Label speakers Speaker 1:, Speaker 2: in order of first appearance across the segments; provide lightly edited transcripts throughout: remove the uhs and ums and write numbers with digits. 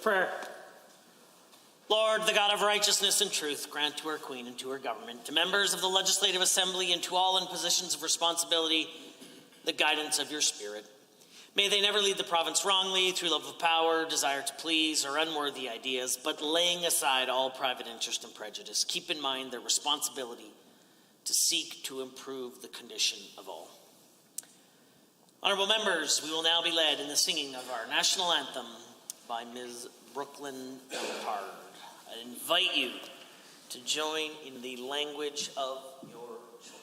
Speaker 1: prayer. Lord, the God of righteousness and truth, grant to our Queen and to her government, to members of the Legislative Assembly, and to all in positions of responsibility, the guidance of your Spirit. May they never lead the province wrongly through love of power, desire to please, or unworthy ideas, but laying aside all private interest and prejudice, keep in mind their responsibility to seek to improve the condition of all. Honourable members, we will now be led in the singing of our national anthem by Ms. Brooklyn Delpard. I invite you to join in the language of your choice.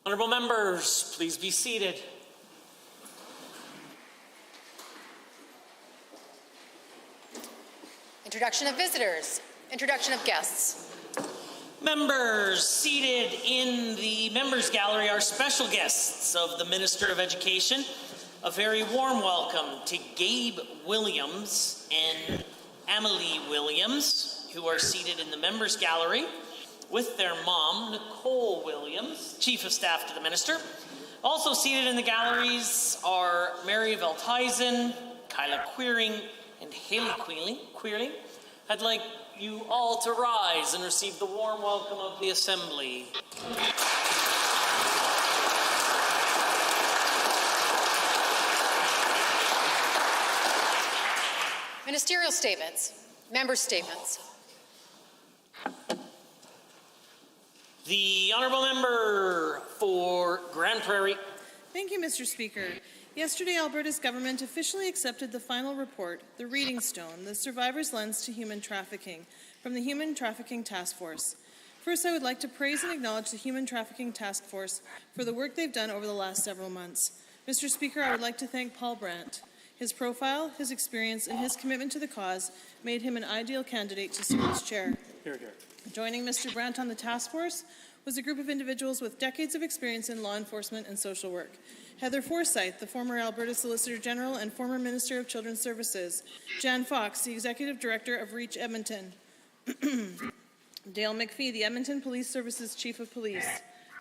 Speaker 1: Honourable members, please be seated.
Speaker 2: Introduction of visitors. Introduction of guests.
Speaker 1: Members seated in the members gallery are special guests of the Minister of Education. A very warm welcome to Gabe Williams and Emily Williams, who are seated in the members gallery with their mom, Nicole Williams, Chief of Staff to the Minister. Also seated in the galleries are Mary Veldhuizen, Kyla Queering, and Haley Queerling. I'd like you all to rise and receive the warm welcome of the Assembly.
Speaker 2: Ministerial statements. Member statements.
Speaker 1: The Honourable Member for Grand Prairie.
Speaker 3: Thank you, Mr. Speaker. Yesterday, Alberta's government officially accepted the final report, The Reading Stone, The Survivor's Lens to Human Trafficking, from the Human Trafficking Task Force. First, I would like to praise and acknowledge the Human Trafficking Task Force for the work they've done over the last several months. Mr. Speaker, I would like to thank Paul Brandt. His profile, his experience, and his commitment to the cause made him an ideal candidate to serve as chair.
Speaker 1: Here, here.
Speaker 3: Joining Mr. Brandt on the task force was a group of individuals with decades of experience in law enforcement and social work. Heather Forsyth, the former Alberta Solicitor General and former Minister of Children's Services. Jan Fox, the Executive Director of REACH Edmonton. Dale McPhee, the Edmonton Police Services Chief of Police.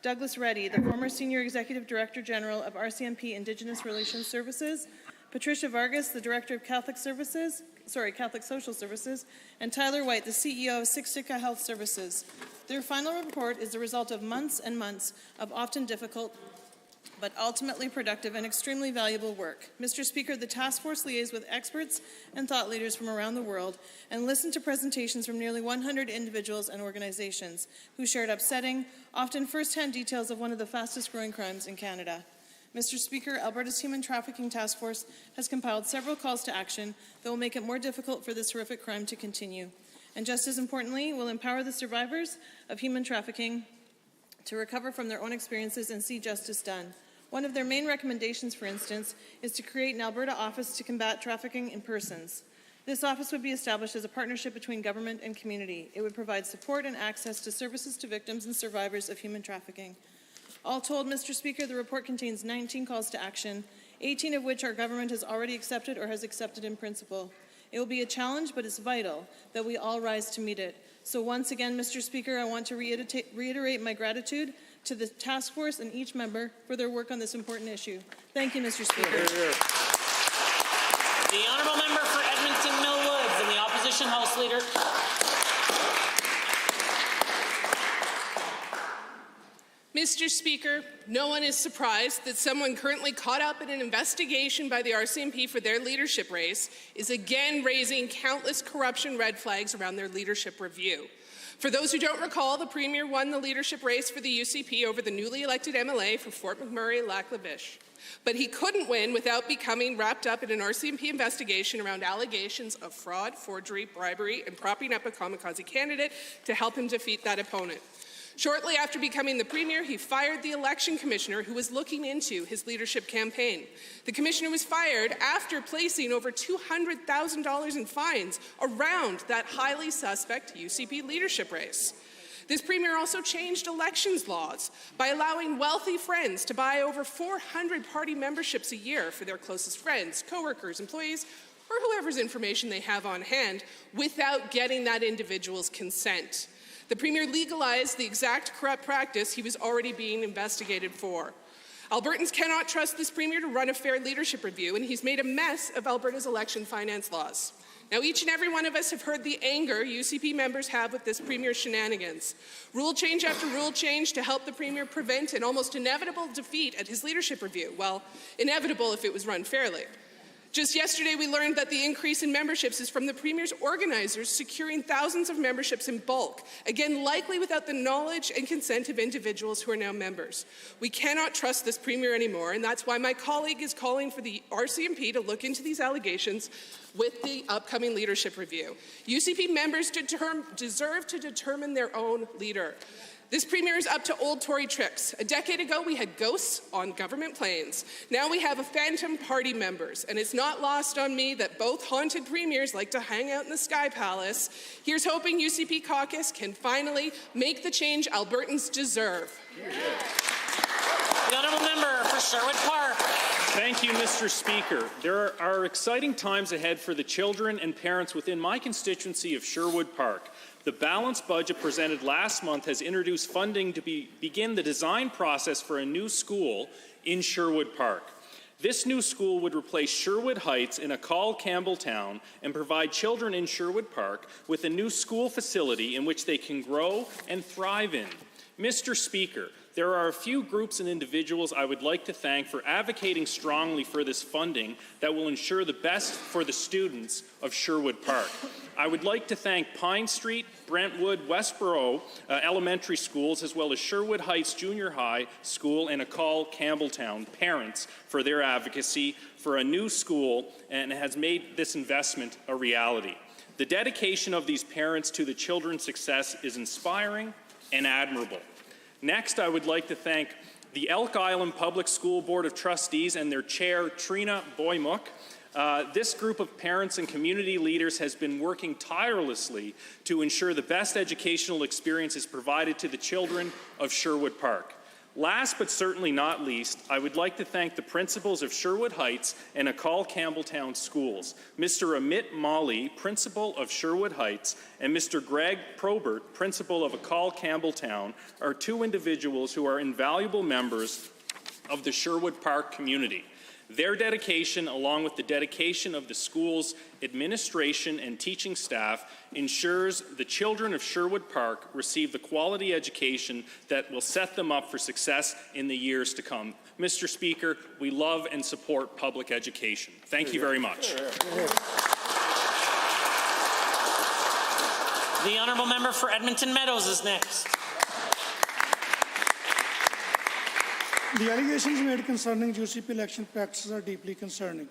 Speaker 3: Douglas Reddy, the former Senior Executive Director General of RCMP Indigenous Relations Services. Patricia Vargas, the Director of Catholic Social Services, and Tyler White, the CEO of Siksika Health Services. Their final report is the result of months and months of often difficult but ultimately productive and extremely valuable work. Mr. Speaker, the task force liaised with experts and thought leaders from around the world and listened to presentations from nearly 100 individuals and organizations who shared upsetting, often first-hand details of one of the fastest-growing crimes in Canada. Mr. Speaker, Alberta's Human Trafficking Task Force has compiled several calls to action that will make it more difficult for this horrific crime to continue. And just as importantly, will empower the survivors of human trafficking to recover from their own experiences and see justice done. One of their main recommendations, for instance, is to create an Alberta office to combat trafficking in persons. This office would be established as a partnership between government and community. It would provide support and access to services to victims and survivors of human trafficking. All told, Mr. Speaker, the report contains 19 calls to action, 18 of which our government has already accepted or has accepted in principle. It will be a challenge, but it's vital that we all rise to meet it. So once again, Mr. Speaker, I want to reiterate my gratitude to the task force and each member for their work on this important issue. Thank you, Mr. Speaker.
Speaker 1: The Honourable Member for Edmonton Millwoods and the Opposition House Leader.
Speaker 4: Mr. Speaker, no one is surprised that someone currently caught up in an investigation by the RCMP for their leadership race is again raising countless corruption red flags around their leadership review. For those who don't recall, the Premier won the leadership race for the UCP over the newly elected MLA for Fort McMurray-Lac-La-Biche. But he couldn't win without becoming wrapped up in an RCMP investigation around allegations of fraud, forgery, bribery, and propping up a kamikaze candidate to help him defeat that opponent. Shortly after becoming the Premier, he fired the election commissioner who was looking into his leadership campaign. The commissioner was fired after placing over $200,000 in fines around that highly suspect UCP leadership race. This Premier also changed elections laws by allowing wealthy friends to buy over 400 party memberships a year for their closest friends, coworkers, employees, or whoever's information they have on hand without getting that individual's consent. The Premier legalized the exact corrupt practice he was already being investigated for. Albertans cannot trust this Premier to run a fair leadership review, and he's made a mess of Alberta's election finance laws. Now, each and every one of us have heard the anger UCP members have with this Premier's shenanigans. Rule change after rule change to help the Premier prevent an almost inevitable defeat at his leadership review. Well, inevitable if it was run fairly. Just yesterday, we learned that the increase in memberships is from the Premier's organizers securing thousands of memberships in bulk, again, likely without the knowledge and consent of individuals who are now members. We cannot trust this Premier anymore, and that's why my colleague is calling for the RCMP to look into these allegations with the upcoming leadership review. UCP members deserve to determine their own leader. This Premier is up to old Tory tricks. A decade ago, we had ghosts on government planes. Now we have a phantom party members. And it's not lost on me that both haunted premiers like to hang out in the Sky Palace. Here's hoping UCP caucus can finally make the change Albertans deserve.
Speaker 1: The honourable member for Sherwood Park.
Speaker 5: Thank you, Mr. Speaker. There are exciting times ahead for the children and parents within my constituency of Sherwood Park. The balanced budget presented last month has introduced funding to begin the design process for a new school in Sherwood Park. This new school would replace Sherwood Heights in a Campbelltown and provide children in Sherwood Park with a new school facility in which they can grow and thrive in. Mr. Speaker, there are a few groups and individuals I would like to thank for advocating strongly for this funding that will ensure the best for the students of Sherwood Park. I would like to thank Pine Street, Brentwood, Westboro elementary schools, as well as Sherwood Heights Junior High School and Campbelltown parents for their advocacy for a new school and has made this investment a reality. The dedication of these parents to the children's success is inspiring and admirable. Next, I would like to thank the Elk Island Public School Board of Trustees and their chair, Trina Boymuk. This group of parents and community leaders has been working tirelessly to ensure the best educational experience is provided to the children of Sherwood Park. Last but certainly not least, I would like to thank the principals of Sherwood Heights and Campbelltown schools, Mr. Amit Mali, principal of Sherwood Heights, and Mr. Greg Probert, principal of Campbelltown, are two individuals who are invaluable members of the Sherwood Park community. Their dedication, along with the dedication of the school's administration and teaching staff, ensures the children of Sherwood Park receive the quality education that will set them up for success in the years to come. Mr. Speaker, we love and support public education. Thank you very much.
Speaker 1: The honourable member for Edmonton Meadows is next.
Speaker 6: The allegations made concerning UCP election practices are deeply concerning.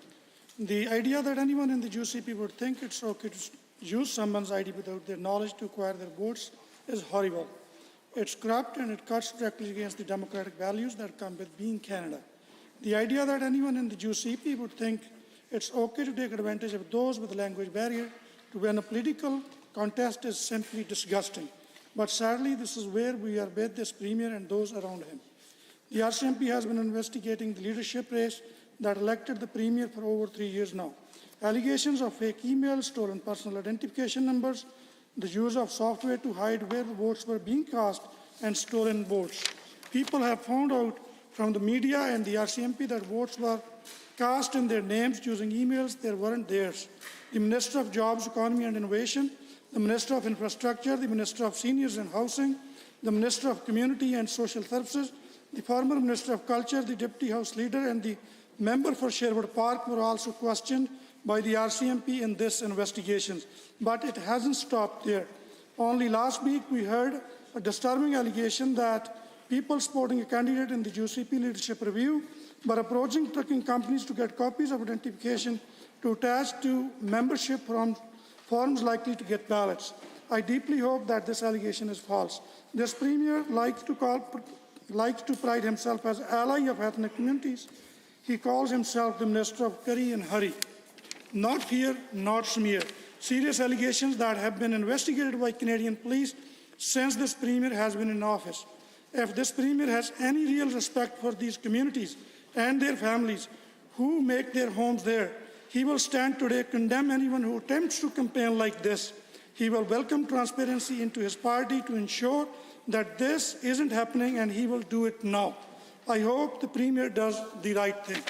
Speaker 6: The idea that anyone in the UCP would think it's okay to use someone's ID without their knowledge to acquire their votes is horrible. It's corrupt and it cuts directly against the democratic values that come with being Canada. The idea that anyone in the UCP would think it's okay to take advantage of those with a language barrier to win a political contest is simply disgusting. But sadly, this is where we are with this Premier and those around him. The RCMP has been investigating the leadership race that elected the Premier for over 3 years now. Allegations of fake emails, stolen personal identification numbers, the use of software to hide where the votes were being cast, and stolen votes. People have found out from the media and the RCMP that votes were cast in their names using emails that weren't theirs. The Minister of Jobs, Economy and Innovation, the Minister of Infrastructure, the Minister of Seniors and Housing, the Minister of Community and Social Services, the former Minister of Culture, the Deputy House Leader, and the member for Sherwood Park were also questioned by the RCMP in this investigation. But it hasn't stopped there. Only last week we heard a disturbing allegation that people supporting a candidate in the UCP leadership review were approaching trucking companies to get copies of identification to attach to membership forms likely to get ballots. I deeply hope that this allegation is false. This premier likes to pride himself as ally of ethnic communities. He calls himself the Minister of Curry and Hurry. Not fear, not smear. Serious allegations that have been investigated by Canadian police since this premier has been in office. If this premier has any real respect for these communities and their families who make their homes there, he will stand today, condemn anyone who attempts to campaign like this. He will welcome transparency into his party to ensure that this isn't happening, and he will do it now. I hope the Premier does the right thing.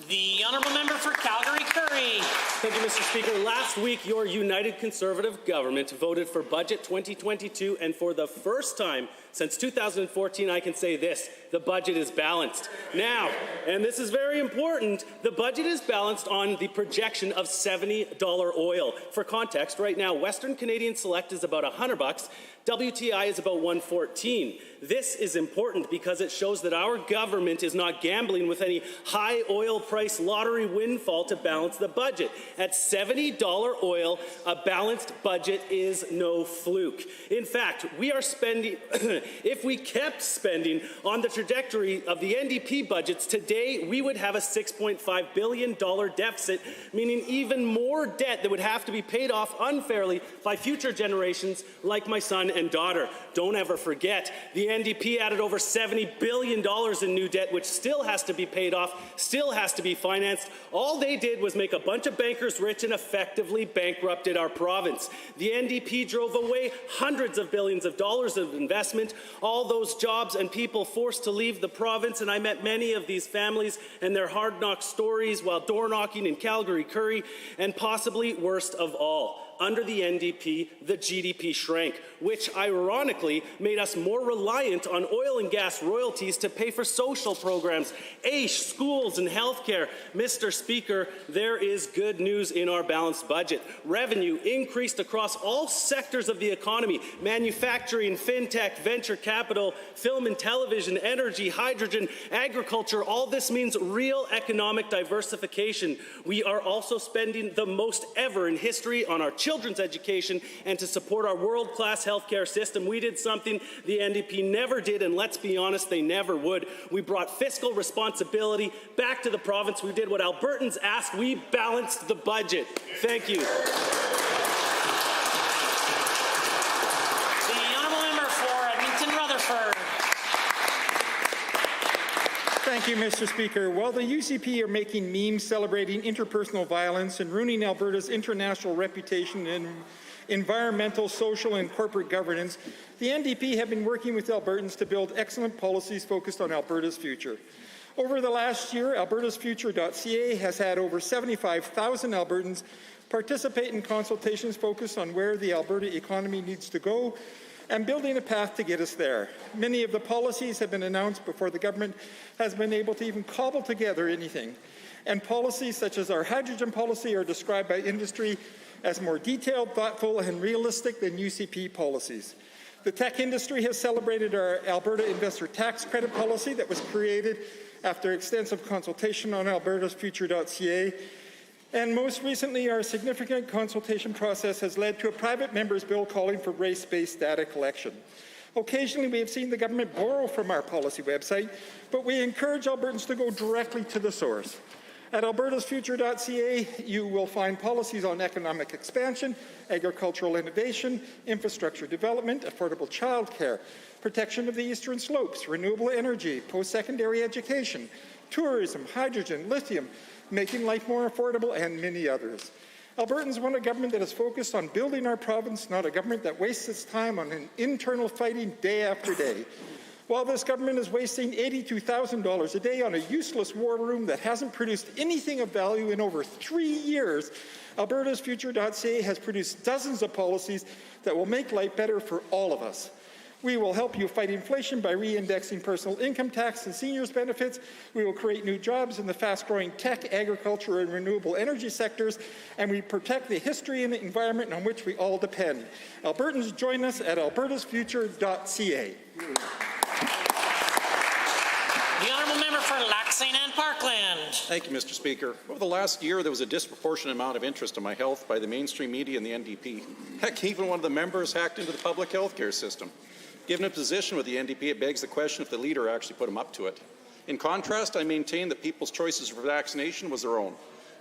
Speaker 1: The honourable member for Calgary-Curry.
Speaker 7: Thank you, Mr. Speaker. Last week, your United Conservative government voted for Budget 2022, and for the first time since 2014, I can say this: the budget is balanced. Now, and this is very important, the budget is balanced on the projection of $70 oil. For context, right now, Western Canadian Select is about $100. WTI is about $114. This is important because it shows that our government is not gambling with any high oil price lottery windfall to balance the budget. At $70 oil, a balanced budget is no fluke. In fact, we are spending, if we kept spending on the trajectory of the NDP budgets, today we would have a $6.5 billion deficit, meaning even more debt that would have to be paid off unfairly by future generations like my son and daughter. Don't ever forget, the NDP added over $70 billion in new debt, which still has to be paid off, still has to be financed. All they did was make a bunch of bankers rich and effectively bankrupted our province. The NDP drove away hundreds of billions of dollars of investment, all those jobs and people forced to leave the province, and I met many of these families and their hard-knock stories while door-knocking in Calgary-Curry, and possibly worst of all, under the NDP, the GDP shrank, which ironically made us more reliant on oil and gas royalties to pay for social programs, AISH, schools, and healthcare. Mr. Speaker, there is good news in our balanced budget. Revenue increased across all sectors of the economy: manufacturing, fintech, venture capital, film and television, energy, hydrogen, agriculture. All this means real economic diversification. We are also spending the most ever in history on our children's education and to support our world-class healthcare system. We did something the NDP never did, and let's be honest, they never would. We brought fiscal responsibility back to the province. We did what Albertans asked. We balanced the budget. Thank you.
Speaker 1: The honourable member for Edmonton-Rutherford.
Speaker 8: Thank you, Mr. Speaker. While the UCP are making memes celebrating interpersonal violence and ruining Alberta's international reputation in environmental, social, and corporate governance, the NDP have been working with Albertans to build excellent policies focused on Alberta's future. Over the last year, albertasfuture.ca has had over 75,000 Albertans participate in consultations focused on where the Alberta economy needs to go and building a path to get us there. Many of the policies have been announced before the government has been able to even cobble together anything. And policies such as our hydrogen policy are described by industry as more detailed, thoughtful, and realistic than UCP policies. The tech industry has celebrated our Alberta Investor Tax Credit policy that was created after extensive consultation on albertasfuture.ca. And most recently, our significant consultation process has led to a private member's bill calling for race-based data collection. Occasionally, we have seen the government borrow from our policy website, but we encourage Albertans to go directly to the source. At albertasfuture.ca, you will find policies on economic expansion, agricultural innovation, infrastructure development, affordable childcare, protection of the eastern slopes, renewable energy, post-secondary education, tourism, hydrogen, lithium, making life more affordable, and many others. Albertans want a government that is focused on building our province, not a government that wastes its time on an internal fighting day after day. While this government is wasting $82,000 a day on a useless war room that hasn't produced anything of value in over 3 years, albertasfuture.ca has produced dozens of policies that will make life better for all of us. We will help you fight inflation by re-indexing personal income tax and seniors benefits. We will create new jobs in the fast-growing tech, agriculture, and renewable energy sectors, and we protect the history and the environment on which we all depend. Albertans, join us at albertasfuture.ca.
Speaker 1: The honourable member for Lac-Saint Anne Parkland.
Speaker 9: Thank you, Mr. Speaker. Over the last year, there was a disproportionate amount of interest in my health by the mainstream media and the NDP. Heck, even one of the members hacked into the public health care system. Given a position with the NDP, it begs the question if the leader actually put him up to it. In contrast, I maintain that people's choices for vaccination was their own,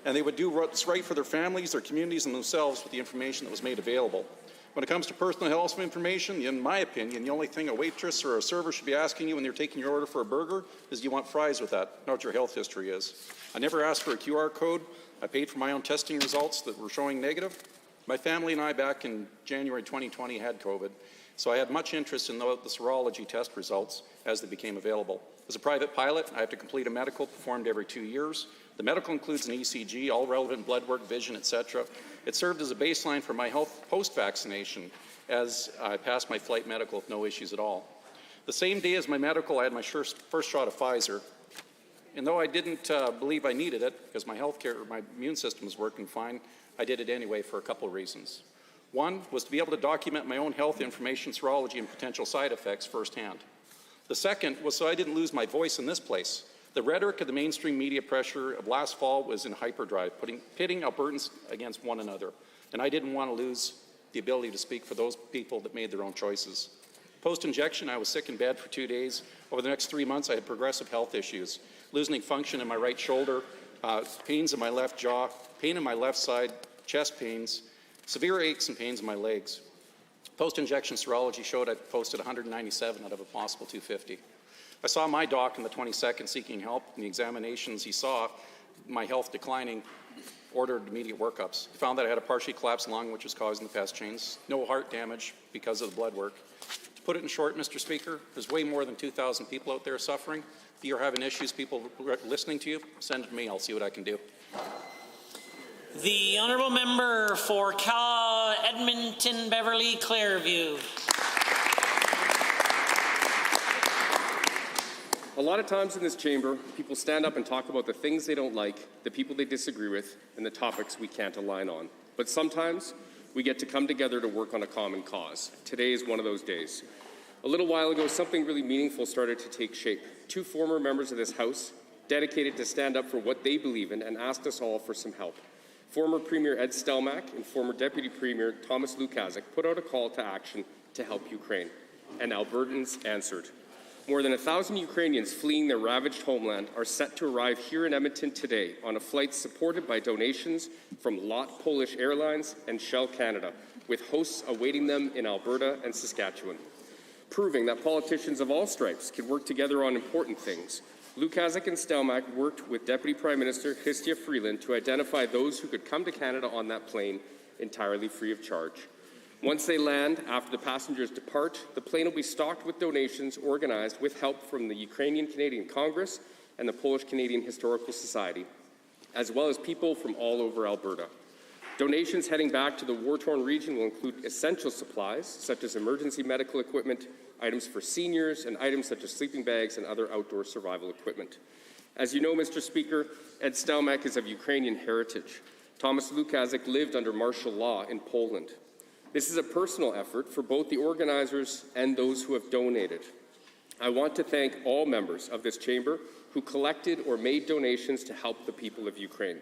Speaker 9: and they would do what's right for their families, their communities, and themselves with the information that was made available. When it comes to personal health information, in my opinion, the only thing a waitress or a server should be asking you when you're taking your order for a burger is, do you want fries with that? Not what your health history is. I never asked for a QR code. I paid for my own testing results that were showing negative. My family and I, back in January 2020, had COVID, so I had much interest in the serology test results as they became available. As a private pilot, I have to complete a medical performed every 2 years. The medical includes an ECG, all relevant blood work, vision, etc. It served as a baseline for my health post-vaccination as I passed my flight medical with no issues at all. The same day as my medical, I had my first shot of Pfizer. And though I didn't believe I needed it, because my immune system was working fine, I did it anyway for a couple of reasons. One was to be able to document my own health information, serology, and potential side effects firsthand. The second was so I didn't lose my voice in this place. The rhetoric of the mainstream media pressure of last fall was in hyperdrive, pitting Albertans against one another. And I didn't want to lose the ability to speak for those people that made their own choices. Post-injection, I was sick in bed for 2 days. Over the next 3 months, I had progressive health issues, losing function in my right shoulder, pains in my left jaw, pain in my left side, chest pains, severe aches and pains in my legs. Post-injection serology showed I posted 197 out of a possible 250. I saw my doc on the 22nd seeking help. In the examinations he saw my health declining, ordered immediate workups. He found that I had a partially collapsed lung, which was causing the pest chains, no heart damage because of the blood work. To put it in short, Mr. Speaker, there's way more than 2,000 people out there suffering. If you're having issues, people listening to you, send it to me. I'll see what I can do.
Speaker 1: The honourable member for Edmonton Beverly Clairview.
Speaker 10: A lot of times in this chamber, people stand up and talk about the things they don't like, the people they disagree with, and the topics we can't align on. But sometimes we get to come together to work on a common cause. Today is one of those days. A little while ago, something really meaningful started to take shape. 2 former members of this House dedicated to stand up for what they believe in and asked us all for some help. Former Premier Ed Stelmach and former Deputy Premier Thomas Lukaszuk put out a call to action to help Ukraine, and Albertans answered. More than 1,000 Ukrainians fleeing their ravaged homeland are set to arrive here in Edmonton today on a flight supported by donations from LOT Polish Airlines and Shell Canada, with hosts awaiting them in Alberta and Saskatchewan, proving that politicians of all stripes can work together on important things. Lukaszuk and Stelmach worked with Deputy Prime Minister Chrystia Freeland to identify those who could come to Canada on that plane entirely free of charge. Once they land, after the passengers depart, the plane will be stocked with donations organized with help from the Ukrainian-Canadian Congress and the Polish-Canadian Historical Society, as well as people from all over Alberta. Donations heading back to the war-torn region will include essential supplies, such as emergency medical equipment, items for seniors, and items such as sleeping bags and other outdoor survival equipment. As you know, Mr. Speaker, Ed Stelmach is of Ukrainian heritage. Thomas Lukaszuk lived under martial law in Poland. This is a personal effort for both the organizers and those who have donated. I want to thank all members of this chamber who collected or made donations to help the people of Ukraine.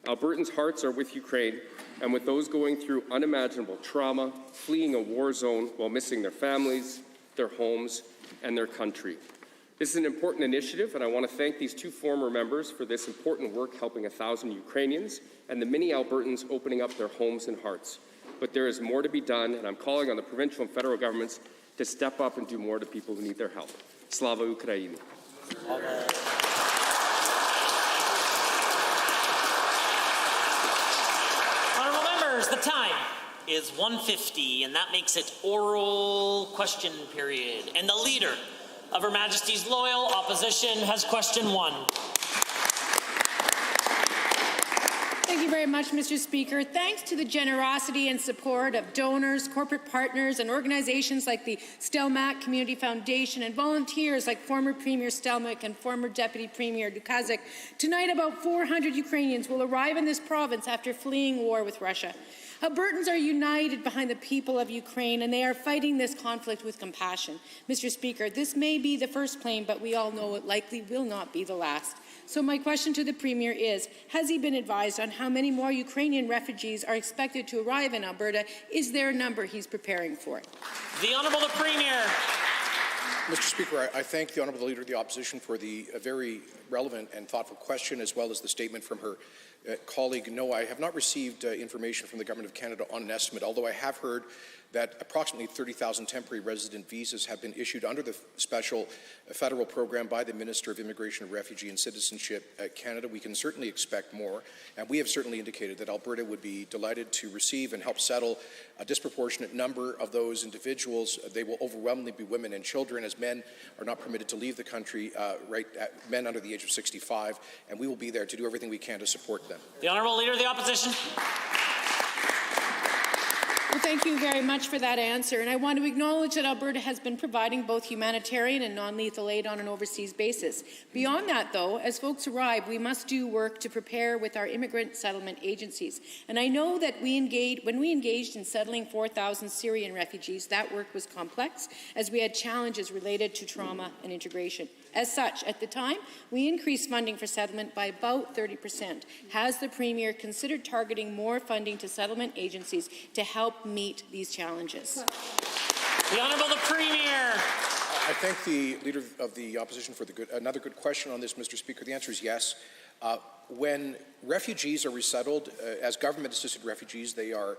Speaker 10: Albertans' hearts are with Ukraine and with those going through unimaginable trauma, fleeing a war zone while missing their families, their homes, and their country. This is an important initiative, and I want to thank these 2 former members for this important work helping 1,000 Ukrainians and the many Albertans opening up their homes and hearts. But there is more to be done, and I'm calling on the provincial and federal governments to step up and do more to people who need their help. Slava Ukraini.
Speaker 1: Honourable members, the time is 1:50, and that makes it oral question period. And the leader of Her Majesty's Loyal Opposition has question 1.
Speaker 11: Thank you very very much, Mr. Speaker. Thanks to the generosity and support of donors, corporate partners, and organizations like the Stelmach Community Foundation and volunteers like former Premier Stelmach and former Deputy Premier Dukazik, tonight about 400 Ukrainians will arrive in this province after fleeing war with Russia. Albertans are united behind the people of Ukraine, and they are fighting this conflict with compassion. Mr. Speaker, this may be the first plane, but we all know it likely will not be the last. So my question to the Premier is, has he been advised on how many more Ukrainian refugees are expected to arrive in Alberta? Is there a number he's preparing for?
Speaker 1: The Honourable the Premier.
Speaker 12: Mr. Speaker, I thank the Honourable Leader of the Opposition for the very relevant and thoughtful question, as well as the statement from her colleague. No, I have not received information from the Government of Canada on an estimate, although I have heard that approximately 30,000 temporary resident visas have been issued under the special federal program by the Minister of Immigration, Refugee and Citizenship at Canada. We can certainly expect more, and we have certainly indicated that Alberta would be delighted to receive and help settle a disproportionate number of those individuals. They will overwhelmingly be women and children, as men are not permitted to leave the country, men under the age of 65, and we will be there to do everything we can to support them.
Speaker 1: The Honourable Leader of the Opposition.
Speaker 11: Well, thank you very much for that answer. And I want to acknowledge that Alberta has been providing both humanitarian and non-lethal aid on an overseas basis. Beyond that, though, as folks arrive, we must do work to prepare with our immigrant settlement agencies. And I know that when we engaged in settling 4,000 Syrian refugees, that work was complex, as we had challenges related to trauma and integration. As such, at the time, we increased funding for settlement by about 30%. Has the Premier considered targeting more funding to settlement agencies to help meet these challenges?
Speaker 1: The Honourable the Premier.
Speaker 12: I thank the Leader of the Opposition for another good question on this, Mr. Speaker. The answer is yes. When refugees are resettled, as government-assisted refugees, they are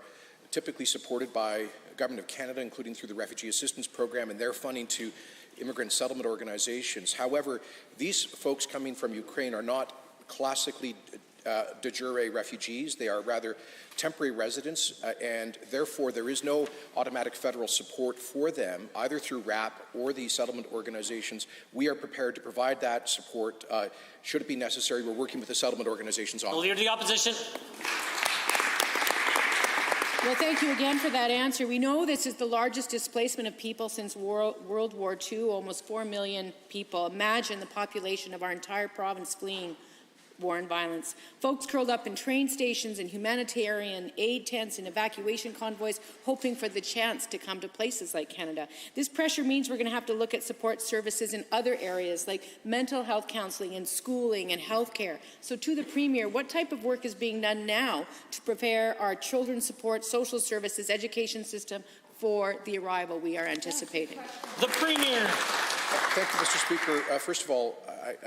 Speaker 12: typically supported by the Government of Canada, including through the Refugee Assistance Program and their funding to immigrant settlement organizations. However, these folks coming from Ukraine are not classically de jure refugees. They are rather temporary residents, and therefore there is no automatic federal support for them, either through RAP or the settlement organizations. We are prepared to provide that support should it be necessary. We're working with the settlement organizations on it.
Speaker 1: The Leader of the Opposition.
Speaker 11: Well, thank you again for that answer. We know this is the largest displacement of people since World War II, almost 4 million people. Imagine the population of our entire province fleeing war and violence. Folks curled up in train stations and humanitarian aid tents and evacuation convoys, hoping for the chance to come to places like Canada. This pressure means we're going to have to look at support services in other areas like mental health counselling and schooling and healthcare. So to the Premier, what type of work is being done now to prepare our children's support, social services, education system for the arrival we are anticipating?
Speaker 1: The Premier.
Speaker 12: Thank you, Mr. Speaker. First of all,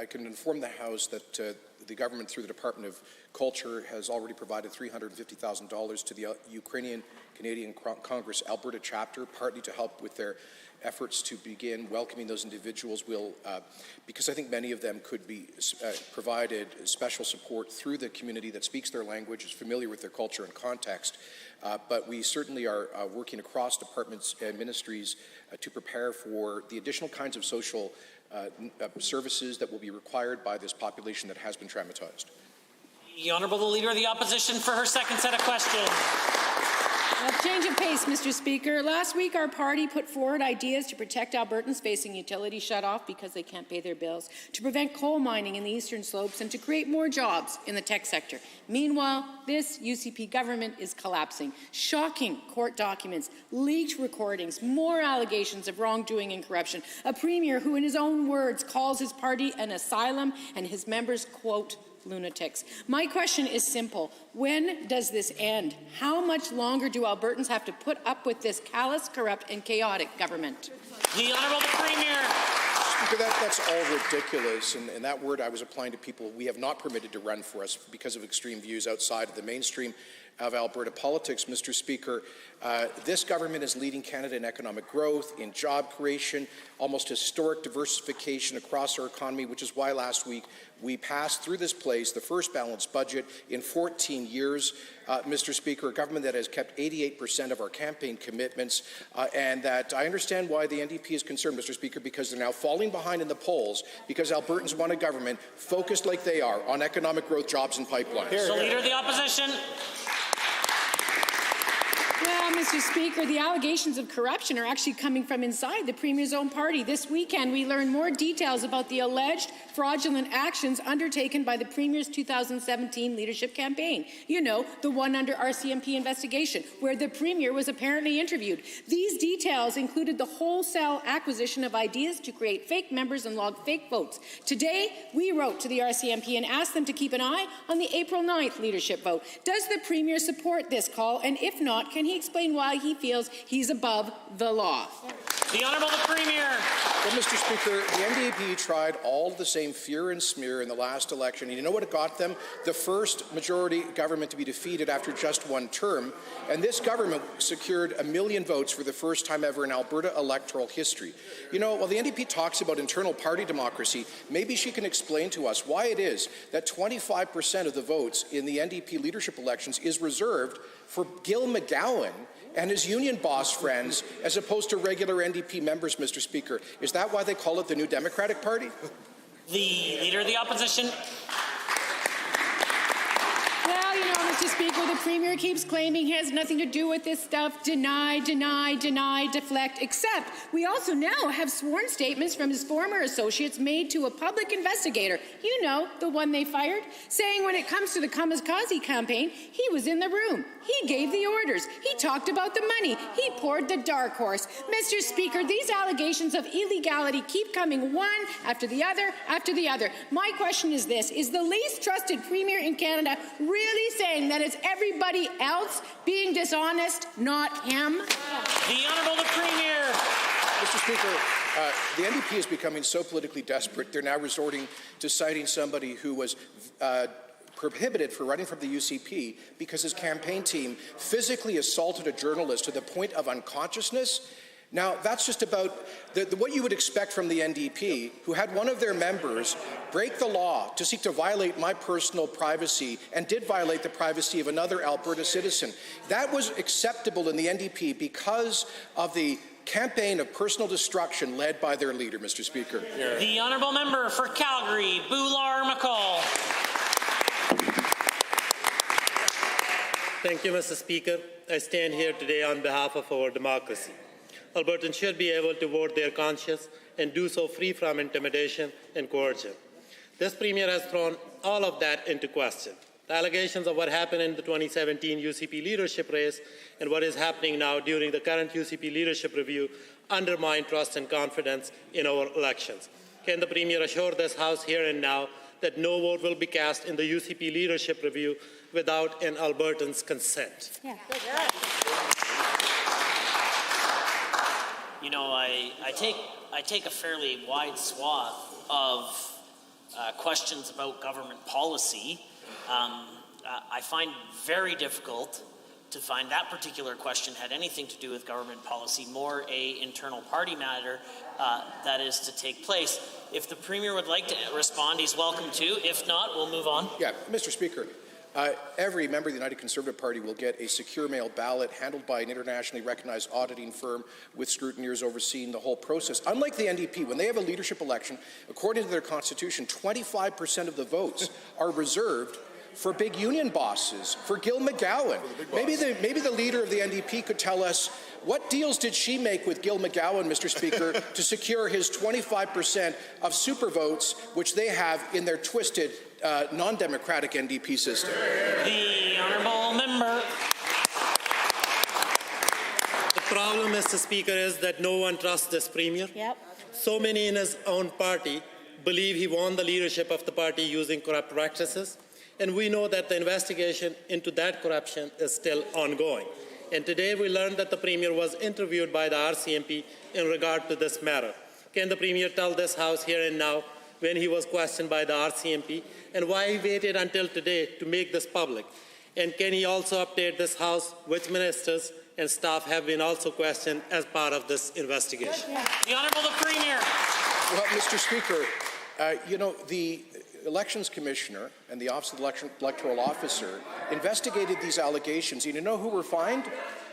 Speaker 12: I can inform the House that the government, through the Department of Culture, has already provided $350,000 to the Ukrainian-Canadian Congress Alberta chapter, partly to help with their efforts to begin welcoming those individuals. Because I think many of them could be provided special support through the community that speaks their language, is familiar with their culture and context. But we certainly are working across departments and ministries to prepare for the additional kinds of social services that will be required by this population that has been traumatized.
Speaker 1: The Honourable the Leader of the Opposition for her second set of questions.
Speaker 11: A change of pace, Mr. Speaker. Last week, our party put forward ideas to protect Albertans facing utility shut-off because they can't pay their bills, to prevent coal mining in the eastern slopes, and to create more jobs in the tech sector. Meanwhile, this UCP government is collapsing. Shocking court documents, leaked recordings, more allegations of wrongdoing and corruption. A premier who, in his own words, calls his party an asylum and his members, quote, lunatics. My question is simple. When does this end? How much longer do Albertans have to put up with this callous, corrupt, and chaotic government?
Speaker 1: The Honourable the Premier.
Speaker 12: Speaker, that's all ridiculous, and that word I was applying to people we have not permitted to run for us because of extreme views outside of the mainstream. of Alberta politics, Mr. Speaker. This government is leading Canada in economic growth, in job creation, almost historic diversification across our economy, which is why last week we passed through this place the first balanced budget in 14 years. Mr. Speaker, a government that has kept 88% of our campaign commitments, and that I understand why the NDP is concerned, Mr. Speaker, because they're now falling behind in the polls because Albertans want a government focused like they are on economic growth, jobs and pipelines.
Speaker 1: So, Leader of the Opposition.
Speaker 11: Well, Mr. Speaker, the allegations of corruption are actually coming from inside the Premier's own party. This weekend, we learned more details about the alleged fraudulent actions undertaken by the Premier's 2017 leadership campaign. You know, the one under RCMP investigation, where the Premier was apparently interviewed. These details included the wholesale acquisition of ideas to create fake members and log fake votes. Today, we wrote to the RCMP and asked them to keep an eye on the April 9th leadership vote. Does the Premier support this call? And if not, can he explain why he feels he's above the law?
Speaker 1: The Honourable the Premier.
Speaker 12: Well, Mr. Speaker, the NDP tried all the same fear and smear in the last election. And you know what it got them? The first majority government to be defeated after just one term. And this government secured 1 million votes for the first time ever in Alberta electoral history. You know, while the NDP talks about internal party democracy, maybe she can explain to us why it is that 25% of the votes in the NDP leadership elections is reserved for Gil McGowan and his union boss friends, as opposed to regular NDP members, Mr. Speaker. Is that why they call it the New Democratic Party?
Speaker 1: The Leader of the Opposition.
Speaker 11: Well, you know, Mr. Speaker, the Premier keeps claiming he has nothing to do with this stuff. Deny, deny, deny, deflect, except we also now have sworn statements from his former associates made to a public investigator, you know, the one they fired, saying when it comes to the Kamikaze campaign, he was in the room. He gave the orders. He talked about the money. He poured the dark horse. Mr. Speaker, these allegations of illegality keep coming one after the other after the other. My question is this: is the least trusted Premier in Canada really saying that it's everybody else being dishonest, not him?
Speaker 1: The Honourable the Premier.
Speaker 12: Mr. Speaker, the NDP is becoming so politically desperate, they're now resorting to citing somebody who was prohibited for running from the UCP because his campaign team physically assaulted a journalist to the point of unconsciousness. Now, that's just about what you would expect from the NDP, who had one of their members break the law to seek to violate my personal privacy and did violate the privacy of another Alberta citizen. That was acceptable in the NDP because of the campaign of personal destruction led by their leader, Mr. Speaker.
Speaker 1: The Honourable Member for Calgary, Boular-McCall.
Speaker 13: Thank you, Mr. Speaker. I stand here today on behalf of our democracy. Albertans should be able to vote their conscience and do so free from intimidation and coercion. This Premier has thrown all of that into question. The allegations of what happened in the 2017 UCP leadership race and what is happening now during the current UCP leadership review undermine trust and confidence in our elections. Can the Premier assure this House here and now that no vote will be cast in the UCP leadership review without an Albertan's consent?
Speaker 11: Yeah.
Speaker 1: You know, I take a fairly wide swath of questions about government policy. I find very difficult to find that particular question had anything to do with government policy, more a internal party matter that is to take place. If the Premier would like to respond, he's welcome to. If not, we'll move on.
Speaker 12: Yeah, Mr. Speaker, every member of the United Conservative Party will get a secure mail ballot handled by an internationally recognized auditing firm with scrutineers overseeing the whole process. Unlike the NDP, when they have a leadership election, according to their constitution, 25% of the votes are reserved for big union bosses, for Gil McGowan. Maybe the leader of the NDP could tell us what deals did she make with Gil McGowan, Mr. Speaker, to secure his 25% of super votes, which they have in their twisted, non-democratic NDP system.
Speaker 1: The Honourable Member.
Speaker 13: The problem, Mr. Speaker, is that no one trusts this Premier.
Speaker 11: Yep.
Speaker 13: So many in his own party believe he won the leadership of the party using corrupt practices. And we know that the investigation into that corruption is still ongoing. And today we learned that the Premier was interviewed by the RCMP in regard to this matter. Can the Premier tell this House here and now when he was questioned by the RCMP and why he waited until today to make this public? And can he also update this House which ministers and staff have been also questioned as part of this investigation?
Speaker 1: The Honourable the Premier.
Speaker 12: Well, Mr. Speaker, the Elections Commissioner and the Office of the Electoral Officer investigated these allegations. You know who were fined?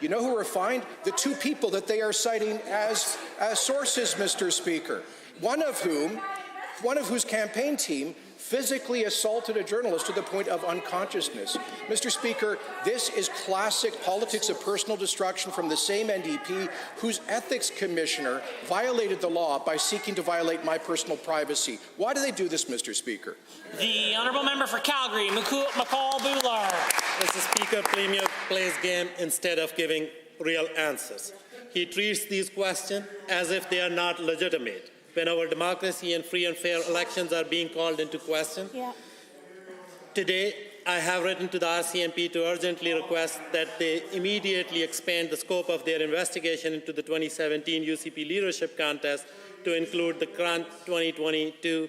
Speaker 12: You know who were fined? The two people that they are citing as sources, Mr. Speaker. One of whose campaign team physically assaulted a journalist to the point of unconsciousness. Mr. Speaker, this is classic politics of personal destruction from the same NDP whose ethics commissioner violated the law by seeking to violate my personal privacy. Why do they do this, Mr. Speaker?
Speaker 1: The Honourable Member for Calgary, McCall-Boular.
Speaker 13: Mr. Speaker, Premier plays game instead of giving real answers. He treats these questions as if they are not legitimate. When our democracy and free and fair elections are being called into question. Today, I have written to the RCMP to urgently request that they immediately expand the scope of their investigation into the 2017 UCP leadership contest to include the current 2022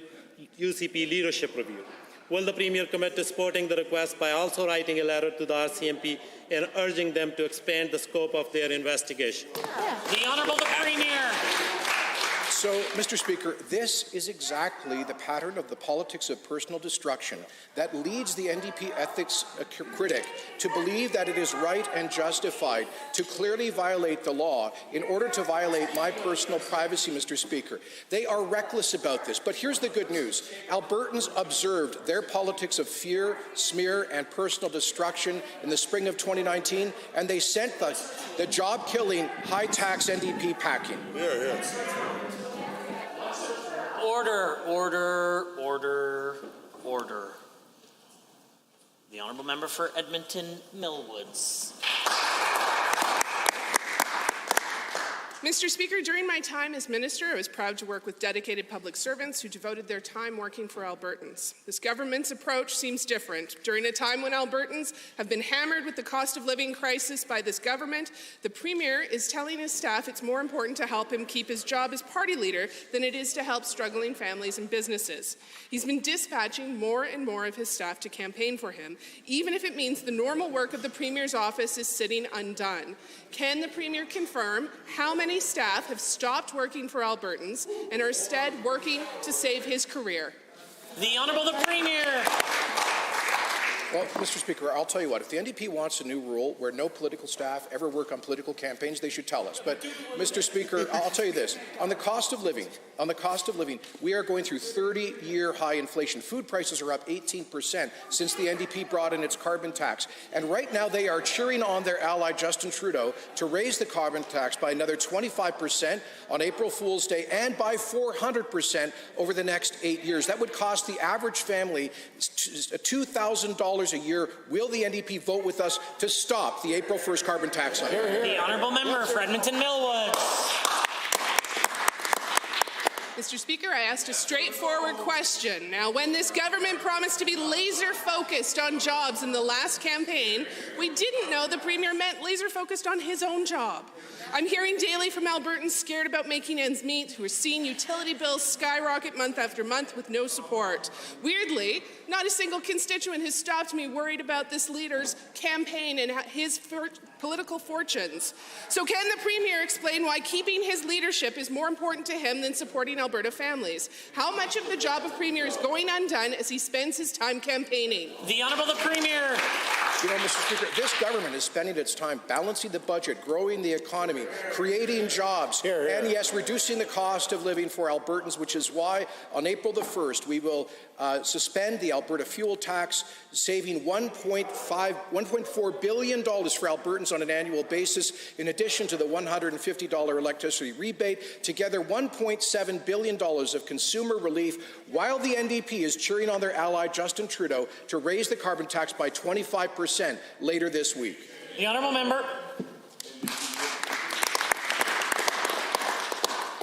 Speaker 13: UCP leadership review. Will the Premier commit to supporting the request by also writing a letter to the RCMP and urging them to expand the scope of their investigation?
Speaker 1: The Honourable the Premier.
Speaker 12: So, Mr. Speaker, this is exactly the pattern of the politics of personal destruction that leads the NDP ethics critic to believe that it is right and justified to clearly violate the law in order to violate my personal privacy, Mr. Speaker. They are reckless about this. But here's the good news. Albertans observed their politics of fear, smear, and personal destruction in the spring of 2019, and they sent the job-killing, high-tax NDP packing.
Speaker 1: Order, order, order, order. The Honourable Member for Edmonton Millwoods.
Speaker 4: Mr. Speaker, during my time as Minister, I was proud to work with dedicated public servants who devoted their time working for Albertans. This government's approach seems different. During a time when Albertans have been hammered with the cost of living crisis by this government, the Premier is telling his staff it's more important to help him keep his job as party leader than it is to help struggling families and businesses. He's been dispatching more and more of his staff to campaign for him, even if it means the normal work of the Premier's office is sitting undone. Can the Premier confirm how many staff have stopped working for Albertans and are instead working to save his career?
Speaker 1: The Honourable the Premier.
Speaker 12: Well, Mr. Speaker, I'll tell you what, if the NDP wants a new rule where no political staff ever work on political campaigns, they should tell us. But, Mr. Speaker, I'll tell you this, on the cost of living, we are going through 30-year high inflation. Food prices are up 18% since the NDP brought in its carbon tax. And right now they are cheering on their ally Justin Trudeau to raise the carbon tax by another 25% on April Fool's Day and by 400% over the next 8 years. That would cost the average family $2,000 a year. Will the NDP vote with us to stop the April 1st carbon tax hike?
Speaker 1: The Honourable Member for Edmonton Millwoods.
Speaker 4: Mr. Speaker, I asked a straightforward question. Now, when this government promised to be laser-focused on jobs in the last campaign, we didn't know the Premier meant laser-focused on his own job. I'm hearing daily from Albertans scared about making ends meet, who are seeing utility bills skyrocket month after month with no support. Weirdly, not a single constituent has stopped me worried about this leader's campaign and his political fortunes. So can the Premier explain why keeping his leadership is more important to him than supporting Alberta families? How much of the job of Premier is going undone as he spends his time campaigning?
Speaker 1: The Honourable the Premier.
Speaker 12: You know, Mr. Speaker, this government is spending its time balancing the budget, growing the economy, creating jobs, and yes, reducing the cost of living for Albertans, which is why on April the 1st we will suspend the Alberta fuel tax, saving $1.4 billion for Albertans on an annual basis, in addition to the $150 electricity rebate, together $1.7 billion of consumer relief, while the NDP is cheering on their ally Justin Trudeau to raise the carbon tax by 25% later this week.
Speaker 1: The Honourable Member.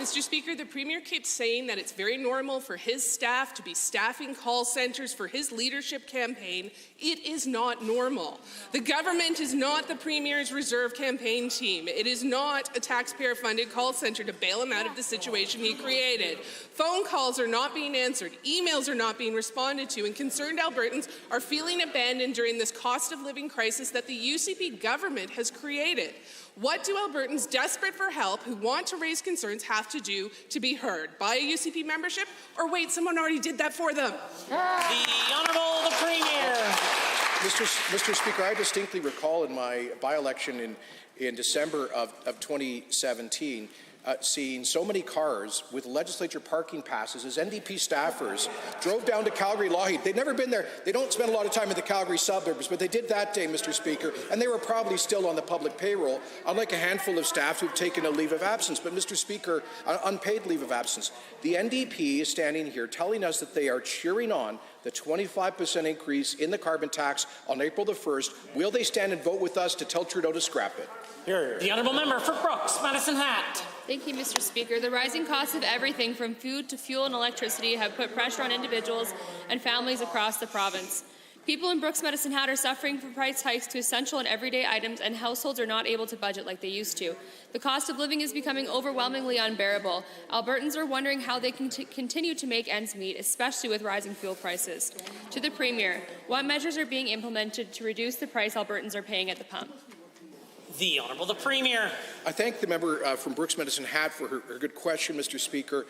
Speaker 4: Mr. Speaker, the Premier keeps saying that it's very normal for his staff to be staffing call centres for his leadership campaign. It is not normal. The government is not the Premier's reserve campaign team. It is not a taxpayer-funded call centre to bail him out of the situation he created. Phone calls are not being answered, emails are not being responded to, and concerned Albertans are feeling abandoned during this cost of living crisis that the UCP government has created. What do Albertans desperate for help who want to raise concerns have to do to be heard? Buy a UCP membership, or wait, someone already did that for them?
Speaker 1: The Honourable the Premier.
Speaker 12: Mr. Speaker, I distinctly recall in my by-election in December of 2017 seeing so many cars with legislature parking passes as NDP staffers drove down to Calgary Lougheed. They'd never been there. They don't spend a lot of time in the Calgary suburbs, but they did that day, Mr. Speaker, and they were probably still on the public payroll, unlike a handful of staff who've taken a leave of absence. But, Mr. Speaker, unpaid leave of absence. The NDP is standing here telling us that they are cheering on the 25% increase in the carbon tax on April the 1st. Will they stand and vote with us to tell Trudeau to scrap it?
Speaker 1: The Honourable Member for Brooks, Medicine Hat.
Speaker 14: Thank you, Mr. Speaker. The rising costs of everything from food to fuel and electricity have put pressure on individuals and families across the province. People in Brooks Medicine Hat are suffering from price hikes to essential and everyday items, and households are not able to budget like they used to. The cost of living is becoming overwhelmingly unbearable. Albertans are wondering how they can continue to make ends meet, especially with rising fuel prices. To the Premier, what measures are being implemented to reduce the price Albertans are paying at the pump?
Speaker 1: The Honourable the Premier.
Speaker 12: I thank the member from Brooks Medicine Hat for her good question, Mr. Speaker.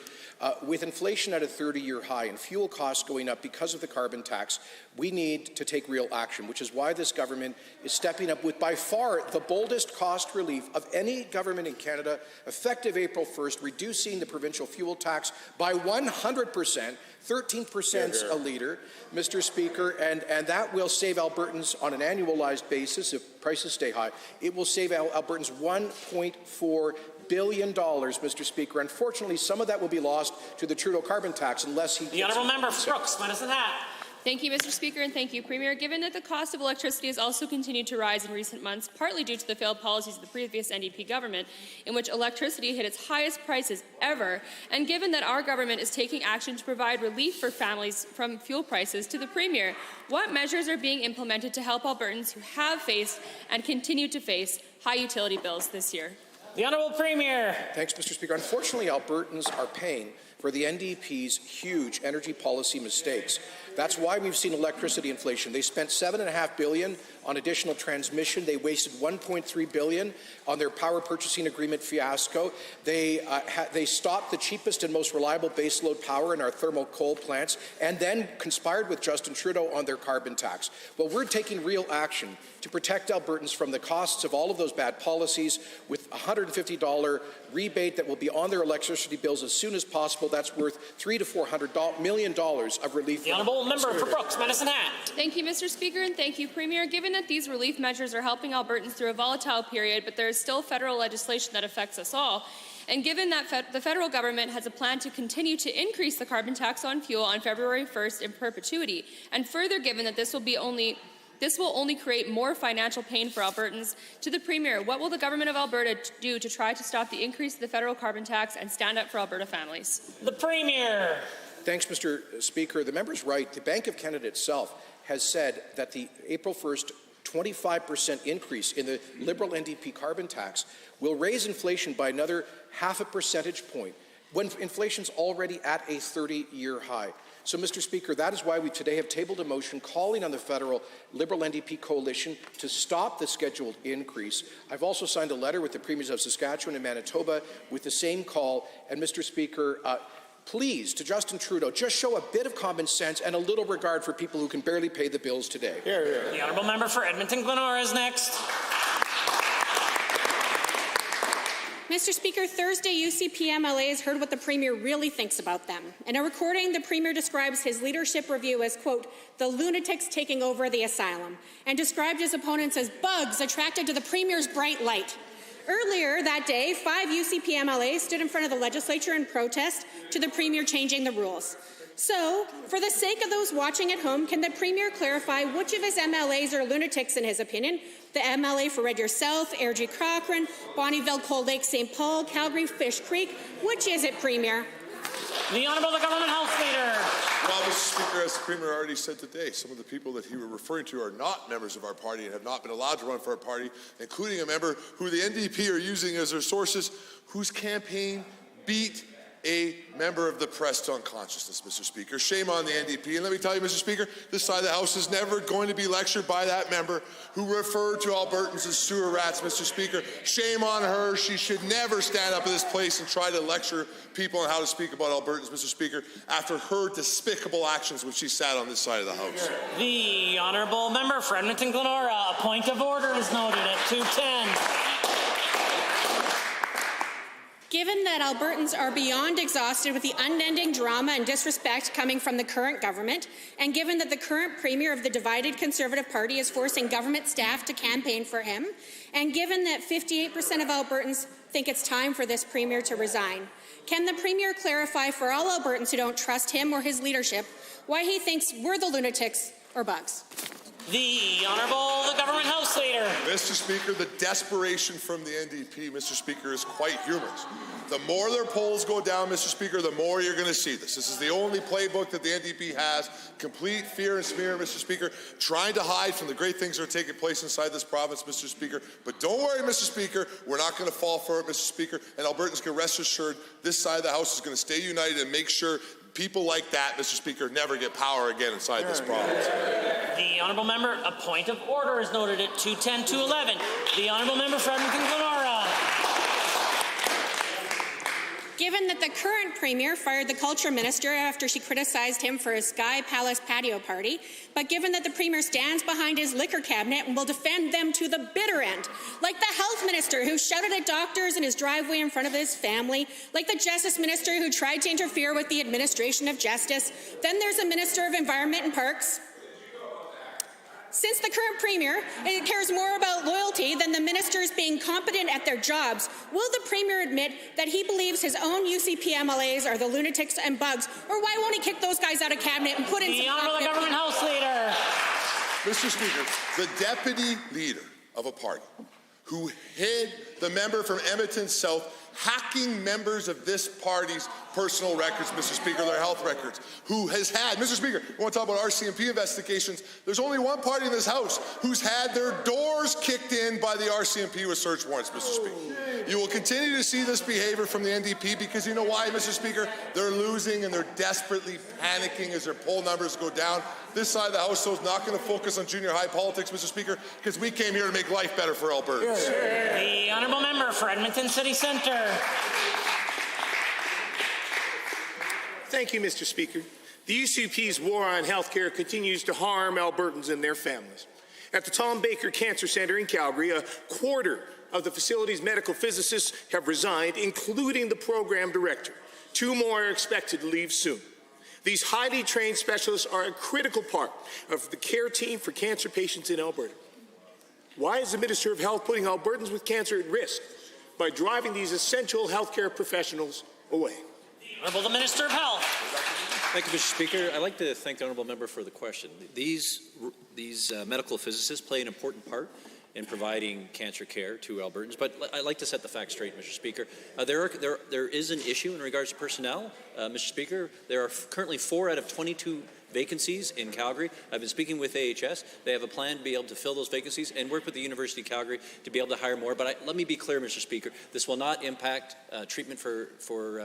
Speaker 12: With inflation at a 30-year high and fuel costs going up because of the carbon tax, we need to take real action, which is why this government is stepping up with by far the boldest cost relief of any government in Canada, effective April 1st, reducing the provincial fuel tax by 100%, 13% a litre, Mr. Speaker, and that will save Albertans on an annualized basis, if prices stay high, it will save Albertans $1.4 billion, Mr. Speaker. Unfortunately, some of that will be lost to the Trudeau carbon tax unless he...
Speaker 1: The Honourable Member for Brooks, Medicine Hat.
Speaker 14: Thank you, Mr. Speaker, and thank you, Premier. Given that the cost of electricity has also continued to rise in recent months, partly due to the failed policies of the previous NDP government, in which electricity hit its highest prices ever, and given that our government is taking action to provide relief for families from fuel prices, to the Premier, what measures are being implemented to help Albertans who have faced and continue to face high utility bills this year?
Speaker 1: The Honourable Premier.
Speaker 12: Thanks, Mr. Speaker. Unfortunately, Albertans are paying for the NDP's huge energy policy mistakes. That's why we've seen electricity inflation. They spent $7.5 billion on additional transmission. They wasted $1.3 billion on their power purchasing agreement fiasco. They stopped the cheapest and most reliable baseload power in our thermal coal plants, and then conspired with Justin Trudeau on their carbon tax. Well, we're taking real action to protect Albertans from the costs of all of those bad policies with a $150 rebate that will be on their electricity bills as soon as possible. That's worth $300 to $400 million of relief.
Speaker 1: The Honourable Member for Brooks, Medicine Hat.
Speaker 14: Thank you, Mr. Speaker, and thank you, Premier. Given that these relief measures are helping Albertans through a volatile period, but there is still federal legislation that affects us all, and given that the federal government has a plan to continue to increase the carbon tax on fuel on February 1st in perpetuity, and further given that this will only create more financial pain for Albertans, to the Premier, what will the Government of Alberta do to try to stop the increase of the federal carbon tax and stand up for Alberta families?
Speaker 1: The Premier.
Speaker 12: Thanks, Mr. Speaker. The member's right. The Bank of Canada itself has said that the April 1st 25% increase in the Liberal NDP carbon tax will raise inflation by another half a percentage point when inflation's already at a 30-year high. So, Mr. Speaker, that is why we today have tabled a motion calling on the federal Liberal NDP coalition to stop the scheduled increase. I've also signed a letter with the premiers of Saskatchewan and Manitoba with the same call. And, Mr. Speaker, please, to Justin Trudeau, just show a bit of common sense and a little regard for people who can barely pay the bills today.
Speaker 1: The Honourable Member for Edmonton-Glenora is next.
Speaker 15: Mr. Speaker, Thursday, UCP MLAs heard what the Premier really thinks about them. In a recording, the Premier describes his leadership review as, quote, the lunatics taking over the asylum, and described his opponents as bugs attracted to the Premier's bright light. Earlier that day, 5 UCP MLAs stood in front of the legislature in protest to the Premier changing the rules. So, for the sake of those watching at home, can the Premier clarify which of his MLAs are lunatics in his opinion? The MLA for Red Deer South, Airdrie Cochrane, Bonnyville, Cold Lake, St. Paul, Calgary, Fish Creek. Which is it, Premier?
Speaker 1: The Honourable the Government House Leader.
Speaker 16: Well, Mr. Speaker, as the Premier already said today, some of the people that he was referring to are not members of our party and have not been allowed to run for our party, including a member who the NDP are using as their sources, whose campaign beat a member of the press to unconsciousness, Mr. Speaker. Shame on the NDP. And let me tell you, Mr. Speaker, this side of the House is never going to be lectured by that member who referred to Albertans as sewer rats, Mr. Speaker. Shame on her. She should never stand up in this place and try to lecture people on how to speak about Albertans, Mr. Speaker, after her despicable actions when she sat on this side of the House.
Speaker 1: The Honourable Member for Edmonton Glenora. A point of order is noted at 2:10.
Speaker 15: Given that Albertans are beyond exhausted with the unending drama and disrespect coming from the current government, and given that the current Premier of the divided Conservative Party is forcing government staff to campaign for him, and given that 58% of Albertans think it's time for this Premier to resign, can the Premier clarify for all Albertans who don't trust him or his leadership why he thinks we're the lunatics or bugs?
Speaker 1: The Honourable the Government House Leader.
Speaker 16: Mr. Speaker, the desperation from the NDP, Mr. Speaker, is quite humorous. The more their polls go down, Mr. Speaker, the more you're going to see this. This is the only playbook that the NDP has. Complete fear and smear, Mr. Speaker, trying to hide from the great things that are taking place inside this province, Mr. Speaker. But don't worry, Mr. Speaker, we're not going to fall for it, Mr. Speaker, and Albertans can rest assured this side of the House is going to stay united and make sure people like that, Mr. Speaker, never get power again inside this province.
Speaker 1: The Honourable Member, a point of order is noted at 2:10 to 11. The Honourable Member for Edmonton Glenora.
Speaker 15: Given that the current Premier fired the Culture Minister after she criticized him for his Sky Palace patio party, but given that the Premier stands behind his liquor cabinet and will defend them to the bitter end, like the Health Minister who shouted at doctors in his driveway in front of his family, like the Justice Minister who tried to interfere with the administration of justice, then there's a Minister of Environment and Parks. Since the current Premier cares more about loyalty than the ministers being competent at their jobs, will the Premier admit that he believes his own UCP MLAs are the lunatics and bugs, or why won't he kick those guys out of cabinet and put in
Speaker 1: the
Speaker 15: some...
Speaker 1: Honourable Government House Leader.
Speaker 16: Mr. Speaker, the deputy leader of a party who hid the member from Edmonton South, hacking members of this party's personal records, Mr. Speaker, their health records, who has had, Mr. Speaker, we want to talk about RCMP investigations. There's only one party in this House who's had their doors kicked in by the RCMP with search warrants, Mr. Speaker. You will continue to see this behavior from the NDP because you know why, Mr. Speaker? They're losing and they're desperately panicking as their poll numbers go down. This side of the House is not going to focus on junior high politics, Mr. Speaker, because we came here to make life better for Albertans.
Speaker 1: The Honourable Member for Edmonton City Centre.
Speaker 17: Thank you, Mr. Speaker. The UCP's war on health care continues to harm Albertans and their families. At the Tom Baker Cancer Centre in Calgary, a quarter of the facility's medical physicists have resigned, including the program director. 2 more are expected to leave soon. These highly trained specialists are a critical part of the care team for cancer patients in Alberta. Why is the Minister of Health putting Albertans with cancer at risk by driving these essential healthcare professionals away?
Speaker 1: Honourable the Minister of Health.
Speaker 18: Thank you, Mr. Speaker. I'd like to thank the Honourable Member for the question. These medical physicists play an important part in providing cancer care to Albertans, but I'd like to set the facts straight, Mr. Speaker. There is an issue in regards to personnel, Mr. Speaker. There are currently 4 out of 22 vacancies in Calgary. I've been speaking with AHS. They have a plan to be able to fill those vacancies and work with the University of Calgary to be able to hire more. But let me be clear, Mr. Speaker, this will not impact treatment for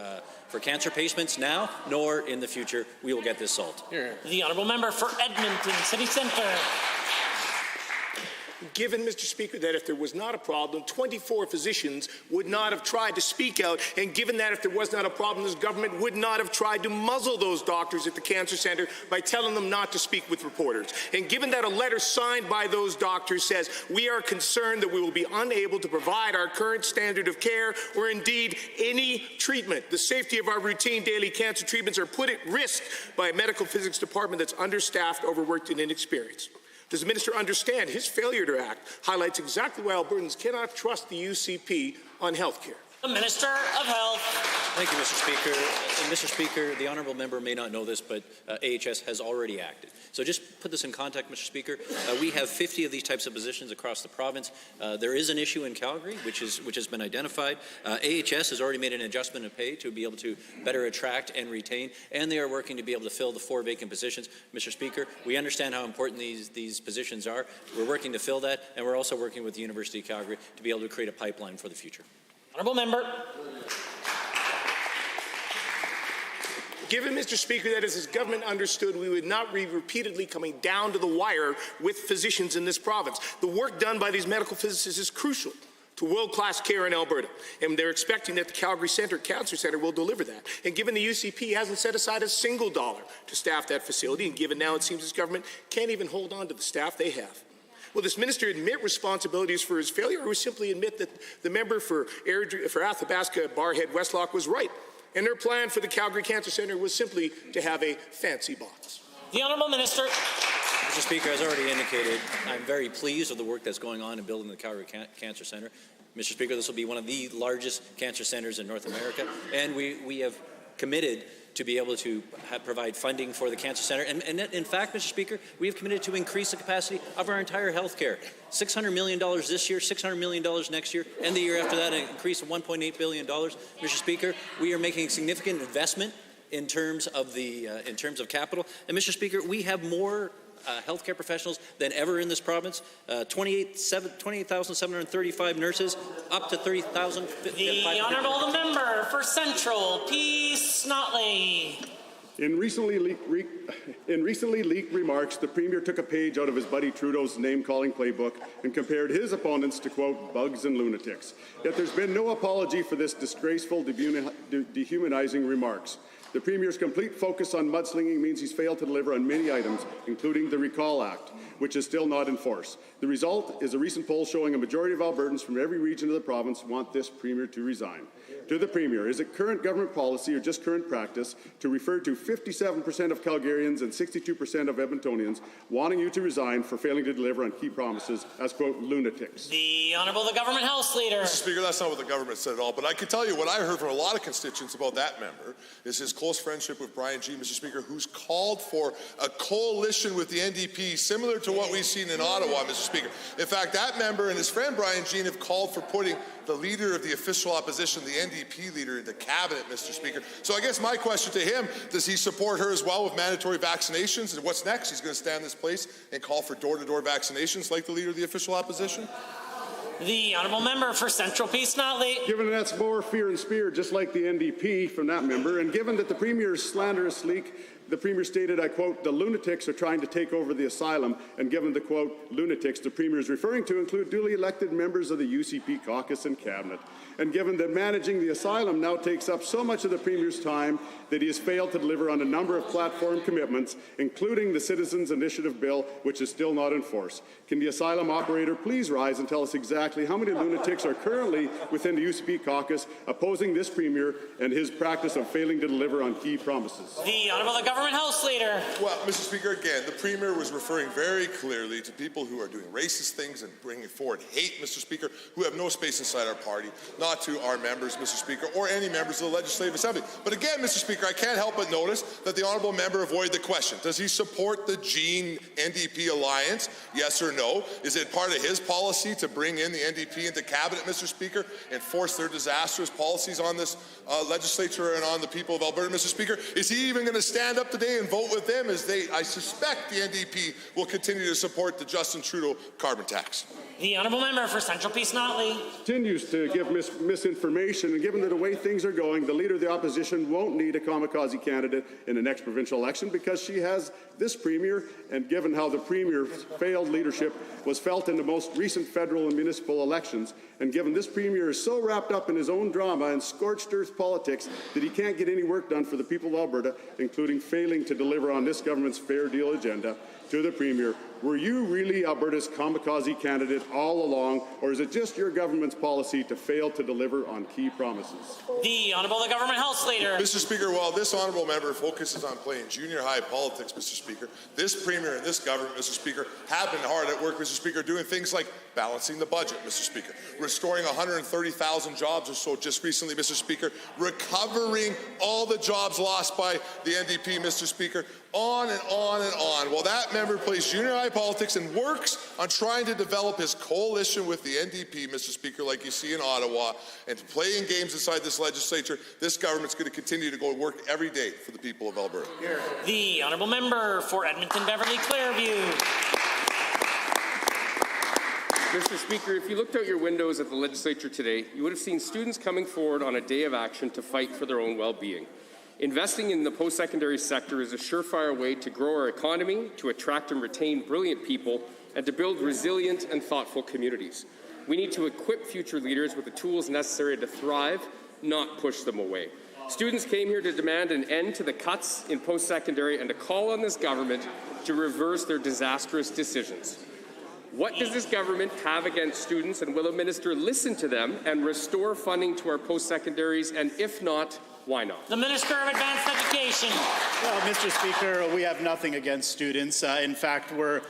Speaker 18: cancer patients now, nor in the future. We will get this solved.
Speaker 1: The Honourable Member for Edmonton City Centre.
Speaker 17: Given, Mr. Speaker, that if there was not a problem, 24 physicians would not have tried to speak out, and given that if there was not a problem, this government would not have tried to muzzle those doctors at the cancer centre by telling them not to speak with reporters. And given that a letter signed by those doctors says, we are concerned that we will be unable to provide our current standard of care or indeed any treatment. The safety of our routine daily cancer treatments are put at risk by a medical physics department that's understaffed, overworked, and inexperienced. Does the Minister understand his failure to act highlights exactly why Albertans cannot trust the UCP on health care?
Speaker 1: The Minister of Health.
Speaker 18: Thank you, Mr. Speaker. And Mr. Speaker, the honourable member may not know this, but AHS has already acted. So just put this in context, Mr. Speaker. We have 50 of these types of positions across the province. There is an issue in Calgary, which has been identified. AHS has already made an adjustment of pay to be able to better attract and retain, and they are working to be able to fill the 4 vacant positions. Mr. Speaker, we understand how important these positions are. We're working to fill that, and we're also working with the University of Calgary to be able to create a pipeline for the future.
Speaker 1: Honourable member.
Speaker 17: Given, Mr. Speaker, that as his government understood we would not be repeatedly coming down to the wire with physicians in this province, the work done by these medical physicists is crucial to world-class care in Alberta, and they're expecting that the Calgary Cancer Centre will deliver that. And given the UCP hasn't set aside a single dollar to staff that facility, and given now it seems his government can't even hold on to the staff they have, will this minister admit responsibilities for his failure, or simply admit that the member for Athabasca Barhead Westlock was right, and their plan for the Calgary Cancer Centre was simply to have a fancy box?
Speaker 1: The Honourable Minister.
Speaker 18: Mr. Speaker, as already indicated, I'm very pleased with the work that's going on in building the Calgary Cancer Centre. Mr. Speaker, this will be one of the largest cancer centres in North America, and we have committed to be able to provide funding for the Cancer Centre. And in fact, Mr. Speaker, we have committed to increase the capacity of our entire health care. $600 million this year, $600 million next year, and the year after that, an increase of $1.8 billion. Mr. Speaker, we are making significant investment in terms of capital. And Mr. Speaker, we have more healthcare professionals than ever in this province. 28,735 nurses, up to 30,000.
Speaker 1: The Honourable Member for Central, Peace Notley.
Speaker 19: In recently leaked remarks, the Premier took a page out of his buddy Trudeau's name-calling playbook and compared his opponents to, quote, bugs and lunatics. Yet there's been no apology for this disgraceful, dehumanizing remarks. The Premier's complete focus on mudslinging means he's failed to deliver on many items, including the Recall Act, which is still not in force. The result is a recent poll showing a majority of Albertans from every region of the province want this Premier to resign. To the Premier, is it current government policy or just current practice to refer to 57% of Calgarians and 62% of Edmontonians wanting you to resign for failing to deliver on key promises as, quote, lunatics?
Speaker 1: The Honourable the Government House Leader.
Speaker 16: Mr. Speaker, that's not what the government said at all, but I can tell you what I heard from a lot of constituents about that member is his close friendship with Brian G., Mr. Speaker, who's called for a coalition with the NDP similar to what we've seen in Ottawa, Mr. Speaker. In fact, that member and his friend Brian Jean have called for putting the leader of the official opposition, the NDP leader, into cabinet, Mr. Speaker. So I guess my question to him, does he support her as well with mandatory vaccinations? And what's next? He's going to stand in this place and call for door-to-door vaccinations like the leader of the official opposition?
Speaker 1: The Honourable Member for Central Peace Notley.
Speaker 19: Given that's more fear and spear, just like the NDP from that member, and given that the Premier's slanderous leak, the Premier stated, I quote, the lunatics are trying to take over the asylum, and given the, quote, lunatics the Premier is referring to include duly elected members of the UCP caucus and cabinet. And given that managing the asylum now takes up so much of the Premier's time that he has failed to deliver on a number of platform commitments, including the Citizens Initiative Bill, which is still not in force. Can the asylum operator please rise and tell us exactly how many lunatics are currently within the UCP caucus opposing this Premier and his practice of failing to deliver on key promises?
Speaker 1: The Honourable the Government House Leader.
Speaker 16: Well, Mr. Speaker, again, the Premier was referring very clearly to people who are doing racist things and bringing forward hate, Mr. Speaker, who have no space inside our party, not to our members, Mr. Speaker, or any members of the Legislative Assembly. But again, Mr. Speaker, I can't help but notice that the Honourable Member avoided the question. Does he support the Jean NDP alliance? Yes or no? Is it part of his policy to bring in the NDP into cabinet, Mr. Speaker, and force their disastrous policies on this legislature and on the people of Alberta, Mr. Speaker? Is he even going to stand up today and vote with them as I suspect the NDP will continue to support the Justin Trudeau carbon tax?
Speaker 1: The Honourable Member for Central Peace Notley.
Speaker 19: Continues to give misinformation, and given that the way things are going, the Leader of the Opposition won't need a kamikaze candidate in the next provincial election because she has this Premier, and given how the Premier's failed leadership was felt in the most recent federal and municipal elections, and given this Premier is so wrapped up in his own drama and scorched earth politics that he can't get any work done for the people of Alberta, including failing to deliver on this government's Fair Deal agenda, to the Premier, were you really Alberta's kamikaze candidate all along, or is it just your government's policy to fail to deliver on key promises?
Speaker 1: The Honourable the Government House Leader.
Speaker 16: Mr. Speaker, while this honourable member focuses on playing junior high politics, Mr. Speaker, this Premier and this government, Mr. Speaker, have been hard at work, Mr. Speaker, doing things like balancing the budget, Mr. Speaker, restoring 130,000 jobs or so just recently, Mr. Speaker, recovering all the jobs lost by the NDP, Mr. Speaker, on and on and on. While that member plays junior high politics and works on trying to develop his coalition with the NDP, Mr. Speaker, like you see in Ottawa, and playing games inside this legislature, this government's going to continue to go to work every day for the people of Alberta.
Speaker 1: The Honourable Member for Edmonton Beverly Clareview.
Speaker 10: Mr. Speaker, if you looked out your windows at the legislature today, you would have seen students coming forward on a day of action to fight for their own well-being. Investing in the post-secondary sector is a surefire way to grow our economy, to attract and retain brilliant people, and to build resilient and thoughtful communities. We need to equip future leaders with the tools necessary to thrive, not push them away. Students came here to demand an end to the cuts in post-secondary and to call on this government to reverse their disastrous decisions. What does this government have against students, and will a minister listen to them and restore funding to our post-secondaries, and if not, why not?
Speaker 1: The Minister of Advanced Education.
Speaker 20: Well, Mr. Speaker, we have nothing against students. In fact, we're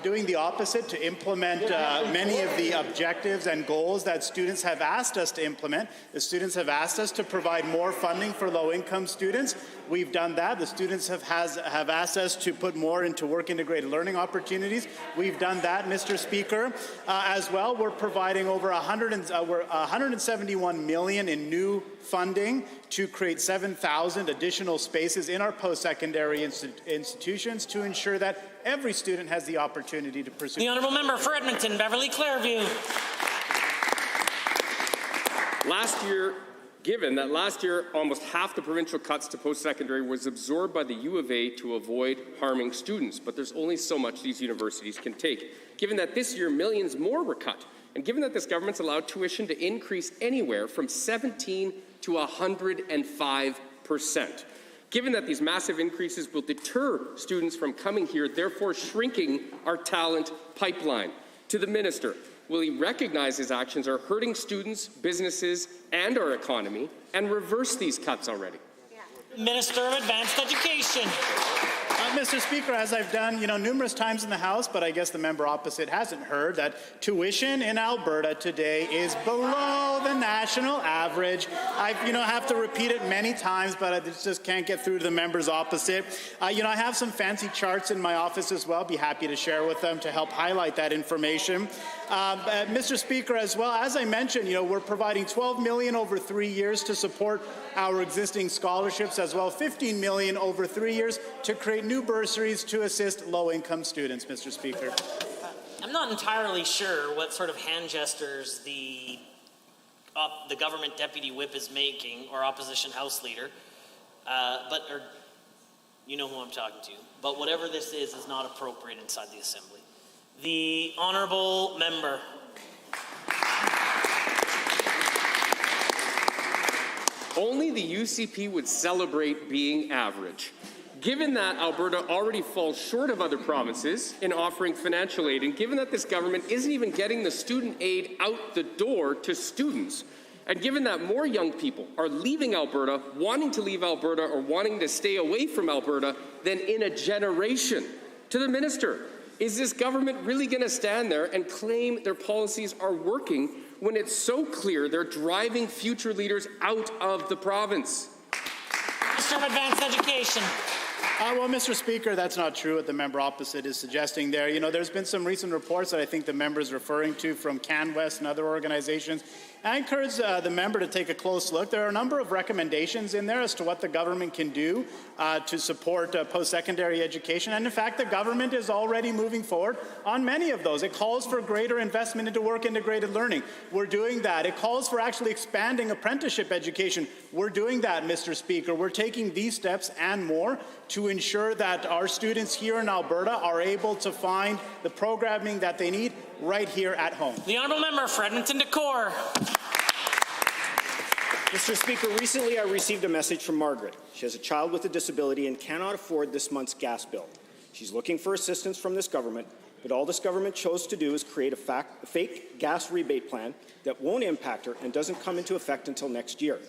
Speaker 20: doing the opposite to implement many of the objectives and goals that students have asked us to implement. The students have asked us to provide more funding for low-income students. We've done that. The students have asked us to put more into work-integrated learning opportunities. We've done that, Mr. Speaker. As well, we're providing over 171 million in new funding to create 7,000 additional spaces in our post-secondary institutions to ensure that every student has the opportunity to pursue.
Speaker 1: The Honourable Member for Edmonton Beverly Clareview.
Speaker 10: Given that last year almost half the provincial cuts to post-secondary was absorbed by the U of A to avoid harming students, but there's only so much these universities can take. Given that this year millions more were cut, and given that this government's allowed tuition to increase anywhere from 17 to 105%. Given that these massive increases will deter students from coming here, therefore shrinking our talent pipeline. To the Minister, will he recognize his actions are hurting students, businesses, and our economy, and reverse these cuts already?
Speaker 1: Minister of Advanced Education.
Speaker 20: Mr. Speaker, as I've done, numerous times in the House, but I guess the member opposite hasn't heard that tuition in Alberta today is below the national average. I, have to repeat it many times, but I just can't get through to the members opposite. I have some fancy charts in my office as well. Be happy to share with them to help highlight that information. Mr. Speaker, as well, as I mentioned, we're providing $12 million over 3 years to support our existing scholarships, as well $15 million over 3 years to create new bursaries to assist low-income students, Mr. Speaker.
Speaker 1: I'm not entirely sure what sort of hand gestures the government deputy whip is making, or opposition house leader, or you know who I'm talking to. But whatever this is not appropriate inside the Assembly. The Honourable Member.
Speaker 10: Only the UCP would celebrate being average. Given that Alberta already falls short of other provinces in offering financial aid, and given that this government isn't even getting the student aid out the door to students, and given that more young people are leaving Alberta, wanting to leave Alberta, or wanting to stay away from Alberta than in a generation, to the Minister, is this government really going to stand there and claim their policies are working when it's so clear they're driving future leaders out of the province?
Speaker 1: Minister of Advanced Education.
Speaker 20: Well, Mr. Speaker, that's not true what the member opposite is suggesting there. There's been some recent reports that I think the member is referring to from CanWest and other organizations. I encourage the member to take a close look. There are a number of recommendations in there as to what the government can do to support post-secondary education. And in fact, the government is already moving forward on many of those. It calls for greater investment into work-integrated learning. We're doing that. It calls for actually expanding apprenticeship education. We're doing that, Mr. Speaker. We're taking these steps and more to ensure that our students here in Alberta are able to find the programming that they need right here at home.
Speaker 1: The Honourable Member for Edmonton Decor.
Speaker 21: Mr. Speaker, recently I received a message from Margaret. She has a child with a disability and cannot afford this month's gas bill. She's looking for assistance from this government, but all this government chose to do is create a fake gas rebate plan that won't impact her and doesn't come into effect until next year.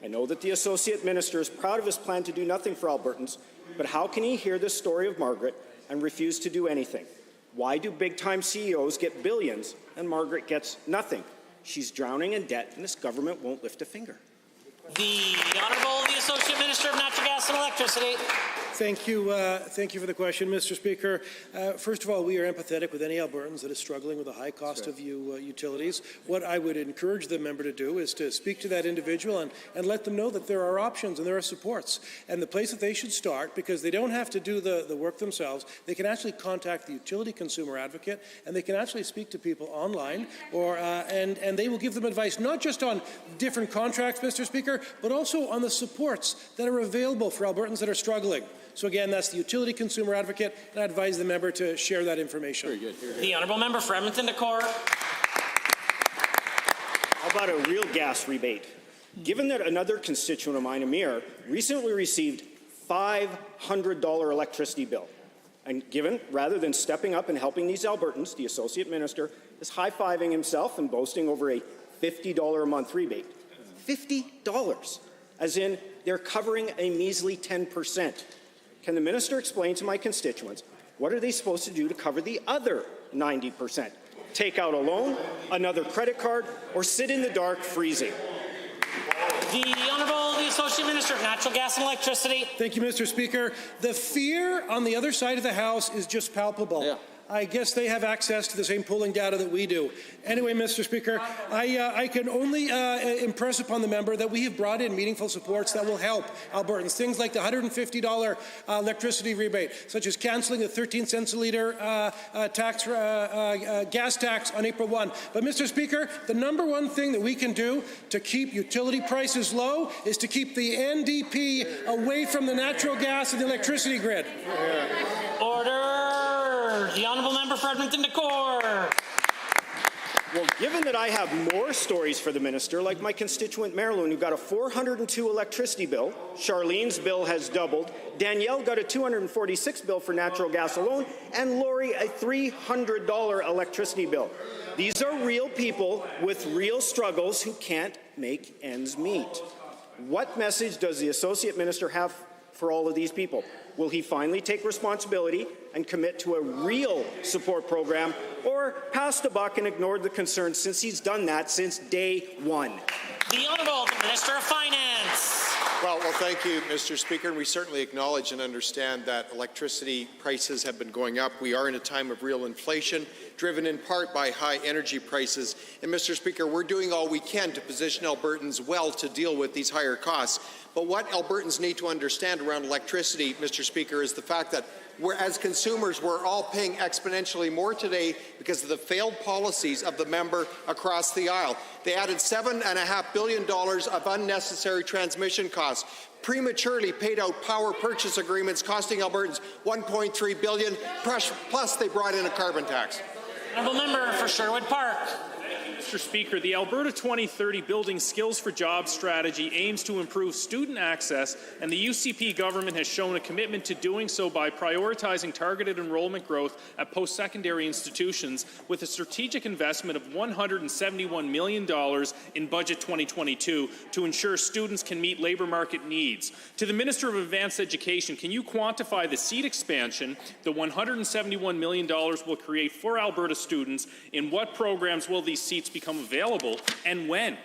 Speaker 21: I know that the Associate Minister is proud of his plan to do nothing for Albertans, but how can he hear this story of Margaret and refuse to do anything? Why do big-time CEOs get billions and Margaret gets nothing? She's drowning in debt and this government won't lift a finger.
Speaker 1: The Honourable the Associate Minister of Natural Gas and Electricity.
Speaker 22: Thank you for the question, Mr. Speaker. First of all, we are empathetic with any Albertans that is struggling with the high cost of utilities. What I would encourage the member to do is to speak to that individual and let them know that there are options and there are supports. And the place that they should start, because they don't have to do the work themselves, they can actually contact the utility consumer advocate, and they can actually speak to people online, and they will give them advice not just on different contracts, Mr. Speaker, but also on the supports that are available for Albertans that are struggling. So again, that's the utility consumer advocate, and I advise the member to share that information.
Speaker 1: Very good. The Honourable Member for Edmonton Decor.
Speaker 21: How about a real gas rebate? Given that another constituent of mine, Amir, recently received $500 electricity bill, and given, rather than stepping up and helping these Albertans, the Associate Minister is high-fiving himself and boasting over a $50 a month rebate. $50, as in they're covering a measly 10%. Can the minister explain to my constituents what are they supposed to do to cover the other 90%? Take out a loan, another credit card, or sit in the dark freezing?
Speaker 1: The Honourable the Associate Minister of Natural Gas and Electricity.
Speaker 22: Thank you, Mr. Speaker. The fear on the other side of the House is just palpable. Yeah. I guess they have access to the same polling data that we do. Anyway, Mr. Speaker, I can only impress upon the member that we have brought in meaningful supports that will help Albertans. Things like the $150 electricity rebate, such as cancelling the 13 cents a litre gas tax on April 1. But, Mr. Speaker, the number one thing that we can do to keep utility prices low is to keep the NDP away from the natural gas and the electricity grid.
Speaker 1: Order. The Honourable Member for Edmonton Decor.
Speaker 21: Well, given that I have more stories for the minister, like my constituent Marilyn, who got a $402 electricity bill, Charlene's bill has doubled, Danielle got a $246 bill for natural gas alone, and Lori a $300 electricity bill. These are real people with real struggles who can't make ends meet. What message does the Associate Minister have for all of these people? Will he finally take responsibility and commit to a real support program, or pass the buck and ignore the concerns, since he's done that since day one?
Speaker 1: The Honourable Minister of Finance.
Speaker 23: Well, thank you, Mr. Speaker. And we certainly acknowledge and understand that electricity prices have been going up. We are in a time of real inflation, driven in part by high energy prices. And, Mr. Speaker, we're doing all we can to position Albertans well to deal with these higher costs. But what Albertans need to understand around electricity, Mr. Speaker, is the fact that as consumers, we're all paying exponentially more today because of the failed policies of the member across the aisle. They added $7.5 billion of unnecessary transmission costs, prematurely paid out power purchase agreements costing Albertans $1.3 billion, plus they brought in a carbon tax.
Speaker 1: Honourable Member for Sherwood Park.
Speaker 5: Mr. Speaker, the Alberta 2030 Building Skills for Jobs strategy aims to improve student access, and the UCP government has shown a commitment to doing so by prioritizing targeted enrollment growth at post-secondary institutions with a strategic investment of $171 million in Budget 2022 to ensure students can meet labour market needs. To the Minister of Advanced Education, can you quantify the seat expansion the $171 million will create for Alberta students? In what programs will these seats become available, and when?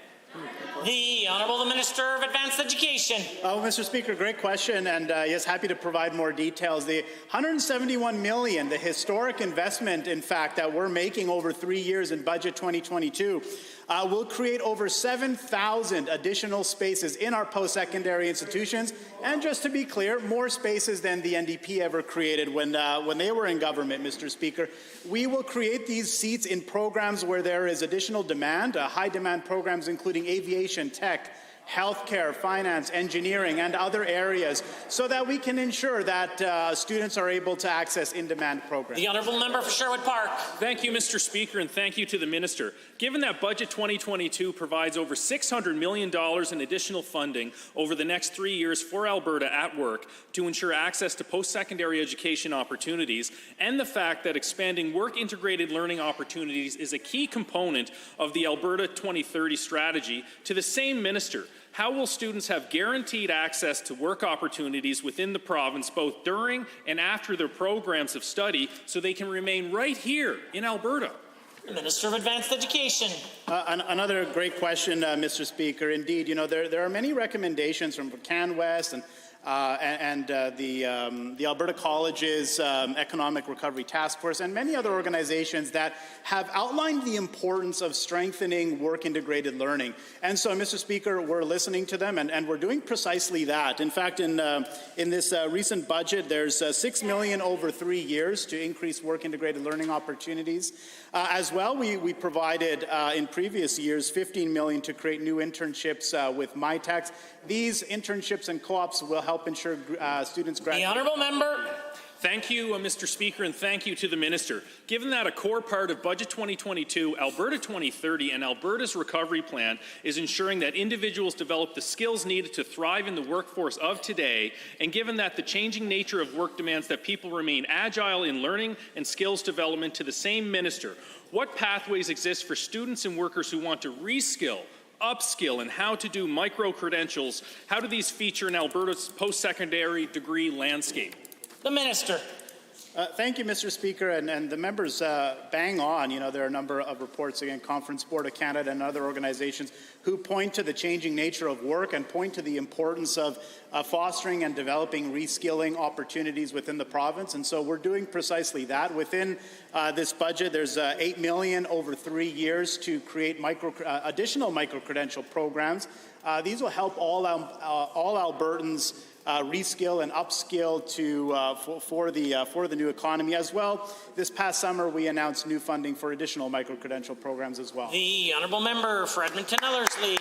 Speaker 1: The Honourable Minister of Advanced Education.
Speaker 20: Oh, Mr. Speaker, great question, and yes, happy to provide more details. The $171 million, the historic investment, in fact, that we're making over 3 years in Budget 2022, will create over 7,000 additional spaces in our post-secondary institutions, and just to be clear, more spaces than the NDP ever created when they were in government, Mr. Speaker. We will create these seats in programs where there is additional demand, high-demand programs including aviation, tech, healthcare, finance, engineering, and other areas so that we can ensure that students are able to access in-demand programs.
Speaker 1: The honourable member for Sherwood Park.
Speaker 5: Thank you, Mr. Speaker, and thank you to the Minister. Given that Budget 2022 provides over $600 million in additional funding over the next 3 years for Alberta at work to ensure access to post-secondary education opportunities, and the fact that expanding work-integrated learning opportunities is a key component of the Alberta 2030 strategy, to the same Minister, how will students have guaranteed access to work opportunities within the province both during and after their programs of study so they can remain right here in Alberta?
Speaker 1: The Minister of Advanced Education.
Speaker 20: Another great question, Mr. Speaker. Indeed, you know, there are many recommendations from CanWest and the Alberta Colleges Economic Recovery Task Force and many other organizations that have outlined the importance of strengthening work-integrated learning. And so, Mr. Speaker, we're listening to them and we're doing precisely that. In fact, in this recent budget, there's $6 million over 3 years to increase work-integrated learning opportunities. As well, we provided in previous years $15 million to create new internships with MyTax. These internships and co-ops will help ensure students graduate.
Speaker 1: The honourable member.
Speaker 5: Thank you, Mr. Speaker, and thank you to the Minister. Given that a core part of Budget 2022, Alberta 2030, and Alberta's recovery plan is ensuring that individuals develop the skills needed to thrive in the workforce of today, and given that the changing nature of work demands that people remain agile in learning and skills development, to the same Minister, what pathways exist for students and workers who want to reskill, upskill, and how to do micro-credentials? How do these feature in Alberta's post-secondary degree landscape?
Speaker 1: The Minister.
Speaker 20: Thank you, Mr. Speaker, and the members bang on. You know, there are a number of reports, again, Conference Board of Canada and other organizations who point to the changing nature of work and point to the importance of fostering and developing reskilling opportunities within the province. And so we're doing precisely that. Within this budget, there's $8 million over 3 years to create additional micro-credential programs. These will help all Albertans reskill and upskill for the new economy as well. This past summer, we announced new funding for additional micro-credential programs as well.
Speaker 1: The honourable member for Edmonton Ellerslie.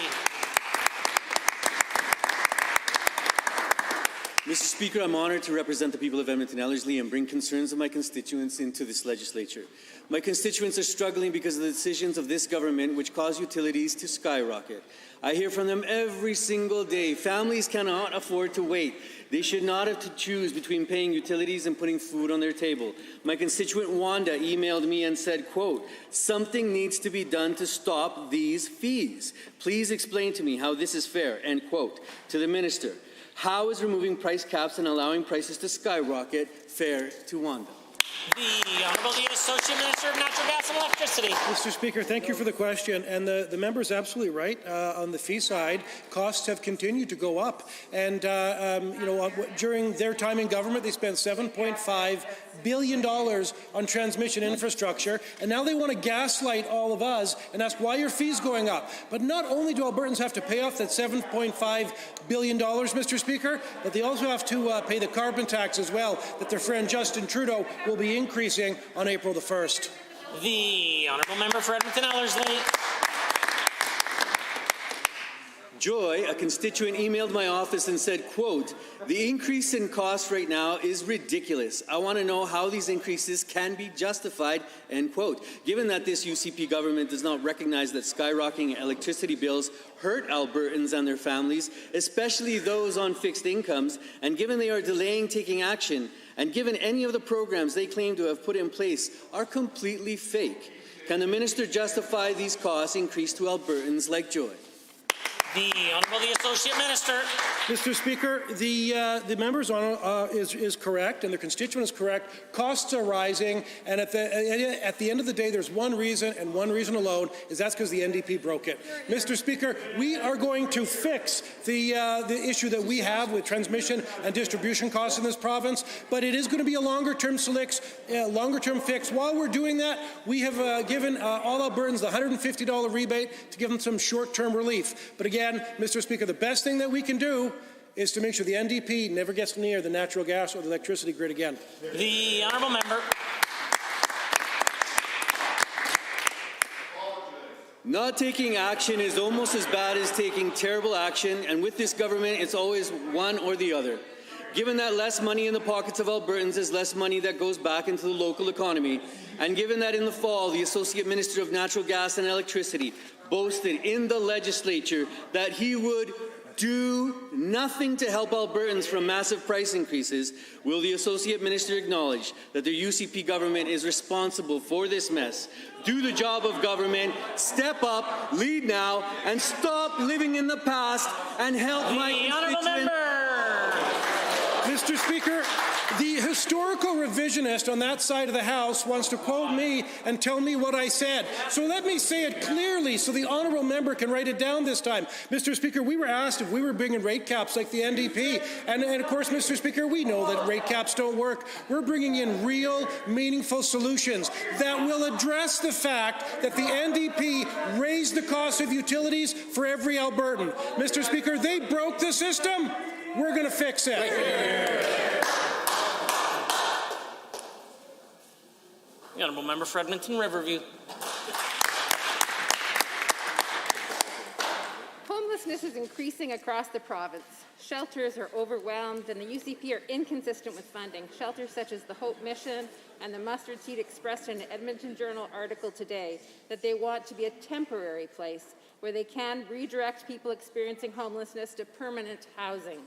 Speaker 2: Mr. Speaker, I'm honored to represent the people of Edmonton Ellerslie and bring concerns of my constituents into this legislature. My constituents are struggling because of the decisions of this government which cause utilities to skyrocket. I hear from them every single day. Families cannot afford to wait. They should not have to choose between paying utilities and putting food on their table. My constituent Wanda emailed me and said, quote, "Something needs to be done to stop these fees. Please explain to me how this is fair," end quote. To the Minister, how is removing price caps and allowing prices to skyrocket fair to Wanda?
Speaker 1: The Honourable the Associate Minister of Natural Gas and Electricity.
Speaker 22: Mr. Speaker, thank you for the question. And the member is absolutely right. On the fee side, costs have continued to go up. And, you know, during their time in government, they spent $7.5 billion on transmission infrastructure. And now they want to gaslight all of us and ask why your fees going up. But not only do Albertans have to pay off that $7.5 billion, Mr. Speaker, but they also have to pay the carbon tax as well that their friend Justin Trudeau will be increasing on April the 1st.
Speaker 1: The honourable member for Edmonton Ellerslie.
Speaker 2: Joy, a constituent, emailed my office and said, quote, "The increase in costs right now is ridiculous. I want to know how these increases can be justified," end quote. Given that this UCP government does not recognize that skyrocketing electricity bills hurt Albertans and their families, especially those on fixed incomes, and given they are delaying taking action, and given any of the programs they claim to have put in place are completely fake, can the Minister justify these costs increased to Albertans like Joy?
Speaker 1: The Honourable the Associate Minister.
Speaker 22: Mr. Speaker, the member's is correct, and the constituent is correct. Costs are rising, and at the end of the day, there's one reason, and one reason alone, is that's because the NDP broke it. Mr. Speaker, we are going to fix the issue that we have with transmission and distribution costs in this province, but it is going to be a longer-term fix. While we're doing that, we have given all Albertans the $150 rebate to give them some short-term relief. But again, Mr. Speaker, the best thing that we can do is to make sure the NDP never gets near the natural gas or the electricity grid again.
Speaker 1: The honourable member.
Speaker 2: Not taking action is almost as bad as taking terrible action, and with this government, it's always one or the other. Given that less money in the pockets of Albertans is less money that goes back into the local economy, and given that in the fall, the Associate Minister of Natural Gas and Electricity boasted in the legislature that he would do nothing to help Albertans from massive price increases, will the Associate Minister acknowledge that the UCP government is responsible for this mess? Do the job of government, step up, lead now, and stop living in the past and help my constituents.
Speaker 22: Mr. Speaker, the historical revisionist on that side of the House wants to quote me and tell me what I said. So let me say it clearly so the honourable member can write it down this time. Mr. Speaker, we were asked if we were bringing rate caps like the NDP. And of course, Mr. Speaker, we know that rate caps don't work. We're bringing in real, meaningful solutions that will address the fact that the NDP raised the cost of utilities for every Albertan. Mr. Speaker, they broke the system. We're going to fix it.
Speaker 1: The honourable member for Edmonton Riverview.
Speaker 3: Homelessness is increasing across the province. Shelters are overwhelmed and the UCP are inconsistent with funding. Shelters such as the Hope Mission and the Mustard Seed expressed in an Edmonton Journal article today that they want to be a temporary place where they can redirect people experiencing homelessness to permanent housing.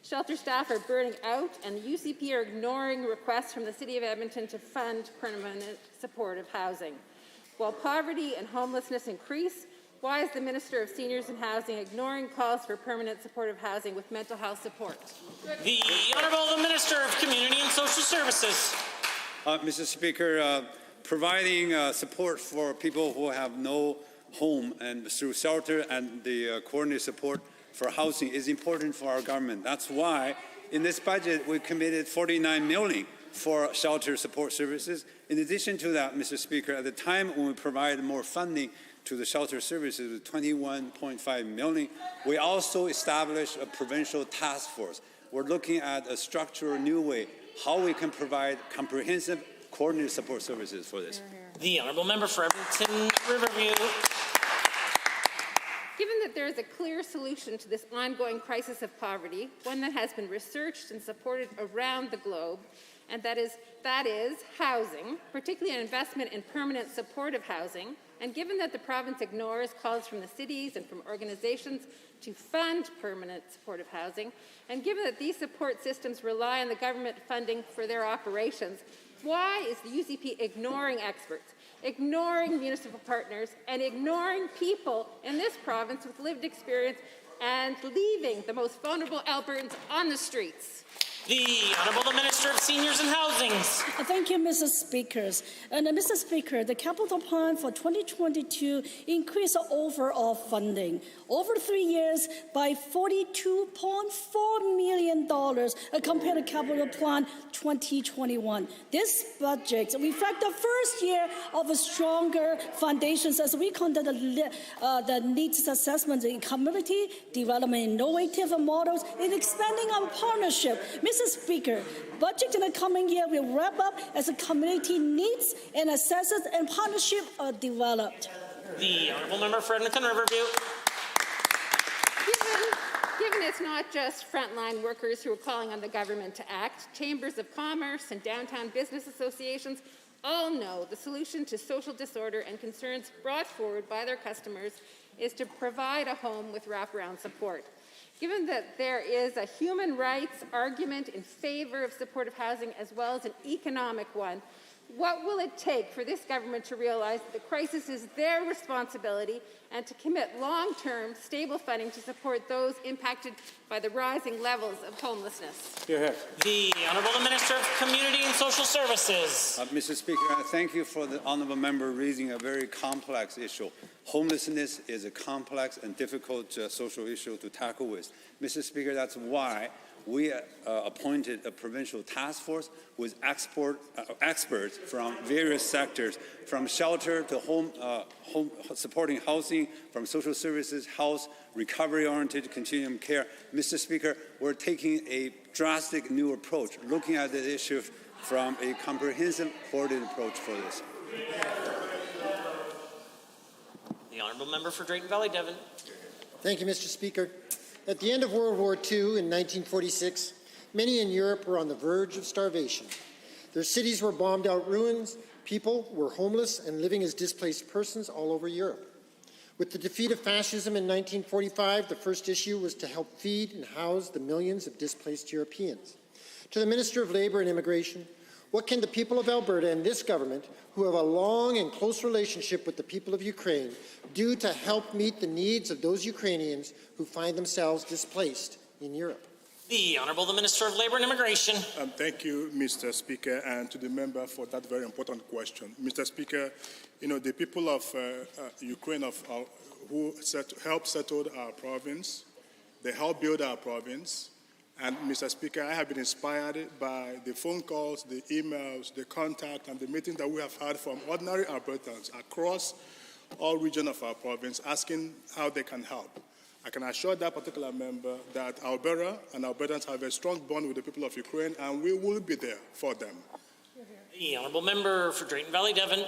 Speaker 3: Shelter staff are burning out, and the UCP are ignoring requests from the City of Edmonton to fund permanent supportive housing. While poverty and homelessness increase, why is the Minister of Seniors and Housing ignoring calls for permanent supportive housing with mental health support?
Speaker 1: The Honourable Minister of Community and Social Services.
Speaker 6: Mr. Speaker, providing support for people who have no home and through shelter and the coordinated support for housing is important for our government. That's why in this budget we committed $49 million for shelter support services. In addition to that, Mr. Speaker, at the time when we provided more funding to the shelter services with $21.5 million, we also established a provincial task force. We're looking at a structural new way how we can provide comprehensive coordinated support services for this.
Speaker 1: The honourable member for Edmonton Riverview.
Speaker 3: Given that there is a clear solution to this ongoing crisis of poverty, one that has been researched and supported around the globe, and that is housing, particularly an investment in permanent supportive housing, and given that the province ignores calls from the cities and from organizations to fund permanent supportive housing, and given that these support systems rely on the government funding for their operations, why is the UCP ignoring experts, ignoring municipal partners, and ignoring people in this province with lived experience and leaving the most vulnerable Albertans on the streets?
Speaker 1: The Honourable Minister of Seniors and Housing.
Speaker 7: Thank you, Mr. Speaker. And Mr. Speaker, the capital plan for 2022 increased overall funding over 3 years by $42.4 million compared to capital plan 2021. This budget reflects the first year of a stronger foundations as we conduct the needs assessment in community development, innovative models, and expanding our partnership. Mr. Speaker, budget in the coming year will wrap up as the community needs and assessments and partnership are developed.
Speaker 1: The honourable member for Edmonton Riverview.
Speaker 3: Given it's not just frontline workers who are calling on the government to act, chambers of commerce and downtown business associations all know the solution to social disorder and concerns brought forward by their customers is to provide a home with wraparound support. Given that there is a human rights argument in favor of supportive housing as well as an economic one, what will it take for this government to realize that the crisis is their responsibility and to commit long-term, stable funding to support those impacted by the rising levels of homelessness?
Speaker 1: The Honourable Minister of Community and Social Services.
Speaker 6: Mr. Speaker, I thank you for the honourable member raising a very complex issue. Homelessness is a complex and difficult social issue to tackle with. Mr. Speaker, that's why we appointed a provincial task force with experts from various sectors, from shelter to home supporting housing, from social services, health, recovery-oriented continuum care. Mr. Speaker, we're taking a drastic new approach, looking at the issue from a comprehensive, coordinated approach for this.
Speaker 1: The honourable member for Drayton Valley Devon.
Speaker 8: Thank you, Mr. Speaker. At the end of World War II in 1946, many in Europe were on the verge of starvation. Their cities were bombed out ruins, people were homeless and living as displaced persons all over Europe. With the defeat of fascism in 1945, the first issue was to help feed and house the millions of displaced Europeans. To the Minister of Labour and Immigration, what can the people of Alberta and this government, who have a long and close relationship with the people of Ukraine, do to help meet the needs of those Ukrainians who find themselves displaced in Europe?
Speaker 1: The Honourable the Minister of Labour and Immigration.
Speaker 9: Thank you, Mr. Speaker, and to the member for that very important question. Mr. Speaker, you know, the people of Ukraine who helped settle our province, they helped build our province. And, Mr. Speaker, I have been inspired by the phone calls, the emails, the contact, and the meetings that we have had from ordinary Albertans across all regions of our province asking how they can help. I can assure that particular member that Alberta and Albertans have a strong bond with the people of Ukraine, and we will be there for them.
Speaker 1: The honourable member for Drayton Valley Devon.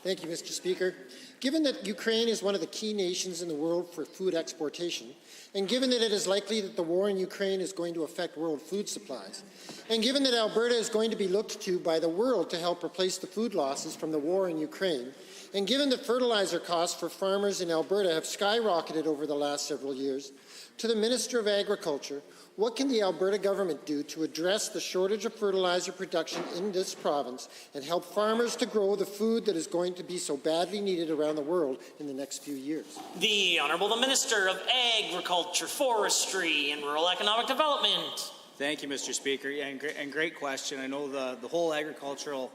Speaker 8: Thank you, Mr. Speaker. Given that Ukraine is one of the key nations in the world for food exportation, and given that it is likely that the war in Ukraine is going to affect world food supplies, and given that Alberta is going to be looked to by the world to help replace the food losses from the war in Ukraine, and given that fertilizer costs for farmers in Alberta have skyrocketed over the last several years, to the Minister of Agriculture, what can the Alberta government do to address the shortage of fertilizer production in this province and help farmers to grow the food that is going to be so badly needed around the world in the next few years?
Speaker 1: The Honourable the Minister of Agriculture, Forestry and Rural Economic Development.
Speaker 11: Thank you, Mr. Speaker. And great question. I know the whole agricultural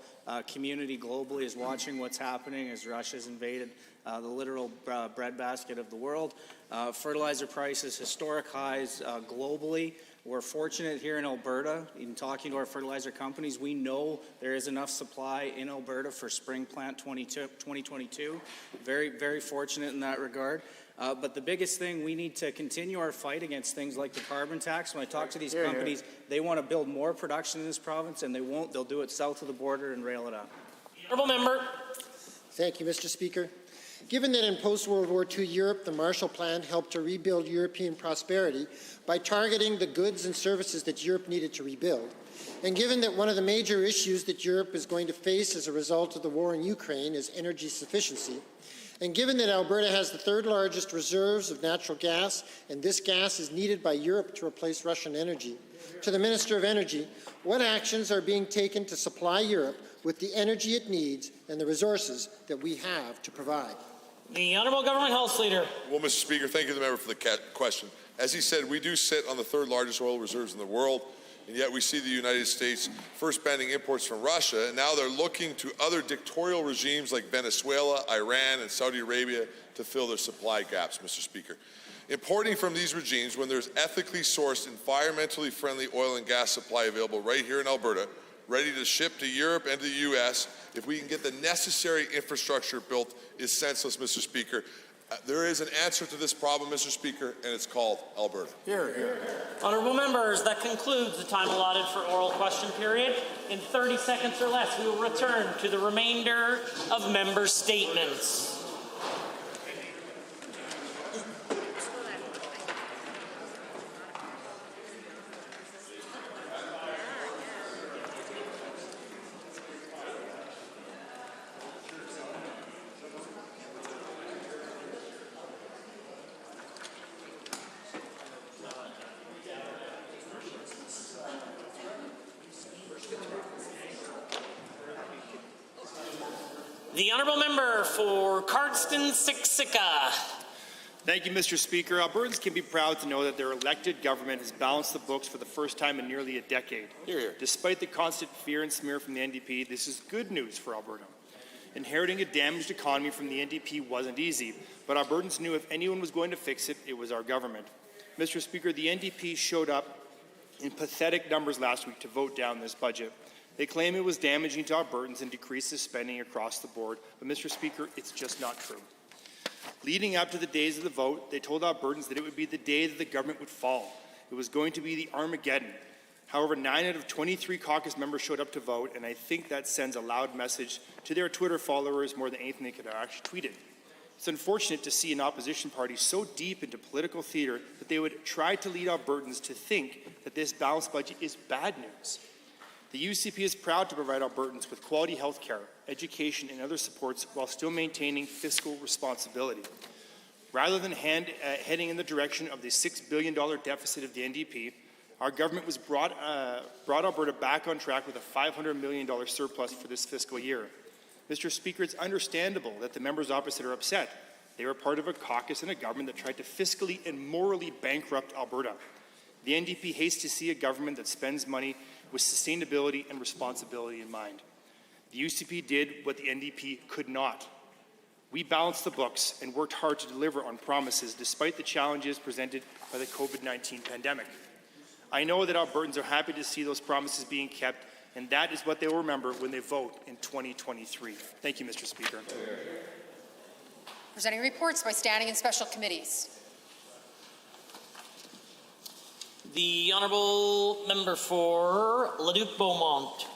Speaker 11: community globally is watching what's happening as Russia's invaded the literal breadbasket of the world. Fertilizer prices, historic highs globally. We're fortunate here in Alberta, in talking to our fertilizer companies, we know there is enough supply in Alberta for spring plant 2022. Very, very fortunate in that regard. But the biggest thing, we need to continue our fight against things like the carbon tax. When I talk to these companies, they want to build more production in this province, and they won't. They'll do it south of the border and rail it up.
Speaker 1: Honourable member.
Speaker 8: Thank you, Mr. Speaker. Given that in post-World War II Europe, the Marshall Plan helped to rebuild European prosperity by targeting the goods and services that Europe needed to rebuild, and given that one of the major issues that Europe is going to face as a result of the war in Ukraine is energy sufficiency, and given that Alberta has the third largest reserves of natural gas, and this gas is needed by Europe to replace Russian energy, to the Minister of Energy, what actions are being taken to supply Europe with the energy it needs and the resources that we have to provide?
Speaker 1: The Honourable Government House Leader.
Speaker 16: Well, Mr. Speaker, thank you to the member for the question. As he said, we do sit on the third largest oil reserves in the world, and yet we see the United States first banning imports from Russia, and now they're looking to other dictatorial regimes like Venezuela, Iran, and Saudi Arabia to fill their supply gaps, Mr. Speaker. Importing from these regimes when there's ethically sourced, environmentally friendly oil and gas supply available right here in Alberta, ready to ship to Europe and to the U.S., if we can get the necessary infrastructure built, is senseless, Mr. Speaker. There is an answer to this problem, Mr. Speaker, and it's called Alberta.
Speaker 1: Here, here. Honourable members, that concludes the time allotted for oral question period. In 30 seconds or less, we will return to the remainder of member statements. The Honourable Member for Cardston-Siksika.
Speaker 24: Thank you, Mr. Speaker. Albertans can be proud to know that their elected government has balanced the books for the first time in nearly a decade.
Speaker 16: Hear, hear.
Speaker 24: Despite the constant fear and smear from the NDP, this is good news for Alberta. Inheriting a damaged economy from the NDP wasn't easy, but Albertans knew if anyone was going to fix it, it was our government. Mr. Speaker, the NDP showed up in pathetic numbers last week to vote down this budget. They claim it was damaging to Albertans and decreased the spending across the board, but Mr. Speaker, it's just not true. Leading up to the days of the vote, they told Albertans that it would be the day that the government would fall. It was going to be the Armageddon. However, 9 out of 23 caucus members showed up to vote, and I think that sends a loud message to their Twitter followers more than anything they could have actually tweeted. It's unfortunate to see an opposition party so deep into political theater that they would try to lead Albertans to think that this balanced budget is bad news. The UCP is proud to provide Albertans with quality health care, education, and other supports while still maintaining fiscal responsibility. Rather than heading in the direction of the $6 billion deficit of the NDP, our government was brought Alberta back on track with a $500 million surplus for this fiscal year. Mr. Speaker, it's understandable that the members opposite are upset. They were part of a caucus and a government that tried to fiscally and morally bankrupt Alberta. The NDP hates to see a government that spends money with sustainability and responsibility in mind. The UCP did what the NDP could not. We balanced the books and worked hard to deliver on promises despite the challenges presented by the COVID-19 pandemic. I know that Albertans are happy to see those promises being kept, and that is what they will remember when they vote in 2023. Thank you, Mr. Speaker.
Speaker 4: Presenting reports by standing and special committees.
Speaker 1: The Honourable Member for Leduc-Beaumont.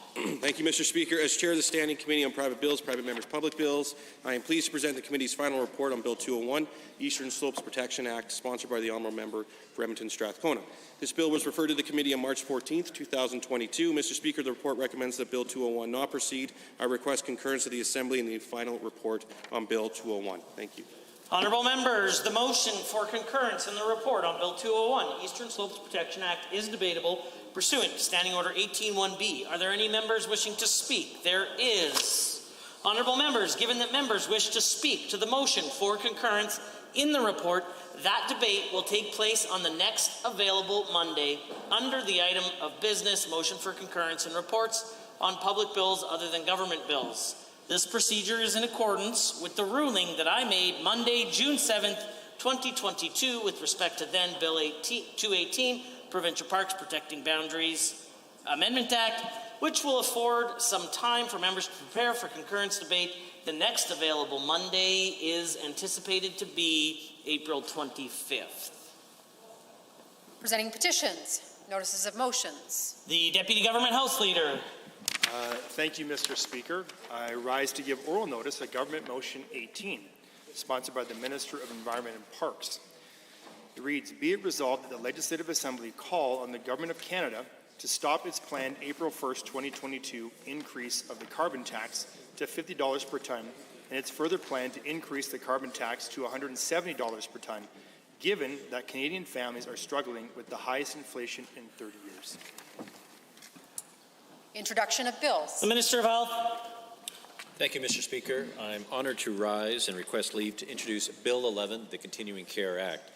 Speaker 12: Thank you, Mr. Speaker. As Chair of the Standing Committee on Private Bills, Private Members' Public Bills, I am pleased to present the committee's final report on Bill 201, Eastern Slopes Protection Act, sponsored by the Honourable Member for Edmonton-Strathcona. This bill was referred to the committee on March 14, 2022. Mr. Speaker, the report recommends that Bill 201 not proceed. I request concurrence of the Assembly in the final report on Bill 201. Thank you.
Speaker 1: Honourable Members, the motion for concurrence in the report on Bill 201, Eastern Slopes Protection Act, is debatable pursuant to Standing Order 18.1b. Are there any members wishing to speak? There is. Honourable Members, given that members wish to speak to the motion for concurrence in the report, that debate will take place on the next available Monday under the item of business, motion for concurrence in reports on public bills other than government bills. This procedure is in accordance with the ruling that I made Monday, June 7th, 2022, with respect to then Bill 218, Provincial Parks Protecting Boundaries Amendment Act, which will afford some time for members to prepare for concurrence debate. The next available Monday is anticipated to be April 25th.
Speaker 4: Presenting petitions, notices of motions.
Speaker 1: The Deputy Government House Leader.
Speaker 24: Thank you, Mr. Speaker. I rise to give oral notice of Government Motion 18, sponsored by the Minister of Environment and Parks. It reads, be it resolved that the Legislative Assembly call on the Government of Canada to stop its planned April 1st, 2022 increase of the carbon tax to $50 per tonne and its further plan to increase the carbon tax to $170 per tonne, given that Canadian families are struggling with the highest inflation in 30 years.
Speaker 4: Introduction of bills.
Speaker 1: The Minister of Health.
Speaker 18: Thank you, Mr. Speaker. I'm honoured to rise and request leave to introduce Bill 11, the Continuing Care Act.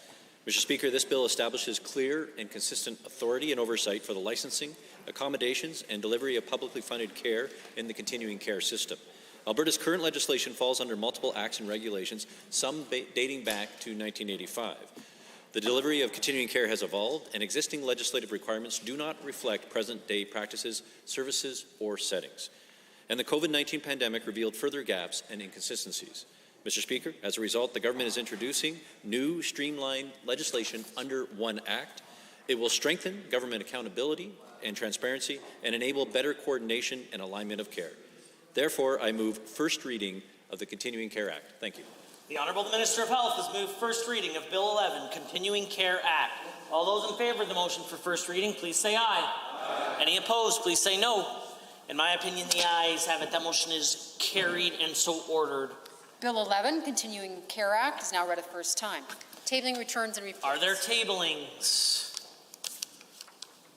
Speaker 18: Mr. Speaker, this bill establishes clear and consistent authority and oversight for the licensing, accommodations, and delivery of publicly funded care in the continuing care system. Alberta's current legislation falls under multiple acts and regulations, some dating back to 1985. The delivery of continuing care has evolved, and existing legislative requirements do not reflect present-day practices, services, or settings. And the COVID-19 pandemic revealed further gaps and inconsistencies. Mr. Speaker, as a result, the government is introducing new streamlined legislation under one act. It will strengthen government accountability and transparency and enable better coordination and alignment of care. Therefore, I move first reading of the Continuing Care Act. Thank you.
Speaker 1: The Honourable Minister of Health has moved first reading of Bill 11, Continuing Care Act. All those in favour of the motion for first reading, please say aye. Aye. Any opposed, please say no. In my opinion, the ayes have it. That motion is carried and so ordered.
Speaker 4: Bill 11, Continuing Care Act, is now read a first time. Tabling returns and reports.
Speaker 1: Are there tablings?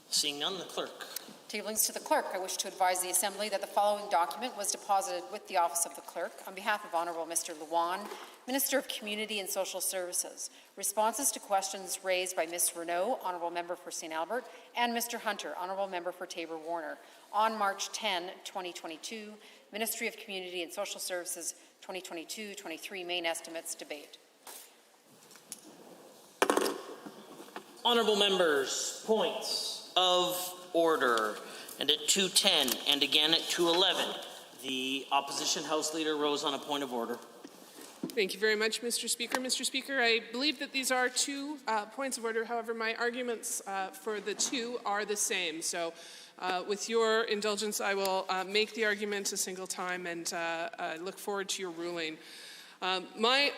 Speaker 1: Seeing none, the clerk.
Speaker 4: Tablings to the clerk. I wish to advise the Assembly that the following document was deposited with the Office of the Clerk on behalf of Honourable Mr. Luan, Minister of Community and Social Services. Responses to questions raised by Ms. Renault, Honourable Member for St. Albert, and Mr. Hunter, Honourable Member for Tabor-Warner. On March 10, 2022, Ministry of Community and Social Services 2022-23 main estimates debate.
Speaker 1: Honourable members, points of order. And at 2:10 and again at 2:11, the Opposition House Leader rose on a point of order.
Speaker 13: Thank you very much, Mr. Speaker. Mr. Speaker, I believe that these are two points of order. However, my arguments for the two are the same. So with your indulgence, I will make the argument a single time and I look forward to your ruling. My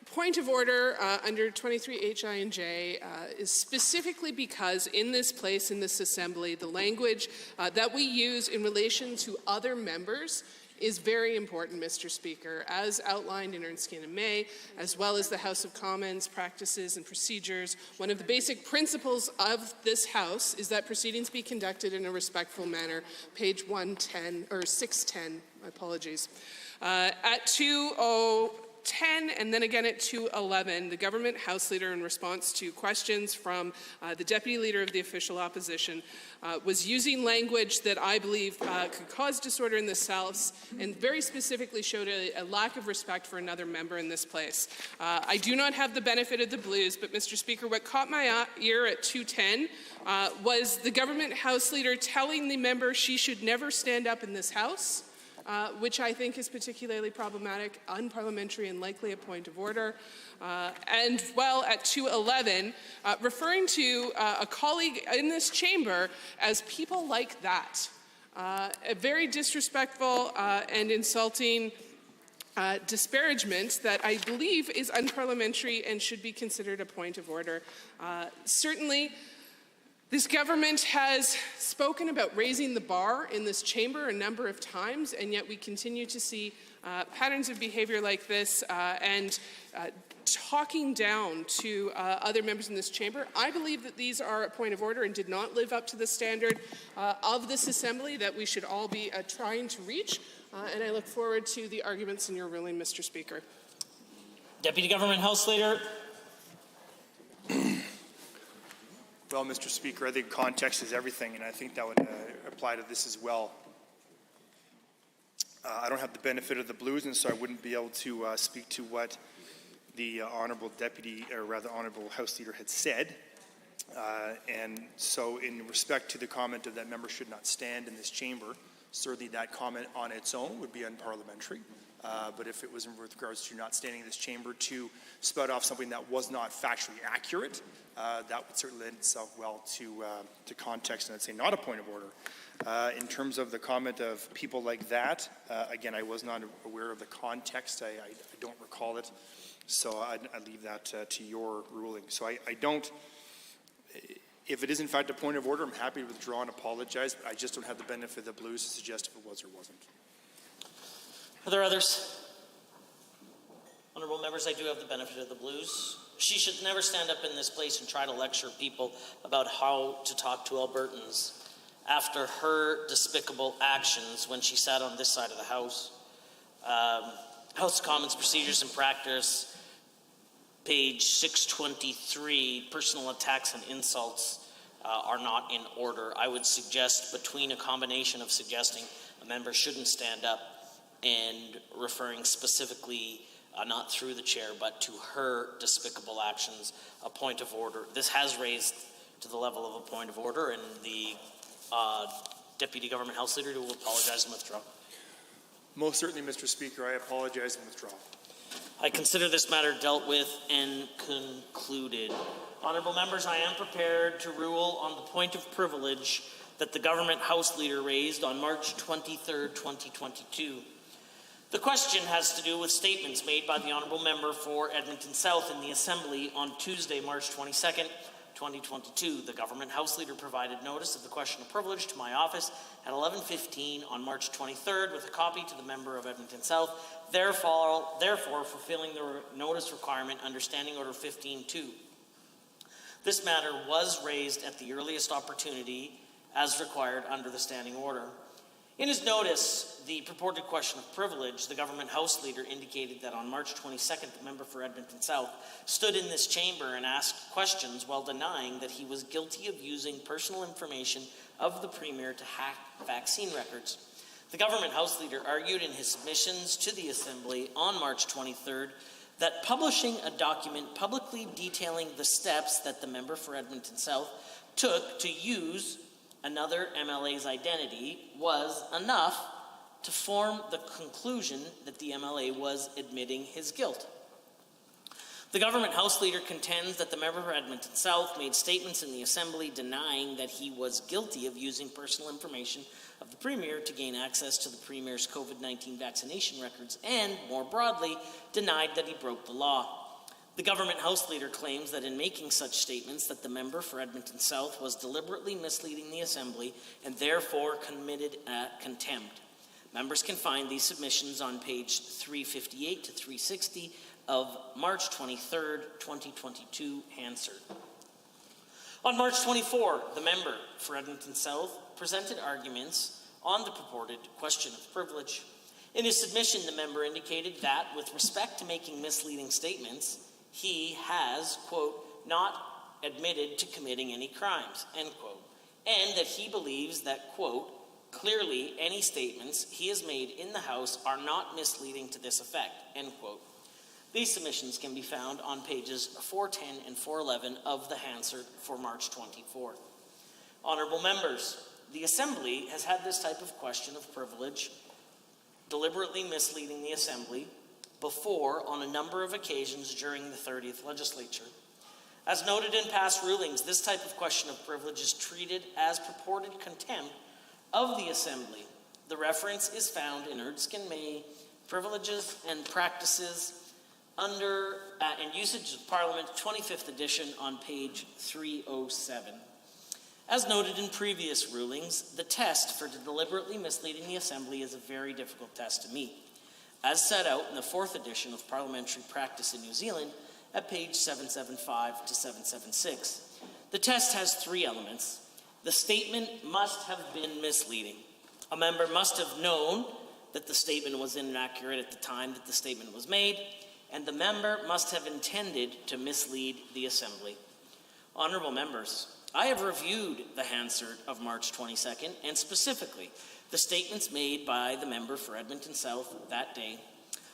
Speaker 13: Point of order under 23HI and J is specifically because in this place, in this assembly, the language that we use in relation to other members is very important, Mr. Speaker, as outlined in Ernst and May, as well as the House of Commons practices and procedures. One of the basic principles of this House is that proceedings be conducted in a respectful manner. Page 110, or 610, my apologies. At 2:10 and then again at 2:11, the government House Leader, in response to questions from the Deputy Leader of the official opposition, was using language that I believe could cause disorder in this House, and very specifically showed a lack of respect for another member in this place. I do not have the benefit of the blues, but Mr. Speaker, what caught my ear at 2:10 was the government House Leader telling the member she should never stand up in this House, which I think is particularly problematic, unparliamentary, and likely a point of order. And well, at 2:11, referring to a colleague in this chamber as people like that. A very disrespectful and insulting disparagement that I believe is unparliamentary and should be considered a point of order. Certainly, this government has spoken about raising the bar in this chamber a number of times, and yet we continue to see patterns of behavior like this and talking down to other members in this chamber. I believe that these are a point of order and did not live up to the standard of this assembly that we should all be trying to reach, and I look forward to the arguments in your ruling, Mr. Speaker.
Speaker 1: Deputy Government House Leader.
Speaker 24: Well, Mr. Speaker, I think context is everything, and I think that would apply to this as well. I don't have the benefit of the blues, and so I wouldn't be able to speak to what the Honourable Deputy, or rather Honourable House Leader had said. And so in respect to the comment of that member should not stand in this chamber, certainly that comment on its own would be unparliamentary. But if it was in regards to not standing in this chamber to spout off something that was not factually accurate, that would certainly lend itself well to context, and I'd say not a point of order. In terms of the comment of people like that, again, I was not aware of the context. I don't recall it, so I leave that to your ruling. So I don't, if it is in fact a point of order, I'm happy to withdraw and apologize, but I just don't have the benefit of the blues to suggest if it was or wasn't.
Speaker 1: Are there others? Honourable members, I do have the benefit of the blues. She should never stand up in this place and try to lecture people about how to talk to Albertans after her despicable actions when she sat on this side of the House. House of Commons Procedures and Practice, page 623, personal attacks and insults are not in order. I would suggest, between a combination of suggesting a member shouldn't stand up and referring specifically, not through the chair, but to her despicable actions, a point of order. This has raised to the level of a point of order, and the Deputy Government House Leader will apologize and withdraw.
Speaker 24: Most certainly, Mr. Speaker, I apologize and withdraw.
Speaker 1: I consider this matter dealt with and concluded. Honourable members, I am prepared to rule on the point of privilege that the Government House Leader raised on March 23rd, 2022. The question has to do with statements made by the Honourable Member for Edmonton South in the Assembly on Tuesday, March 22nd, 2022. The Government House Leader provided notice of the question of privilege to my office at 11:15 on March 23rd with a copy to the Member of Edmonton South, therefore fulfilling the notice requirement under Standing Order 15.2. This matter was raised at the earliest opportunity as required under the Standing Order. In his notice, the purported question of privilege, the Government House Leader indicated that on March 22nd, the member for Edmonton South stood in this chamber and asked questions while denying that he was guilty of using personal information of the Premier to hack vaccine records. The Government House Leader argued in his submissions to the Assembly on March 23rd that publishing a document publicly detailing the steps that the member for Edmonton South took to use another MLA's identity was enough to form the conclusion that the MLA was admitting his guilt. The Government House Leader contends that the member for Edmonton South made statements in the Assembly denying that he was guilty of using personal information of the Premier to gain access to the Premier's COVID-19 vaccination records and, more broadly, denied that he broke the law. The government House Leader claims that in making such statements that the member for Edmonton South was deliberately misleading the Assembly and therefore committed contempt. Members can find these submissions on page 358 to 360 of March 23rd, 2022 Hansard. On March 24, the member for Edmonton South presented arguments on the purported question of privilege. In his submission, the member indicated that, with respect to making misleading statements, he has, quote, not admitted to committing any crimes, end quote, and that he believes that, quote, clearly any statements he has made in the House are not misleading to this effect, end quote. These submissions can be found on pages 410 and 411 of the Hansard for March 24th. Honourable members, the Assembly has had this type of question of privilege, deliberately misleading the Assembly, before on a number of occasions during the 30th legislature. As noted in past rulings, this type of question of privilege is treated as purported contempt of the Assembly. The reference is found in Erskine May, Privileges and Practices under and Usage of Parliament, 25th edition on page 307. As noted in previous rulings, the test for deliberately misleading the Assembly is a very difficult test to meet, as set out in the 4th edition of Parliamentary Practice in New Zealand at page 775 to 776. The test has 3 elements. The statement must have been misleading. A member must have known that the statement was inaccurate at the time that the statement was made, and the member must have intended to mislead the Assembly. Honourable members, I have reviewed the Hansard of March 22nd, and specifically the statements made by the member for Edmonton South that day.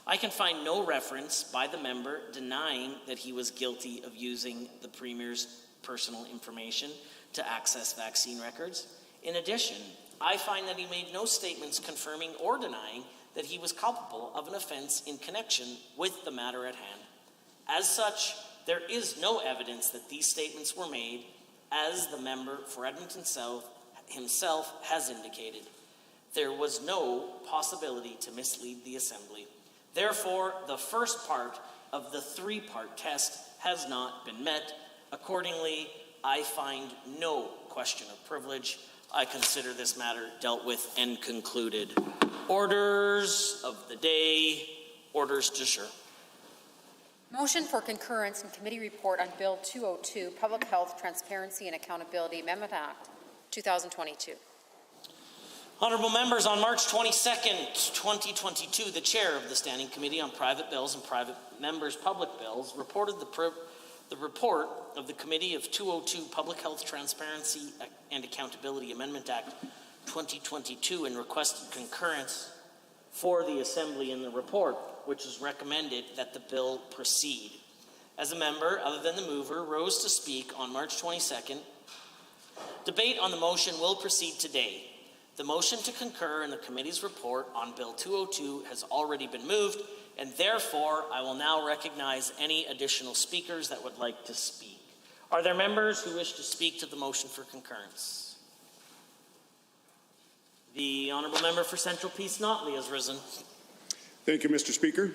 Speaker 1: I can find no reference by the member denying that he was guilty of using the Premier's personal information to access vaccine records. In addition, I find that he made no statements confirming or denying that he was culpable of an offence in connection with the matter at hand. As such, there is no evidence that these statements were made, as the member for Edmonton South himself has indicated. There was no possibility to mislead the Assembly. Therefore, the first part of the 3-part test has not been met. Accordingly, I find no question of privilege. I consider this matter dealt with and concluded. Orders of the day. Orders to sure.
Speaker 4: Motion for concurrence in committee report on Bill 202, Public Health, Transparency and Accountability Amendment Act, 2022.
Speaker 1: Honourable members, on March 22nd, 2022, the chair of the Standing Committee on Private Bills and Private Members' Public Bills reported the report of the Committee of 202 Public Health, Transparency and Accountability Amendment Act 2022 and requested concurrence for the Assembly in the report, which is recommended that the bill proceed. As a member, other than the mover, rose to speak on March 22nd, debate on the motion will proceed today. The motion to concur in the committee's report on Bill 202 has already been moved, and therefore I will now recognize any additional speakers that would like to speak. Are there members who wish to speak to the motion for concurrence? The Honourable Member for Central Peace Notley has risen.
Speaker 14: Thank you, Mr. Speaker.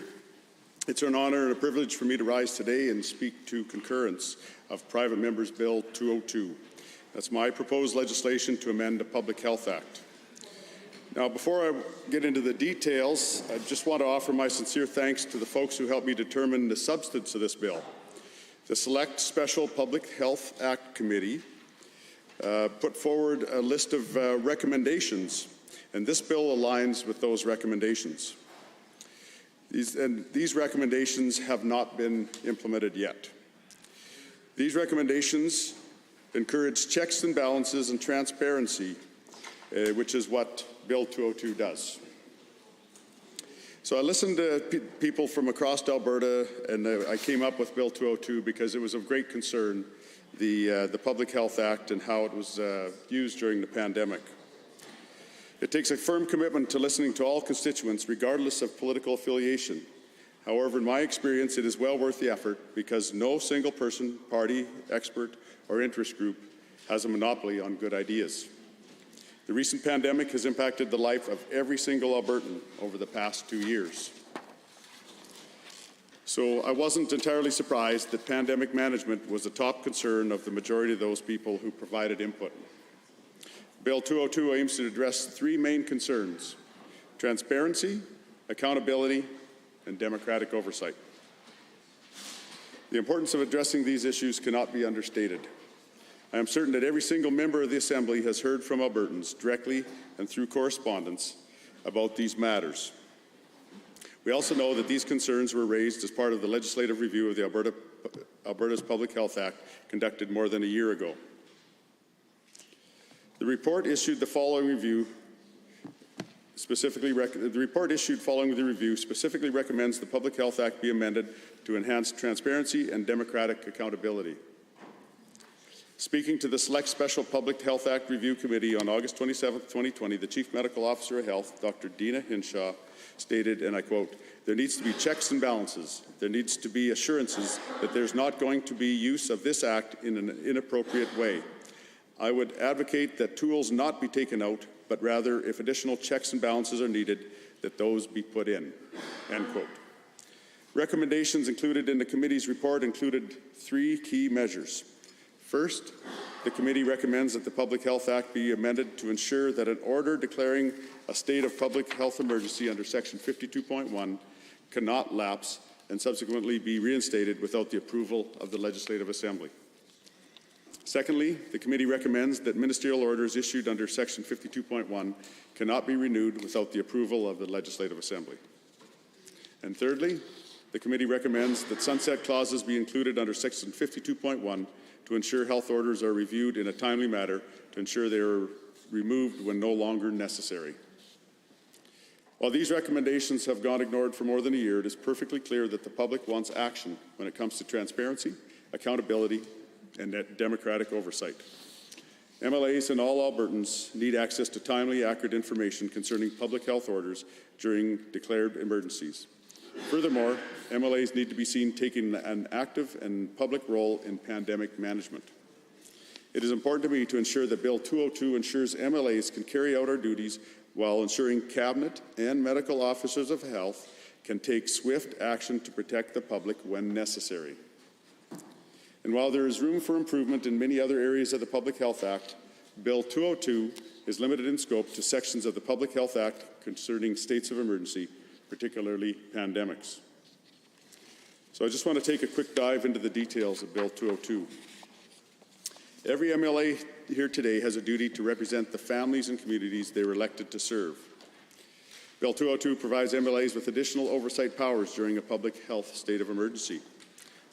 Speaker 14: It's an honour and a privilege for me to rise today and speak to concurrence of Private Members Bill 202. That's my proposed legislation to amend the Public Health Act. Now, before I get into the details, I just want to offer my sincere thanks to the folks who helped me determine the substance of this bill. The Select Special Public Health Act Committee put forward a list of recommendations, and this bill aligns with those recommendations. These recommendations have not been implemented yet. These recommendations encourage checks and balances and transparency, which is what Bill 202 does. So I listened to people from across Alberta, and I came up with Bill 202 because it was of great concern, the Public Health Act and how it was used during the pandemic. It takes a firm commitment to listening to all constituents, regardless of political affiliation. However, in my experience, it is well worth the effort because no single person, party, expert, or interest group has a monopoly on good ideas. The recent pandemic has impacted the life of every single Albertan over the past 2 years. So I wasn't entirely surprised that pandemic management was a top concern of the majority of those people who provided input. Bill 202 aims to address three main concerns: transparency, accountability, and democratic oversight. The importance of addressing these issues cannot be understated. I am certain that every single member of the Assembly has heard from Albertans directly and through correspondence about these matters. We also know that these concerns were raised as part of the legislative review of the Alberta's Public Health Act conducted more than a year ago. The report issued following the review specifically recommends the Public Health Act be amended to enhance transparency and democratic accountability. Speaking to the Select Special Public Health Act Review Committee on August 27, 2020, the Chief Medical Officer of Health, Dr. Dina Hinshaw, stated, and I quote, "There needs to be checks and balances. There needs to be assurances that there's not going to be use of this act in an inappropriate way. I would advocate that tools not be taken out, but rather, if additional checks and balances are needed, that those be put in," end quote. Recommendations included in the committee's report included three key measures. First, the committee recommends that the Public Health Act be amended to ensure that an order declaring a state of public health emergency under Section 52.1 cannot lapse and subsequently be reinstated without the approval of the Legislative Assembly. Secondly, the committee recommends that ministerial orders issued under Section 52.1 cannot be renewed without the approval of the Legislative Assembly. And thirdly, the committee recommends that sunset clauses be included under Section 52.1 to ensure health orders are reviewed in a timely manner to ensure they are removed when no longer necessary. While these recommendations have gone ignored for more than a year, it is perfectly clear that the public wants action when it comes to transparency, accountability, and democratic oversight. MLAs and all Albertans need access to timely, accurate information concerning public health orders during declared emergencies. Furthermore, MLAs need to be seen taking an active and public role in pandemic management. It is important to me to ensure that Bill 202 ensures MLAs can carry out our duties while ensuring Cabinet and medical officers of health can take swift action to protect the public when necessary. And while there is room for improvement in many other areas of the Public Health Act, Bill 202 is limited in scope to sections of the Public Health Act concerning states of emergency, particularly pandemics. So I just want to take a quick dive into the details of Bill 202. Every MLA here today has a duty to represent the families and communities they were elected to serve. Bill 202 provides MLAs with additional oversight powers during a public health state of emergency.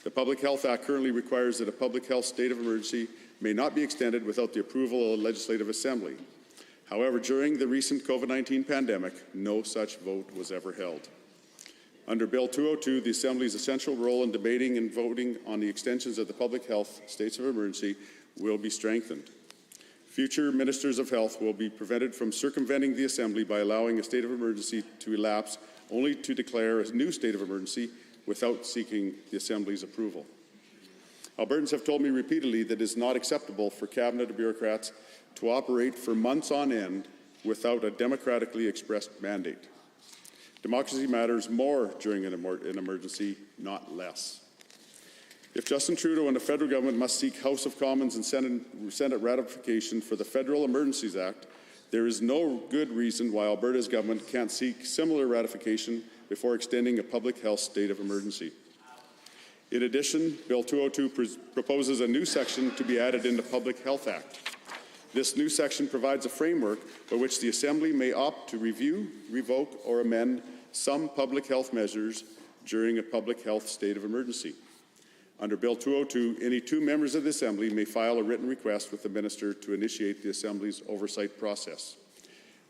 Speaker 14: The Public Health Act currently requires that a public health state of emergency may not be extended without the approval of the Legislative Assembly. However, during the recent COVID-19 pandemic, no such vote was ever held. Under Bill 202, the Assembly's essential role in debating and voting on the extensions of the public health states of emergency will be strengthened. Future ministers of health will be prevented from circumventing the Assembly by allowing a state of emergency to elapse only to declare a new state of emergency without seeking the Assembly's approval. Albertans have told me repeatedly that it is not acceptable for Cabinet bureaucrats to operate for months on end without a democratically expressed mandate. Democracy matters more during an emergency, not less. If Justin Trudeau and the federal government must seek House of Commons and Senate ratification for the Federal Emergencies Act, there is no good reason why Alberta's government can't seek similar ratification before extending a public health state of emergency. In addition, Bill 202 proposes a new section to be added in the Public Health Act. This new section provides a framework by which the Assembly may opt to review, revoke, or amend some public health measures during a public health state of emergency. Under Bill 202, any two members of the Assembly may file a written request with the Minister to initiate the Assembly's oversight process.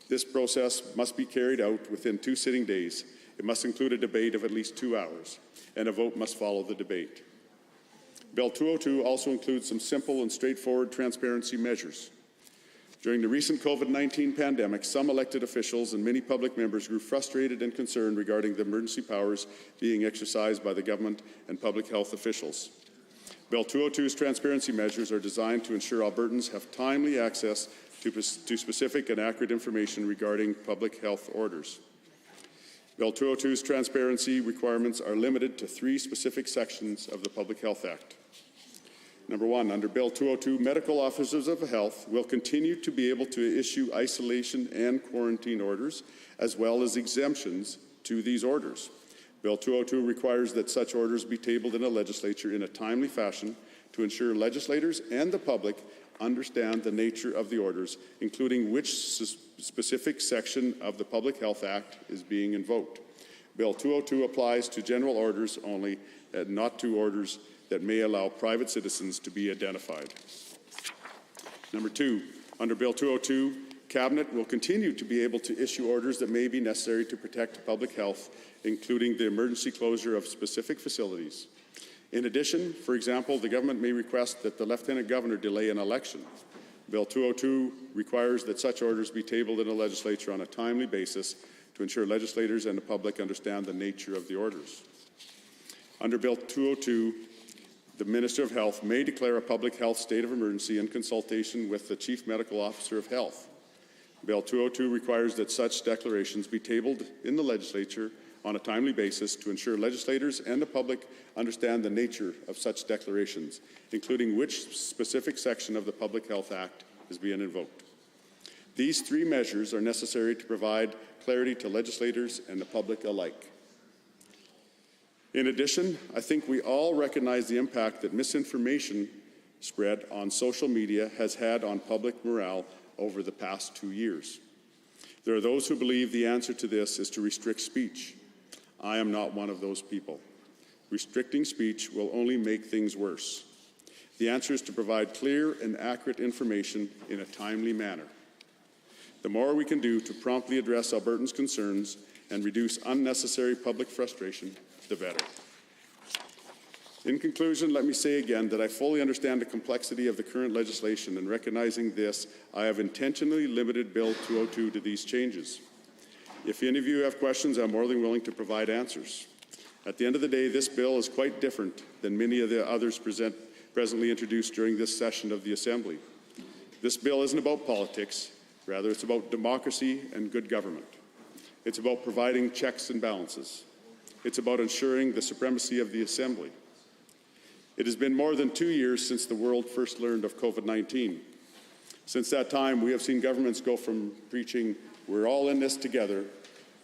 Speaker 14: This process must be carried out within 2 sitting days. It must include a debate of at least 2 hours, and a vote must follow the debate. Bill 202 also includes some simple and straightforward transparency measures. During the recent COVID-19 pandemic, some elected officials and many public members grew frustrated and concerned regarding the emergency powers being exercised by the government and public health officials. Bill 202's transparency measures are designed to ensure Albertans have timely access to specific and accurate information regarding public health orders. Bill 202's transparency requirements are limited to 3 specific sections of the Public Health Act. Number 1, under Bill 202, medical officers of health will continue to be able to issue isolation and quarantine orders, as well as exemptions to these orders. Bill 202 requires that such orders be tabled in a legislature in a timely fashion to ensure legislators and the public understand the nature of the orders, including which specific section of the Public Health Act is being invoked. Bill 202 applies to general orders only, and not to orders that may allow private citizens to be identified. Number 2, under Bill 202, Cabinet will continue to be able to issue orders that may be necessary to protect public health, including the emergency closure of specific facilities. In addition, for example, the government may request that the Lieutenant Governor delay an election. Bill 202 requires that such orders be tabled in the legislature on a timely basis to ensure legislators and the public understand the nature of the orders. Under Bill 202, the Minister of Health may declare a public health state of emergency in consultation with the Chief Medical Officer of Health. Bill 202 requires that such declarations be tabled in the legislature on a timely basis to ensure legislators and the public understand the nature of such declarations, including which specific section of the Public Health Act is being invoked. These 3 measures are necessary to provide clarity to legislators and the public alike. In addition, I think we all recognize the impact that misinformation spread on social media has had on public morale over the past 2 years. There are those who believe the answer to this is to restrict speech. I am not one of those people. Restricting speech will only make things worse. The answer is to provide clear and accurate information in a timely manner. The more we can do to promptly address Albertans' concerns and reduce unnecessary public frustration, the better. In conclusion, let me say again that I fully understand the complexity of the current legislation, and recognizing this, I have intentionally limited Bill 202 to these changes. If any of you have questions, I'm more than willing to provide answers. At the end of the day, this bill is quite different than many of the others presently introduced during this session of the Assembly. This bill isn't about politics, rather it's about democracy and good government. It's about providing checks and balances. It's about ensuring the supremacy of the Assembly. It has been more than 2 years since the world first learned of COVID-19. Since that time, we have seen governments go from preaching, "We're all in this together,"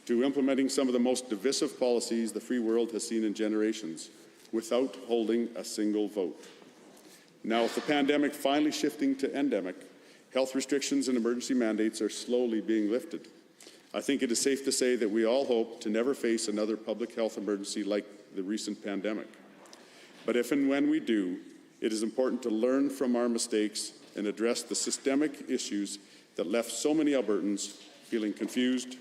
Speaker 14: to implementing some of the most divisive policies the free world has seen in generations, without holding a single vote. Now, with the pandemic finally shifting to endemic, health restrictions and emergency mandates are slowly being lifted. I think it is safe to say that we all hope to never face another public health emergency like the recent pandemic. But if and when we do, it is important to learn from our mistakes and address the systemic issues that left so many Albertans feeling confused,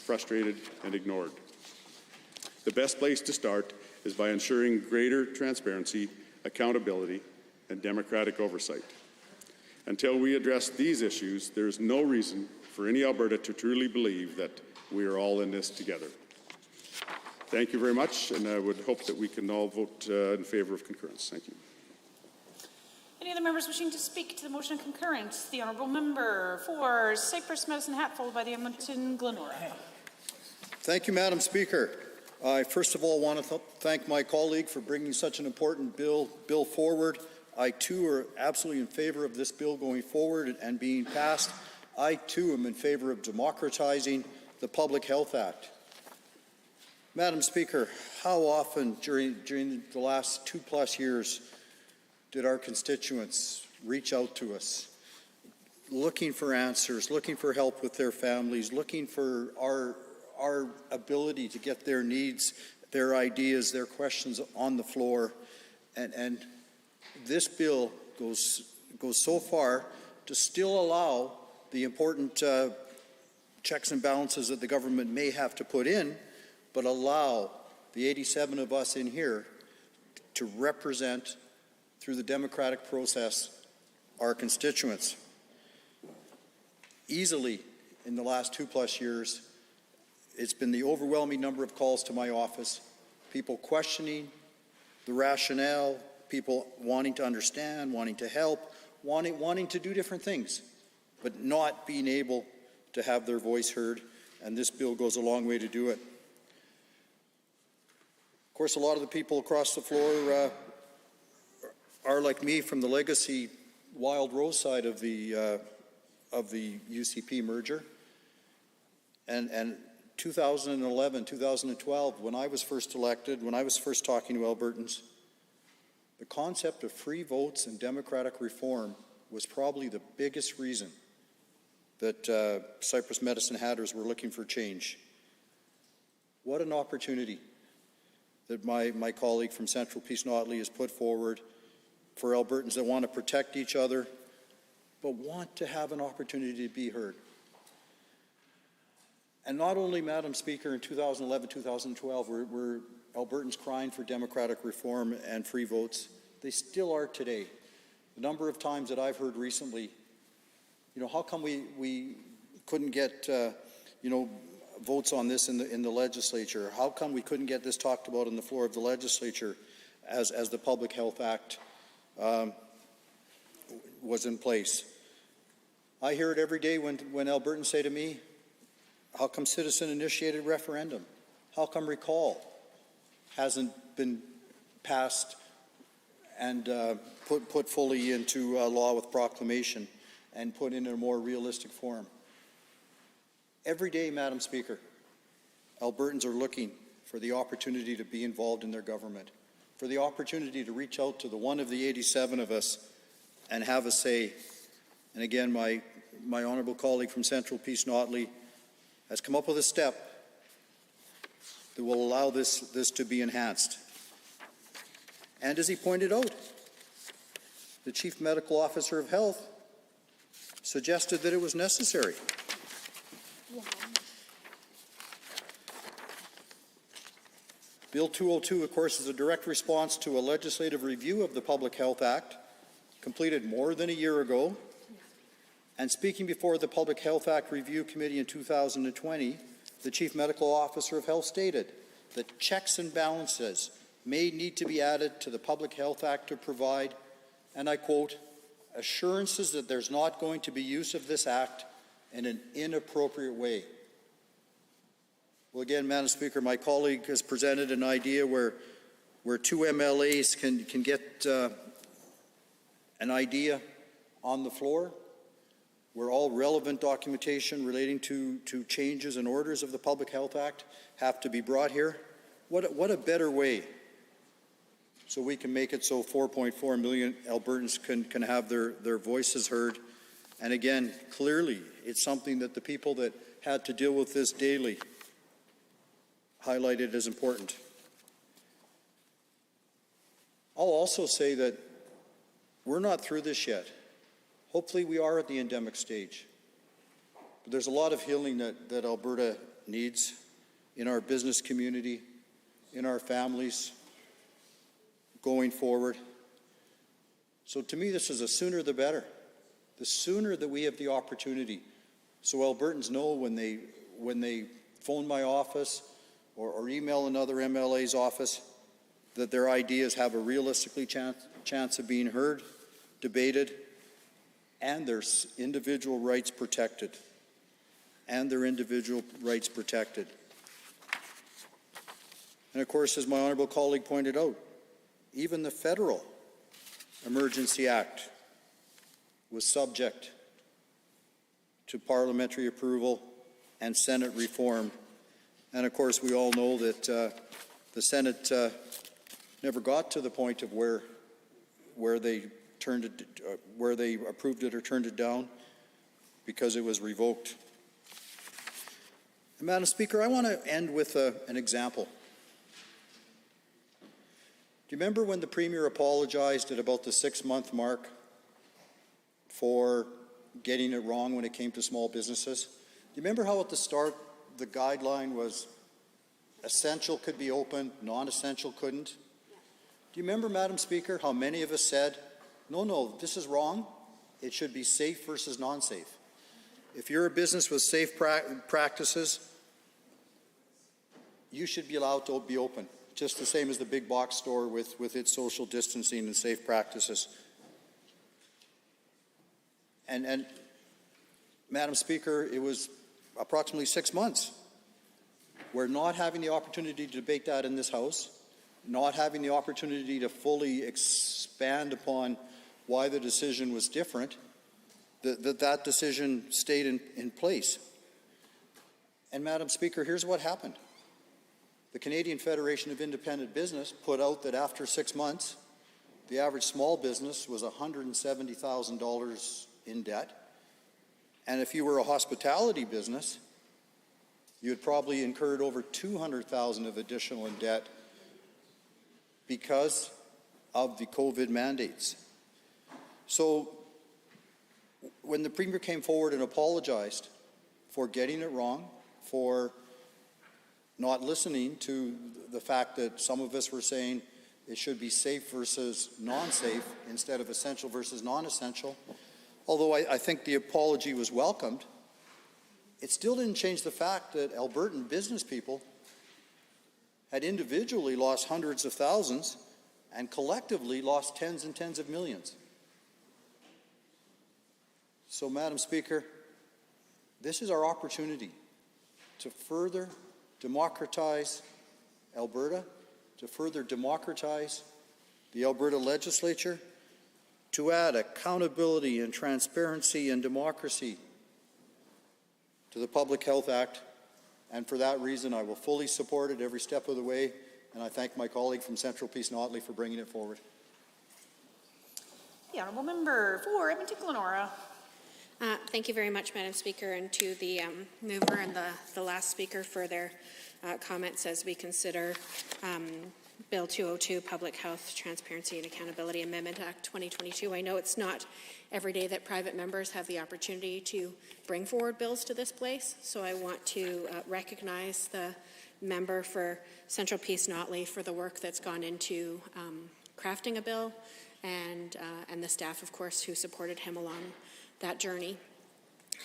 Speaker 14: frustrated, and ignored. The best place to start is by ensuring greater transparency, accountability, and democratic oversight. Until we address these issues, there is no reason for any Alberta to truly believe that we are all in this together. Thank you very much, and I would hope that we can all vote in favour of concurrence. Thank you.
Speaker 10: Any other members wishing to speak to the motion of concurrence? The honourable member for Cypress, Medicine Hat, followed by the Edmonton Glenora.
Speaker 15: Thank you, Madam Speaker. I first of all want to thank my colleague for bringing such an important bill forward. I too are absolutely in favour of this bill going forward and being passed. I too am in favour of democratizing the Public Health Act. Madam Speaker, how often during the last 2+ years did our constituents reach out to us looking for answers, looking for help with their families, looking for our ability to get their needs, their ideas, their questions on the floor? And this bill goes so far to still allow the important checks and balances that the government may have to put in, but allow the 87 of us in here to represent, through the democratic process, our constituents. Easily, in the last 2+ years, it's been the overwhelming number of calls to my office, people questioning the rationale, people wanting to understand, wanting to help, wanting to do different things, but not being able to have their voice heard, and this bill goes a long way to do it. Of course, a lot of the people across the floor are like me from the legacy Wild Rose side of the UCP merger. And 2011, 2012, when I was first elected, when I was first talking to Albertans, the concept of free votes and democratic reform was probably the biggest reason that Cypress Medicine Hatters were looking for change. What an opportunity that my colleague from Central Peace Notley has put forward for Albertans that want to protect each other, but want to have an opportunity to be heard. And not only, Madam Speaker, in 2011, 2012, were Albertans crying for democratic reform and free votes, they still are today. The number of times that I've heard recently, how come we couldn't get, votes on this in the legislature? How come we couldn't get this talked about on the floor of the legislature as the Public Health Act was in place? I hear it every day when Albertans say to me, how come citizen-initiated referendum? How come recall hasn't been passed and put fully into law with proclamation and put in a more realistic form? Every day, Madam Speaker, Albertans are looking for the opportunity to be involved in their government, for the opportunity to reach out to the one of the 87 of us and have a say. And again, my honourable colleague from Central Peace Notley has come up with a step that will allow this to be enhanced. And as he pointed out, the Chief Medical Officer of Health suggested that it was necessary. Bill 202, of course, is a direct response to a legislative review of the Public Health Act, completed more than a year ago. And speaking before the Public Health Act Review Committee in 2020, the Chief Medical Officer of Health stated that checks and balances may need to be added to the Public Health Act to provide, and I quote, assurances that there's not going to be use of this act in an inappropriate way. Well, again, Madam Speaker, my colleague has presented an idea where two MLAs can get an idea on the floor, where all relevant documentation relating to changes and orders of the Public Health Act have to be brought here. What a better way so we can make it so 4.4 million Albertans can have their voices heard. And again, clearly, it's something that the people that had to deal with this daily highlighted as important. I'll also say that we're not through this yet. Hopefully we are at the endemic stage. But there's a lot of healing that Alberta needs in our business community, in our families, going forward. So to me, this is the sooner the better. The sooner that we have the opportunity, so Albertans know when they phone my office or email another MLA's office that their ideas have a realistically chance of being heard, debated, and their individual rights protected. And of course, as my honourable colleague pointed out, even the Federal Emergency Act was subject to parliamentary approval and Senate reform. And of course, we all know that the Senate never got to the point of where they where they approved it or turned it down because it was revoked. And Madam Speaker, I want to end with an example. Do you remember when the Premier apologized at about the 6-month mark for getting it wrong when it came to small businesses? Do you remember how at the start the guideline was essential could be open, non-essential couldn't? Do you remember, Madam Speaker, how many of us said, no, this is wrong. It should be safe versus non-safe. If you're a business with safe practices, you should be allowed to be open, just the same as the big box store with its social distancing and safe practices. And Madam Speaker, it was approximately 6 months. We're not having the opportunity to debate that in this House. not having the opportunity to fully expand upon why the decision was different, that decision stayed in place. And Madam Speaker, here's what happened. The Canadian Federation of Independent Business put out that after 6 months, the average small business was $170,000 in debt. And if you were a hospitality business, you had probably incurred over $200,000 of additional in debt because of the COVID mandates. So when the Premier came forward and apologized for getting it wrong, for not listening to the fact that some of us were saying it should be safe versus non-safe instead of essential versus non-essential, although I think the apology was welcomed, it still didn't change the fact that Albertan business people had individually lost hundreds of thousands and collectively lost tens and tens of millions. So, Madam Speaker, this is our opportunity to further democratize Alberta, to further democratize the Alberta legislature, to add accountability and transparency and democracy to the Public Health Act. And for that reason, I will fully support it every step of the way. And I thank my colleague from Central Peace Notley for bringing it forward.
Speaker 10: The Honourable Member for Edmonton-Glenora.
Speaker 17: Thank you very much, Madam Speaker, and to the mover and the last speaker for their comments as we consider Bill 202, Public Health, Transparency and Accountability Amendment Act 2022. I know it's not every day that private members have the opportunity to bring forward bills to this place, so I want to recognize the member for Central Peace Notley for the work that's gone into crafting a bill, and the staff, of course, who supported him along that journey.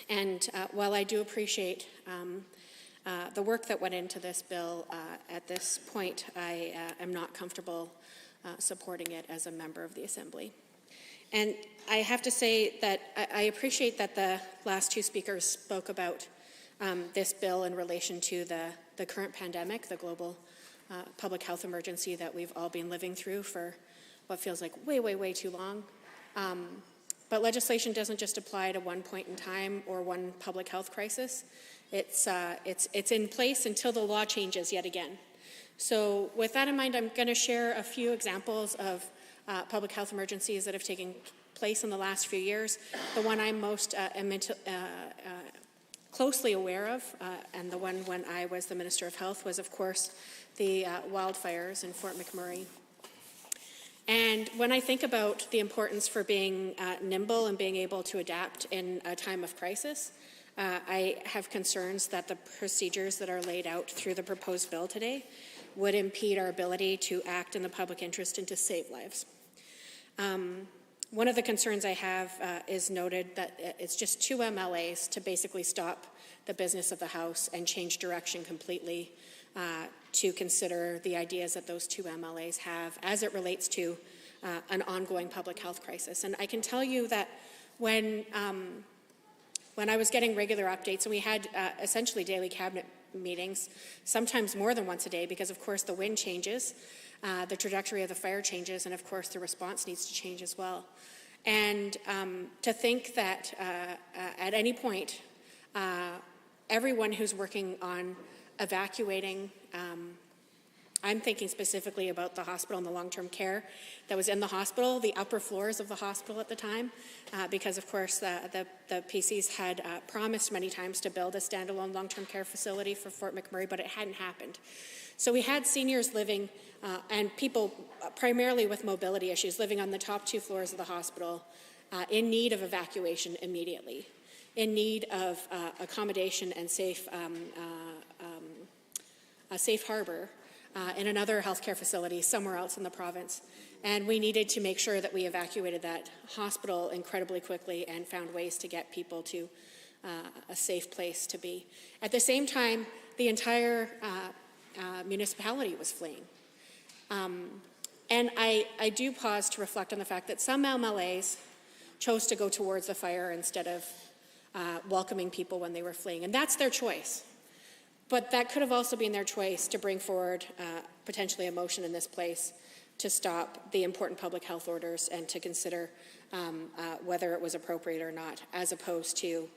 Speaker 17: And while I do appreciate the work that went into this bill, at this point I am not comfortable supporting it as a member of the Assembly. And I have to say that I appreciate that the last two speakers spoke about this bill in relation to the current pandemic, the global public health emergency that we've all been living through for what feels like way, way, way too long. But legislation doesn't just apply to one point in time or one public health crisis. It's in place until the law changes yet again. So with that in mind, I'm going to share a few examples of public health emergencies that have taken place in the last few years. The one I'm most closely aware of, and the one when I was the Minister of Health, was, of course, the wildfires in Fort McMurray. And when I think about the importance for being nimble and being able to adapt in a time of crisis, I have concerns that the procedures that are laid out through the proposed bill today would impede our ability to act in the public interest and to save lives. One of the concerns I have is noted that it's just 2 MLAs to basically stop the business of the House and change direction completely to consider the ideas that those 2 MLAs have as it relates to an ongoing public health crisis. And I can tell you that when I was getting regular updates, and we had essentially daily cabinet meetings, sometimes more than once a day, because of course the wind changes, the trajectory of the fire changes, and of course the response needs to change as well. And to think that at any point, everyone who's working on evacuating, I'm thinking specifically about the hospital and the long-term care that was in the hospital, the upper floors of the hospital at the time, because of course the PCs had promised many times to build a standalone long-term care facility for Fort McMurray, but it hadn't happened. So we had seniors living and people primarily with mobility issues living on the top 2 floors of the hospital in need of evacuation immediately, in need of accommodation and a safe harbor in another healthcare facility somewhere else in the province. And we needed to make sure that we evacuated that hospital incredibly quickly and found ways to get people to a safe place to be. At the same time, the entire municipality was fleeing. And I do pause to reflect on the fact that some MLAs chose to go towards the fire instead of welcoming people when they were fleeing. And that's their choice. But that could have also been their choice to bring forward potentially a motion in this place to stop the important public health orders and to consider whether it was appropriate or not, as opposed to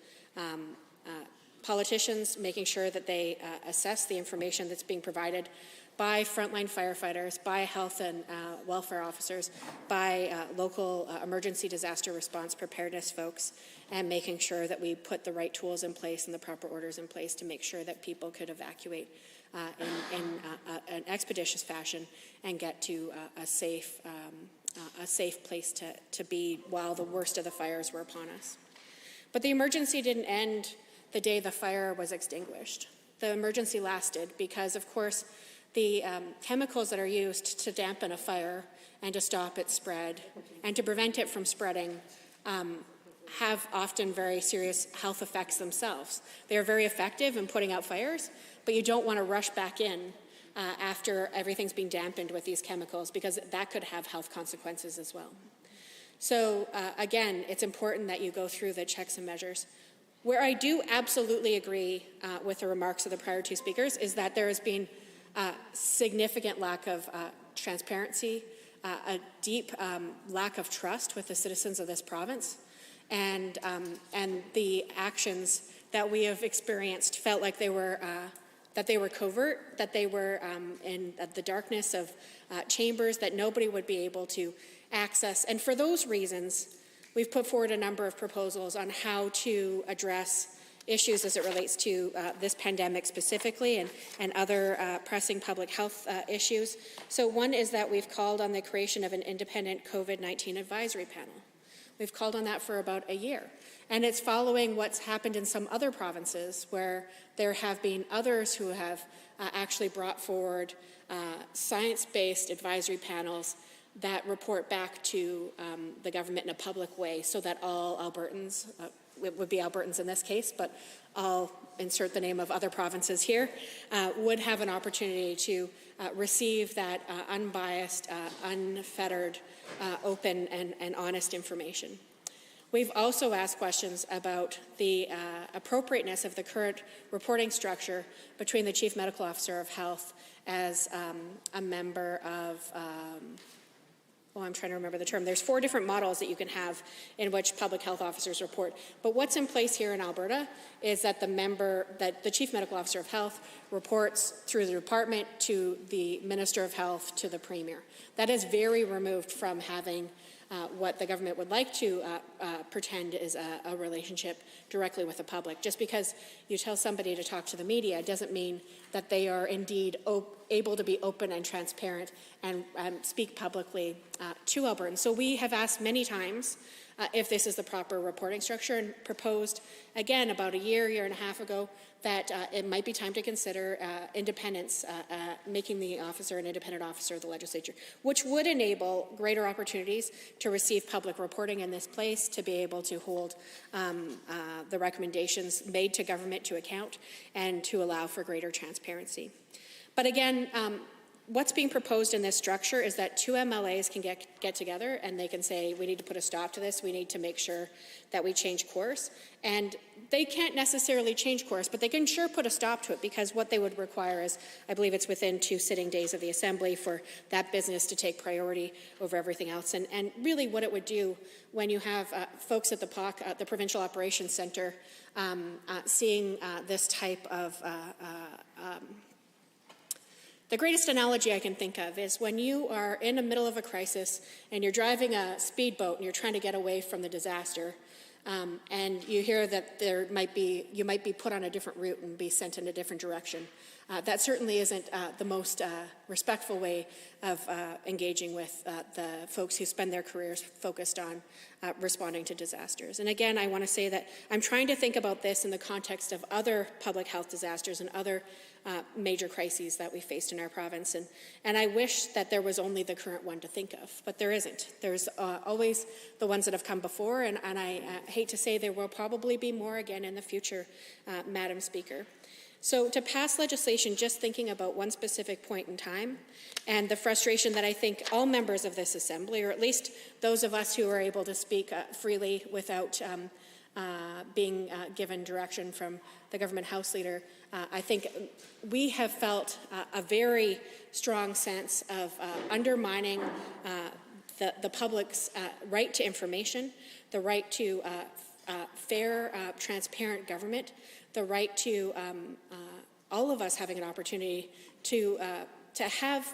Speaker 17: politicians making sure that they assess the information that's being provided by frontline firefighters, by health and welfare officers, by local emergency disaster response preparedness folks, and making sure that we put the right tools in place and the proper orders in place to make sure that people could evacuate in an expeditious fashion and get to a safe place to be while the worst of the fires were upon us. But the emergency didn't end the day the fire was extinguished. The emergency lasted because, of course, the chemicals that are used to dampen a fire and to stop its spread and to prevent it from spreading have often very serious health effects themselves. They are very effective in putting out fires, but you don't want to rush back in after everything's been dampened with these chemicals, because that could have health consequences as well. So again, it's important that you go through the checks and measures. Where I do absolutely agree with the remarks of the prior two speakers is that there has been significant lack of transparency, a deep lack of trust with the citizens of this province, and the actions that we have experienced felt like they were covert, that they were in the darkness of chambers that nobody would be able to access. And for those reasons, we've put forward a number of proposals on how to address issues as it relates to this pandemic specifically and other pressing public health issues. So one is that we've called on the creation of an independent COVID-19 advisory panel. We've called on that for about a year. And it's following what's happened in some other provinces where there have been others who have actually brought forward science-based advisory panels that report back to the government in a public way so that all Albertans, it would be Albertans in this case, but I'll insert the name of other provinces here, would have an opportunity to receive that unbiased, unfettered, open and honest information. We've also asked questions about the appropriateness of the current reporting structure between the Chief Medical Officer of Health as a member of I'm trying to remember the term. There's 4 different models that you can have in which public health officers report. But what's in place here in Alberta is that the Chief Medical Officer of Health reports through the department to the Minister of Health to the Premier. That is very removed from having what the government would like to pretend is a relationship directly with the public. Just because you tell somebody to talk to the media doesn't mean that they are indeed able to be open and transparent and speak publicly to Albertans. So we have asked many times if this is the proper reporting structure and proposed, again, about a year and a half ago, that it might be time to consider independence, making the officer an independent officer of the legislature, which would enable greater opportunities to receive public reporting in this place, to be able to hold the recommendations made to government to account, and to allow for greater transparency. But again, what's being proposed in this structure is that 2 MLAs can get together and they can say, we need to put a stop to this, we need to make sure that we change course. And they can't necessarily change course, but they can sure put a stop to it, because what they would require is, I believe it's within 2 sitting days of the Assembly for that business to take priority over everything else. And really what it would do when you have folks at the POC, the Provincial Operations Centre, seeing this type of the greatest analogy I can think of is when you are in the middle of a crisis and you're driving a speedboat and you're trying to get away from the disaster, and you hear that you might be put on a different route and be sent in a different direction. That certainly isn't the most respectful way of engaging with the folks who spend their careers focused on responding to disasters. And again, I want to say that I'm trying to think about this in the context of other public health disasters and other major crises that we faced in our province. And I wish that there was only the current one to think of, but there isn't. There's always the ones that have come before, and I hate to say there will probably be more again in the future, Madam Speaker. So to pass legislation just thinking about one specific point in time, and the frustration that I think all members of this Assembly, or at least those of us who are able to speak freely without being given direction from the government House Leader, I think we have felt a very strong sense of undermining the public's right to information, the right to fair, transparent government, the right to all of us having an opportunity to have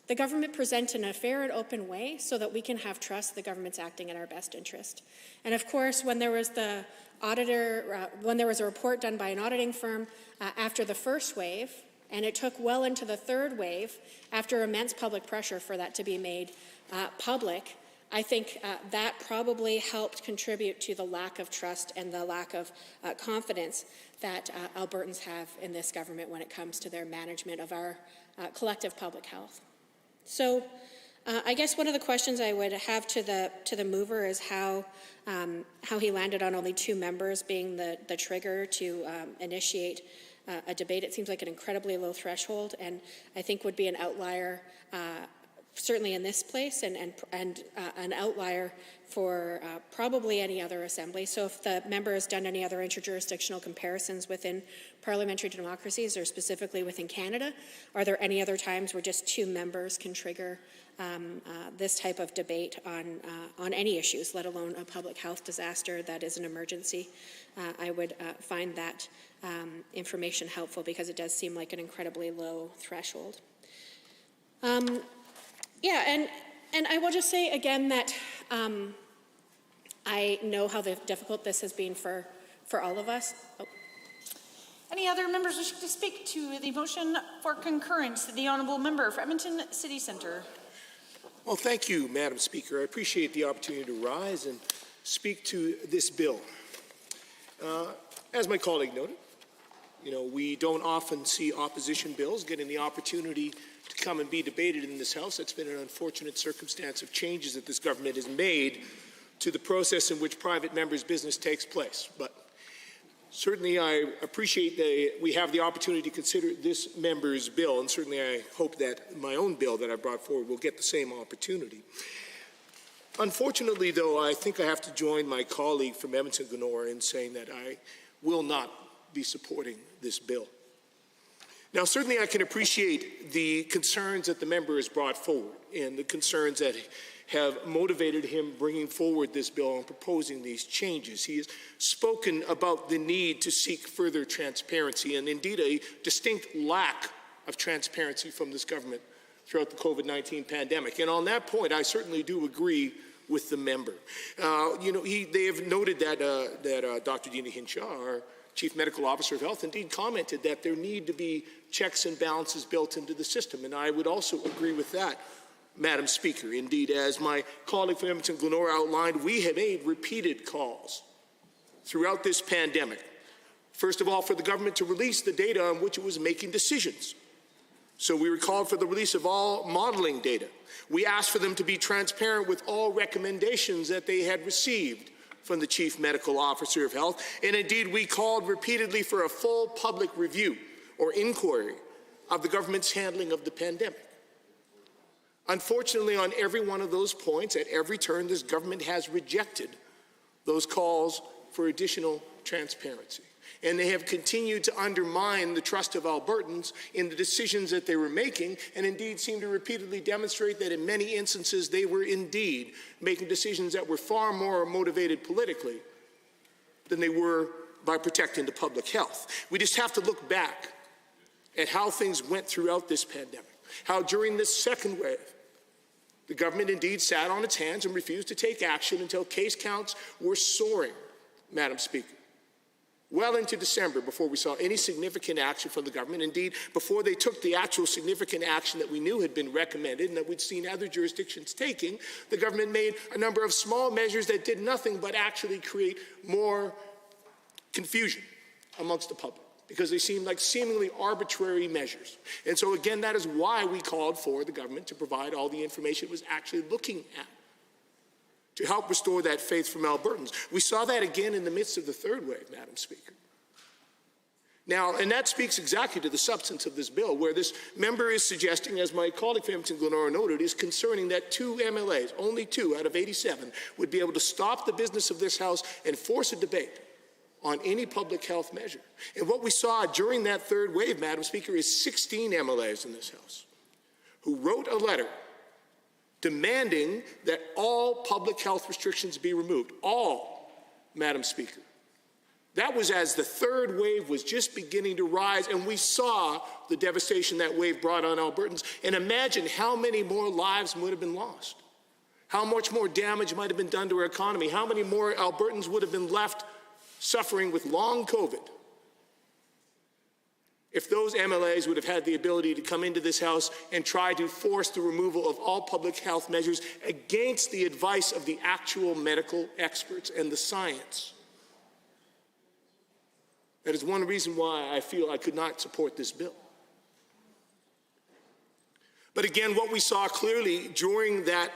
Speaker 17: the government present in a fair and open way so that we can have trust the government's acting in our best interest. And of course, when there was the auditor, when there was a report done by an auditing firm after the first wave, and it took well into the third wave, after immense public pressure for that to be made public, I think that probably helped contribute to the lack of trust and the lack of confidence that Albertans have in this government when it comes to their management of our collective public health. So I guess one of the questions I would have to the mover is how he landed on only 2 members being the trigger to initiate a debate. It seems like an incredibly low threshold, and I think would be an outlier certainly in this place and an outlier for probably any other assembly. So if the member has done any other interjurisdictional comparisons within parliamentary democracies or specifically within Canada, are there any other times where just 2 members can trigger this type of debate on any issues, let alone a public health disaster that is an emergency? I would find that information helpful because it does seem like an incredibly low threshold. Yeah, and I will just say again that I know how difficult this has been for all of us. Oh.
Speaker 10: Any other members wishing to speak to the motion for concurrence? The Honourable Member for Edmonton City Centre.
Speaker 5: Well, thank you, Madam Speaker. I appreciate the opportunity to rise and speak to this bill. As my colleague noted, we don't often see opposition bills getting the opportunity to come and be debated in this House. That's been an unfortunate circumstance of changes that this government has made to the process in which private members' business takes place. But certainly I appreciate that we have the opportunity to consider this member's bill, and certainly I hope that my own bill that I brought forward will get the same opportunity. Unfortunately, though, I think I have to join my colleague from Edmonton-Glenora in saying that I will not be supporting this bill. Now, certainly I can appreciate the concerns that the member has brought forward and the concerns that have motivated him bringing forward this bill and proposing these changes. He has spoken about the need to seek further transparency and indeed a distinct lack of transparency from this government throughout the COVID-19 pandemic. And on that point, I certainly do agree with the member. They have noted that Dr. Dina Hinshaw, our Chief Medical Officer of Health, indeed commented that there need to be checks and balances built into the system, and I would also agree with that, Madam Speaker. Indeed, as my colleague from Edmonton-Glenora outlined, we have made repeated calls throughout this pandemic, first of all, for the government to release the data on which it was making decisions. So we called for the release of all modeling data. We asked for them to be transparent with all recommendations that they had received from the Chief Medical Officer of Health, and indeed we called repeatedly for a full public review or inquiry of the government's handling of the pandemic. Unfortunately, on every one of those points, at every turn, this government has rejected those calls for additional transparency. And they have continued to undermine the trust of Albertans in the decisions that they were making, and indeed seem to repeatedly demonstrate that in many instances they were indeed making decisions that were far more motivated politically than they were by protecting the public health. We just have to look back at how things went throughout this pandemic, how during this second wave, the government indeed sat on its hands and refused to take action until case counts were soaring, Madam Speaker, well into December before we saw any significant action from the government. Indeed, before they took the actual significant action that we knew had been recommended and that we'd seen other jurisdictions taking, the government made a number of small measures that did nothing but actually create more confusion amongst the public, because they seemed like seemingly arbitrary measures. And so again, that is why we called for the government to provide all the information it was actually looking at to help restore that faith from Albertans. We saw that again in the midst of the third wave, Madam Speaker. Now, and that speaks exactly to the substance of this bill, where this member is suggesting, as my colleague from Edmonton-Glenora noted, is concerning that 2 MLAs, only 2 out of 87, would be able to stop the business of this House and force a debate on any public health measure. And what we saw during that third wave, Madam Speaker, is 16 MLAs in this House who wrote a letter demanding that all public health restrictions be removed. All, Madam Speaker. That was as the third wave was just beginning to rise, and we saw the devastation that wave brought on Albertans. And imagine how many more lives would have been lost, how much more damage might have been done to our economy, how many more Albertans would have been left suffering with long COVID if those MLAs would have had the ability to come into this House and try to force the removal of all public health measures against the advice of the actual medical experts and the science. That is one reason why I feel I could not support this bill. But again, what we saw clearly during that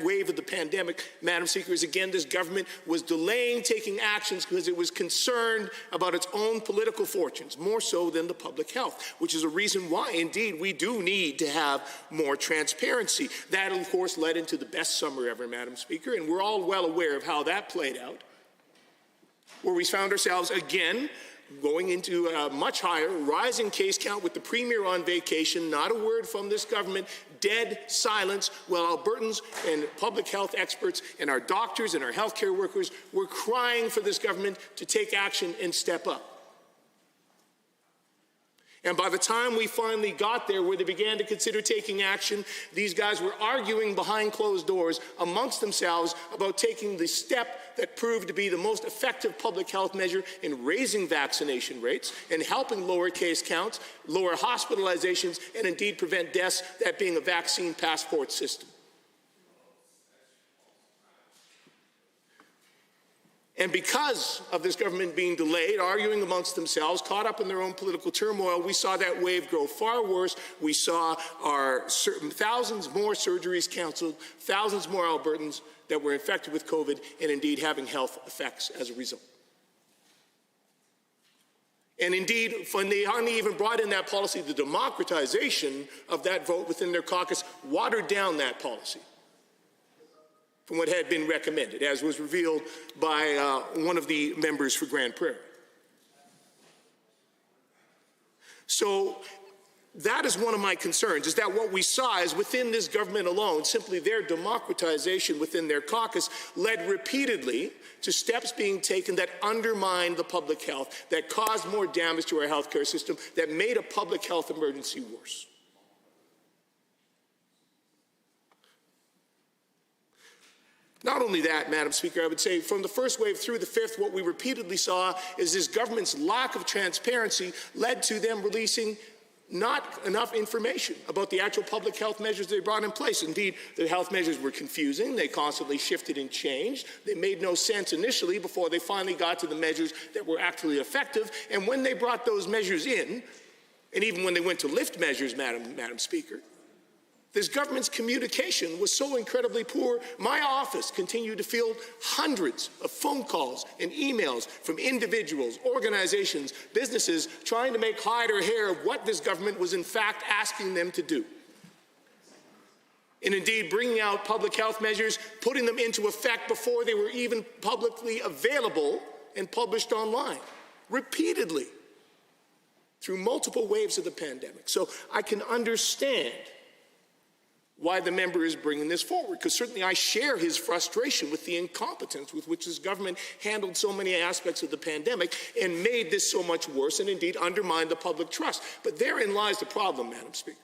Speaker 5: wave of the pandemic, Madam Speaker, is again this government was delaying taking actions because it was concerned about its own political fortunes, more so than the public health, which is a reason why, indeed, we do need to have more transparency. That, of course, led into the best summer ever, Madam Speaker, and we're all well aware of how that played out, where we found ourselves again going into a much higher, rising case count with the Premier on vacation, not a word from this government, dead silence, while Albertans and public health experts and our doctors and our healthcare workers were crying for this government to take action and step up. And by the time we finally got there where they began to consider taking action, these guys were arguing behind closed doors amongst themselves about taking the step that proved to be the most effective public health measure in raising vaccination rates and helping lower case counts, lower hospitalizations, and indeed prevent deaths, that being a vaccine passport system. And because of this government being delayed, arguing amongst themselves, caught up in their own political turmoil, we saw that wave grow far worse. We saw our thousands more surgeries canceled, thousands more Albertans that were infected with COVID and indeed having health effects as a result. And indeed, when they only even brought in that policy, the democratization of that vote within their caucus watered down that policy from what had been recommended, as was revealed by one of the members for Grand Prairie. So that is one of my concerns, is that what we saw is within this government alone, simply their democratization within their caucus led repeatedly to steps being taken that undermined the public health, that caused more damage to our healthcare system, that made a public health emergency worse. Not only that, Madam Speaker, I would say from the first wave through the fifth, what we repeatedly saw is this government's lack of transparency led to them releasing not enough information about the actual public health measures they brought in place. Indeed, the health measures were confusing. They constantly shifted and changed. They made no sense initially before they finally got to the measures that were actually effective. And when they brought those measures in, and even when they went to lift measures, Madam Speaker, this government's communication was so incredibly poor, my office continued to field hundreds of phone calls and emails from individuals, organizations, businesses trying to make hide or hair of what this government was in fact asking them to do. And indeed bringing out public health measures, putting them into effect before they were even publicly available and published online, repeatedly, through multiple waves of the pandemic. So I can understand why the member is bringing this forward, because certainly I share his frustration with the incompetence with which this government handled so many aspects of the pandemic and made this so much worse and indeed undermined the public trust. But therein lies the problem, Madam Speaker,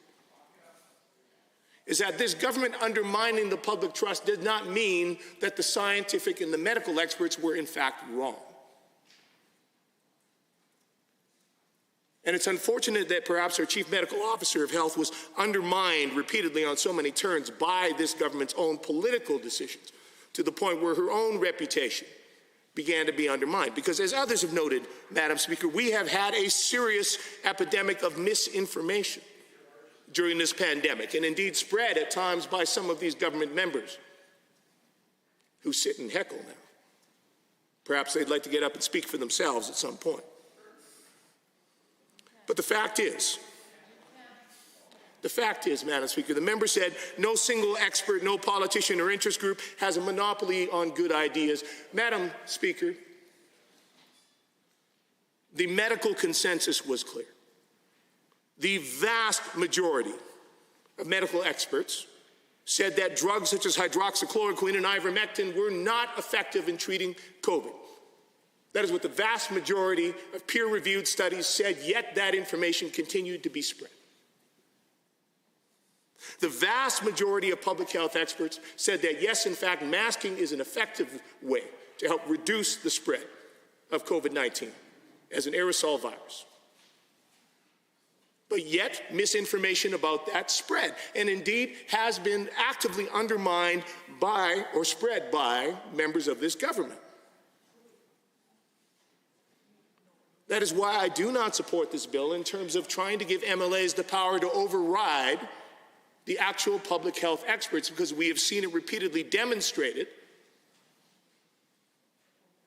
Speaker 5: is that this government undermining the public trust did not mean that the scientific and the medical experts were in fact wrong. And it's unfortunate that perhaps our Chief Medical Officer of Health was undermined repeatedly on so many turns by this government's own political decisions, to the point where her own reputation began to be undermined. Because as others have noted, Madam Speaker, we have had a serious epidemic of misinformation during this pandemic, and indeed spread at times by some of these government members who sit and heckle now. Perhaps they'd like to get up and speak for themselves at some point. But the fact is, Madam Speaker, the member said no single expert, no politician or interest group has a monopoly on good ideas. Madam Speaker, the medical consensus was clear. The vast majority of medical experts said that drugs such as hydroxychloroquine and ivermectin were not effective in treating COVID. That is what the vast majority of peer-reviewed studies said, yet that information continued to be spread. The vast majority of public health experts said that, yes, in fact, masking is an effective way to help reduce the spread of COVID-19 as an aerosol virus. But yet, misinformation about that spread, and indeed has been actively undermined by or spread by members of this government. That is why I do not support this bill in terms of trying to give MLAs the power to override the actual public health experts, because we have seen it repeatedly demonstrated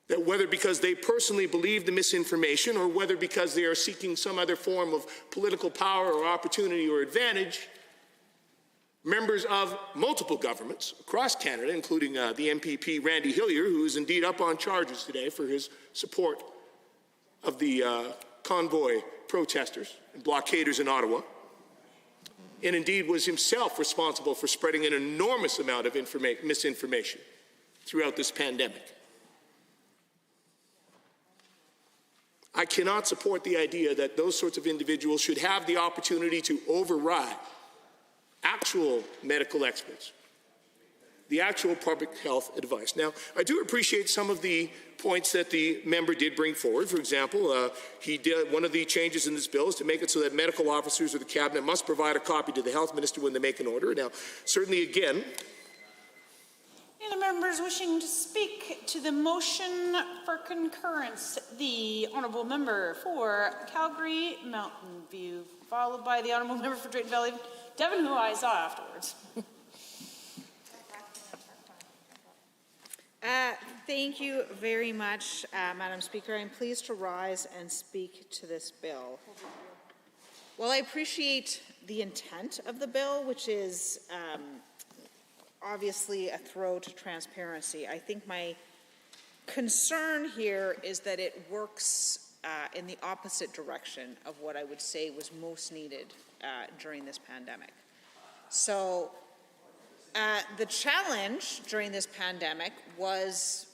Speaker 5: that whether because they personally believe the misinformation or whether because they are seeking some other form of political power or opportunity or advantage, members of multiple governments across Canada, including the MPP Randy Hillier, who is indeed up on charges today for his support of the convoy protesters and blockaders in Ottawa, and indeed was himself responsible for spreading an enormous amount of misinformation throughout this pandemic. I cannot support the idea that those sorts of individuals should have the opportunity to override actual medical experts, the actual public health advice. Now, I do appreciate some of the points that the member did bring forward. For example, one of the changes in this bill is to make it so that medical officers or the cabinet must provide a copy to the health minister when they make an order. Now, certainly again,
Speaker 10: any members wishing to speak to the motion for concurrence? The honourable member for Calgary Mountain View, followed by the honourable member for Drayton Valley Devon, who I saw afterwards.
Speaker 19: Thank you very much, Madam Speaker. I'm pleased to rise and speak to this bill. While I appreciate the intent of the bill, which is obviously a throw to transparency, I think my concern here is that it works in the opposite direction of what I would say was most needed during this pandemic. So the challenge during this pandemic was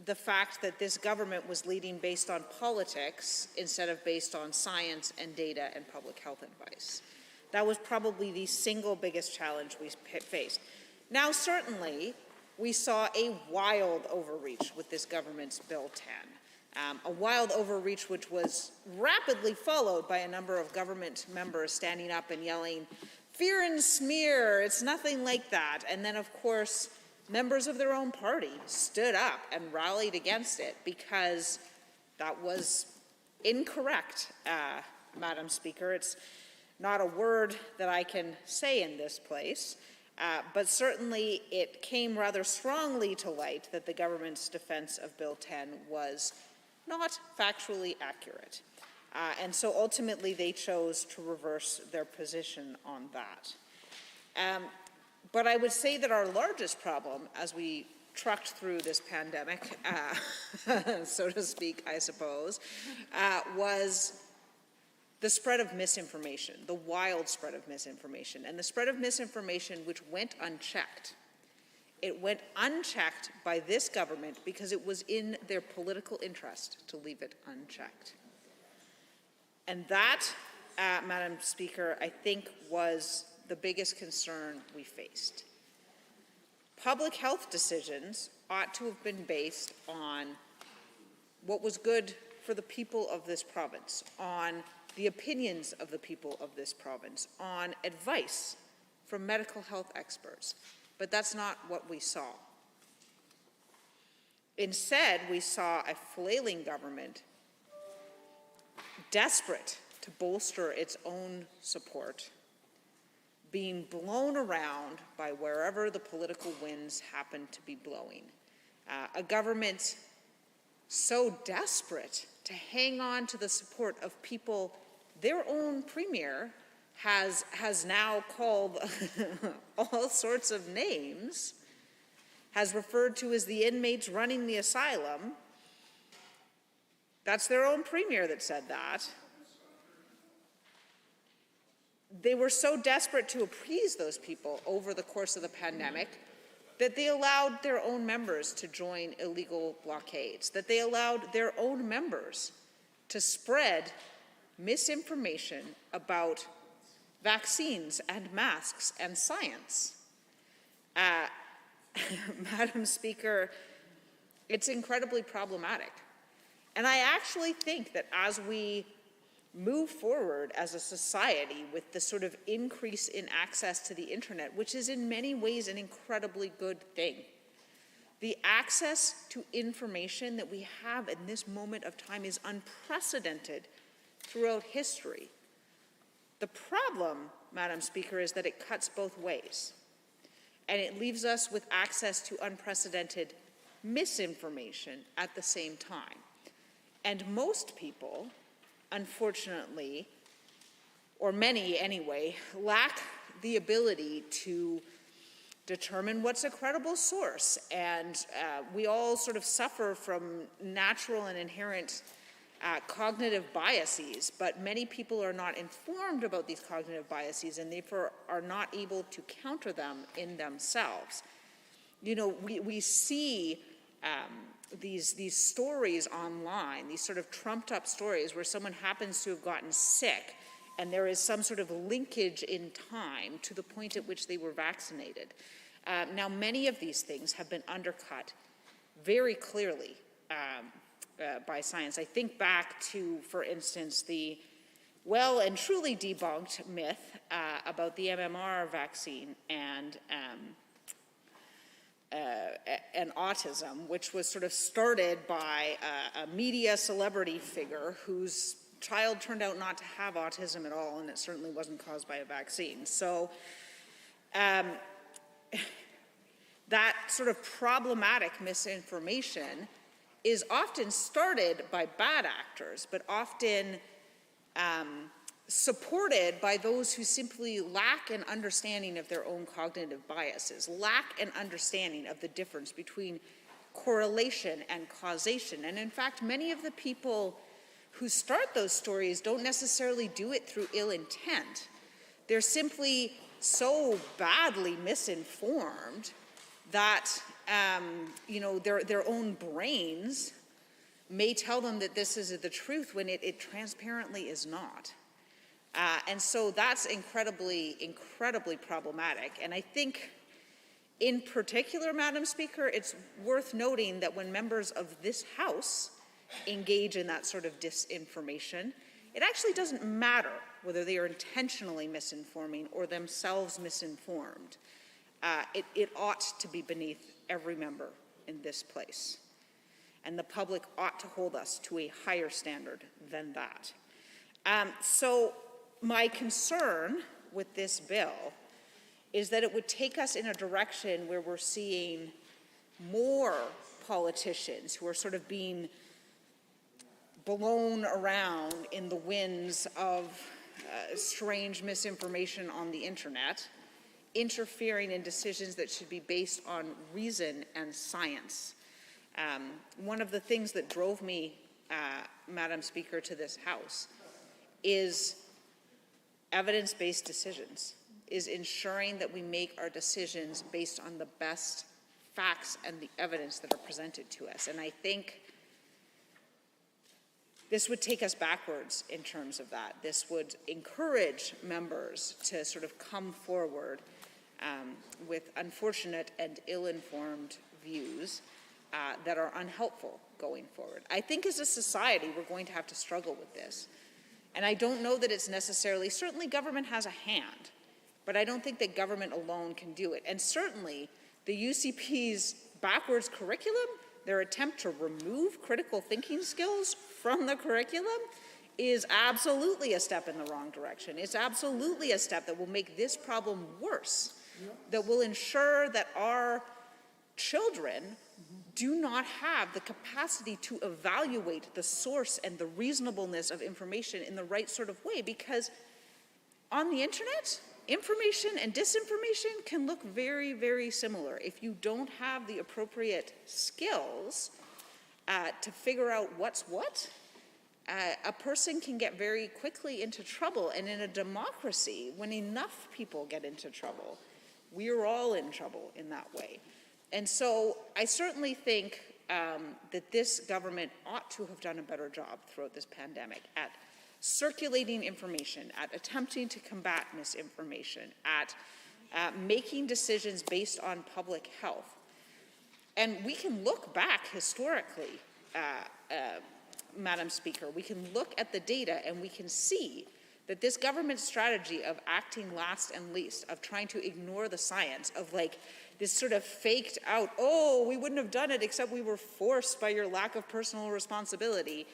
Speaker 19: the fact that this government was leading based on politics instead of based on science and data and public health advice. That was probably the single biggest challenge we faced. Now, certainly, we saw a wild overreach with this government's Bill 10. A wild overreach which was rapidly followed by a number of government members standing up and yelling, "Fear and smear, it's nothing like that." And then, of course, members of their own party stood up and rallied against it because that was incorrect, Madam Speaker. It's not a word that I can say in this place, but certainly it came rather strongly to light that the government's defense of Bill 10 was not factually accurate. And so ultimately they chose to reverse their position on that. But I would say that our largest problem as we trucked through this pandemic, so to speak, I suppose, was the spread of misinformation, the wild spread of misinformation, and the spread of misinformation which went unchecked. It went unchecked by this government because it was in their political interest to leave it unchecked. And that, Madam Speaker, I think was the biggest concern we faced. Public health decisions ought to have been based on what was good for the people of this province, on the opinions of the people of this province, on advice from medical health experts. But that's not what we saw. Instead, we saw a flailing government desperate to bolster its own support, being blown around by wherever the political winds happen to be blowing. A government so desperate to hang on to the support of people their own premier has now called all sorts of names, has referred to as the inmates running the asylum. That's their own premier that said that. They were so desperate to appease those people over the course of the pandemic that they allowed their own members to join illegal blockades, that they allowed their own members to spread misinformation about vaccines and masks and science. Madam Speaker, it's incredibly problematic. And I actually think that as we move forward as a society with the sort of increase in access to the internet, which is in many ways an incredibly good thing, the access to information that we have in this moment of time is unprecedented throughout history. The problem, Madam Speaker, is that it cuts both ways. And it leaves us with access to unprecedented misinformation at the same time. And most people, unfortunately, or many anyway, lack the ability to determine what's a credible source. And we all sort of suffer from natural and inherent cognitive biases, but many people are not informed about these cognitive biases and therefore are not able to counter them in themselves. You know, we see these stories online, these sort of trumped up stories where someone happens to have gotten sick and there is some sort of linkage in time to the point at which they were vaccinated. Now, many of these things have been undercut very clearly by science. I think back to, for instance, the well and truly debunked myth about the MMR vaccine and autism, which was sort of started by a media celebrity figure whose child turned out not to have autism at all, and it certainly wasn't caused by a vaccine. So that sort of problematic misinformation is often started by bad actors, but often supported by those who simply lack an understanding of their own cognitive biases, lack an understanding of the difference between correlation and causation. And in fact, many of the people who start those stories don't necessarily do it through ill intent. They're simply so badly misinformed that their own brains may tell them that this is the truth when it transparently is not. And so that's incredibly, incredibly problematic. And I think in particular, Madam Speaker, it's worth noting that when members of this House engage in that sort of disinformation, it actually doesn't matter whether they are intentionally misinforming or themselves misinformed. It ought to be beneath every member in this place. And the public ought to hold us to a higher standard than that. So my concern with this bill is that it would take us in a direction where we're seeing more politicians who are sort of being blown around in the winds of strange misinformation on the internet, interfering in decisions that should be based on reason and science. One of the things that drove me, Madam Speaker, to this House is evidence-based decisions, is ensuring that we make our decisions based on the best facts and the evidence that are presented to us. And I think this would take us backwards in terms of that. This would encourage members to sort of come forward with unfortunate and ill-informed views that are unhelpful going forward. I think as a society, we're going to have to struggle with this. And I don't know that it's necessarily, certainly government has a hand, but I don't think that government alone can do it. And certainly the UCP's backwards curriculum, their attempt to remove critical thinking skills from the curriculum is absolutely a step in the wrong direction. It's absolutely a step that will make this problem worse, that will ensure that our children do not have the capacity to evaluate the source and the reasonableness of information in the right sort of way, because on the internet, information and disinformation can look very, very similar. If you don't have the appropriate skills to figure out what's what, a person can get very quickly into trouble. And in a democracy, when enough people get into trouble, we're all in trouble in that way. And so I certainly think that this government ought to have done a better job throughout this pandemic at circulating information, at attempting to combat misinformation, at making decisions based on public health. And we can look back historically, Madam Speaker, we can look at the data and we can see that this government strategy of acting last and least, of trying to ignore the science, of like this sort of faked out, oh, we wouldn't have done it except we were forced by your lack of personal responsibility,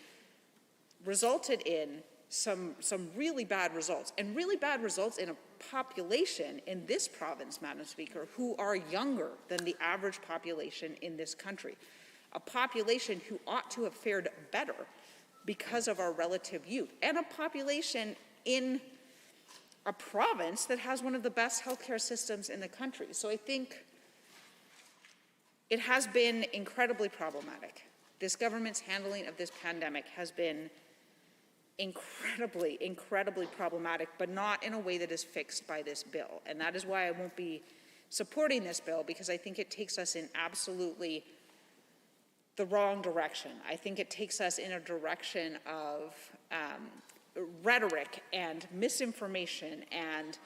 Speaker 19: resulted in some really bad results, and really bad results in a population in this province, Madam Speaker, who are younger than the average population in this country. A population who ought to have fared better because of our relative youth, and a population in a province that has one of the best healthcare systems in the country. So I think it has been incredibly problematic. This government's handling of this pandemic has been incredibly, incredibly problematic, but not in a way that is fixed by this bill. And that is why I won't be supporting this bill, because I think it takes us in absolutely the wrong direction. I think it takes us in a direction of rhetoric and misinformation, and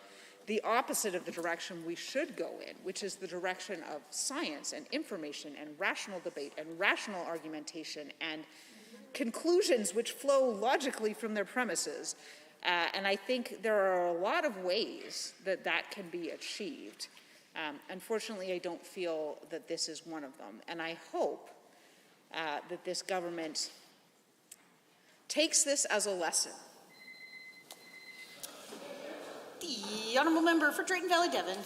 Speaker 19: the opposite of the direction we should go in, which is the direction of science and information and rational debate and rational argumentation and conclusions which flow logically from their premises. And I think there are a lot of ways that that can be achieved. Unfortunately, I don't feel that this is one of them. And I hope that this government takes this as a lesson.
Speaker 10: The honourable member for Drayton Valley Devon.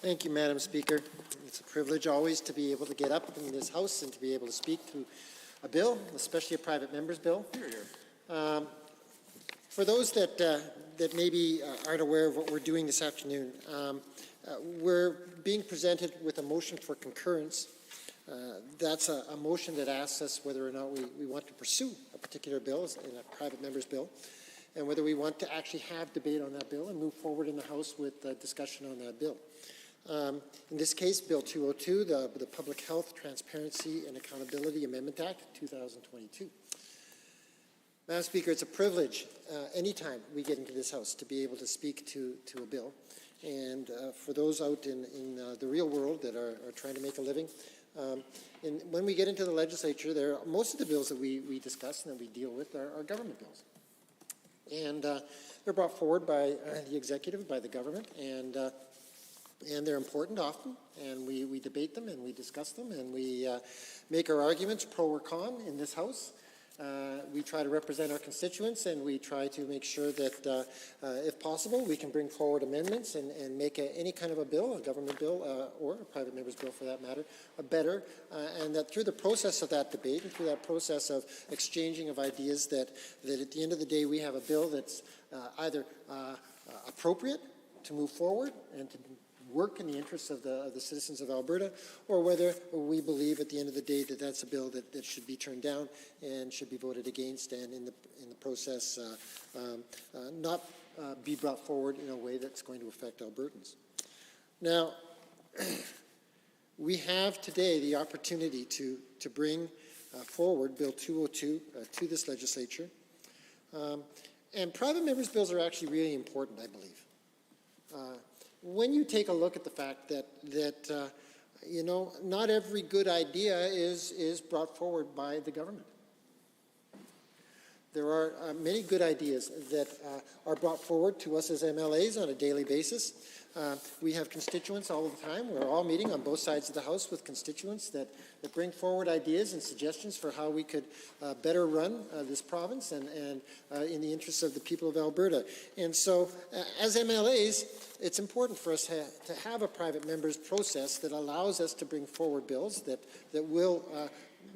Speaker 8: Thank you, Madam Speaker. It's a privilege always to be able to get up in this House and to be able to speak to a bill, especially a private member's bill. For those that maybe aren't aware of what we're doing this afternoon, we're being presented with a motion for concurrence. That's a motion that asks us whether or not we want to pursue a particular bill in a private member's bill, and whether we want to actually have debate on that bill and move forward in the House with discussion on that bill. In this case, Bill 202, the Public Health, Transparency and Accountability Amendment Act, 2022. Madam Speaker, it's a privilege anytime we get into this House to be able to speak to a bill. And for those out in the real world that are trying to make a living, when we get into the legislature, most of the bills that we discuss and that we deal with are government bills. And they're brought forward by the executive, by the government, and they're important often, and we debate them and we discuss them and we make our arguments pro or con in this House. We try to represent our constituents, and we try to make sure that, if possible, we can bring forward amendments and make any kind of a bill, a government bill, or a private member's bill for that matter, better, and that through the process of that debate and through that process of exchanging of ideas, that at the end of the day we have a bill that's either appropriate to move forward and to work in the interests of the citizens of Alberta, or whether we believe at the end of the day that that's a bill that should be turned down and should be voted against, and in the process not be brought forward in a way that's going to affect Albertans. Now, we have today the opportunity to bring forward Bill 202 to this legislature, and private members' bills are actually really important, I believe. When you take a look at the fact that not every good idea is brought forward by the government. There are many good ideas that are brought forward to us as MLAs on a daily basis We have constituents all the time. We're all meeting on both sides of the House with constituents that bring forward ideas and suggestions for how we could better run this province and in the interests of the people of Alberta. And so, as MLAs, it's important for us to have a private members process that allows us to bring forward bills that will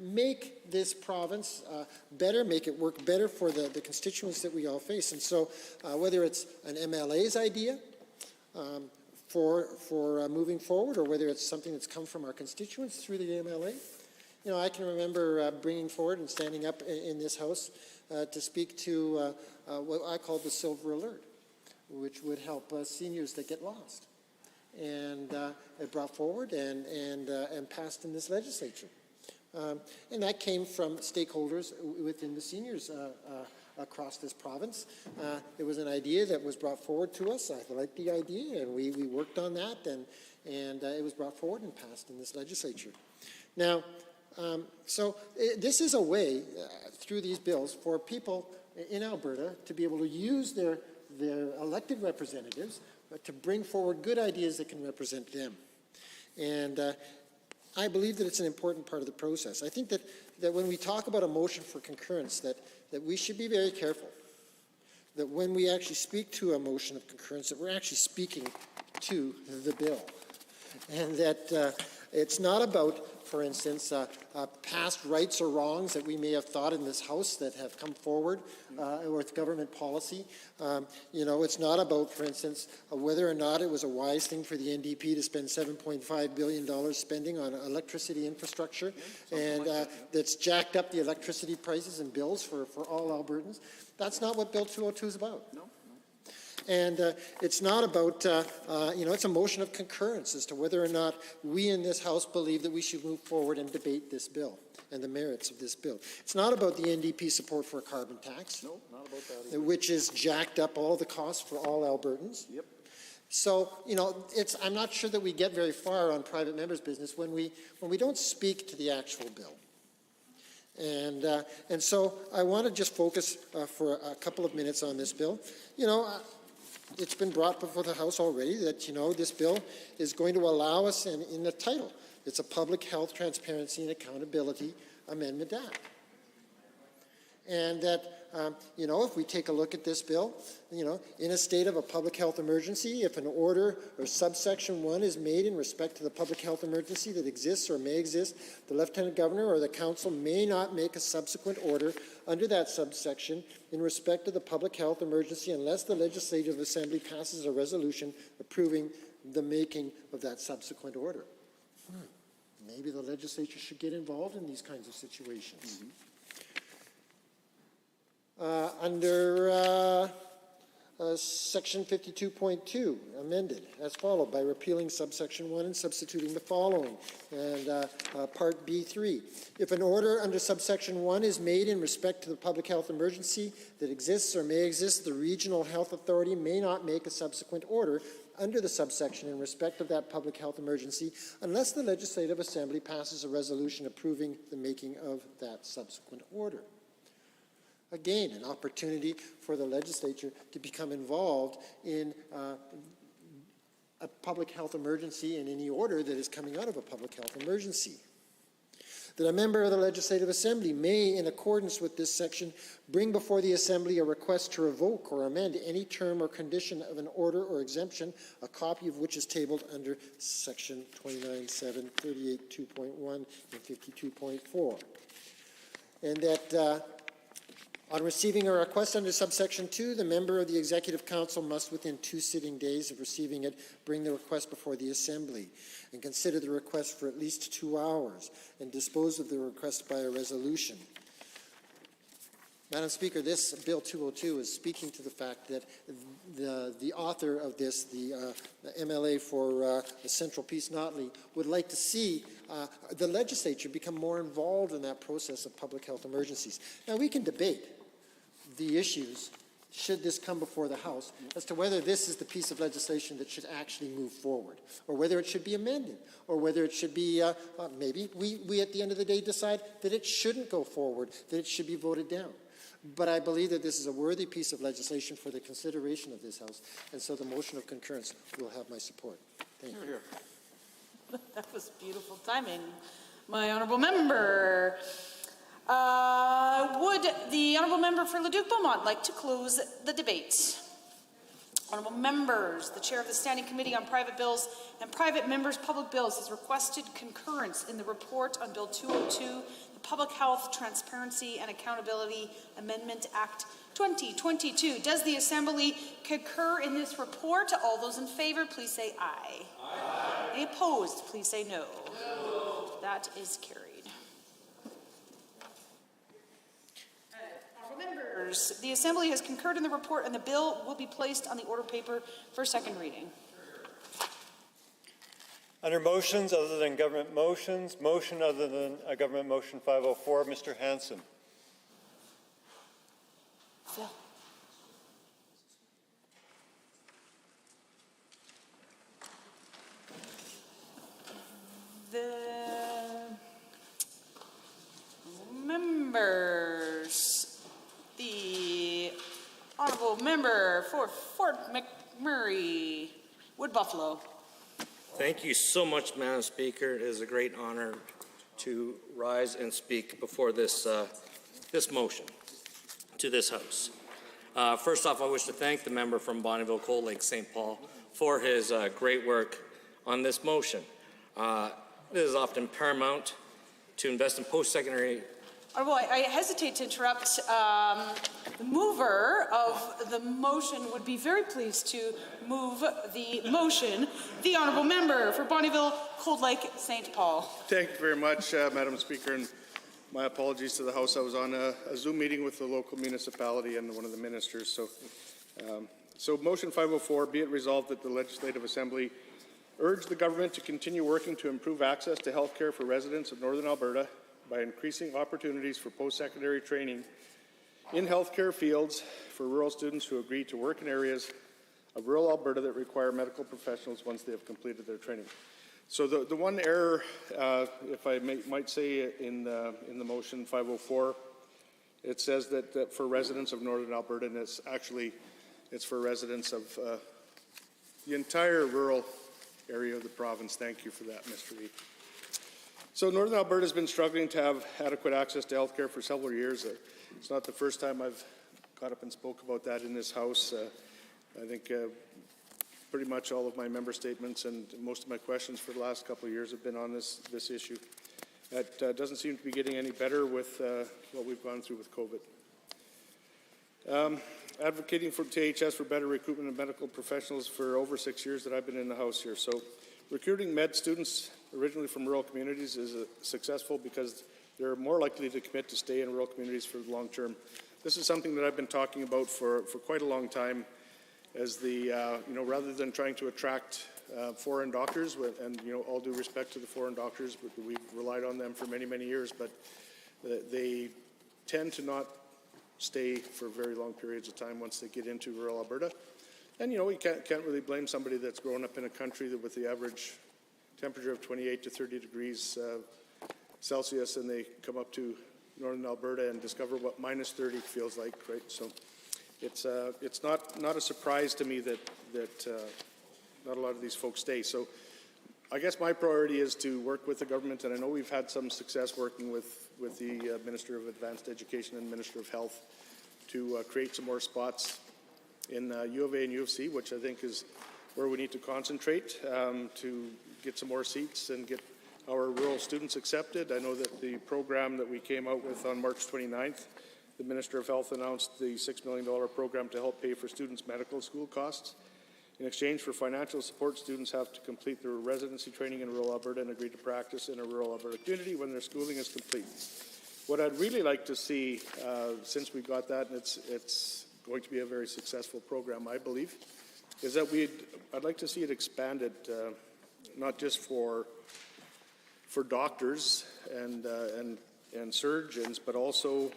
Speaker 8: make this province better, make it work better for the constituents that we all face. And so whether it's an MLA's idea for moving forward, or whether it's something that's come from our constituents through the MLA, you know, I can remember bringing forward and standing up in this House to speak to what I call the Silver Alert, which would help seniors that get lost. And it brought forward and passed in this legislature. And that came from stakeholders within the seniors across this province. It was an idea that was brought forward to us. I liked the idea, and we worked on that, and it was brought forward and passed in this legislature. Now, this is a way through these bills for people in Alberta to be able to use their elected representatives to bring forward good ideas that can represent them. And I believe that it's an important part of the process. I think that when we talk about a motion for concurrence, that we should be very careful that when we actually speak to a motion of concurrence, that we're actually speaking to the bill. And that it's not about, for instance, past rights or wrongs that we may have thought in this House that have come forward with government policy. You know, it's not about, for instance, whether or not it was a wise thing for the NDP to spend $7.5 billion spending on electricity infrastructure, and that's jacked up the electricity prices and bills for all Albertans. That's not what Bill 202 is about. No. And it's not about, it's a motion of concurrence as to whether or not we in this House believe that we should move forward and debate this bill and the merits of this bill. It's not about the NDP support for a carbon tax, no, not about that either, which has jacked up all the costs for all Albertans. Yep. So, I'm not sure that we get very far on private members' business when we don't speak to the actual bill. And so I want to just focus for a couple of minutes on this bill. It's been brought before the House already that, this bill is going to allow us, in the title, it's a Public Health Transparency and Accountability Amendment Act. And that, if we take a look at this bill, in a state of a public health emergency, if an order or subsection 1 is made in respect to the public health emergency that exists or may exist, the Lieutenant Governor or the Council may not make a subsequent order under that subsection in respect to the public health emergency unless the Legislative Assembly passes a resolution approving the making of that subsequent order. Maybe the legislature should get involved in these kinds of situations. Mm-hmm. Under Section 52.2, amended as followed by repealing subsection 1 and substituting the following. And Part B3, if an order under subsection 1 is made in respect to the public health emergency that exists or may exist, the regional health authority may not make a subsequent order under the subsection in respect of that public health emergency unless the Legislative Assembly passes a resolution approving the making of that subsequent order. Again, an opportunity for the legislature to become involved in a public health emergency and any order that is coming out of a public health emergency. That a member of the Legislative Assembly may, in accordance with this section, bring before the Assembly a request to revoke or amend any term or condition of an order or exemption, a copy of which is tabled under Section 29.7, 38.2.1, and 52.4. And that on receiving a request under subsection 2, the member of the Executive Council must, within 2 sitting days of receiving it, bring the request before the Assembly and consider the request for at least 2 hours and dispose of the request by a resolution. Madam Speaker, this Bill 202 is speaking to the fact that the author of this, the MLA for the Central Peace Notley, would like to see the legislature become more involved in that process of public health emergencies. Now, we can debate the issues, should this come before the House, as to whether this is the piece of legislation that should actually move forward, or whether it should be amended, or whether it should be, maybe we at the end of the day decide that it shouldn't go forward, that it should be voted down. But I believe that this is a worthy piece of legislation for the consideration of this House, and so the motion of concurrence will have my support. Thank you.
Speaker 10: That was beautiful timing. My honourable member. Would the honourable member for Leduc Beaumont like to close the debate? Honourable members, the chair of the Standing Committee on Private Bills and Private Members' Public Bills has requested concurrence in the report on Bill 202, the Public Health, Transparency and Accountability Amendment Act 2022. Does the Assembly concur in this report? All those in favour, please say aye. Aye. Any opposed, please say no. No. That is carried. Members, the Assembly has concurred in the report and the bill will be placed on the order paper for second reading.
Speaker 2: Under motions other than government motions, motion other than a government motion 504, Mr. Hanson.
Speaker 10: Phil. The members. The honourable member for Fort McMurray, Wood Buffalo.
Speaker 20: Thank you so much, Madam Speaker. It is a great honor to rise and speak before this motion to this House. First off, I wish to thank the member from Bonneville Cold Lake St. Paul for his great work on this motion. It is often paramount to invest in post-secondary.
Speaker 10: I hesitate to interrupt. The mover of the motion would be very pleased to move the motion. The honourable member for Bonneville, Cold Lake, St. Paul.
Speaker 9: Thank you very much, Madam Speaker, and my apologies to the House. I was on a Zoom meeting with the local municipality and one of the ministers. So motion 504, be it resolved that the Legislative Assembly urge the government to continue working to improve access to health care for residents of Northern Alberta by increasing opportunities for post-secondary training in healthcare fields for rural students who agree to work in areas of rural Alberta that require medical professionals once they have completed their training. So the one error, if I might say, in the motion 504, it says that for residents of Northern Alberta, and it's for residents of the entire rural area of the province. Thank you for that, Mr. Reid. So Northern Alberta has been struggling to have adequate access to health care for several years. It's not the first time I've got up and spoke about that in this House. I think pretty much all of my member statements and most of my questions for the last couple of years have been on this issue. That doesn't seem to be getting any better with what we've gone through with COVID. Advocating for THS for better recruitment of medical professionals for over 6 years that I've been in the House here. So recruiting med students originally from rural communities is successful because they're more likely to commit to stay in rural communities for the long term. This is something that I've been talking about for quite a long time, as rather than trying to attract foreign doctors, and all due respect to the foreign doctors, we've relied on them for many, many years, but they tend to not stay for very long periods of time once they get into rural Alberta. And we can't really blame somebody that's grown up in a country with the average temperature of 28 to 30 degrees Celsius, and they come up to Northern Alberta and discover what minus 30 feels like, right? So it's not a surprise to me that not a lot of these folks stay. So I guess my priority is to work with the government, and I know we've had some success working with the Minister of Advanced Education and Minister of Health to create some more spots in U of A and U of C, which I think is where we need to concentrate to get some more seats and get our rural students accepted. I know that the program that we came out with on March 29th, the Minister of Health announced the $6 million program to help pay for students' medical school costs. In exchange for financial support, students have to complete their residency training in rural Alberta and agree to practice in a rural Alberta community when their schooling is complete. What I'd really like to see, since we got that, and it's going to be a very successful program, I believe, is that I'd like to see it expanded, not just for doctors and surgeons, but also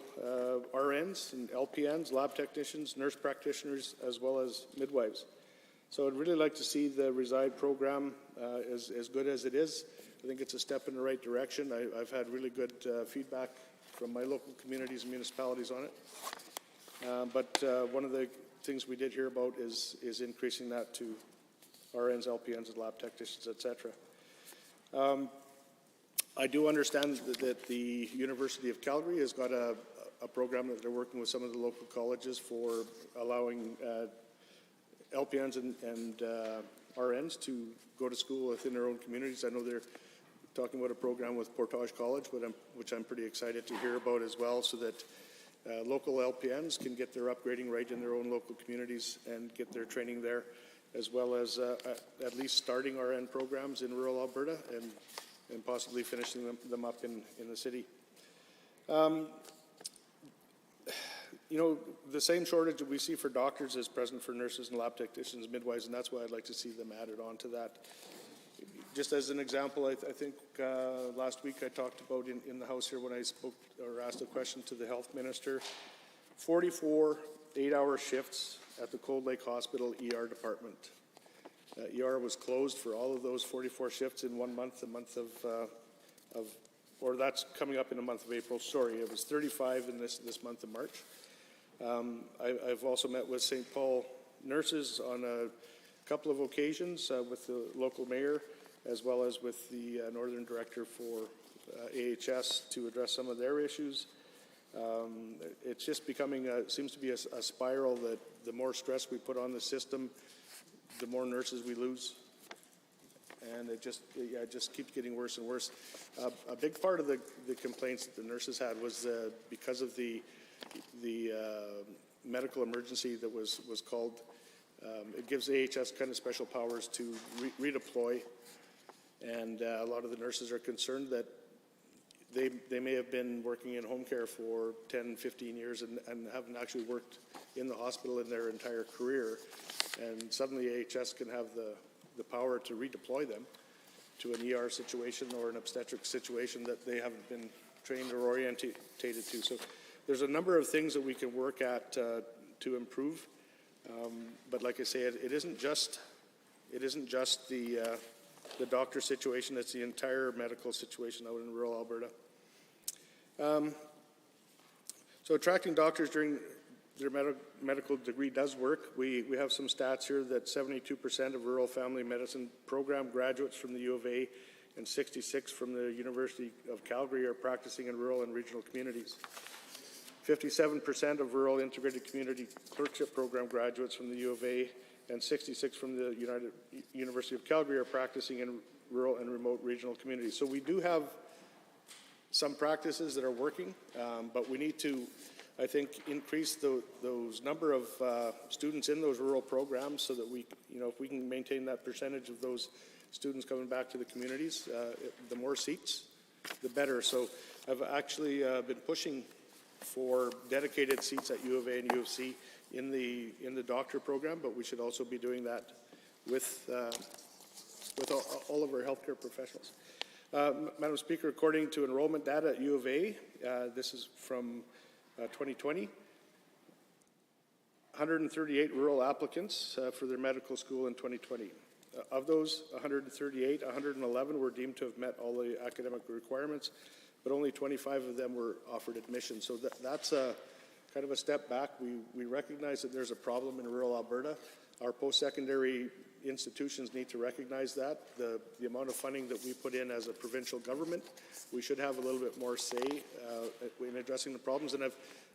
Speaker 9: RNs and LPNs, lab technicians, nurse practitioners, as well as midwives. So I'd really like to see the Reside program as good as it is. I think it's a step in the right direction. I've had really good feedback from my local communities and municipalities on it.
Speaker 7: But one of the things we did hear about is increasing that to RNs, LPNs, and lab technicians, et cetera. I do understand that the University of Calgary has got a program that they're working with some of the local colleges for allowing LPNs and RNs to go to school within their own communities. I know they're talking about a program with Portage College, which I'm pretty excited to hear about as well, so that local LPNs can get their upgrading right in their own local communities and get their training there, as well as at least starting RN programs in rural Alberta and possibly finishing them up in the city. You know, the same shortage that we see for doctors is present for nurses and lab technicians, midwives, and that's why I'd like to see them added on to that. Just as an example, I think last week I talked about in the House here when I spoke or asked a question to the health minister, 44 8-hour shifts at the Cold Lake Hospital ER department. ER was closed for all of those 44 shifts in 1 month, the month of or that's coming up in the month of April, sorry, it was 35 in this month of March. I've also met with St. Paul nurses on a couple of occasions with the local mayor, as well as with the Northern Director for AHS to address some of their issues. It's just becoming, seems to be a spiral that the more stress we put on the system, the more nurses we lose. And it just keeps getting worse and worse. A big part of the complaints that the nurses had was because of the medical emergency that was called. It gives AHS kind of special powers to redeploy, and a lot of the nurses are concerned that they may have been working in home care for 10, 15 years and haven't actually worked in the hospital in their entire career, and suddenly AHS can have the power to redeploy them to an ER situation or an obstetric situation that they haven't been trained or orientated to. So there's a number of things that we can work at to improve. But like I say, it isn't just the doctor situation, it's the entire medical situation out in rural Alberta. So attracting doctors during their medical degree does work. We have some stats here that 72% of rural family medicine program graduates from the U of A and 66 from the University of Calgary are practicing in rural and regional communities. 57% of rural integrated community clerkship program graduates from the U of A and 66 from the University of Calgary are practicing in rural and remote regional communities. So we do have some practices that are working, but we need to, I think, increase those number of students in those rural programs so that we, if we can maintain that percentage of those students coming back to the communities, the more seats, the better. So I've actually been pushing for dedicated seats at U of A and U of C in the doctor program, but we should also be doing that with all of our healthcare professionals. Madam Speaker, according to enrollment data at U of A, this is from 2020, 138 rural applicants for their medical school in 2020. Of those 138, 111 were deemed to have met all the academic requirements, but only 25 of them were offered admission. So that's a kind of a step back. We recognize that there's a problem in rural Alberta. Our post-secondary institutions need to recognize that. The amount of funding that we put in as a provincial government, we should have a little bit more say in addressing the problems. And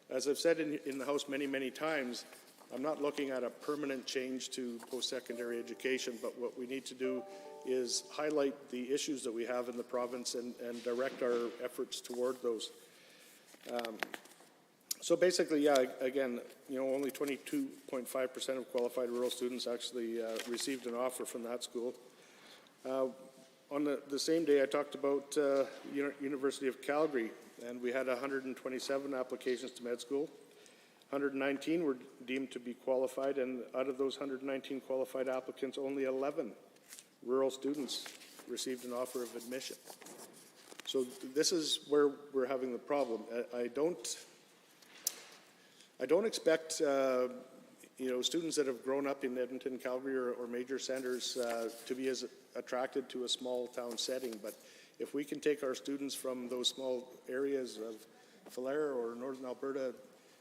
Speaker 7: as I've said in the House many, many times, I'm not looking at a permanent change to post-secondary education, but what we need to do is highlight the issues that we have in the province and direct our efforts toward those. So basically, yeah, again, only 22.5% of qualified rural students actually received an offer from that school. On the same day, I talked about University of Calgary, and we had 127 applications to med school. 119 were deemed to be qualified, and out of those 119 qualified applicants, only 11 rural students received an offer of admission. So this is where we're having the problem. I don't expect students that have grown up in Edmonton, Calgary, or major centres to be as attracted to a small town setting. But if we can take our students from those small areas of Falera or Northern Alberta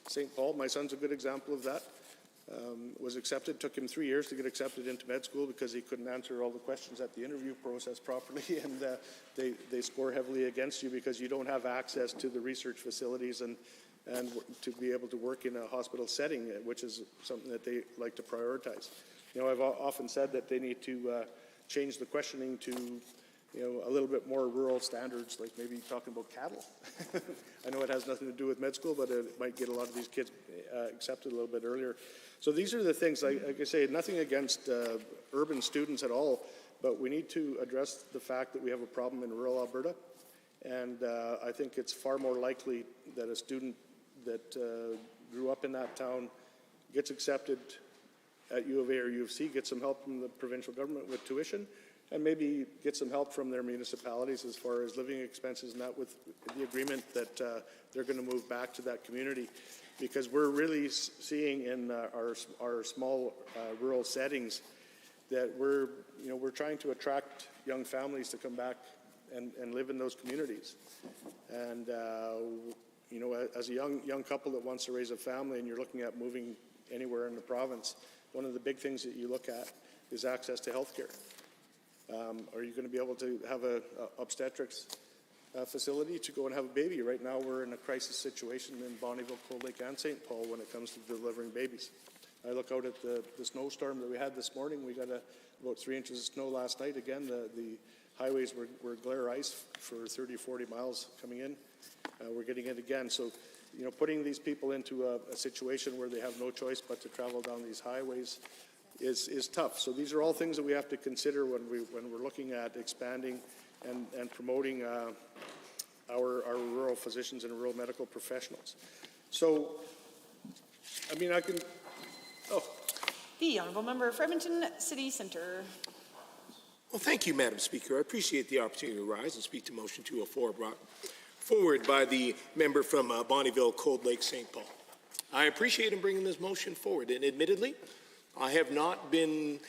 Speaker 7: St. Paul, my son's a good example of that. Was accepted, took him 3 years to get accepted into med school because he couldn't answer all the questions at the interview process properly, and they score heavily against you because you don't have access to the research facilities and to be able to work in a hospital setting, which is something that they like to prioritize. You know, I've often said that they need to change the questioning to, you know, a little bit more rural standards, like maybe talking about cattle. I know it has nothing to do with med school, but it might get a lot of these kids accepted a little bit earlier. So these are the things, like I say, nothing against urban students at all, but we need to address the fact that we have a problem in rural Alberta. And I think it's far more likely that a student that grew up in that town gets accepted at U of A or U of C, gets some help from the provincial government with tuition, and maybe get some help from their municipalities as far as living expenses and that, with the agreement that they're going to move back to that community. Because we're really seeing in our small rural settings that we're trying to attract young families to come back and live in those communities. And you know, as a young couple that wants to raise a family and you're looking at moving anywhere in the province, one of the big things that you look at is access to health care. Are you going to be able to have a obstetrics facility to go and have a baby? Right now we're in a crisis situation in Bonnyville, Cold Lake, and St. Paul when it comes to delivering babies. I look out at the snowstorm that we had this morning. We got about 3 inches of snow last night. Again, the highways were glare ice for 30, 40 miles coming in. We're getting it again. So, you know, putting these people into a situation where they have no choice but to travel down these highways is tough. So these are all things that we have to consider when we're looking at expanding and promoting our rural physicians and rural medical professionals. So, I mean,
Speaker 10: The Honourable Member for Edmonton City Centre.
Speaker 5: Well, thank you, Madam Speaker. I appreciate the opportunity to rise and speak to Motion 204 brought forward by the member from Bonnyville, Cold Lake, St. Paul. I appreciate him bringing this motion forward, and admittedly, I have not been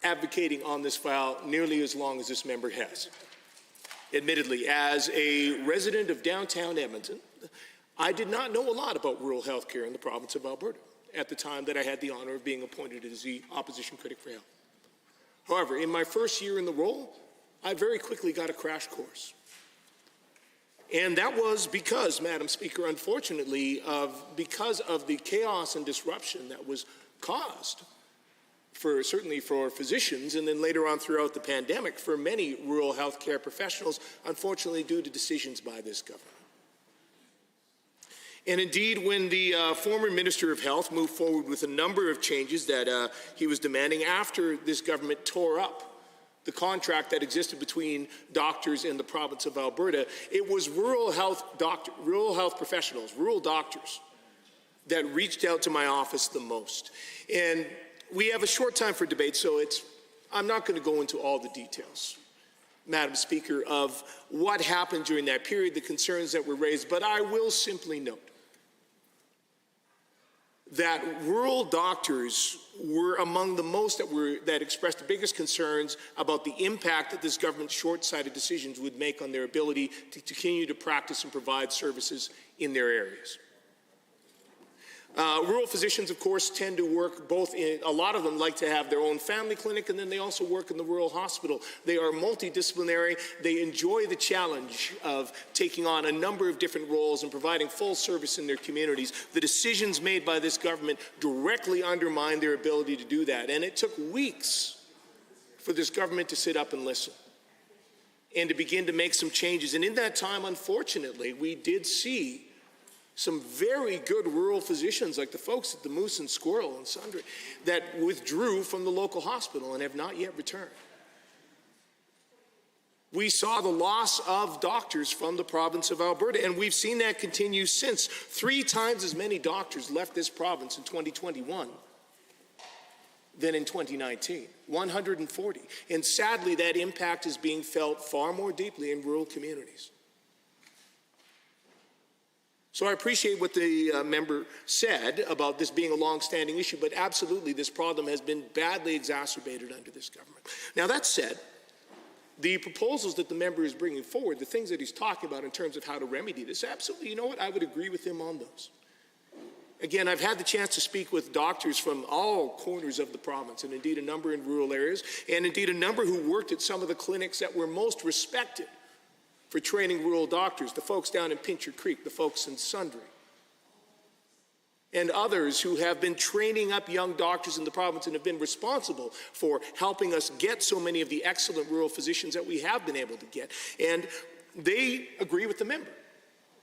Speaker 5: advocating on this file nearly as long as this member has. Admittedly, as a resident of downtown Edmonton, I did not know a lot about rural health care in the province of Alberta at the time that I had the honor of being appointed as the opposition critic for health. However, in my first year in the role, I very quickly got a crash course. And that was because, Madam Speaker, unfortunately, because of the chaos and disruption that was caused certainly for physicians, and then later on throughout the pandemic for many rural health care professionals, unfortunately due to decisions by this government. And indeed, when the former Minister of Health moved forward with a number of changes that he was demanding after this government tore up the contract that existed between doctors in the province of Alberta, it was rural health professionals, rural doctors, that reached out to my office the most. And we have a short time for debate, so I'm not going to go into all the details, Madam Speaker, of what happened during that period, the concerns that were raised, but I will simply note that rural doctors were among the most that expressed the biggest concerns about the impact that this government's short-sighted decisions would make on their ability to continue to practice and provide services in their areas. Rural physicians, of course, tend to work a lot of them like to have their own family clinic, and then they also work in the rural hospital. They are multidisciplinary. They enjoy the challenge of taking on a number of different roles and providing full service in their communities. The decisions made by this government directly undermine their ability to do that, and it took weeks for this government to sit up and listen and to begin to make some changes. And in that time, unfortunately, we did see some very good rural physicians, like the folks at the Moose and Squirrel and Sundry, that withdrew from the local hospital and have not yet returned. We saw the loss of doctors from the province of Alberta, and we've seen that continue since. 3 times as many doctors left this province in 2021 than in 2019, 140. And sadly, that impact is being felt far more deeply in rural communities. So I appreciate what the member said about this being a long-standing issue, but absolutely this problem has been badly exacerbated under this government. Now, that said, the proposals that the member is bringing forward, the things that he's talking about in terms of how to remedy this, absolutely, you know what, I would agree with him on those. Again, I've had the chance to speak with doctors from all corners of the province, and indeed a number in rural areas, and indeed a number who worked at some of the clinics that were most respected for training rural doctors, the folks down in Pincher Creek, the folks in Sundre, and others who have been training up young doctors in the province and have been responsible for helping us get so many of the excellent rural physicians that we have been able to get. And they agree with the member,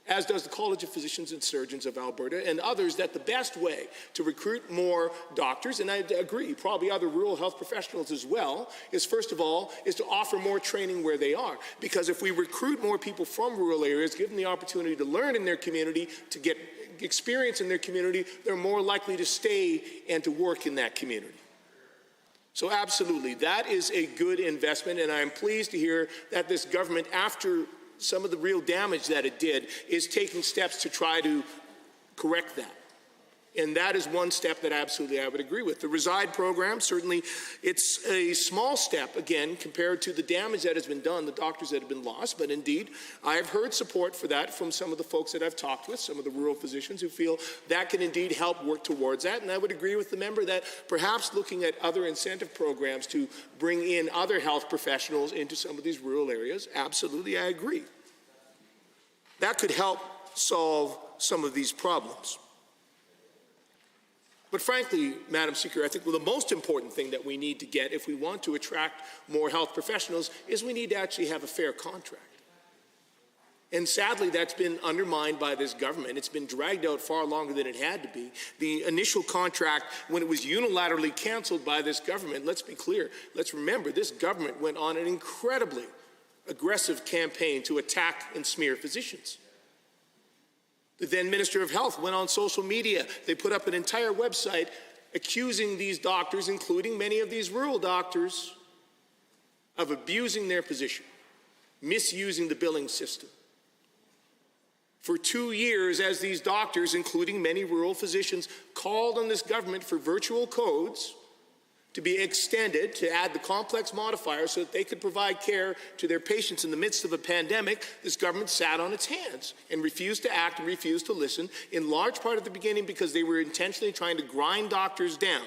Speaker 5: as does the College of Physicians and Surgeons of Alberta and others, that the best way to recruit more doctors, and I agree, probably other rural health professionals as well, is first of all, is to offer more training where they are. Because if we recruit more people from rural areas, give them the opportunity to learn in their community, to get experience in their community, they're more likely to stay and to work in that community. So absolutely, that is a good investment, and I'm pleased to hear that this government, after some of the real damage that it did, is taking steps to try to correct that. And that is one step that absolutely I would agree with. The Reside program, certainly it's a small step, again, compared to the damage that has been done, the doctors that have been lost, but indeed, I've heard support for that from some of the folks that I've talked with, some of the rural physicians who feel that can indeed help work towards that. And I would agree with the member that perhaps looking at other incentive programs to bring in other health professionals into some of these rural areas, absolutely, I agree. That could help solve some of these problems. But frankly, Madam Speaker, I think the most important thing that we need to get if we want to attract more health professionals is we need to actually have a fair contract. And sadly, that's been undermined by this government. It's been dragged out far longer than it had to be. The initial contract, when it was unilaterally canceled by this government, let's be clear, let's remember, this government went on an incredibly aggressive campaign to attack and smear physicians. The then Minister of Health went on social media. They put up an entire website accusing these doctors, including many of these rural doctors, of abusing their position, misusing the billing system. For 2 years, as these doctors, including many rural physicians, called on this government for virtual codes to be extended to add the complex modifier so that they could provide care to their patients in the midst of a pandemic, this government sat on its hands and refused to act and refused to listen, in large part at the beginning because they were intentionally trying to grind doctors down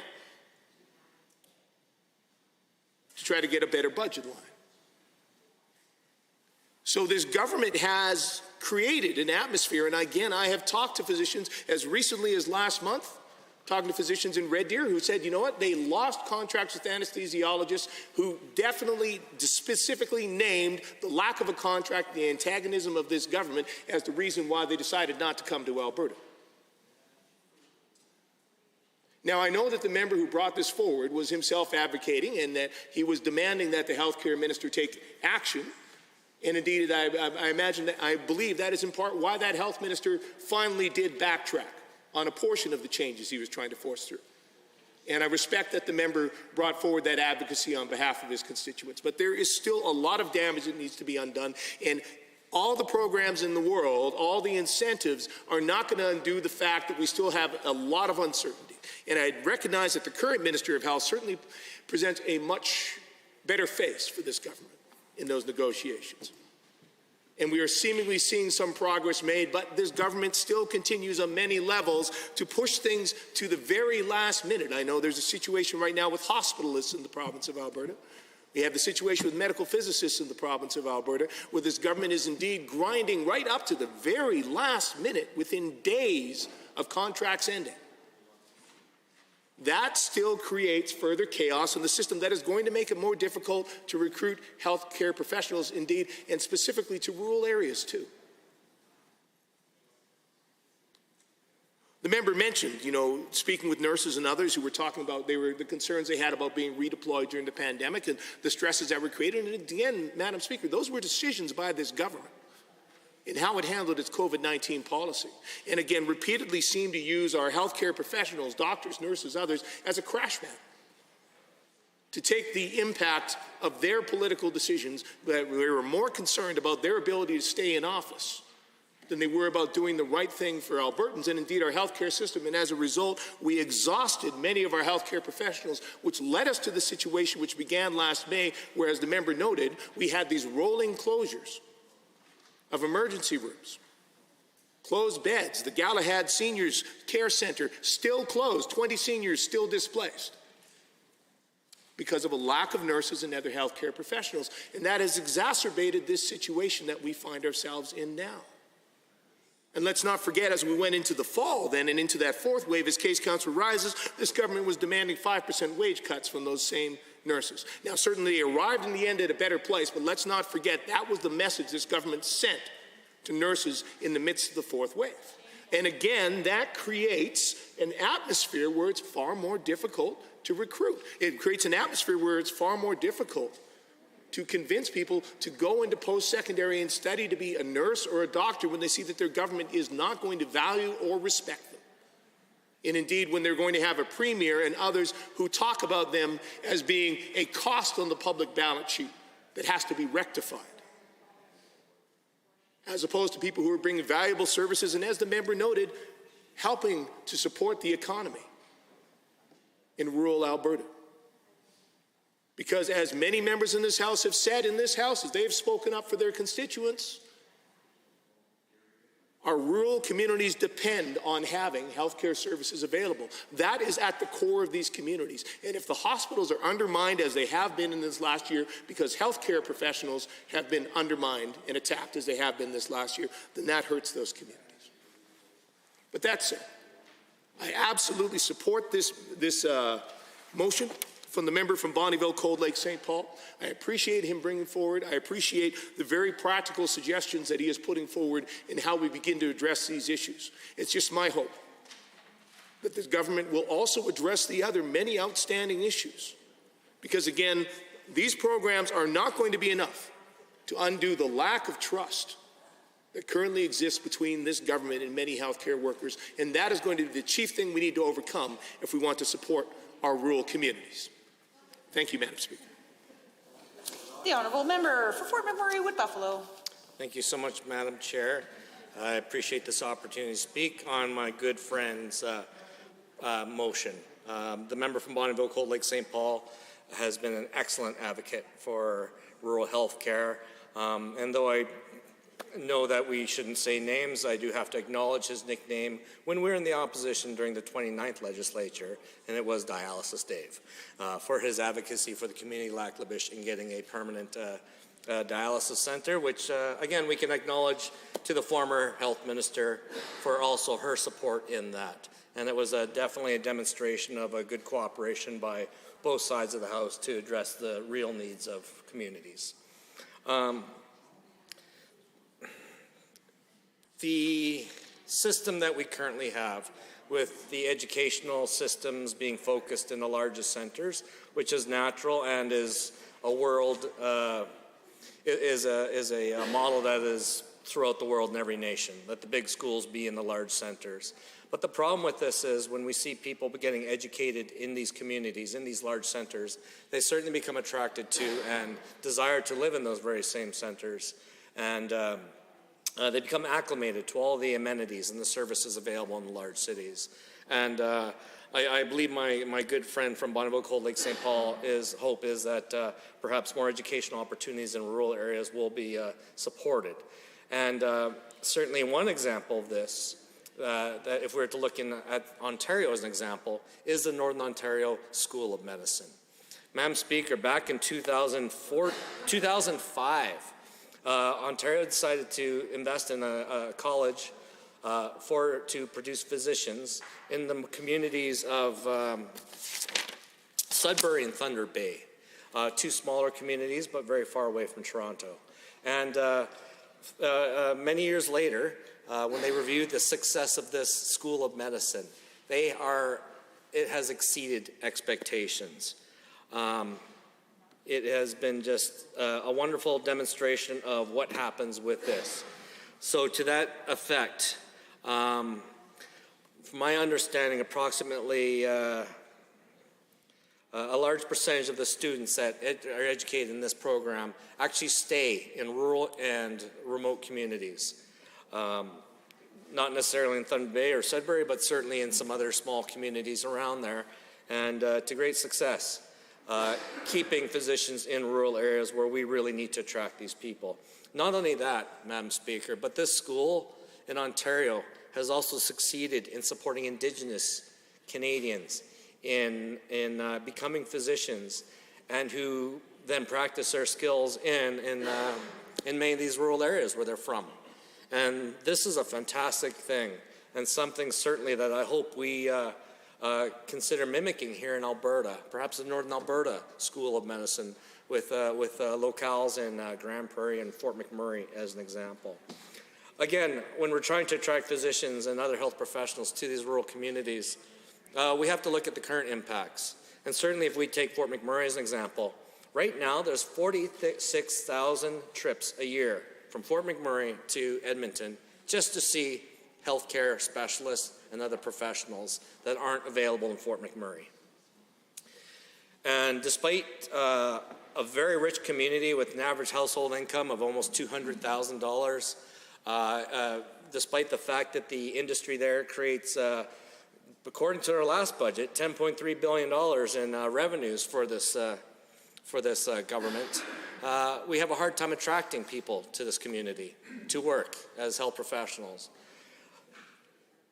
Speaker 5: to try to get a better budget line. So this government has created an atmosphere, and again, I have talked to physicians as recently as last month, talking to physicians in Red Deer who said, you know what, they lost contracts with anesthesiologists who definitely specifically named the lack of a contract, the antagonism of this government as the reason why they decided not to come to Alberta. Now, I know that the member who brought this forward was himself advocating and that he was demanding that the healthcare minister take action. And indeed, I imagine that, I believe that is in part why that health minister finally did backtrack on a portion of the changes he was trying to force through. And I respect that the member brought forward that advocacy on behalf of his constituents. But there is still a lot of damage that needs to be undone. And all the programs in the world, all the incentives are not going to undo the fact that we still have a lot of uncertainty. And I recognize that the current Minister of Health certainly presents a much better face for this government in those negotiations. And we are seemingly seeing some progress made, but this government still continues on many levels to push things to the very last minute. I know there's a situation right now with hospitalists in the province of Alberta. We have the situation with medical physicists in the province of Alberta, where this government is indeed grinding right up to the very last minute, within days of contracts ending. That still creates further chaos in the system that is going to make it more difficult to recruit healthcare professionals, indeed, and specifically to rural areas too. The member mentioned, speaking with nurses and others who were talking about the concerns they had about being redeployed during the pandemic and the stresses that were created. And again, Madam Speaker, those were decisions by this government in how it handled its COVID-19 policy. And again, repeatedly seemed to use our healthcare professionals, doctors, nurses, others, as a crash mat to take the impact of their political decisions. That they were more concerned about their ability to stay in office than they were about doing the right thing for Albertans and indeed our healthcare system. And as a result, we exhausted many of our healthcare professionals, which led us to the situation which began last May, where, as the member noted, we had these rolling closures of emergency rooms Closed beds. The Galahad Seniors Care Center still closed. 20 seniors still displaced because of a lack of nurses and other healthcare professionals. And that has exacerbated this situation that we find ourselves in now. And let's not forget, as we went into the fall then and into that fourth wave, as case counts were rises, this government was demanding 5% wage cuts from those same nurses. Now, certainly they arrived in the end at a better place, but let's not forget that was the message this government sent to nurses in the midst of the fourth wave. And again, that creates an atmosphere where it's far more difficult to recruit. It creates an atmosphere where it's far more difficult to convince people to go into post-secondary and study to be a nurse or a doctor when they see that their government is not going to value or respect them. And indeed, when they're going to have a premier and others who talk about them as being a cost on the public balance sheet that has to be rectified, as opposed to people who are bringing valuable services and, as the member noted, helping to support the economy in rural Alberta. Because as many members in this House have said in this House, as they have spoken up for their constituents, our rural communities depend on having healthcare services available. That is at the core of these communities. And if the hospitals are undermined, as they have been in this last year, because healthcare professionals have been undermined and attacked as they have been this last year, then that hurts those communities. But that said, I absolutely support this motion from the member from Bonnyville, Cold Lake, St. Paul. I appreciate him bringing forward. I appreciate the very practical suggestions that he is putting forward in how we begin to address these issues. It's just my hope that this government will also address the other many outstanding issues. Because again, these programs are not going to be enough to undo the lack of trust that currently exists between this government and many healthcare workers. And that is going to be the chief thing we need to overcome if we want to support our rural communities. Thank you, Madam Speaker.
Speaker 10: The honourable member for Fort McMurray, Wood Buffalo.
Speaker 20: Thank you so much, Madam Chair. I appreciate this opportunity to speak on my good friend's motion. The member from Bonnyville, Cold Lake, St. Paul has been an excellent advocate for rural health care. And though I know that we shouldn't say names, I do have to acknowledge his nickname when we were in the opposition during the 29th legislature, and it was Dialysis Dave, for his advocacy for the community of Lac La Biche in getting a permanent dialysis center, which again we can acknowledge to the former health minister for also her support in that. And it was definitely a demonstration of a good cooperation by both sides of the House to address the real needs of communities. The system that we currently have, with the educational systems being focused in the largest centers, which is natural and is a world, is a model that is throughout the world in every nation, let the big schools be in the large centers. But the problem with this is when we see people getting educated in these communities, in these large centers, they certainly become attracted to and desire to live in those very same centers. And they become acclimated to all the amenities and the services available in the large cities. And I believe my good friend from Bonnyville, Cold Lake, St. Paul, hope is that perhaps more educational opportunities in rural areas will be supported. And certainly one example of this, that if we were to look at Ontario as an example, is the Northern Ontario School of Medicine. Madam Speaker, back in 2005, Ontario decided to invest in a college to produce physicians in the communities of Sudbury and Thunder Bay, two smaller communities but very far away from Toronto. And many years later, when they reviewed the success of this School of Medicine, it has exceeded expectations. It has been just a wonderful demonstration of what happens with this. So to that effect, from my understanding, approximately a large percentage of the students that are educated in this program actually stay in rural and remote communities. Not necessarily in Thunder Bay or Sudbury, but certainly in some other small communities around there, and to great success. Keeping physicians in rural areas where we really need to attract these people. Not only that, Madam Speaker, but this school in Ontario has also succeeded in supporting Indigenous Canadians in becoming physicians, and who then practice their skills in many of these rural areas where they're from. And this is a fantastic thing, and something certainly that I hope we consider mimicking here in Alberta, perhaps the Northern Alberta School of Medicine with locales in Grand Prairie and Fort McMurray as an example. Again, when we're trying to attract physicians and other health professionals to these rural communities, we have to look at the current impacts. And certainly if we take Fort McMurray as an example, right now there's 46,000 trips a year from Fort McMurray to Edmonton just to see healthcare specialists and other professionals that aren't available in Fort McMurray. And despite a very rich community with an average household income of almost $200,000, despite the fact that the industry there creates, according to our last budget, $10.3 billion in revenues for this government, we have a hard time attracting people to this community to work as health professionals.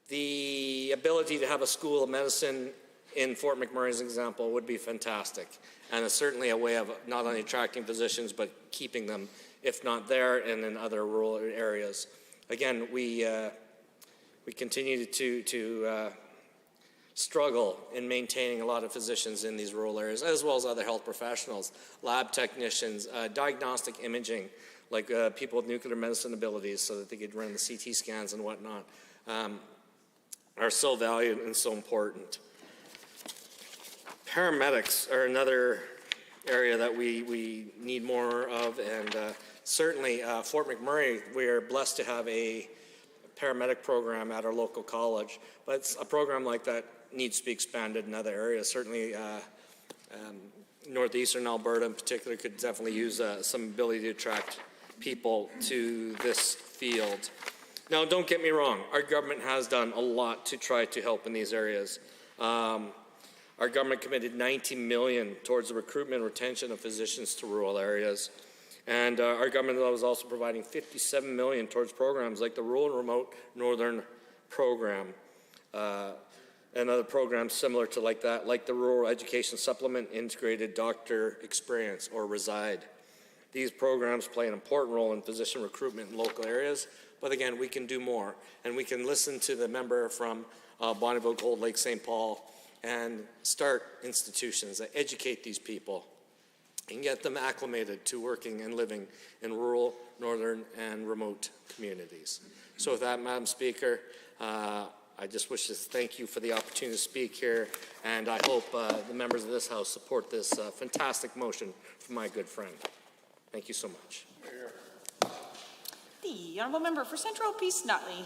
Speaker 20: The ability to have a school of medicine in Fort McMurray, as an example, would be fantastic. And it's certainly a way of not only attracting physicians, but keeping them, if not there, and in other rural areas. Again, we continue to struggle in maintaining a lot of physicians in these rural areas, as well as other health professionals, lab technicians, diagnostic imaging, like people with nuclear medicine abilities so that they could run the CT scans and whatnot, are so valued and so important. Paramedics are another area that we need more of, and certainly Fort McMurray, we are blessed to have a paramedic program at our local college, but a program like that needs to be expanded in other areas. Certainly northeastern Alberta in particular could definitely use some ability to attract people to this field. Now, don't get me wrong, our government has done a lot to try to help in these areas. Our government committed $90 million towards the recruitment and retention of physicians to rural areas. And our government was also providing $57 million towards programs like the Rural and Remote Northern Program, and other programs similar to like that, like the Rural Education Supplement Integrated Doctor Experience, or RESIDE. These programs play an important role in physician recruitment in local areas, but again, we can do more. And we can listen to the member from Bonneville, Cold Lake, St. Paul, and start institutions that educate these people and get them acclimated to working and living in rural, northern, and remote communities. So with that, Madam Speaker, I just wish to thank you for the opportunity to speak here, and I hope the members of this House support this fantastic motion from my good friend. Thank you so much.
Speaker 10: The Honourable Member for Central Peace Nutley.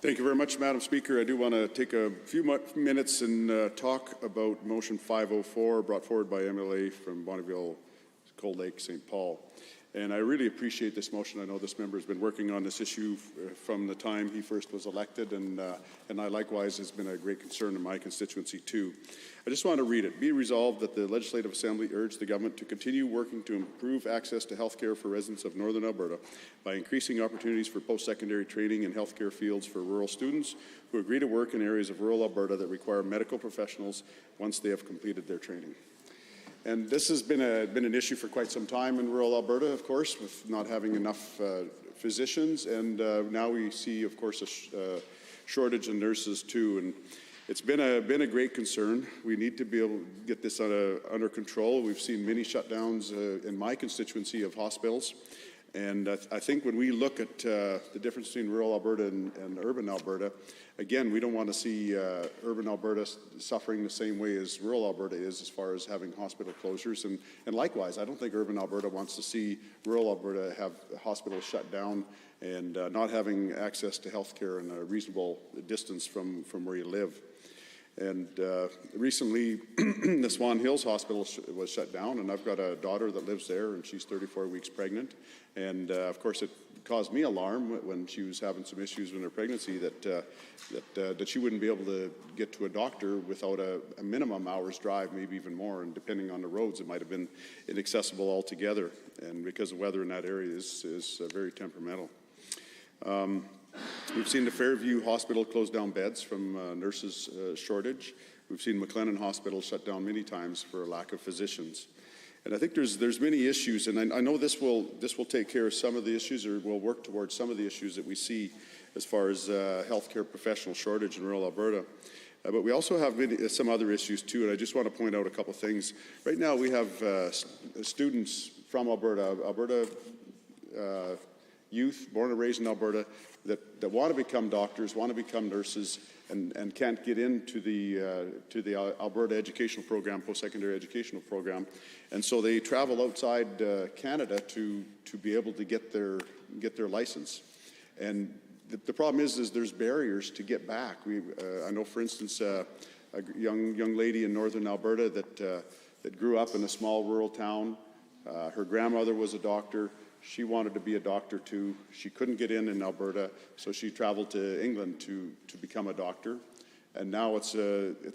Speaker 14: Thank you very much, Madam Speaker. I do want to take a few minutes and talk about Motion 504 brought forward by MLA from Bonneville, Cold Lake, St. Paul. And I really appreciate this motion. I know this member has been working on this issue from the time he first was elected, and I likewise has been a great concern in my constituency too. I just want to read it. Be resolved that the Legislative Assembly urge the government to continue working to improve access to health care for residents of Northern Alberta by increasing opportunities for post-secondary training in healthcare fields for rural students who agree to work in areas of rural Alberta that require medical professionals once they have completed their training. And this has been an issue for quite some time in rural Alberta, of course, with not having enough physicians, and now we see, of course, a shortage of nurses too. And it's been a great concern. We need to be able to get this under control. We've seen many shutdowns in my constituency of hospitals, and I think when we look at the difference between rural Alberta and urban Alberta, again, we don't want to see urban Alberta suffering the same way as rural Alberta is as far as having hospital closures. And likewise, I don't think urban Alberta wants to see rural Alberta have hospitals shut down and not having access to health care in a reasonable distance from where you live. And recently, the Swan Hills Hospital was shut down, and I've got a daughter that lives there, and she's 34 weeks pregnant. And of course, it caused me alarm when she was having some issues in her pregnancy that she wouldn't be able to get to a doctor without a minimum hour's drive, maybe even more. And depending on the roads, it might have been inaccessible altogether. And because the weather in that area is very temperamental. We've seen the Fairview Hospital close down beds from nurses shortage. We've seen McLennan Hospital shut down many times for a lack of physicians. And I think there's many issues, and I know this will take care of some of the issues, or will work towards some of the issues that we see as far as healthcare professional shortage in rural Alberta. But we also have some other issues too, and I just want to point out a couple things. Right now we have students from Alberta youth born and raised in Alberta that want to become doctors, want to become nurses, and can't get into the Alberta educational program, post-secondary educational program, and so they travel outside Canada to be able to get their license. And the problem is there's barriers to get back. I know, for instance, a young lady in northern Alberta that grew up in a small rural town. Her grandmother was a doctor. She wanted to be a doctor too. She couldn't get in Alberta, so she traveled to England to become a doctor. And now it's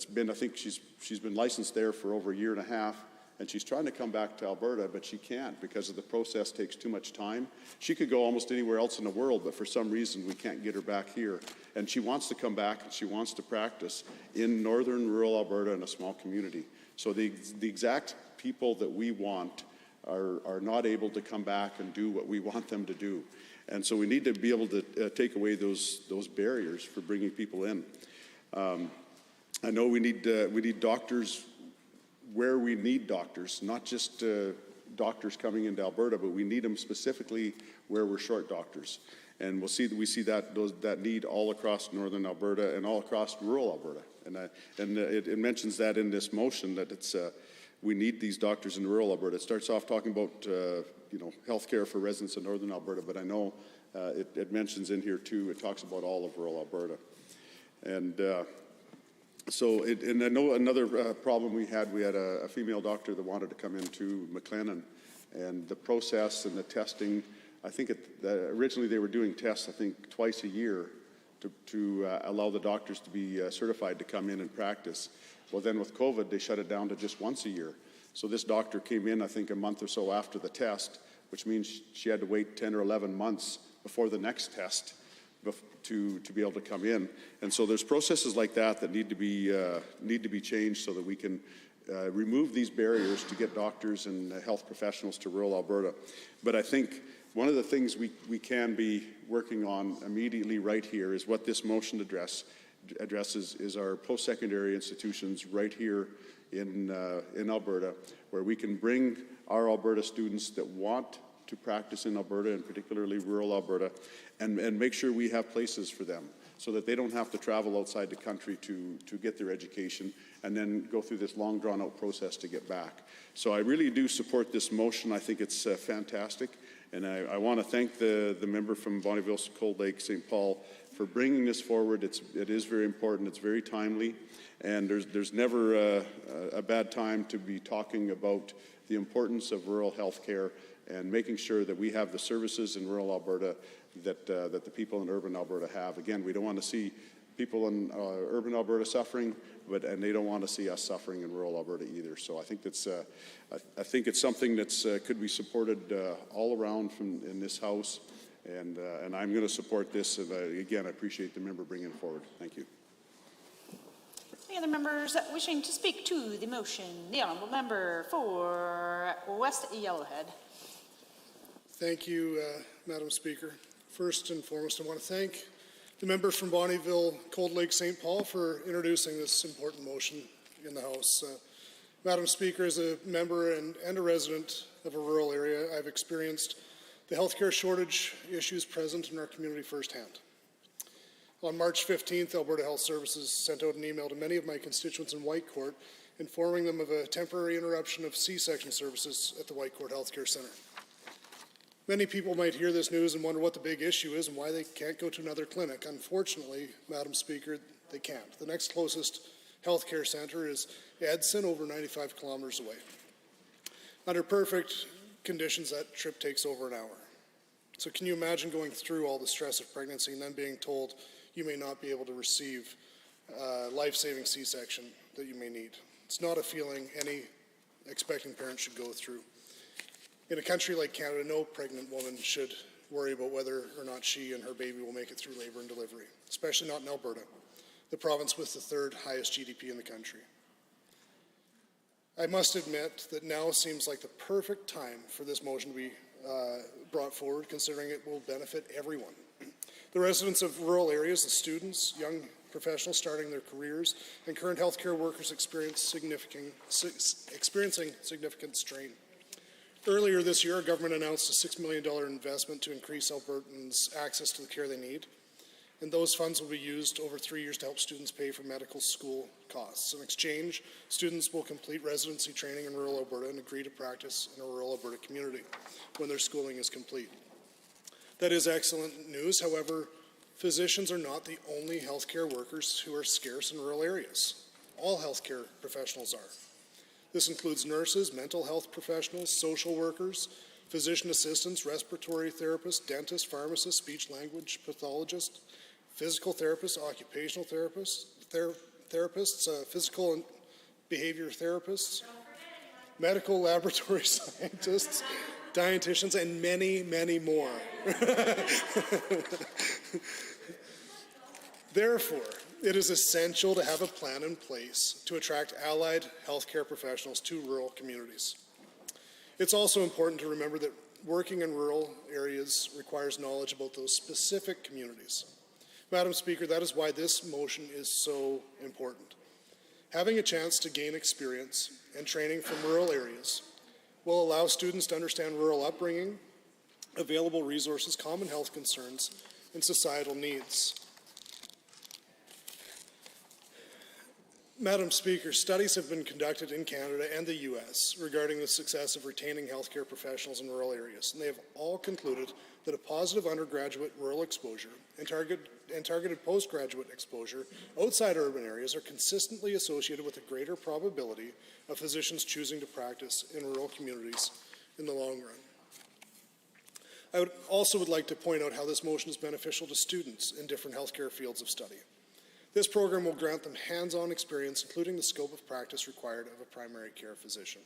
Speaker 14: been, I think she's been licensed there for over a year and a half, and she's trying to come back to Alberta, but she can't because of the process takes too much time. She could go almost anywhere else in the world, but for some reason we can't get her back here. And she wants to come back and she wants to practice in northern rural Alberta in a small community. So the exact people that we want are not able to come back and do what we want them to do. And so we need to be able to take away those barriers for bringing people in. I know we need doctors where we need doctors, not just doctors coming into Alberta, but we need them specifically where we're short doctors. And we see that need all across northern Alberta and all across rural Alberta. And it mentions that in this motion that it's we need these doctors in rural Alberta. It starts off talking about health care for residents in northern Alberta, but I know it mentions in here too, it talks about all of rural Alberta. And and I know another problem we had a female doctor that wanted to come into McLennan, and the process and the testing, I think originally they were doing tests, I think, twice a year to allow the doctors to be certified to come in and practice. Well, then with COVID, they shut it down to just once a year. So this doctor came in, I think, a month or so after the test, which means she had to wait 10 or 11 months before the next test to be able to come in. And so there's processes like that need to be changed so that we can remove these barriers to get doctors and health professionals to rural Alberta. But I think one of the things we can be working on immediately right here is what this motion addresses is our post-secondary institutions right here in Alberta, where we can bring our Alberta students that want to practice in Alberta, and particularly rural Alberta, and make sure we have places for them so that they don't have to travel outside the country to get their education and then go through this long drawn-out process to get back. So I really do support this motion. I think it's fantastic, and I want to thank the member from Bonnyville, Cold Lake, St. Paul for bringing this forward. It is very important. It's very timely, and there's never a bad time to be talking about the importance of rural health care and making sure that we have the services in rural Alberta that the people in urban Alberta have. Again, we don't want to see people in urban Alberta suffering, and they don't want to see us suffering in rural Alberta either. So I think I think it's something that's could be supported all around in this House, and I'm going to support this. And again, I appreciate the member bringing it forward. Thank you.
Speaker 10: Any other members wishing to speak to the motion? The honourable member for West Yellowhead.
Speaker 3: Thank you, Madam Speaker. First and foremost, I want to thank the member from Bonnyville, Cold Lake, St. Paul for introducing this important motion in the House. Madam Speaker, as a member and a resident of a rural area, I've experienced the healthcare shortage issues present in our community firsthand. On March 15th, Alberta Health Services sent out an email to many of my constituents in Whitecourt informing them of a temporary interruption of C-section services at the Whitecourt Healthcare Centre. Many people might hear this news and wonder what the big issue is and why they can't go to another clinic. Unfortunately, Madam Speaker, they can't. The next closest healthcare centre is Edson, over 95 kilometres away. Under perfect conditions, that trip takes over an hour. So can you imagine going through all the stress of pregnancy and then being told you may not be able to receive life-saving C-section that you may need? It's not a feeling any expecting parent should go through. In a country like Canada, no pregnant woman should worry about whether or not she and her baby will make it through labor and delivery, especially not in Alberta, the province with the third highest GDP in the country. I must admit that now seems like the perfect time for this motion to be brought forward, considering it will benefit everyone. The residents of rural areas, the students, young professionals starting their careers, and current healthcare workers experiencing significant strain. Earlier this year, our government announced a $6 million investment to increase Albertans' access to the care they need, and those funds will be used over 3 years to help students pay for medical school costs. In exchange, students will complete residency training in rural Alberta and agree to practice in a rural Alberta community when their schooling is complete. That is excellent news. However, physicians are not the only healthcare workers who are scarce in rural areas. All healthcare professionals are. This includes nurses, mental health professionals, social workers, physician assistants, respiratory therapists, dentists, pharmacists, speech-language pathologists, physical therapists, occupational therapists, physical and behavior therapists, medical laboratory scientists, dietitians, and many, many more. Therefore, it is essential to have a plan in place to attract allied healthcare professionals to rural communities. It's also important to remember that working in rural areas requires knowledge about those specific communities. Madam Speaker, that is why this motion is so important. Having a chance to gain experience and training from rural areas will allow students to understand rural upbringing, available resources, common health concerns, and societal needs. Madam Speaker, studies have been conducted in Canada and the U.S. regarding the success of retaining healthcare professionals in rural areas, and they have all concluded that a positive undergraduate rural exposure and targeted postgraduate exposure outside urban areas are consistently associated with a greater probability of physicians choosing to practice in rural communities in the long run. I would like to point out how this motion is beneficial to students in different healthcare fields of study. This program will grant them hands-on experience, including the scope of practice required of a primary care physician.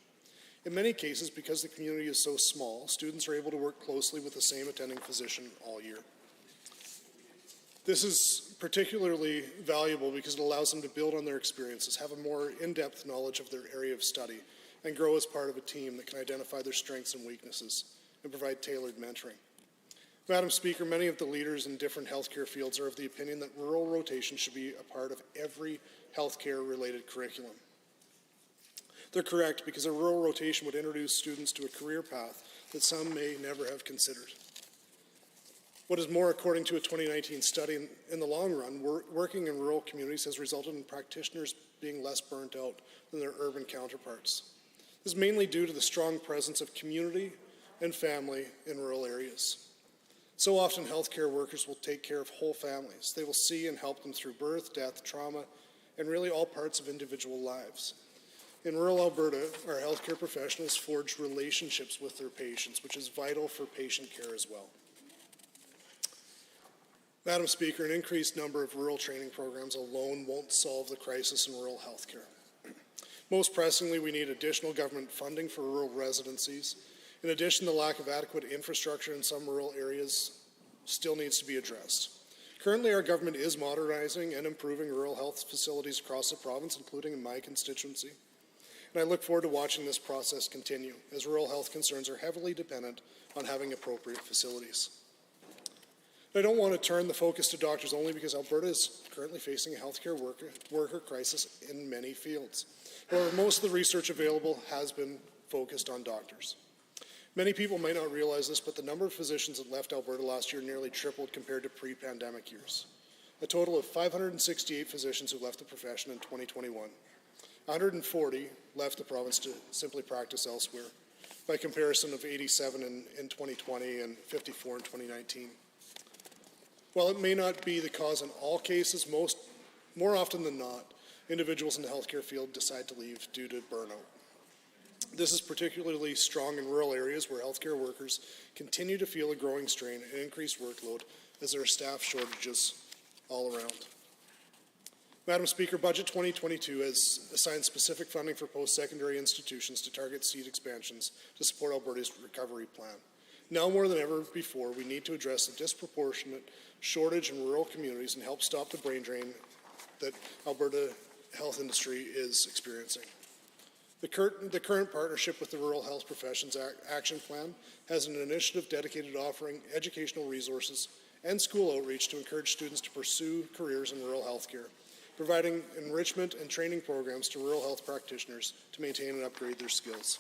Speaker 3: In many cases, because the community is so small, students are able to work closely with the same attending physician all year. This is particularly valuable because it allows them to build on their experiences, have a more in-depth knowledge of their area of study, and grow as part of a team that can identify their strengths and weaknesses and provide tailored mentoring. Madam Speaker, many of the leaders in different healthcare fields are of the opinion that rural rotation should be a part of every healthcare-related curriculum. They're correct, because a rural rotation would introduce students to a career path that some may never have considered. What is more, according to a 2019 study, in the long run, working in rural communities has resulted in practitioners being less burnt out than their urban counterparts. This is mainly due to the strong presence of community and family in rural areas. So often, healthcare workers will take care of whole families. They will see and help them through birth, death, trauma, and really all parts of individual lives. In rural Alberta, our healthcare professionals forge relationships with their patients, which is vital for patient care as well. Madam Speaker, an increased number of rural training programs alone won't solve the crisis in rural healthcare. Most pressingly, we need additional government funding for rural residencies. In addition, the lack of adequate infrastructure in some rural areas still needs to be addressed. Currently, our government is modernizing and improving rural health facilities across the province, including in my constituency. And I look forward to watching this process continue, as rural health concerns are heavily dependent on having appropriate facilities. I don't want to turn the focus to doctors only because Alberta is currently facing a healthcare worker crisis in many fields. However, most of the research available has been focused on doctors. Many people might not realize this, but the number of physicians that left Alberta last year nearly tripled compared to pre-pandemic years. A total of 568 physicians who left the profession in 2021. 140 left the province to simply practice elsewhere, by comparison of 87 in 2020 and 54 in 2019. While it may not be the cause in all cases, more often than not, individuals in the healthcare field decide to leave due to burnout. This is particularly strong in rural areas where healthcare workers continue to feel a growing strain and increased workload as there are staff shortages all around. Madam Speaker, Budget 2022 has assigned specific funding for post-secondary institutions to target seat expansions to support Alberta's recovery plan. Now more than ever before, we need to address the disproportionate shortage in rural communities and help stop the brain drain that Alberta health industry is experiencing. The current partnership with the Rural Health Professions Action Plan has an initiative dedicated to offering educational resources and school outreach to encourage students to pursue careers in rural healthcare, providing enrichment and training programs to rural health practitioners to maintain and upgrade their skills.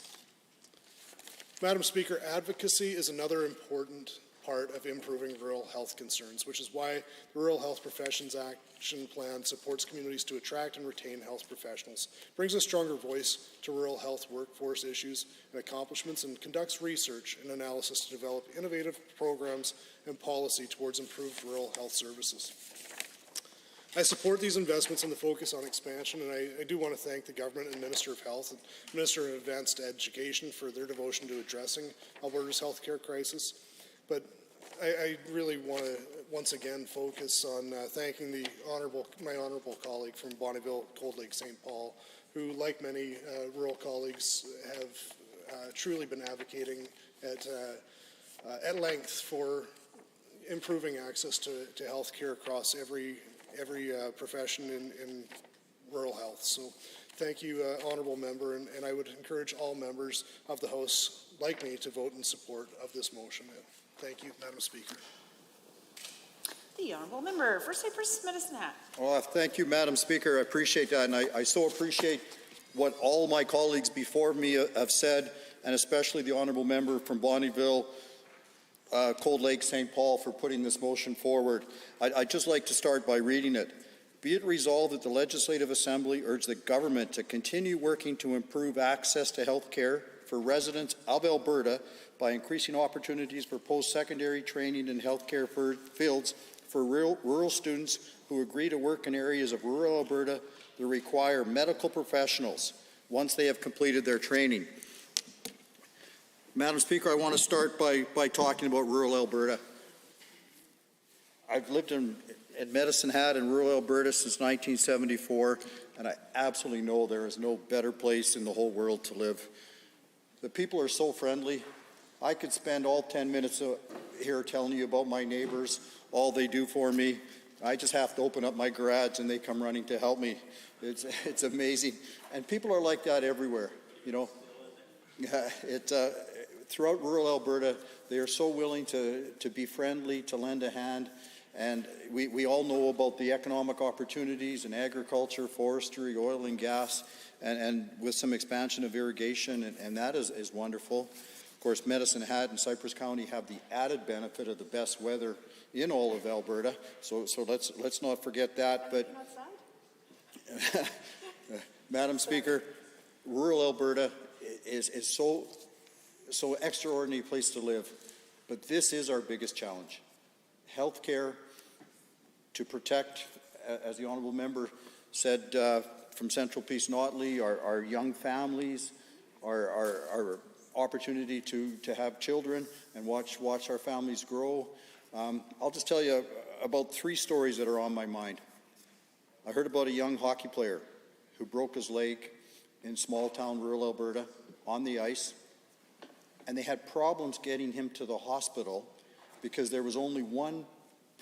Speaker 3: Madam Speaker, advocacy is another important part of improving rural health concerns, which is why the Rural Health Professions Action Plan supports communities to attract and retain health professionals, brings a stronger voice to rural health workforce issues and accomplishments, and conducts research and analysis to develop innovative programs and policy towards improved rural health services. I support these investments and the focus on expansion, and I do want to thank the government and Minister of Health and Minister of Advanced Education for their devotion to addressing Alberta's healthcare crisis. But I really want to once again focus on thanking my honourable colleague from Bonnyville, Cold Lake, St. Paul, who, like many rural colleagues, have truly been advocating at length for improving access to health care across every profession in rural health. So thank you, honourable member, and I would encourage all members of the House, like me, to vote in support of this motion. Thank you, Madam Speaker.
Speaker 10: The honourable member for Cypress Medicine Hat.
Speaker 15: Well, thank you, Madam Speaker. I appreciate that, and I so appreciate what all my colleagues before me have said, and especially the honourable member from Bonnyville, Cold Lake, St. Paul, for putting this motion forward. I'd just like to start by reading it. Be it resolved that the Legislative Assembly urge the government to continue working to improve access to health care for residents of Alberta by increasing opportunities for post-secondary training in healthcare fields for rural students who agree to work in areas of rural Alberta that require medical professionals once they have completed their training. Madam Speaker, I want to start by talking about rural Alberta. I've lived in Medicine Hat in rural Alberta since 1974, and I absolutely know there is no better place in the whole world to live. The people are so friendly. I could spend all 10 minutes here telling you about my neighbors, all they do for me. I just have to open up my garage and they come running to help me. It's amazing. And people are like that everywhere, you know. Throughout rural Alberta, they are so willing to be friendly, to lend a hand. And we all know about the economic opportunities in agriculture, forestry, oil and gas, and with some expansion of irrigation, and that is wonderful. Of course, Medicine Hat and Cypress County have the added benefit of the best weather in all of Alberta, so let's not forget that. But Madam Speaker, rural Alberta is so extraordinary place to live, but this is our biggest challenge. Healthcare, to protect, as the honourable member said, from Central Peace Notley, our young families, our opportunity to have children and watch our families grow. I'll just tell you about 3 stories that are on my mind. I heard about a young hockey player who broke his leg in small town rural Alberta on the ice, and they had problems getting him to the hospital because there was only one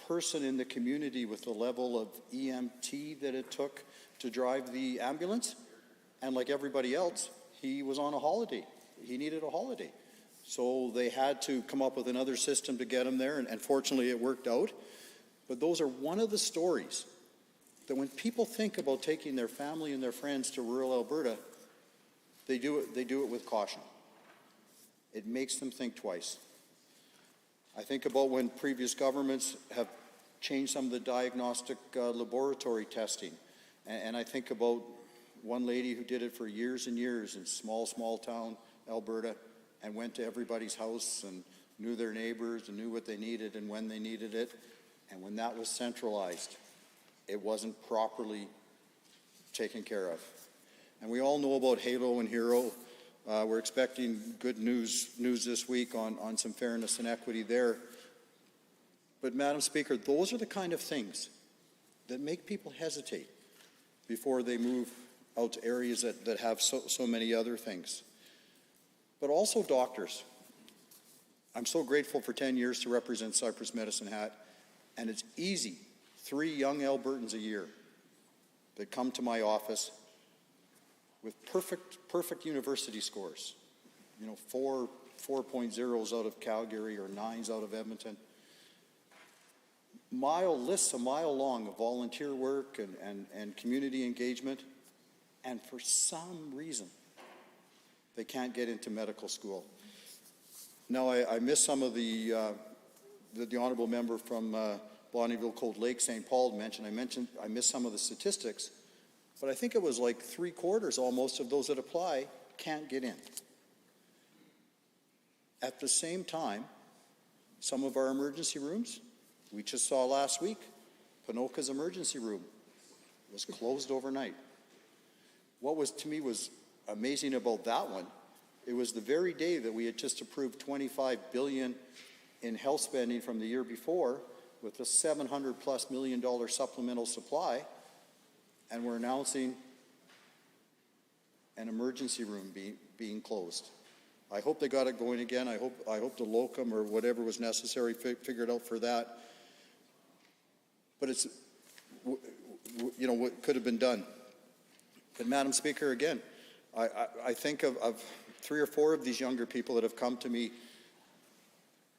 Speaker 15: person in the community with the level of EMT that it took to drive the ambulance, and like everybody else, he was on a holiday. He needed a holiday. So they had to come up with another system to get him there, and fortunately it worked out. But those are one of the stories that when people think about taking their family and their friends to rural Alberta, they do it with caution. It makes them think twice. I think about when previous governments have changed some of the diagnostic laboratory testing. And I think about one lady who did it for years and years in small town Alberta and went to everybody's house and knew their neighbors and knew what they needed and when they needed it. And when that was centralized, it wasn't properly taken care of. And we all know about Halo and Hero. We're expecting good news this week on some fairness and equity there. But Madam Speaker, those are the kind of things that make people hesitate before they move out to areas that have so many other things. But also doctors. I'm so grateful for 10 years to represent Cypress Medicine Hat, and it's easy. 3 young Albertans a year that come to my office with perfect university scores. 4.0s out of Calgary or 9s out of Edmonton. Lists a mile long of volunteer work and community engagement, and for some reason, they can't get into medical school. Now, I missed some of the honourable member from Bonnyville, Cold Lake, St. Paul mentioned. I missed some of the statistics, but I think it was like 3/4 almost of those that apply can't get in. At the same time, some of our emergency rooms, we just saw last week, Ponoka's emergency room was closed overnight. What was to me was amazing about that one, it was the very day that we had just approved $25 billion in health spending from the year before with a $700+ million supplemental supply, and we're announcing an emergency room being closed. I hope they got it going again. I hope the locum or whatever was necessary figured out for that. But it's, what could have been done. But Madam Speaker, again, I think of 3 or 4 of these younger people that have come to me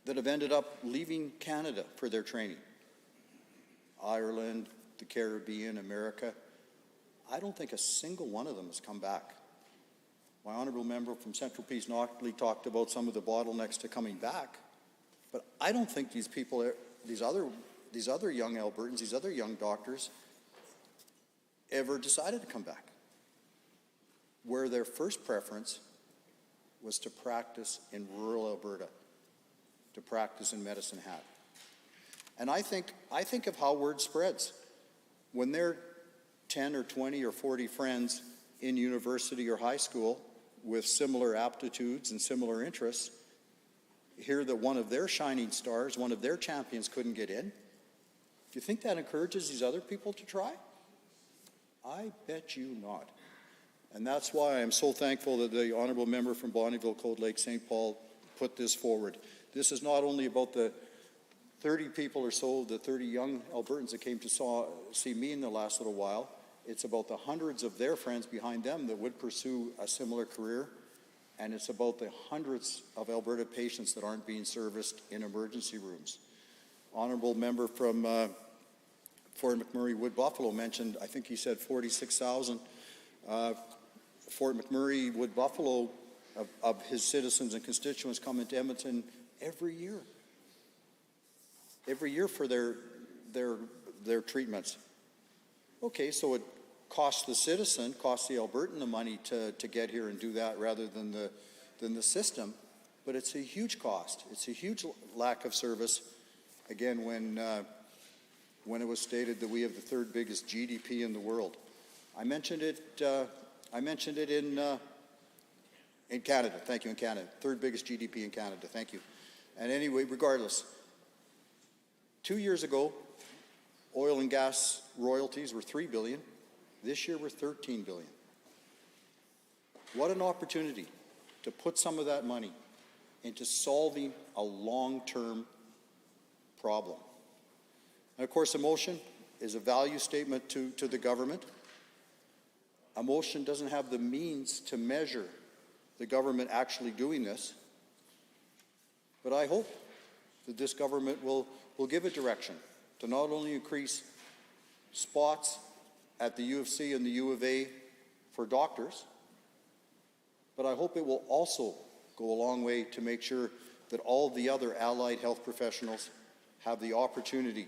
Speaker 15: that have ended up leaving Canada for their training. Ireland, the Caribbean, America. I don't think a single one of them has come back. My honourable member from Central Peace Knockley talked about some of the bottlenecks to coming back, but I don't think these people, these other young Albertans, these other young doctors, ever decided to come back, where their first preference was to practice in rural Alberta, to practice in Medicine Hat. And I think of how word spreads. When their 10 or 20 or 40 friends in university or high school with similar aptitudes and similar interests hear that one of their shining stars, one of their champions couldn't get in, do you think that encourages these other people to try? I bet you not. And that's why I'm so thankful that the honourable member from Bonnyville, Cold Lake, St. Paul put this forward. This is not only about the 30 people or so, the 30 young Albertans that came to see me in the last little while. It's about the hundreds of their friends behind them that would pursue a similar career. And it's about the hundreds of Alberta patients that aren't being serviced in emergency rooms. Honourable member from Fort McMurray, Wood Buffalo mentioned, I think he said 46,000. Fort McMurray, Wood Buffalo, of his citizens and constituents come into Edmonton every year for their treatments. Okay, so it costs the citizen, costs the Albertan the money to get here and do that rather than the system, but it's a huge cost. It's a huge lack of service. Again, when it was stated that we have the 3rd biggest GDP in the world, I mentioned it in Canada. Thank you, in Canada. 3rd biggest GDP in Canada. Thank you. And anyway, regardless, 2 years ago, oil and gas royalties were $3 billion. This year, we're $13 billion. What an opportunity to put some of that money into solving a long-term problem. And of course, a motion is a value statement to the government. A motion doesn't have the means to measure the government actually doing this. But I hope that this government will give a direction to not only increase spots at the U of C and the U of A for doctors, but I hope it will also go a long way to make sure that all the other allied health professionals have the opportunity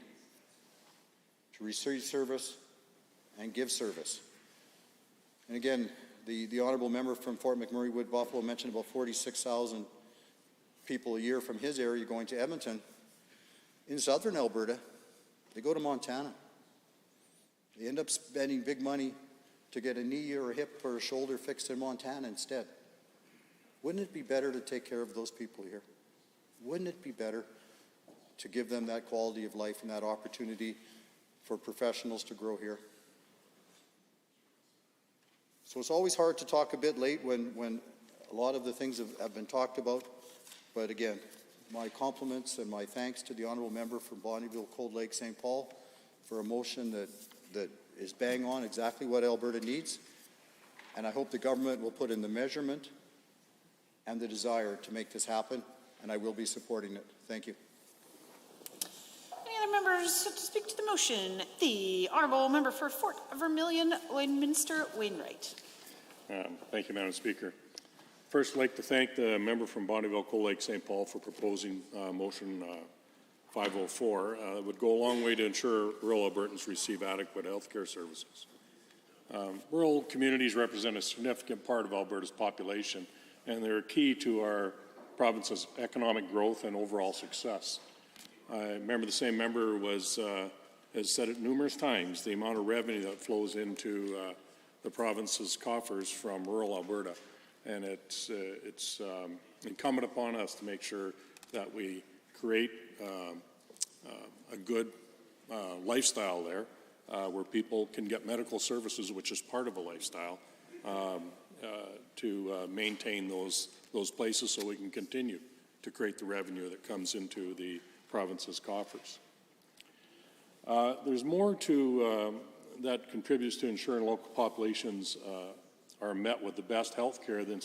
Speaker 15: to receive service and give service. And again, the honourable member from Fort McMurray, Wood Buffalo mentioned about 46,000 people a year from his area going to Edmonton. In southern Alberta, they go to Montana. They end up spending big money to get a knee or a hip or a shoulder fixed in Montana instead. Wouldn't it be better to take care of those people here? Wouldn't it be better to give them that quality of life and that opportunity for professionals to grow here? So it's always hard to talk a bit late when a lot of the things have been talked about. But again, my compliments and my thanks to the honourable member from Bonnyville, Cold Lake, St. Paul for a motion that is bang on exactly what Alberta needs. And I hope the government will put in the measurement and the desire to make this happen, and I will be supporting it. Thank you.
Speaker 10: Any other members to speak to the motion? The Honourable Member for Fort Vermilion, Lloydminster Wainwright.
Speaker 6: Thank you, Madam Speaker. First, I'd like to thank the member from Bonnyville, Cold Lake, St. Paul for proposing motion 504. It would go a long way to ensure rural Albertans receive adequate health care services. Rural communities represent a significant part of Alberta's population, and they're key to our province's economic growth and overall success. I remember the same member has said it numerous times, the amount of revenue that flows into the province's coffers from rural Alberta. And it's incumbent upon us to make sure that we create a good lifestyle there where people can get medical services, which is part of a lifestyle, to maintain those places so we can continue to create the revenue that comes into the province's coffers. There's more to that contributes to ensuring local populations are met with the best health care than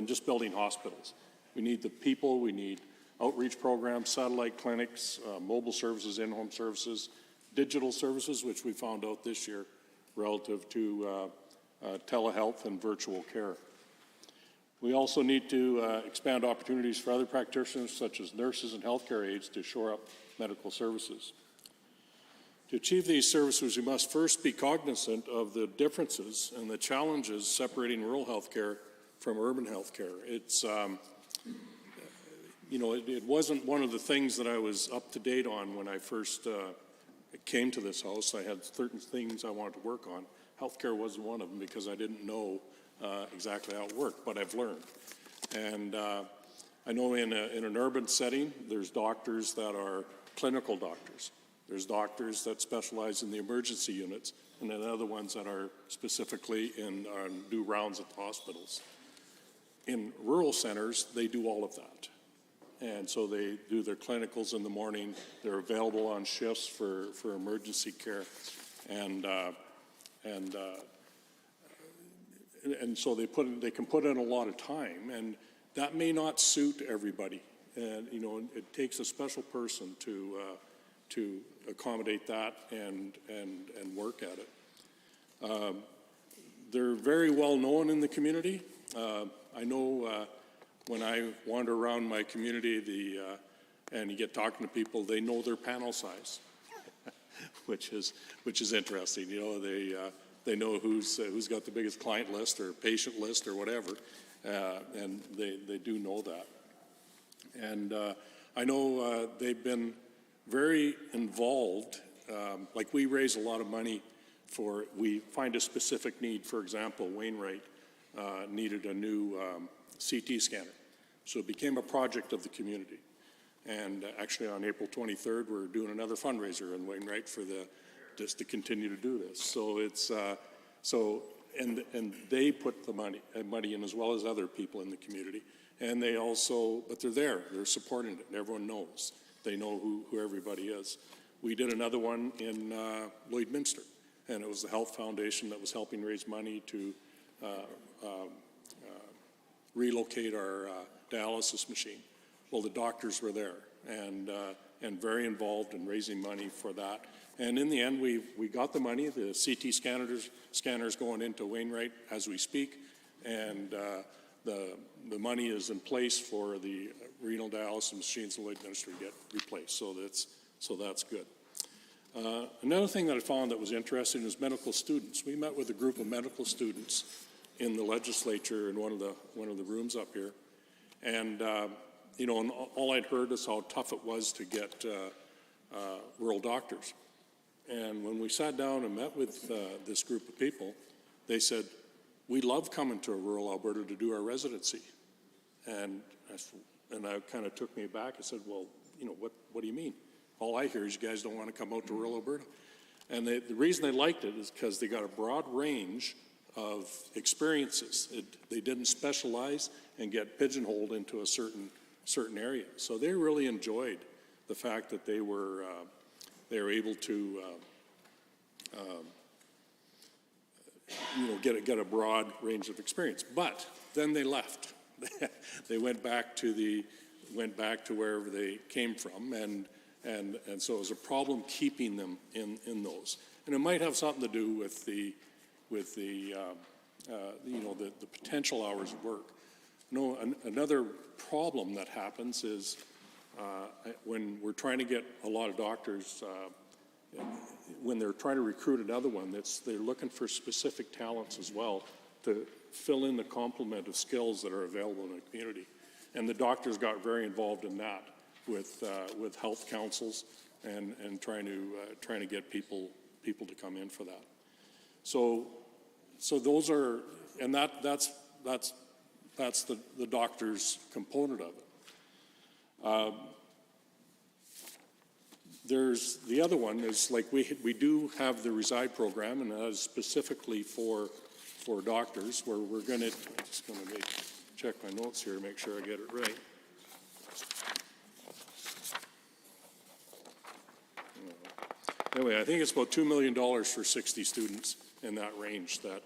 Speaker 6: just building hospitals. We need the people, we need outreach programs, satellite clinics, mobile services, in-home services, digital services, which we found out this year relative to telehealth and virtual care. We also need to expand opportunities for other practitioners such as nurses and healthcare aides to shore up medical services. To achieve these services, we must first be cognizant of the differences and the challenges separating rural healthcare from urban healthcare. It's, it wasn't one of the things that I was up to date on when I first came to this house. I had certain things I wanted to work on. Healthcare wasn't one of them because I didn't know exactly how it worked, but I've learned. And I know in an urban setting, there's doctors that are clinical doctors. There's doctors that specialize in the emergency units, and then other ones that are specifically do rounds at the hospitals. In rural centers, they do all of that. And so they do their clinicals in the morning. They're available on shifts for emergency care. And so they can put in a lot of time, and that may not suit everybody. And, it takes a special person to accommodate that and work at it. They're very well known in the community. I know when I wander around my community and you get talking to people, they know their panel size, which is interesting. They know who's got the biggest client list or patient list or whatever, and they do know that. And I know they've been very involved. Like we raise a lot of money we find a specific need. For example, Wainwright needed a new CT scanner. So it became a project of the community. And actually on April 23rd, we're doing another fundraiser in Wainwright just to continue to do this. So it's, and they put the money in as well as other people in the community. And they also, but they're supporting it, and everyone knows. They know who everybody is. We did another one in Lloydminster, and it was the Health Foundation that was helping raise money to relocate our dialysis machine. Well, the doctors were there and very involved in raising money for that. And in the end, we got the money. The CT scanners going into Wainwright as we speak, and the money is in place for the renal dialysis machines in Lloydminster to get replaced. So that's good. Another thing that I found that was interesting is medical students. We met with a group of medical students in the legislature in one of the rooms up here, and and all I'd heard is how tough it was to get rural doctors. And when we sat down and met with this group of people, they said, "We love coming to rural Alberta to do our residency." And that kind of took me back. I said, "Well, what do you mean? All I hear is you guys don't want to come out to rural Alberta." And the reason they liked it is because they got a broad range of experiences. They didn't specialize and get pigeonholed into a certain certain areas. So they really enjoyed the fact that they were able to get a broad range of experience. But then they left. They went back to wherever they came from, and so it was a problem keeping them in those. And it might have something to do with the potential hours of work. Another problem that happens is when we're trying to get a lot of doctors, when they're trying to recruit another one, they're looking for specific talents as well to fill in the complement of skills that are available in the community. And the doctors got very involved in that with health councils and trying to get people to come in for that. So those are, and that's the doctor's component of it. There's the other one is like we do have the Reside program, and that is specifically for doctors, where we're going to, I'm just going to check my notes here to make sure I get it right. Anyway, I think it's about $2 million for 60 students in that range that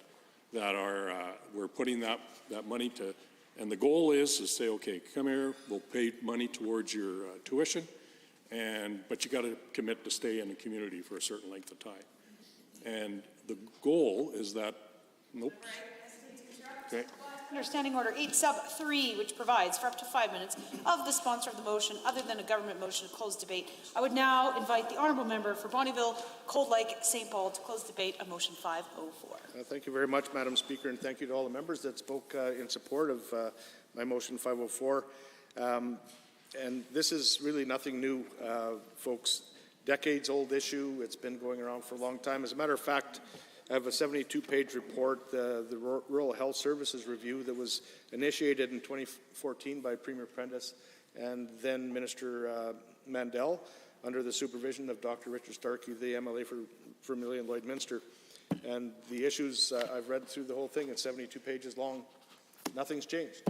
Speaker 6: are we're putting that money to, and the goal is to say, okay, come here, we'll pay money towards your tuition, but you got to commit to stay in the community for a certain length of time. And the goal is that, nope. Okay.
Speaker 10: Under Standing Order 8 sub 3, which provides for up to 5 minutes of the sponsor of the motion, other than a government motion, to close debate. I would now invite the honourable member for Bonnyville, Cold Lake, St. Paul to close debate of motion 504.
Speaker 7: Thank you very much, Madam Speaker, and thank you to all the members that spoke in support of my motion 504. And this is really nothing new, folks. Decades-old issue. It's been going around for a long time. As a matter of fact, I have a 72-page report, the Rural Health Services Review, that was initiated in 2014 by Premier Prentice and then Minister Mandel, under the supervision of Dr. Richard Starkey, the MLA for Vermilion Lloydminster. And the issues, I've read through the whole thing. It's 72 pages long. Nothing's changed,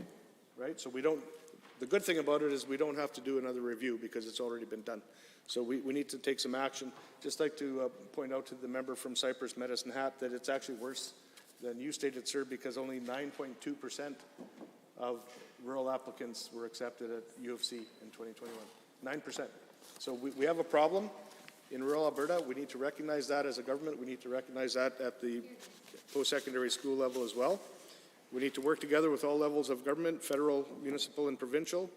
Speaker 7: right? So the good thing about it is we don't have to do another review because it's already been done. So we need to take some action. Just like to point out to the member from Cypress Medicine Hat that it's actually worse than you stated, sir, because only 9.2% of rural applicants were accepted at U of C in 2021. 9%. So we have a problem in rural Alberta. We need to recognize that as a government. We need to recognize that at the post-secondary school level as well. We need to work together with all levels of government, federal, municipal, and provincial,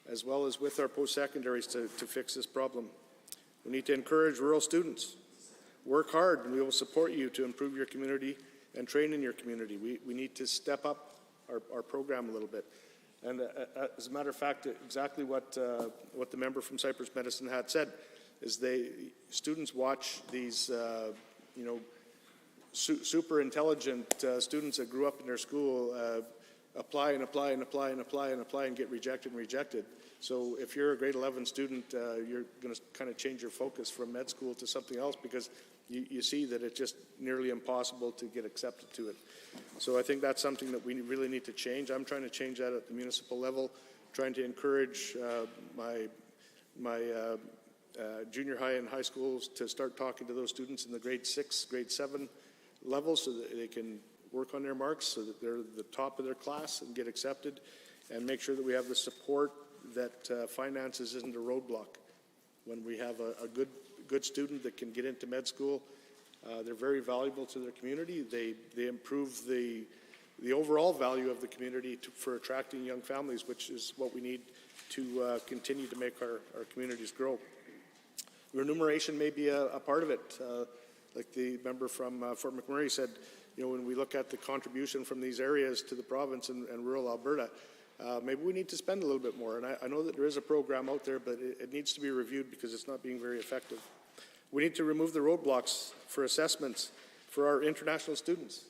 Speaker 7: as well as with our post-secondaries to fix this problem. We need to encourage rural students. Work hard, and we will support you to improve your community and train in your community. We need to step up our program a little bit. And as a matter of fact, exactly what the member from Cypress Medicine Hat said is students watch these, super intelligent students that grew up in their school apply and apply and apply and apply and apply and get rejected and rejected. So if you're a grade 11 student, you're going to kind of change your focus from med school to something else because you see that it's just nearly impossible to get accepted to it. So I think that's something that we really need to change. I'm trying to change that at the municipal level, trying to encourage my junior high and high schools to start talking to those students in the grade 6, grade 7 levels so that they can work on their marks so that they're the top of their class and get accepted, and make sure that we have the support that finances isn't a roadblock. When we have a good student that can get into med school, they're very valuable to their community. They improve the overall value of the community for attracting young families, which is what we need to continue to make our communities grow. Remuneration may be a part of it. Like the member from Fort McMurray said, when we look at the contribution from these areas to the province and rural Alberta, maybe we need to spend a little bit more. And I know that there is a program out there, but it needs to be reviewed because it's not being very effective. We need to remove the roadblocks for assessments for our international students.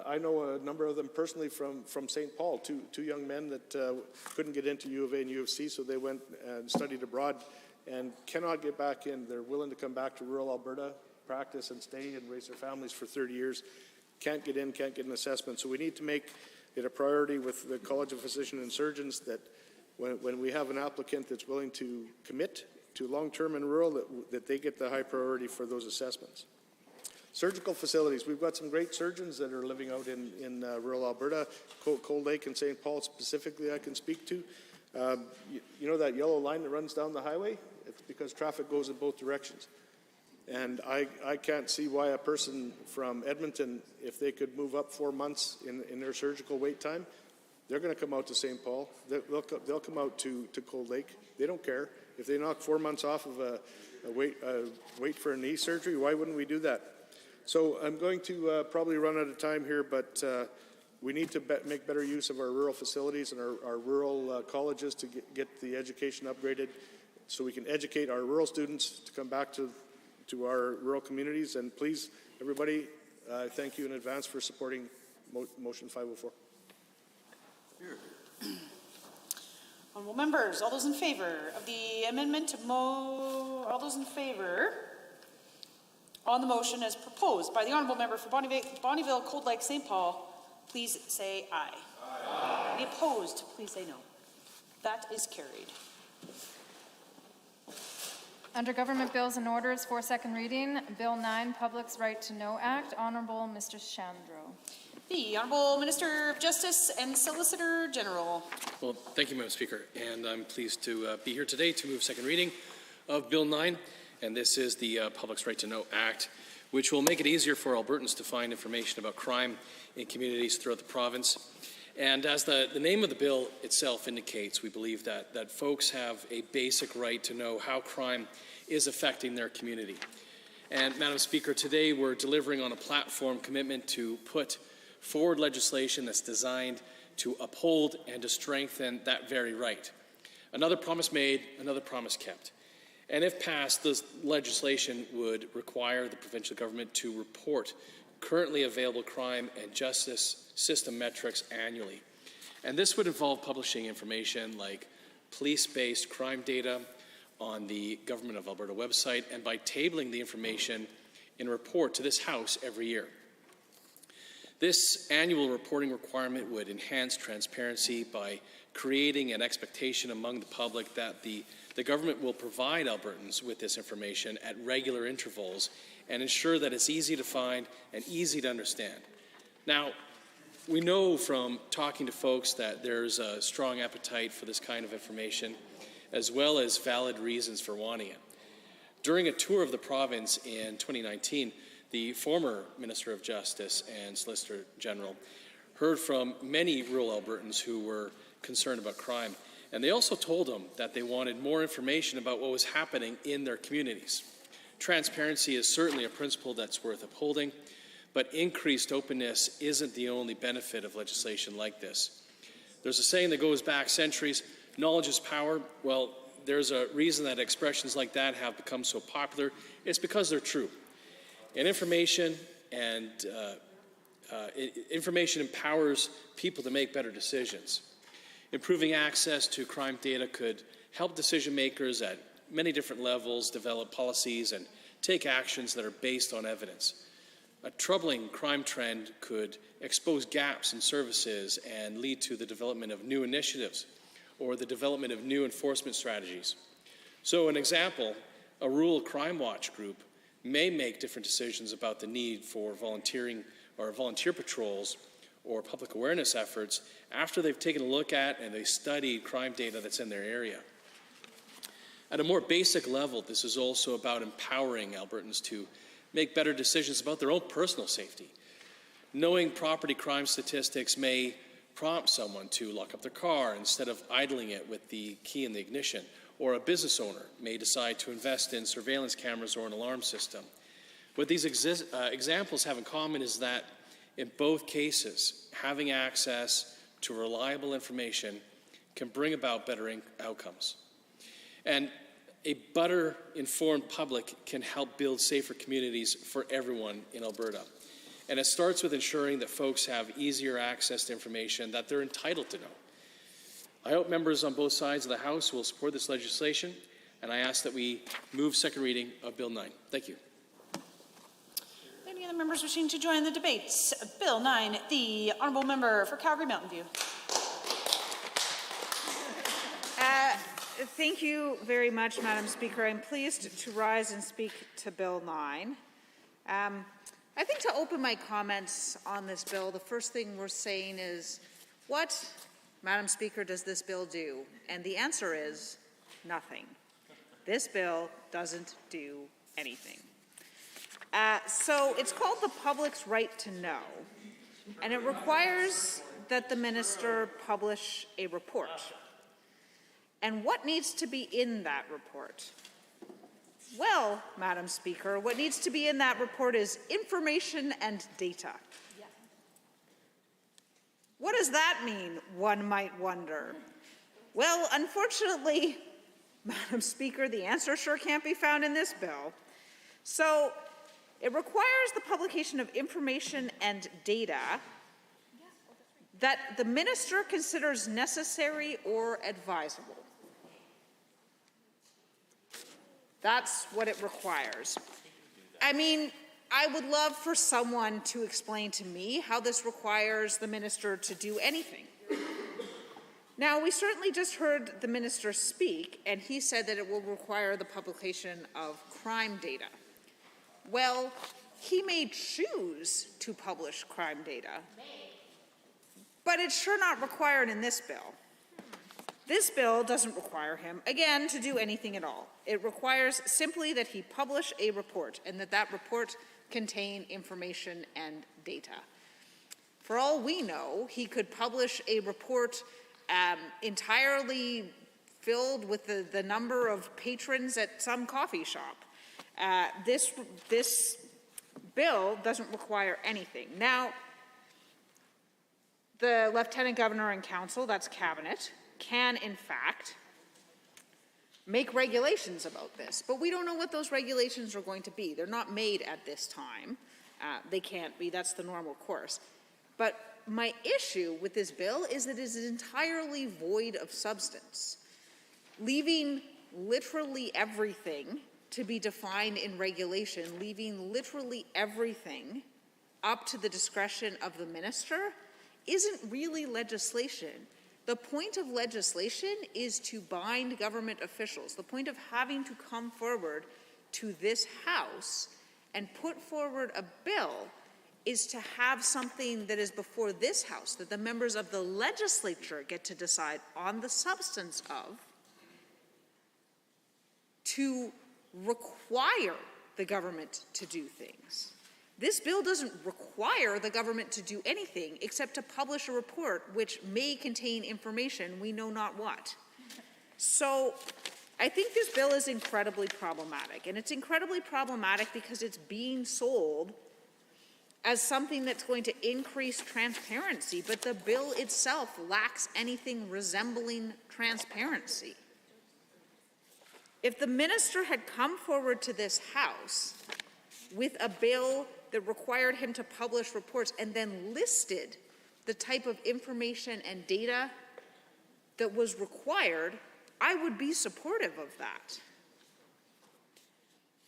Speaker 7: I know a number of them personally from St. Paul, two young men that couldn't get into U of A and U of C, so they went and studied abroad and cannot get back in. They're willing to come back to rural Alberta, practice and stay and raise their families for 30 years. Can't get in, can't get an assessment. So we need to make it a priority with the College of Physicians and Surgeons that when we have an applicant that's willing to commit to long-term and rural, that they get the high priority for those assessments. Surgical facilities, we've got some great surgeons that are living out in rural Alberta, Cold Lake and St. Paul specifically I can speak to. You know that yellow line that runs down the highway? It's because traffic goes in both directions. And I can't see why a person from Edmonton, if they could move up 4 months in their surgical wait time, they're going to come out to St. Paul. They'll come out to Cold Lake. They don't care. If they knock 4 months off of a wait for a knee surgery, why wouldn't we do that? So I'm going to probably run out of time here, but we need to make better use of our rural facilities and our rural colleges to get the education upgraded so we can educate our rural students to come back to our rural communities. And please, everybody, thank you in advance for supporting motion 504.
Speaker 10: Honourable members, all those in favour of the amendment, all those in favour on the motion as proposed by the honourable member for Bonnyville, Cold Lake, St. Paul, please say aye. Aye. Any opposed, please say no. That is carried.
Speaker 11: Under Government Bills and Orders for second reading, Bill 9, Public's Right to Know Act, Honourable Mr. Shandro.
Speaker 10: The Honourable Minister of Justice and Solicitor General.
Speaker 21: Well, thank you, Madam Speaker, and I'm pleased to be here today to move second reading of Bill 9, and this is the Public's Right to Know Act, which will make it easier for Albertans to find information about crime in communities throughout the province. And as the name of the bill itself indicates, we believe that folks have a basic right to know how crime is affecting their community. And Madam Speaker, today we're delivering on a platform commitment to put forward legislation that's designed to uphold and to strengthen that very right. Another promise made, another promise kept. And if passed, this legislation would require the provincial government to report currently available crime and justice system metrics annually. And this would involve publishing information like police-based crime data on the Government of Alberta website and by tabling the information in a report to this House every year. This annual reporting requirement would enhance transparency by creating an expectation among the public that the government will provide Albertans with this information at regular intervals and ensure that it's easy to find and easy to understand. Now, we know from talking to folks that there's a strong appetite for this kind of information, as well as valid reasons for wanting it. During a tour of the province in 2019, the former Minister of Justice and Solicitor General heard from many rural Albertans who were concerned about crime, and they also told him that they wanted more information about what was happening in their communities. Transparency is certainly a principle that's worth upholding, but increased openness isn't the only benefit of legislation like this. There's a saying that goes back centuries, knowledge is power. Well, there's a reason that expressions like that have become so popular. It's because they're true. And information empowers people to make better decisions. Improving access to crime data could help decision makers at many different levels develop policies and take actions that are based on evidence. A troubling crime trend could expose gaps in services and lead to the development of new initiatives or the development of new enforcement strategies. So an example, a rural crime watch group may make different decisions about the need for volunteering or volunteer patrols or public awareness efforts after they've taken a look at and they studied crime data that's in their area. At a more basic level, this is also about empowering Albertans to make better decisions about their own personal safety. Knowing property crime statistics may prompt someone to lock up their car instead of idling it with the key in the ignition, or a business owner may decide to invest in surveillance cameras or an alarm system. What these examples have in common is that in both cases, having access to reliable information can bring about better outcomes. And a better informed public can help build safer communities for everyone in Alberta. And it starts with ensuring that folks have easier access to information that they're entitled to know. I hope members on both sides of the House will support this legislation, and I ask that we move second reading of Bill 9. Thank you.
Speaker 10: Any other members wishing to join the debates? Bill 9, the Honourable Member for Calgary Mountain View.
Speaker 19: Thank you very much, Madam Speaker. I'm pleased to rise and speak to Bill 9. I think to open my comments on this bill, the first thing we're saying is, what, Madam Speaker, does this bill do? And the answer is nothing. This bill doesn't do anything. So it's called the public's right to know, and it requires that the minister publish a report. And what needs to be in that report? Well, Madam Speaker, what needs to be in that report is information and data. What does that mean, one might wonder? Well, unfortunately, Madam Speaker, the answer sure can't be found in this bill. So it requires the publication of information and data that the minister considers necessary or advisable. That's what it requires. I mean, I would love for someone to explain to me how this requires the minister to do anything. Now, we certainly just heard the minister speak, and he said that it will require the publication of crime data. Well, he may choose to publish crime data, but it's sure not required in this bill. This bill doesn't require him, again, to do anything at all. It requires simply that he publish a report and that that report contain information and data. For all we know, he could publish a report entirely filled with the number of patrons at some coffee shop. This bill doesn't require anything. Now, the Lieutenant Governor and Council, that's Cabinet, can in fact make regulations about this, but we don't know what those regulations are going to be. They're not made at this time. They can't be, that's the normal course. But my issue with this bill is that it is entirely void of substance, leaving literally everything to be defined in regulation, leaving literally everything up to the discretion of the minister isn't really legislation. The point of legislation is to bind government officials. The point of having to come forward to this House and put forward a bill is to have something that is before this House, that the members of the legislature get to decide on the substance of, to require the government to do things. This bill doesn't require the government to do anything except to publish a report which may contain information we know not what. So I think this bill is incredibly problematic, and it's incredibly problematic because it's being sold as something that's going to increase transparency, but the bill itself lacks anything resembling transparency. If the minister had come forward to this House with a bill that required him to publish reports and then listed the type of information and data that was required, I would be supportive of that.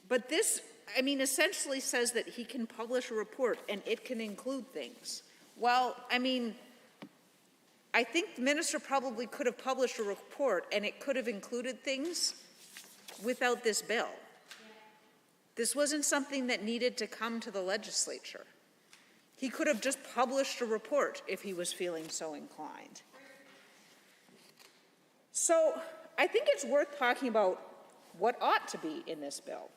Speaker 19: But this, I mean, essentially says that he can publish a report and it can include things. Well, I mean, I think the minister probably could have published a report and it could have included things without this bill. This wasn't something that needed to come to the legislature. He could have just published a report if he was feeling so inclined. So I think it's worth talking about what ought to be in this bill.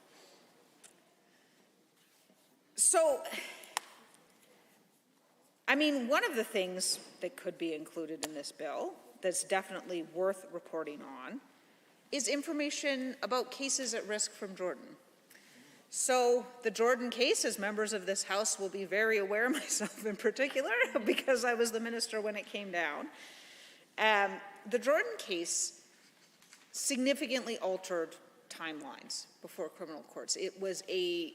Speaker 19: So, I mean, one of the things that could be included in this bill that's definitely worth reporting on is information about cases at risk from Jordan. So the Jordan case, as members of this House will be very aware, myself in particular, because I was the minister when it came down, the Jordan case significantly altered timelines before criminal courts. It was a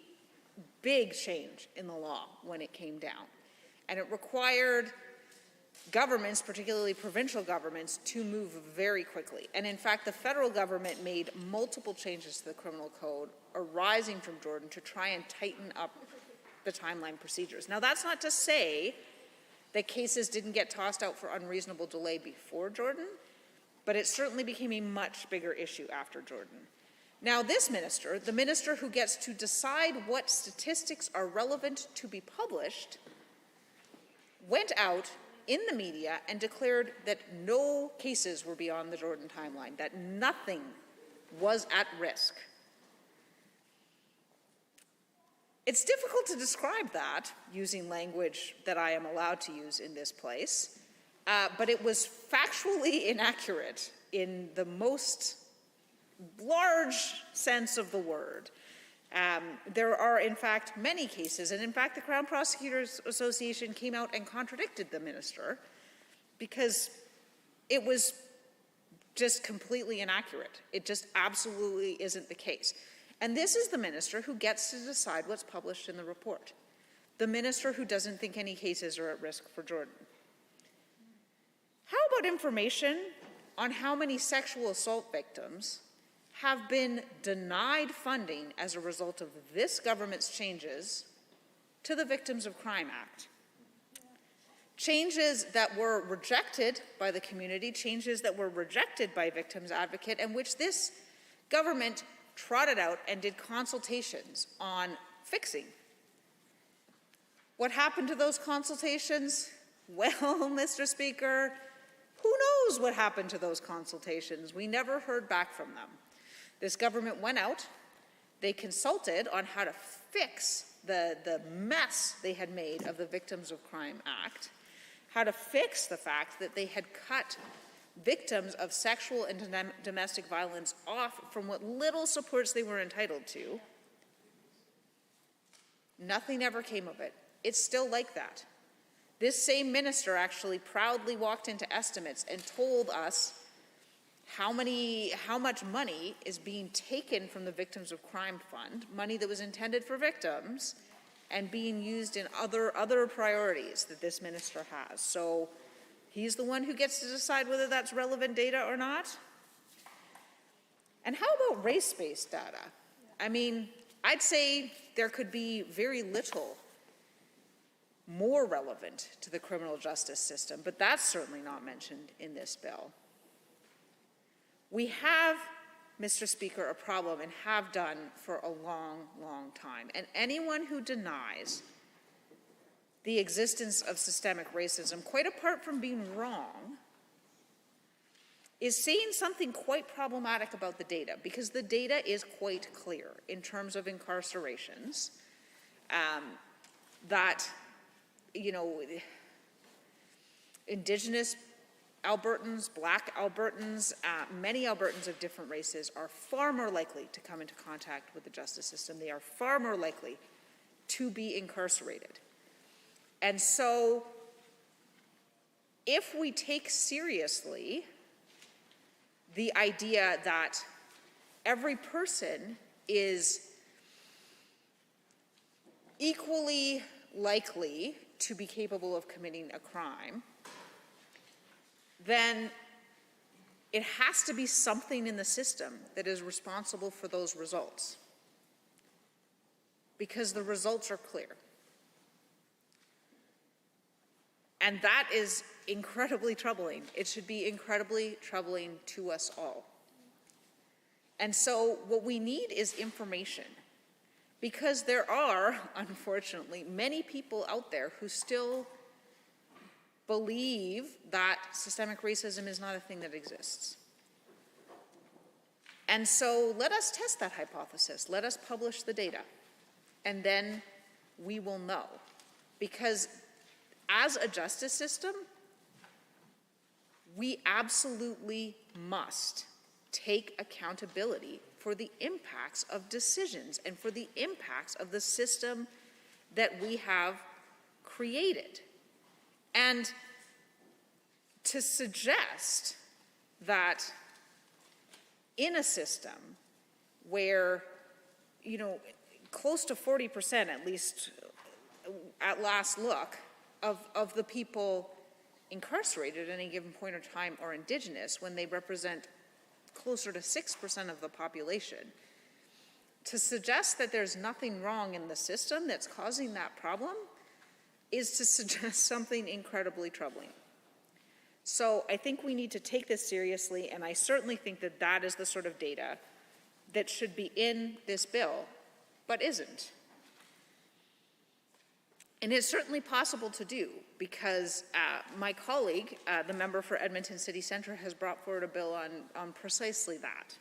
Speaker 19: big change in the law when it came down, and it required governments, particularly provincial governments, to move very quickly. And in fact, the federal government made multiple changes to the criminal code arising from Jordan to try and tighten up the timeline procedures. Now, that's not to say that cases didn't get tossed out for unreasonable delay before Jordan, but but it certainly became a much bigger issue after Jordan. Now this minister, the minister who gets to decide what statistics are relevant to be published, went out in the media and declared that no cases were beyond the Jordan timeline, that nothing was at risk. It's difficult to describe that using language that I am allowed to use in this place, but it was factually inaccurate in the most large sense of the word. There are, in fact, many cases, and in fact, the Crown Prosecutors Association came out and contradicted the minister because it was just completely inaccurate. It just absolutely isn't the case. And this is the minister who gets to decide what's published in the report. The minister who doesn't think any cases are at risk for Jordan. How about information on how many sexual assault victims have been denied funding as a result of this government's changes to the Victims of Crime Act? Changes that were rejected by the community, changes that were rejected by Victims Advocate, and which this government trotted out and did consultations on fixing. What happened to those consultations? Well, Mr. Speaker, who knows what happened to those consultations? We never heard back from them. This government went out, they consulted on how to fix the mess they had made of the Victims of Crime Act, how to fix the fact that they had cut victims of sexual and domestic violence off from what little supports they were entitled to. Nothing ever came of it. It's still like that. This same minister actually proudly walked into estimates and told us how much money is being taken from the Victims of Crime Fund, money that was intended for victims, and being used in other priorities that this minister has. So he's the one who gets to decide whether that's relevant data or not. And how about race-based data? I mean, I'd say there could be very little more relevant to the criminal justice system, but that's certainly not mentioned in this bill. We have, Mr. Speaker, a problem and have done for a long, long time. And anyone who denies the existence of systemic racism, quite apart from being wrong, is saying something quite problematic about the data, because the data is quite clear in terms of incarcerations, that, you know, Indigenous Albertans, Black Albertans, many Albertans of different races are far more likely to come into contact with the justice system. They are far more likely to be incarcerated. And so, if we take seriously the idea that every person is equally likely to be capable of committing a crime, then it has to be something in the system that is responsible for those results, because the results are clear. And that is incredibly troubling. It should be incredibly troubling to us all. And so what we need is information, because there are, unfortunately, many people out there who still believe that systemic racism is not a thing that exists. And so let us test that hypothesis. Let us publish the data, and then we will know. Because as a justice system, we absolutely must take accountability for the impacts of decisions and for the impacts of the system that we have created. And to suggest that in a system where, you know, close to 40%, at least at last look, of the people incarcerated at any given point of time are Indigenous, when they represent closer to 6% of the population, to suggest that there's nothing wrong in the system that's causing that problem is to suggest something incredibly troubling. So I think we need to take this seriously, and I certainly think that that is the sort of data that should be in this bill, but isn't. And it's certainly possible to do, because my colleague, the member for Edmonton City Centre, has brought forward a bill on precisely that.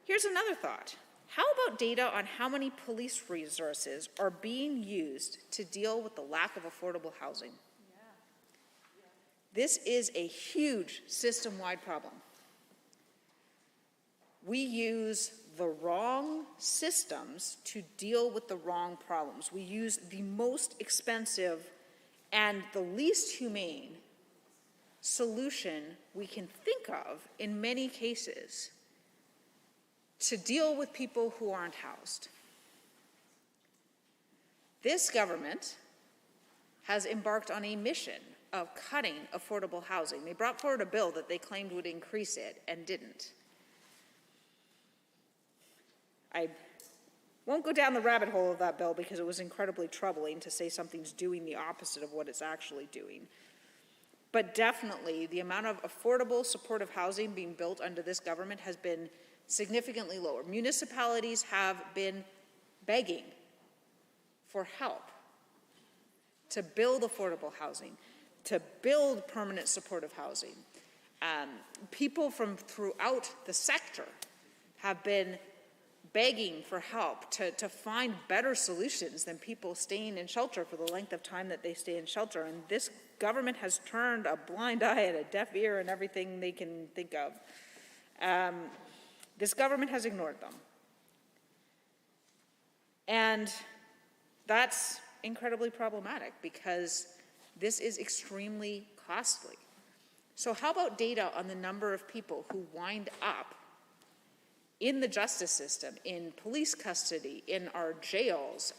Speaker 19: Here's another thought. How about data on how many police resources are being used to deal with the lack of affordable housing? This is a huge system-wide problem. We use the wrong systems to deal with the wrong problems. We use the most expensive and the least humane solution we can think of in many cases to deal with people who aren't housed. This government has embarked on a mission of cutting affordable housing. They brought forward a bill that they claimed would increase it and didn't. I won't go down the rabbit hole of that bill because it was incredibly troubling to say something's doing the opposite of what it's actually doing. But definitely the amount of affordable supportive housing being built under this government has been significantly lower. Municipalities have been begging for help to build affordable housing, to build permanent supportive housing. People from throughout the sector have been begging for help to find better solutions than people staying in shelter for the length of time that they stay in shelter. And this government has turned a blind eye and a deaf ear and everything they can think of. This government has ignored them. And that's incredibly problematic because this is extremely costly. So how about data on the number of people who wind up in the justice system, in police custody, in our jails,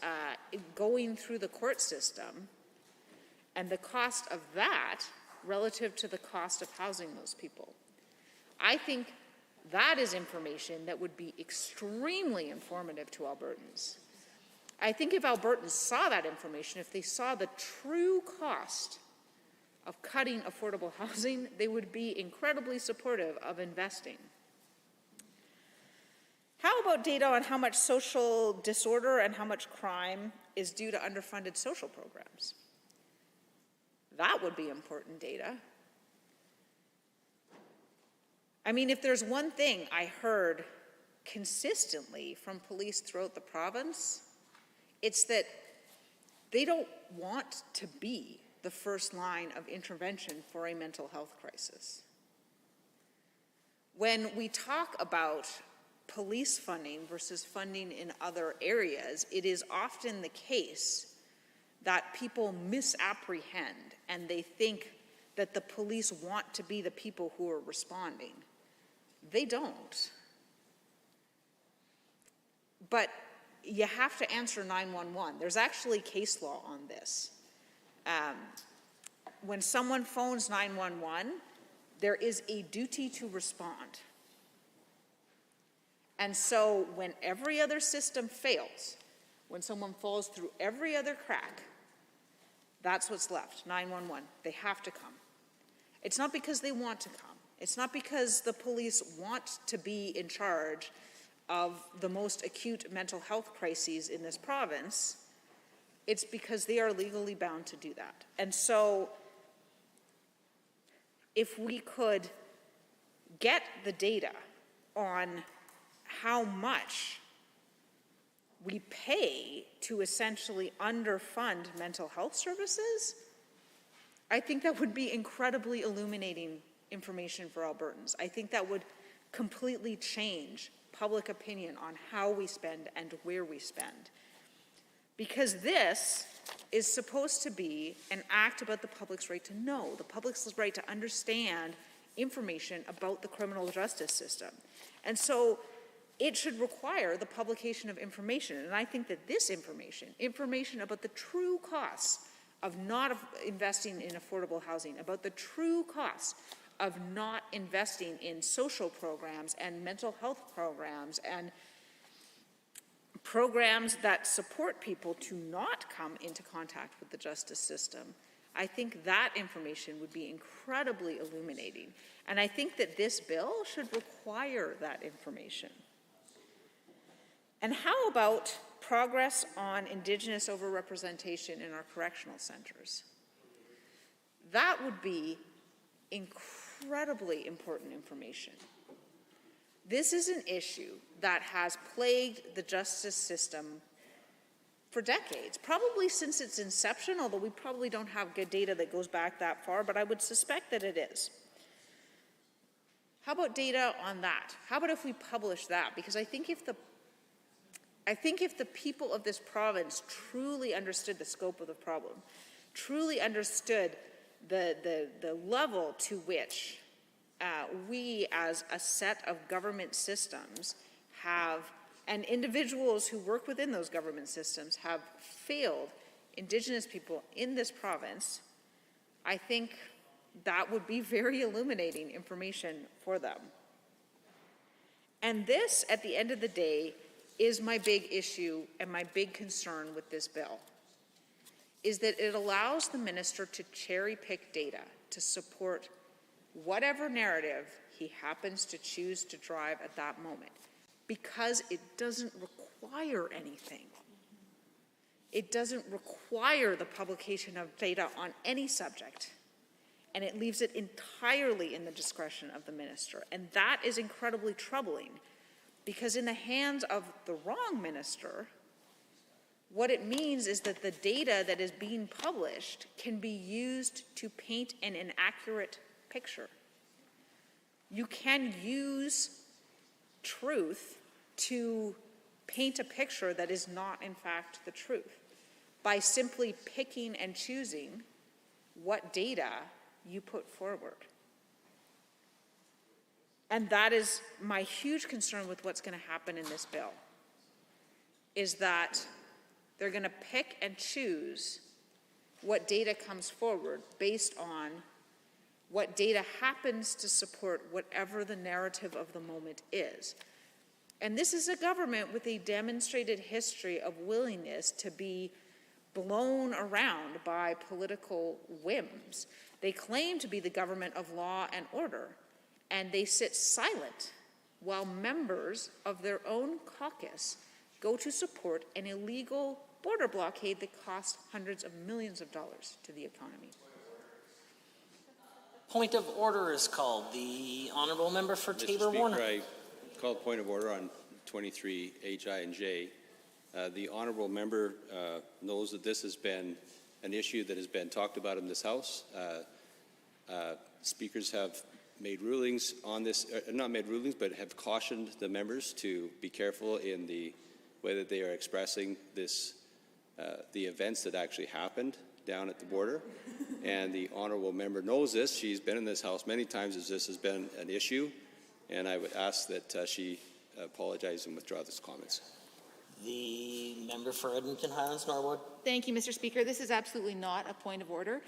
Speaker 19: going through the court system, and the cost of that relative to the cost of housing those people? I think that is information that would be extremely informative to Albertans. I think if Albertans saw that information, if they saw the true cost of cutting affordable housing, they would be incredibly supportive of investing. How about data on how much social disorder and how much crime is due to underfunded social programs? That would be important data. I mean, if there's one thing I heard consistently from police throughout the province, it's that they don't want to be the first line of intervention for a mental health crisis. When we talk about police funding versus funding in other areas, it is often the case that people misapprehend and they think that the police want to be the people who are responding. They don't. But you have to answer 911. There's actually case law on this. When someone phones 911, there is a duty to respond. And so when every other system fails, when someone falls through every other crack, that's what's left, 911. They have to come. It's not because they want to come. It's not because the police want to be in charge of the most acute mental health crises in this province. It's because they are legally bound to do that. And so if we could get the data on how much we pay to essentially underfund mental health services, I think that would be incredibly illuminating information for Albertans. I think that would completely change public opinion on how we spend and where we spend. Because this is supposed to be an act about the public's right to know, the public's right to understand information about the criminal justice system. And so it should require the publication of information. And I think that this information about the true costs of not investing in affordable housing, about the true costs of not investing in social programs and mental health programs and programs that support people to not come into contact with the justice system, I think that information would be incredibly illuminating. And I think that this bill should require that information. And how about progress on Indigenous overrepresentation in our correctional centers? That would be incredibly important information. This is an issue that has plagued the justice system for decades, probably since its inception, although we probably don't have good data that goes back that far, but I would suspect that it is. How about data on that? How about if we publish that? Because I think if the people of this province truly understood the scope of the problem, truly understood the level to which we as a set of government systems have, and individuals who work within those government systems have failed Indigenous people in this province, I think that would be very illuminating information for them. And this, at the end of the day, is my big issue and my big concern with this bill, is that it allows the minister to cherry pick data to support whatever narrative he happens to choose to drive at that moment, because it doesn't require anything. It doesn't require the publication of data on any subject, and it leaves it entirely in the discretion of the minister. And that is incredibly troubling, because in the hands of the wrong minister, what it means is that the data that is being published can be used to paint an inaccurate picture. You can use truth to paint a picture that is not, in fact, the truth by simply picking and choosing what data you put forward. And that is my huge concern with what's going to happen in this bill, is that they're going to pick and choose what data comes forward based on what data happens to support whatever the narrative of the moment is. And this is a government with a demonstrated history of willingness to be blown around by political whims. They claim to be the government of law and order, and they sit silent while members of their own caucus go to support an illegal border blockade that costs hundreds of millions of dollars to the economy.
Speaker 1: Point of order is called. The honourable member for Tabor-Warner.
Speaker 12: I call a point of order on 23 H, I, and J. The honourable member knows that this has been an issue that has been talked about in this House. Speakers have made rulings on this, not made rulings, but have cautioned the members to be careful in the way that they are expressing this, the events that actually happened down at the border. And the honourable member knows this. She's been in this House many times as this has been an issue, and I would ask that she apologize and withdraw these comments.
Speaker 1: The member for Edmonton Highlands Norwood.
Speaker 16: Thank you, Mr. Speaker. This is absolutely not a point of order.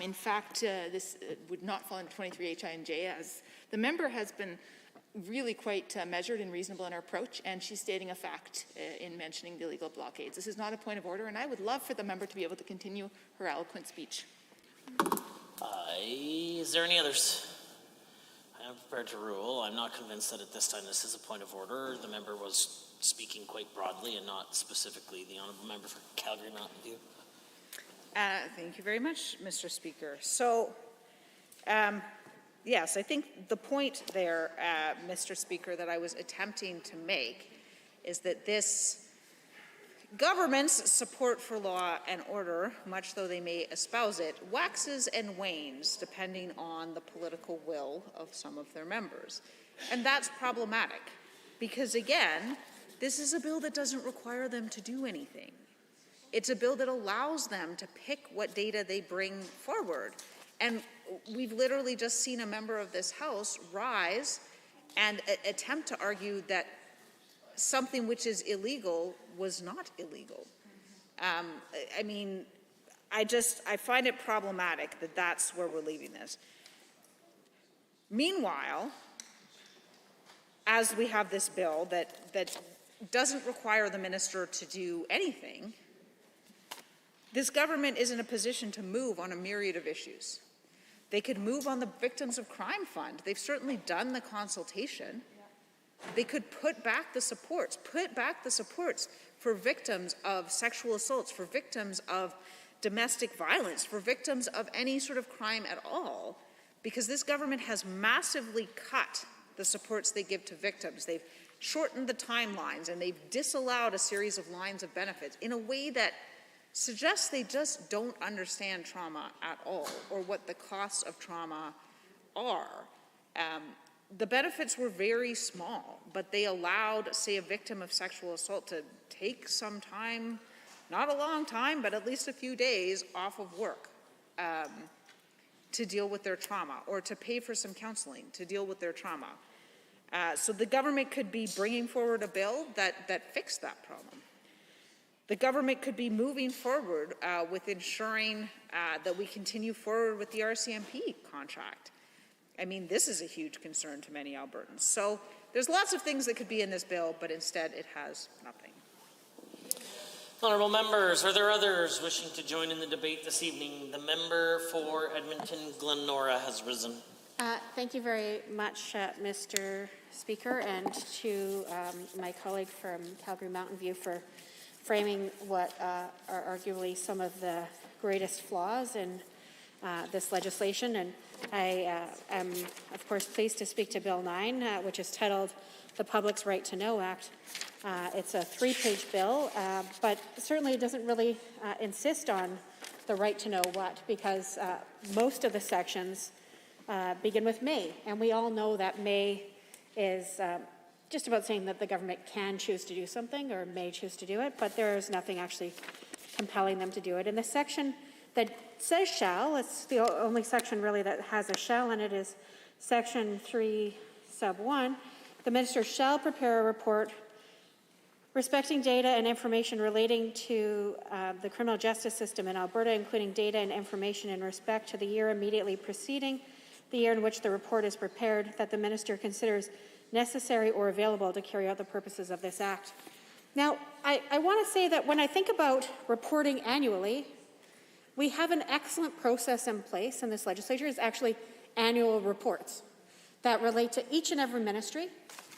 Speaker 16: In fact, this would not fall into 23 H, I, and J, as the member has been really quite measured and reasonable in her approach, and she's stating a fact in mentioning the illegal blockades. This is not a point of order, and I would love for the member to be able to continue her eloquent speech.
Speaker 1: Is there any others? I am prepared to rule. I'm not convinced that at this time this is a point of order. The member was speaking quite broadly and not specifically. The honourable member for Calgary Mountain View.
Speaker 19: Thank you very much, Mr. Speaker. So, yes, I think the point there, Mr. Speaker, that I was attempting to make is that this government's support for law and order, much though they may espouse it, waxes and wanes depending on the political will of some of their members. And that's problematic because, again, this is a bill that doesn't require them to do anything. It's a bill that allows them to pick what data they bring forward. And we've literally just seen a member of this House rise and attempt to argue that something which is illegal was not illegal. I mean, I find it problematic that that's where we're leaving this. Meanwhile, as we have this bill that doesn't require the minister to do anything, this government is in a position to move on a myriad of issues. They could move on the Victims of Crime Fund. They've certainly done the consultation. They could put back the supports for victims of sexual assaults, for victims of domestic violence, for victims of any sort of crime at all, because this government has massively cut the supports they give to victims. They've shortened the timelines and they've disallowed a series of lines of benefits in a way that suggests they just don't understand trauma at all or what the costs of trauma are. The benefits were very small, but they allowed, say, a victim of sexual assault to take some time, not a long time, but at least a few days off of work to deal with their trauma, or to pay for some counseling to deal with their trauma. So the government could be bringing forward a bill that fixed that problem. The government could be moving forward with ensuring that we continue forward with the RCMP contract. I mean, this is a huge concern to many Albertans. So there's lots of things that could be in this bill, but instead it has nothing.
Speaker 1: Honourable members, are there others wishing to join in the debate this evening? The member for Edmonton-Glenora has risen.
Speaker 17: Thank you very much, Mr. Speaker, and to my colleague from Calgary Mountain View for framing what are arguably some of the greatest flaws in this legislation. And I am, of course, pleased to speak to Bill 9, which is titled the Public's Right to Know Act. It's a 3-page bill, but certainly it doesn't really insist on the right to know what, because most of the sections begin with may, and we all know that may is just about saying that the government can choose to do something or may choose to do it, but there's nothing actually compelling them to do it. And the section that says shall, it's the only section really that has a shall in it, is section 3 sub 1. The minister shall prepare a report respecting data and information relating to the criminal justice system in Alberta, including data and information in respect to the year immediately preceding the year in which the report is prepared, that the minister considers necessary or available to carry out the purposes of this act. Now, I want to say that when I think about reporting annually, we have an excellent process in place in this legislature. It's actually annual reports that relate to each and every ministry,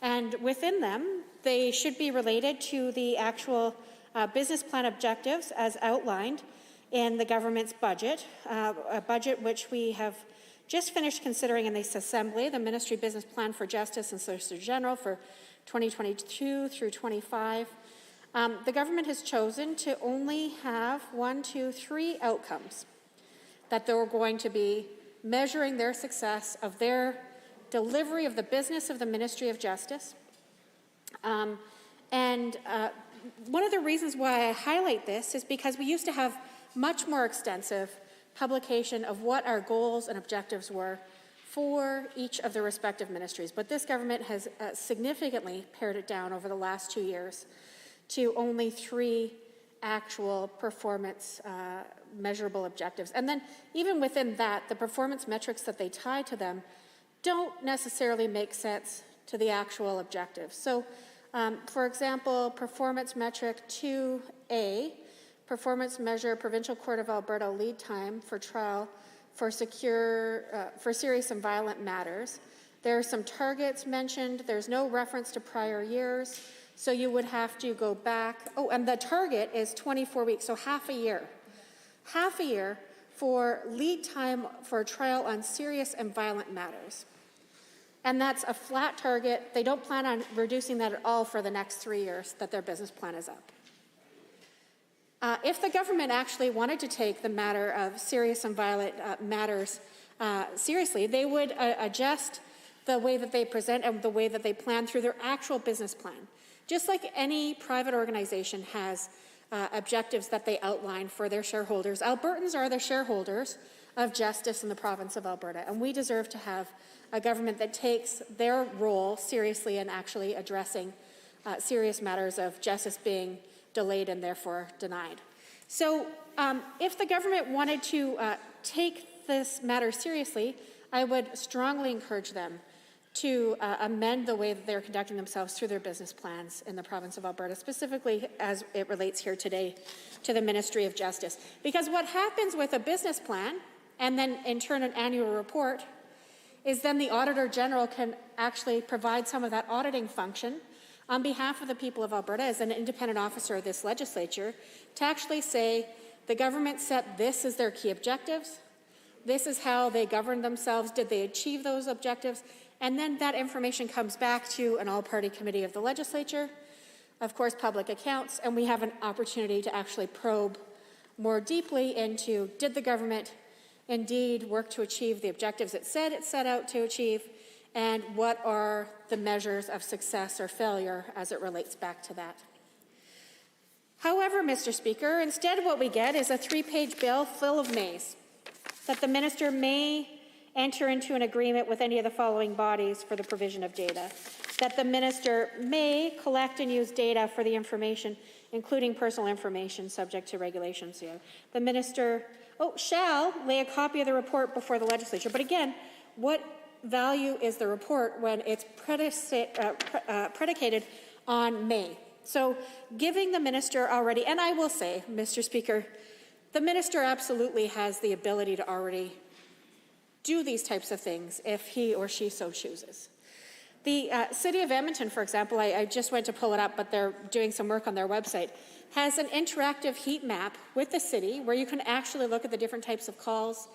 Speaker 17: and within them, they should be related to the actual business plan objectives as outlined in the government's budget, a budget which we have just finished considering in this assembly, the Ministry Business Plan for Justice and Solicitor General for 2022 through 25. The government has chosen to only have 3 outcomes that they're going to be measuring their success of their delivery of the business of the Ministry of Justice. One of the reasons why I highlight this is because we used to have much more extensive publication of what our goals and objectives were for each of the respective ministries. But this government has significantly pared it down over the last 2 years to only 3 actual performance measurable objectives. And then even within that, the performance metrics that they tie to them don't necessarily make sense to the actual objectives. So, for example, performance metric 2A, performance measure Provincial Court of Alberta lead time for trial for serious and violent matters. There are some targets mentioned. There's no reference to prior years. So you would have to go back. Oh, and the target is 24 weeks, so half a year. Half a year for lead time for a trial on serious and violent matters. And that's a flat target. They don't plan on reducing that at all for the next 3 years that their business plan is up. If the government actually wanted to take the matter of serious and violent matters seriously, they would adjust the way that they present and the way that they plan through their actual business plan. Just like any private organization has objectives that they outline for their shareholders, Albertans are the shareholders of justice in the province of Alberta, and we deserve to have a government that takes their role seriously in actually addressing serious matters of justice being delayed and therefore denied. So if the government wanted to take this matter seriously, I would strongly encourage them to amend the way that they're conducting themselves through their business plans in the province of Alberta, specifically as it relates here today to the Ministry of Justice. Because what happens with a business plan, and then in turn an annual report, is then the Auditor General can actually provide some of that auditing function on behalf of the people of Alberta as an independent officer of this legislature to actually say the government set this as their key objectives, this is how they governed themselves, did they achieve those objectives, and then that information comes back to an all-party committee of the legislature, of course public accounts, and we have an opportunity to actually probe more deeply into did the government indeed work to achieve the objectives it said it set out to achieve, and what are the measures of success or failure as it relates back to that. However, Mr. Speaker, instead what we get is a 3-page bill full of mays, that the minister may enter into an agreement with any of the following bodies for the provision of data, that the minister may collect and use data for the information, including personal information subject to regulations. The minister shall lay a copy of the report before the legislature. But again, what value is the report when it's predicated on may? So giving the minister already, and I will say, Mr. Speaker, the minister absolutely has the ability to already do these types of things if he or she so chooses. The City of Edmonton, for example, I just went to pull it up, but they're doing some work on their website, has an interactive heat map with the city where you can actually look at the different types of calls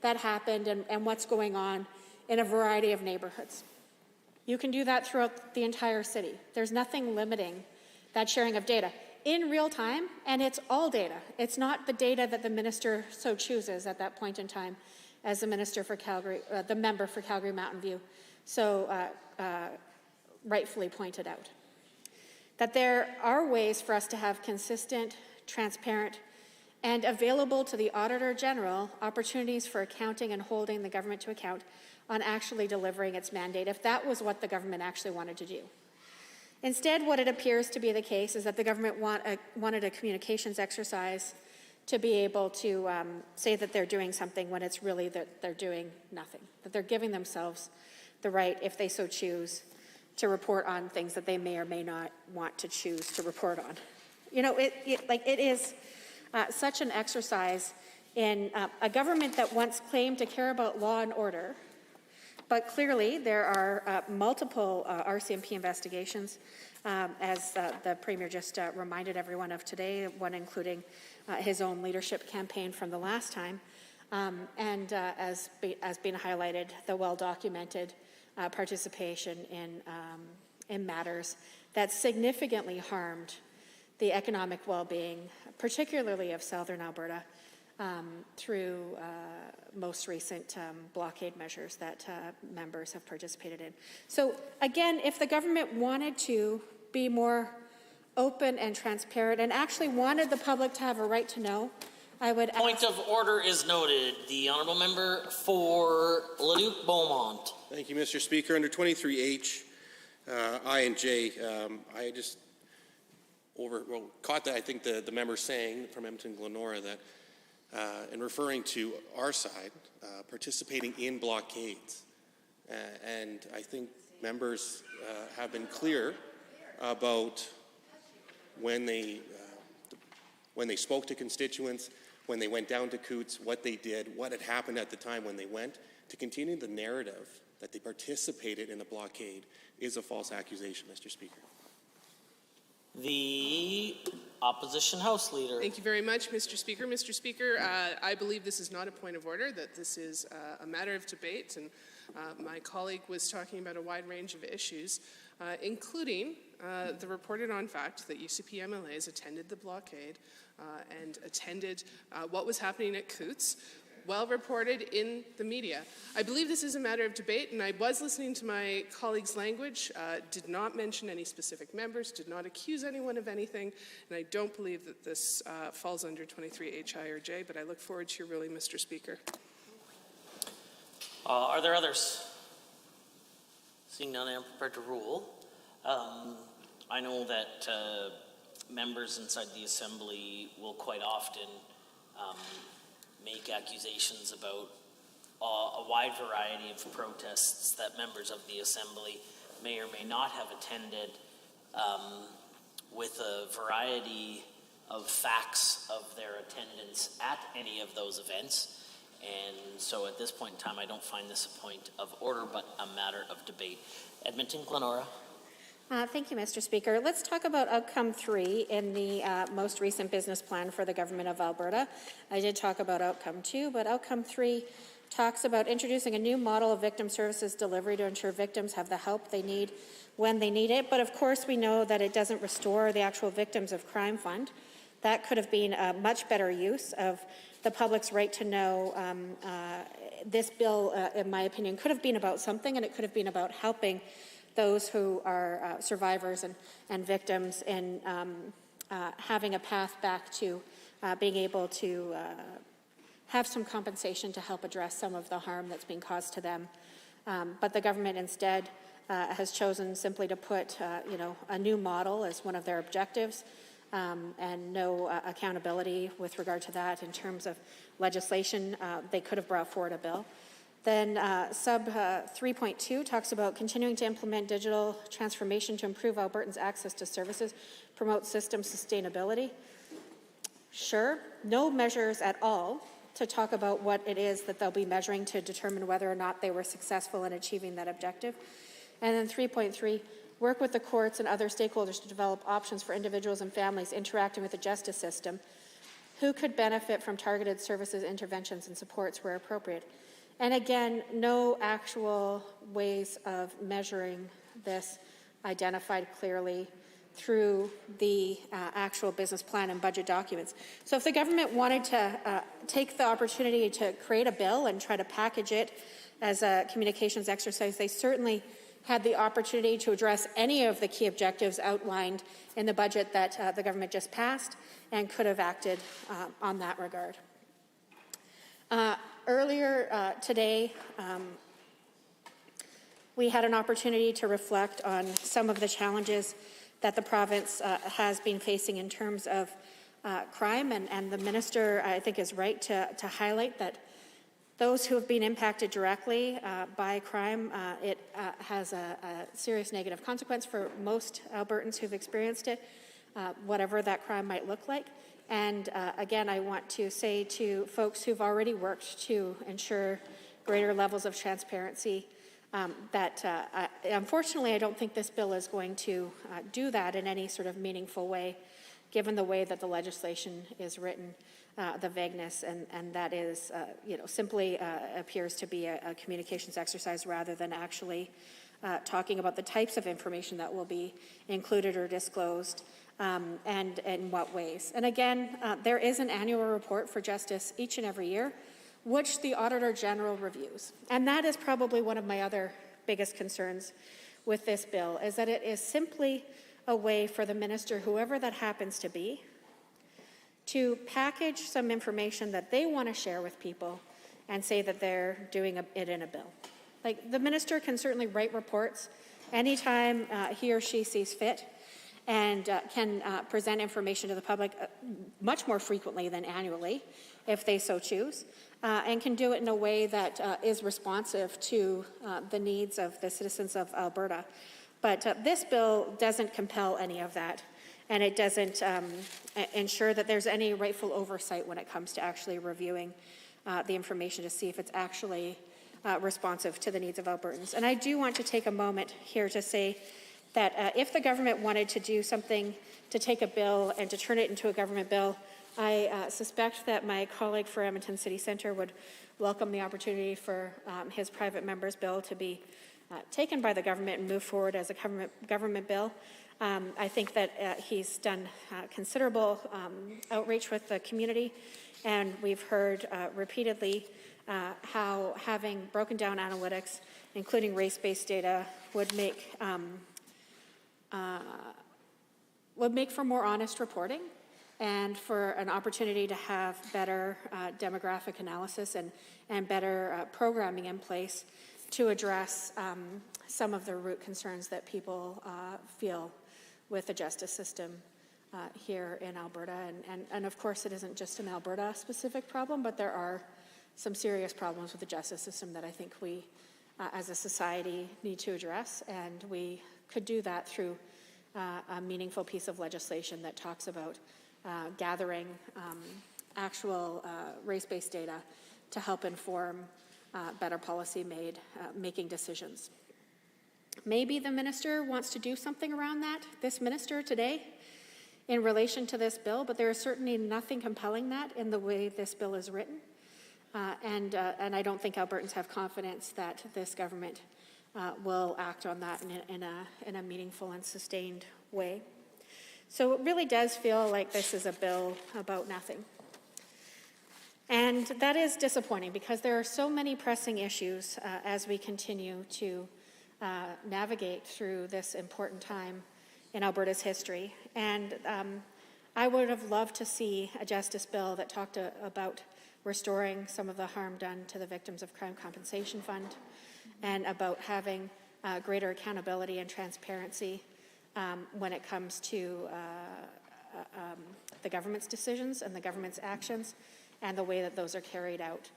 Speaker 17: that happened and what's going on in a variety of neighborhoods. You can do that throughout the entire city. There's nothing limiting that sharing of data in real time, and it's all data. It's not the data that the minister so chooses at that point in time as the minister for Calgary, the member for Calgary Mountain View, so rightfully pointed out. That there are ways for us to have consistent, transparent, and available to the Auditor General opportunities for accounting and holding the government to account on actually delivering its mandate, if that was what the government actually wanted to do. Instead, what it appears to be the case is that the government wanted a communications exercise to be able to say that they're doing something when it's really that they're doing nothing, that they're giving themselves the right, if they so choose, to report on things that they may or may not want to choose to report on. You know, it is such an exercise in a government that once claimed to care about law and order, but clearly there are multiple RCMP investigations, as the Premier just reminded everyone of today, one including his own leadership campaign from the last time, and as being highlighted, the well-documented participation in matters that significantly harmed the economic well-being, particularly of Southern Alberta, through most recent blockade measures that members have participated in. So again, if the government wanted to be more open and transparent and actually wanted the public to have a right to know, I would ask—
Speaker 1: Point of order is noted. The honourable member for Leduc Beaumont.
Speaker 13: Thank you, Mr. Speaker. Under 23H, I and J, I just caught that. I think the member saying from Edmonton Glenora that in referring to our side, participating in blockades. And I think members have been clear about when they spoke to constituents, when they went down to Coots, what they did, what had happened at the time when they went. To continue the narrative that they participated in a blockade is a false accusation, Mr. Speaker.
Speaker 1: The Opposition House Leader.
Speaker 18: Thank you very much, Mr. Speaker. Mr. Speaker, I believe this is not a point of order, that this is a matter of debate, and my colleague was talking about a wide range of issues, including the reported on fact that UCP MLAs attended the blockade and attended what was happening at Coots, well reported in the media. I believe this is a matter of debate, and I was listening to my colleague's language, did not mention any specific members, did not accuse anyone of anything, and I don't believe that this falls under 23H, I, or J, but I look forward to your ruling, Mr. Speaker.
Speaker 1: Are there others? Seeing none, I am prepared to rule. I know that members inside the Assembly will quite often make accusations about a wide variety of protests that members of the Assembly may or may not have attended, with a variety of facts of their attendance at any of those events. And so at this point in time, I don't find this a point of order, but a matter of debate. Edmonton Glenora.
Speaker 17: Thank you, Mr. Speaker. Let's talk about outcome 3 in the most recent business plan for the Government of Alberta. I did talk about outcome 2, but outcome 3 talks about introducing a new model of victim services delivery to ensure victims have the help they need when they need it. But of course, we know that it doesn't restore the actual victims of crime fund. That could have been a much better use of the public's right to know. This bill, in my opinion, could have been about something, and it could have been about helping those who are survivors and victims in having a path back to being able to have some compensation to help address some of the harm that's being caused to them. But the government instead has chosen simply to put a new model as one of their objectives, and no accountability with regard to that in terms of legislation. They could have brought forward a bill. Then sub 3.2 talks about continuing to implement digital transformation to improve Albertans' access to services, promote system sustainability. Sure, no measures at all to talk about what it is that they'll be measuring to determine whether or not they were successful in achieving that objective. And then 3.3, work with the courts and other stakeholders to develop options for individuals and families interacting with the justice system who could benefit from targeted services, interventions, and supports where appropriate. And again, no actual ways of measuring this identified clearly through the actual business plan and budget documents. So if the government wanted to take the opportunity to create a bill and try to package it as a communications exercise, they certainly had the opportunity to address any of the key objectives outlined in the budget that the government just passed, and could have acted on that regard. Earlier today, we had an opportunity to reflect on some of the challenges that the province has been facing in terms of crime, and the minister, I think, is right to highlight that those who have been impacted directly by crime, it has a serious negative consequence for most Albertans who've experienced it, whatever that crime might look like. And again, I want to say to folks who've already worked to ensure greater levels of transparency that unfortunately I don't think this bill is going to do that in any sort of meaningful way, given the way that the legislation is written, the vagueness, and that is simply appears to be a communications exercise rather than actually talking about the types of information that will be included or disclosed, and in what ways. And again, there is an annual report for justice each and every year, which the Auditor General reviews. And that is probably one of my other biggest concerns with this bill, is that it is simply a way for the minister, whoever that happens to be, to package some information that they want to share with people and say that they're doing it in a bill. Like, the minister can certainly write reports anytime he or she sees fit, and can present information to the public much more frequently than annually, if they so choose, and can do it in a way that is responsive to the needs of the citizens of Alberta. But this bill doesn't compel any of that, and it doesn't ensure that there's any rightful oversight when it comes to actually reviewing the information to see if it's actually responsive to the needs of Albertans. And I do want to take a moment here to say that if the government wanted to do something to take a bill and to turn it into a government bill, I suspect that my colleague for Edmonton City Centre would welcome the opportunity for his private member's bill to be taken by the government and move forward as a government bill. I think that he's done considerable outreach with the community, and we've heard repeatedly how having broken down analytics, including race-based data, would make for more honest reporting and for an opportunity to have better demographic analysis and better programming in place to address some of the root concerns that people feel with the justice system here in Alberta. And of course, it isn't just an Alberta-specific problem, but there are some serious problems with the justice system that I think we, as a society, need to address. And we could do that through a meaningful piece of legislation that talks about gathering actual race-based data to help inform better policy making decisions. Maybe the minister wants to do something around that, this minister today, in relation to this bill, but there is certainly nothing compelling that in the way this bill is written. And I don't think Albertans have confidence that this government will act on that in a meaningful and sustained way. So it really does feel like this is a bill about nothing. And that is disappointing because there are so many pressing issues as we continue to navigate through this important time in Alberta's history. And I would have loved to see a justice bill that talked about restoring some of the harm done to the Victims of Crime Compensation Fund and about having greater accountability and transparency when it comes to the government's decisions and the government's actions and the way that those are carried out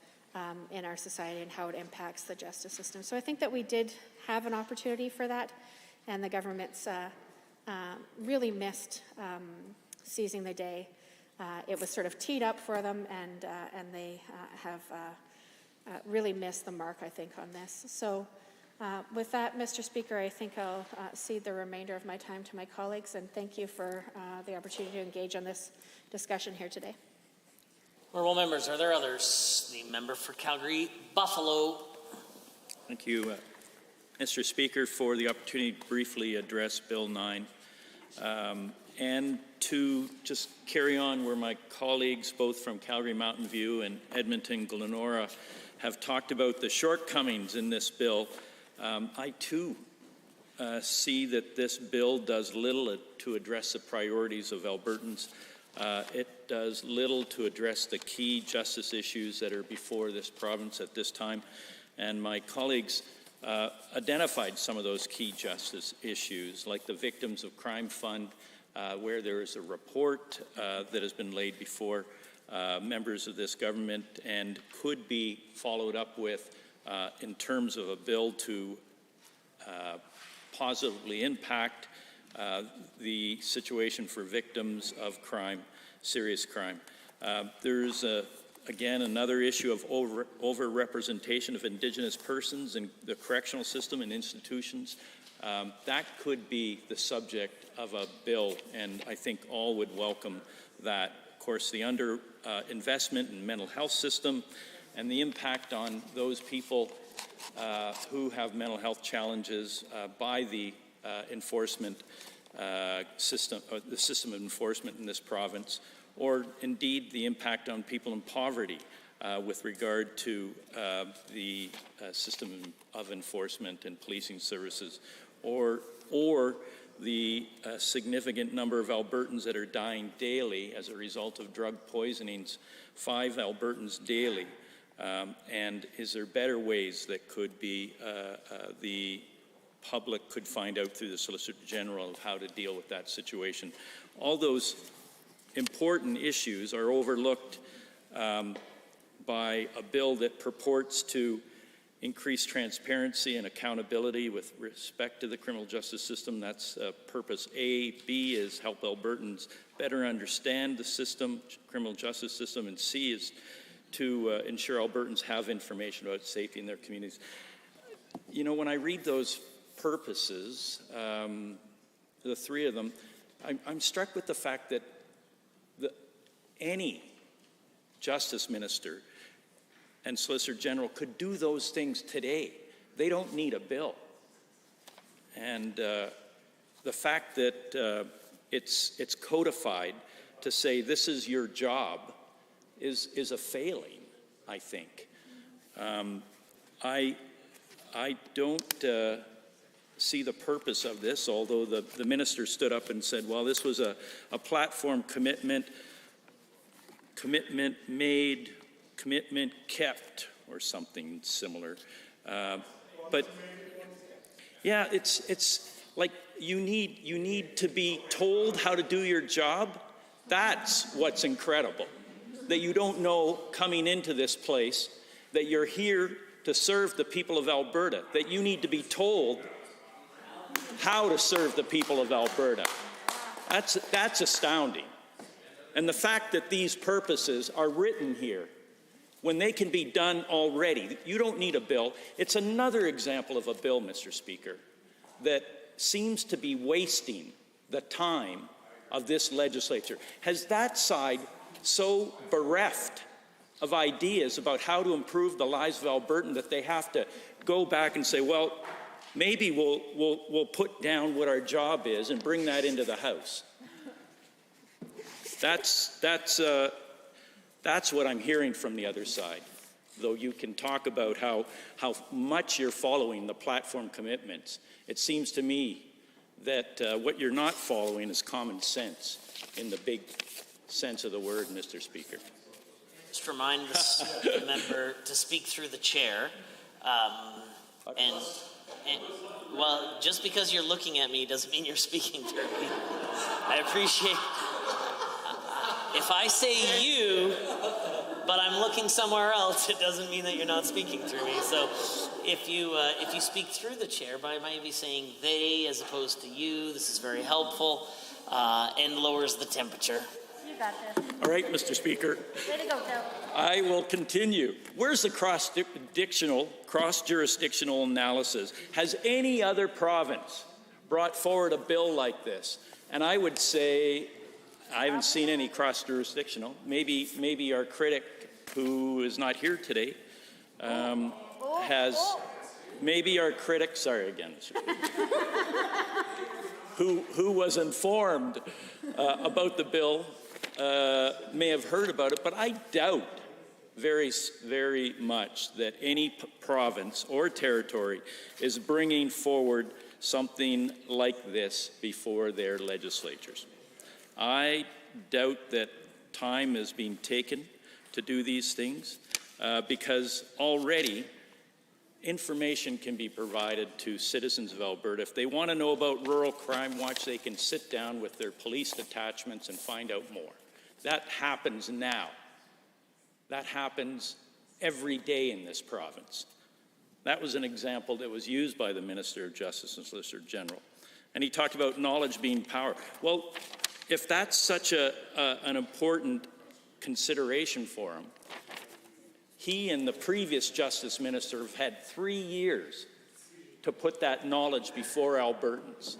Speaker 17: in our society and how it impacts the justice system. So I think that we did have an opportunity for that, and the government's really missed seizing the day. It was sort of teed up for them, and they have really missed the mark, I think, on this. So with that, Mr. Speaker, I think I'll cede the remainder of my time to my colleagues, and thank you for the opportunity to engage on this discussion here today.
Speaker 1: Honourable members, are there others? The member for Calgary, Buffalo.
Speaker 4: Thank you, Mr. Speaker, for the opportunity to briefly address Bill 9 and to just carry on where my colleagues, both from Calgary Mountain View and Edmonton Glenora, have talked about the shortcomings in this bill. I too see that this bill does little to address the priorities of Albertans. It does little to address the key justice issues that are before this province at this time. And my colleagues identified some of those key justice issues, like the Victims of Crime Fund, where there is a report that has been laid before members of this government and could be followed up with in terms of a bill to positively impact the situation for victims of crime, serious crime. There's, again, another issue of over-representation of Indigenous persons in the correctional system and institutions. That could be the subject of a bill, and I think all would welcome that. Of course, the under-investment in mental health system and the impact on those people who have mental health challenges by the enforcement system, the system of enforcement in this province, or indeed the impact on people in poverty with regard to the system of enforcement and policing services, or the significant number of Albertans that are dying daily as a result of drug poisonings, 5 Albertans daily. And is there better ways that could be the public could find out through the Solicitor General of how to deal with that situation? All those important issues are overlooked by a bill that purports to increase transparency and accountability with respect to the criminal justice system. That's purpose A. B is help Albertans better understand the system, criminal justice system, and C is to ensure Albertans have information about safety in their communities. You know, when I read those purposes, the 3 of them, I'm struck with the fact that any justice minister and Solicitor General could do those things today. They don't need a bill. And the fact that it's codified to say this is your job is a failing, I think. I don't see the purpose of this, although the minister stood up and said, well, this was a platform commitment made, commitment kept, or something similar. But yeah, it's like you need to be told how to do your job. That's what's incredible, that you don't know coming into this place, that you're here to serve the people of Alberta, that you need to be told how to serve the people of Alberta. That's astounding. And the fact that these purposes are written here when they can be done already. You don't need a bill. It's another example of a bill, Mr. Speaker, that seems to be wasting the time of this legislature. Has that side so bereft of ideas about how to improve the lives of Albertans that they have to go back and say, well, maybe we'll put down what our job is and bring that into the House? That's what I'm hearing from the other side. Though you can talk about how much you're following the platform commitments, it seems to me that what you're not following is common sense in the big sense of the word, Mr. Speaker.
Speaker 1: Just remind the member to speak through the chair. Well, just because you're looking at me doesn't mean you're speaking through me. I appreciate if I say you, but I'm looking somewhere else, it doesn't mean that you're not speaking through me. So if you speak through the chair by maybe saying they as opposed to you, this is very helpful and lowers the temperature.
Speaker 11: You got this.
Speaker 4: All right, Mr. Speaker.
Speaker 11: Way to go, Bill.
Speaker 4: I will continue. Where's the cross-jurisdictional analysis? Has any other province brought forward a bill like this? And I would say I haven't seen any cross-jurisdictional. Maybe our critic, who is not here today, has. Maybe our critic. Sorry again, Mr. who was informed about the bill may have heard about it, but I doubt very, very much that any province or territory is bringing forward something like this before their legislatures. I doubt that time is being taken to do these things because already information can be provided to citizens of Alberta. If they want to know about Rural Crime Watch, they can sit down with their police detachments and find out more. That happens now. That happens every day in this province. That was an example that was used by the Minister of Justice and Solicitor General. And he talked about knowledge being power. Well, if that's such an important consideration for him, he and the previous Justice Minister have had 3 years to put that knowledge before Albertans.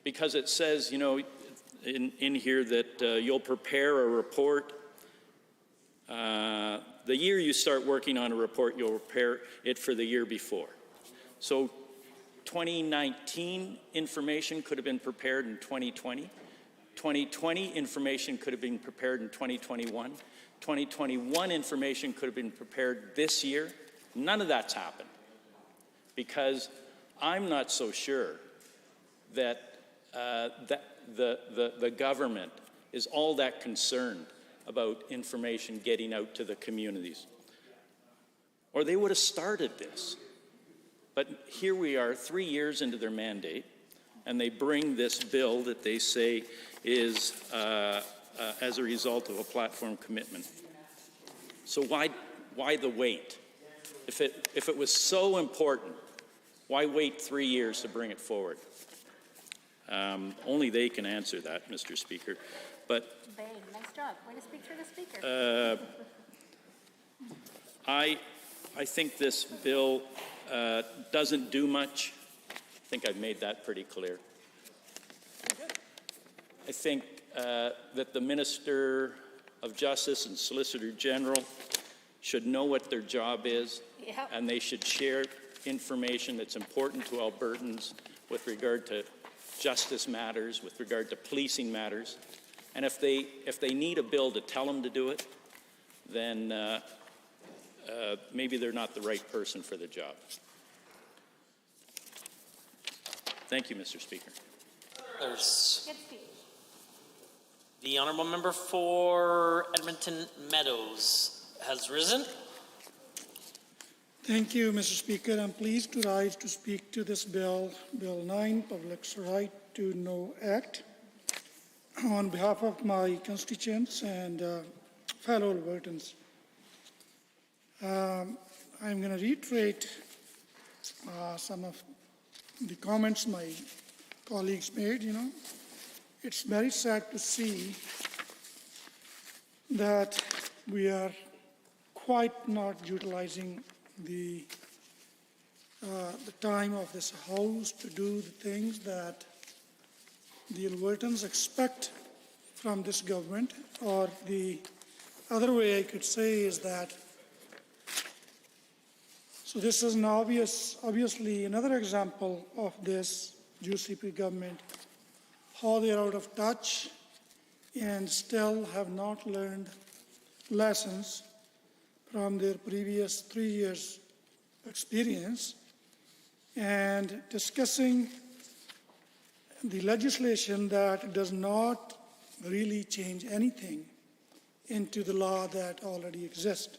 Speaker 4: Because it says, you know, in here that you'll prepare a report. The year you start working on a report, you'll prepare it for the year before. So 2019 information could have been prepared in 2020. 2020 information could have been prepared in 2021. 2021 information could have been prepared this year. None of that's happened because I'm not so sure that the government is all that concerned about information getting out to the communities. Or they would have started this. But here we are 3 years into their mandate, and they bring this bill that they say is as a result of a platform commitment. So why the wait? If it was so important, why wait 3 years to bring it forward? Only they can answer that, Mr. Speaker. But
Speaker 11: Bang, nice job. Way to speak through the speaker.
Speaker 4: I think this bill doesn't do much. I think I've made that pretty clear. I think that the Minister of Justice and Solicitor General should know what their job is, and they should share information that's important to Albertans with regard to justice matters, with regard to policing matters. And if they need a bill to tell them to do it, then maybe they're not the right person for the job. Thank you, Mr. Speaker.
Speaker 1: The honourable member for Edmonton Meadows has risen.
Speaker 8: Thank you, Mr. Speaker. I'm pleased to rise to speak to this bill, Bill 9, Public's Right to Know Act, on behalf of my constituents and fellow Albertans. I'm going to reiterate some of the comments my colleagues made. It's very sad to see that we are quite not utilizing the time of this House to do the things that the Albertans expect from this government, or the other way I could say is that, so this is an obviously another example of this UCP government, how they are out of touch and still have not learned lessons from their previous 3 years experience, and discussing the legislation that does not really change anything into the law that already exists.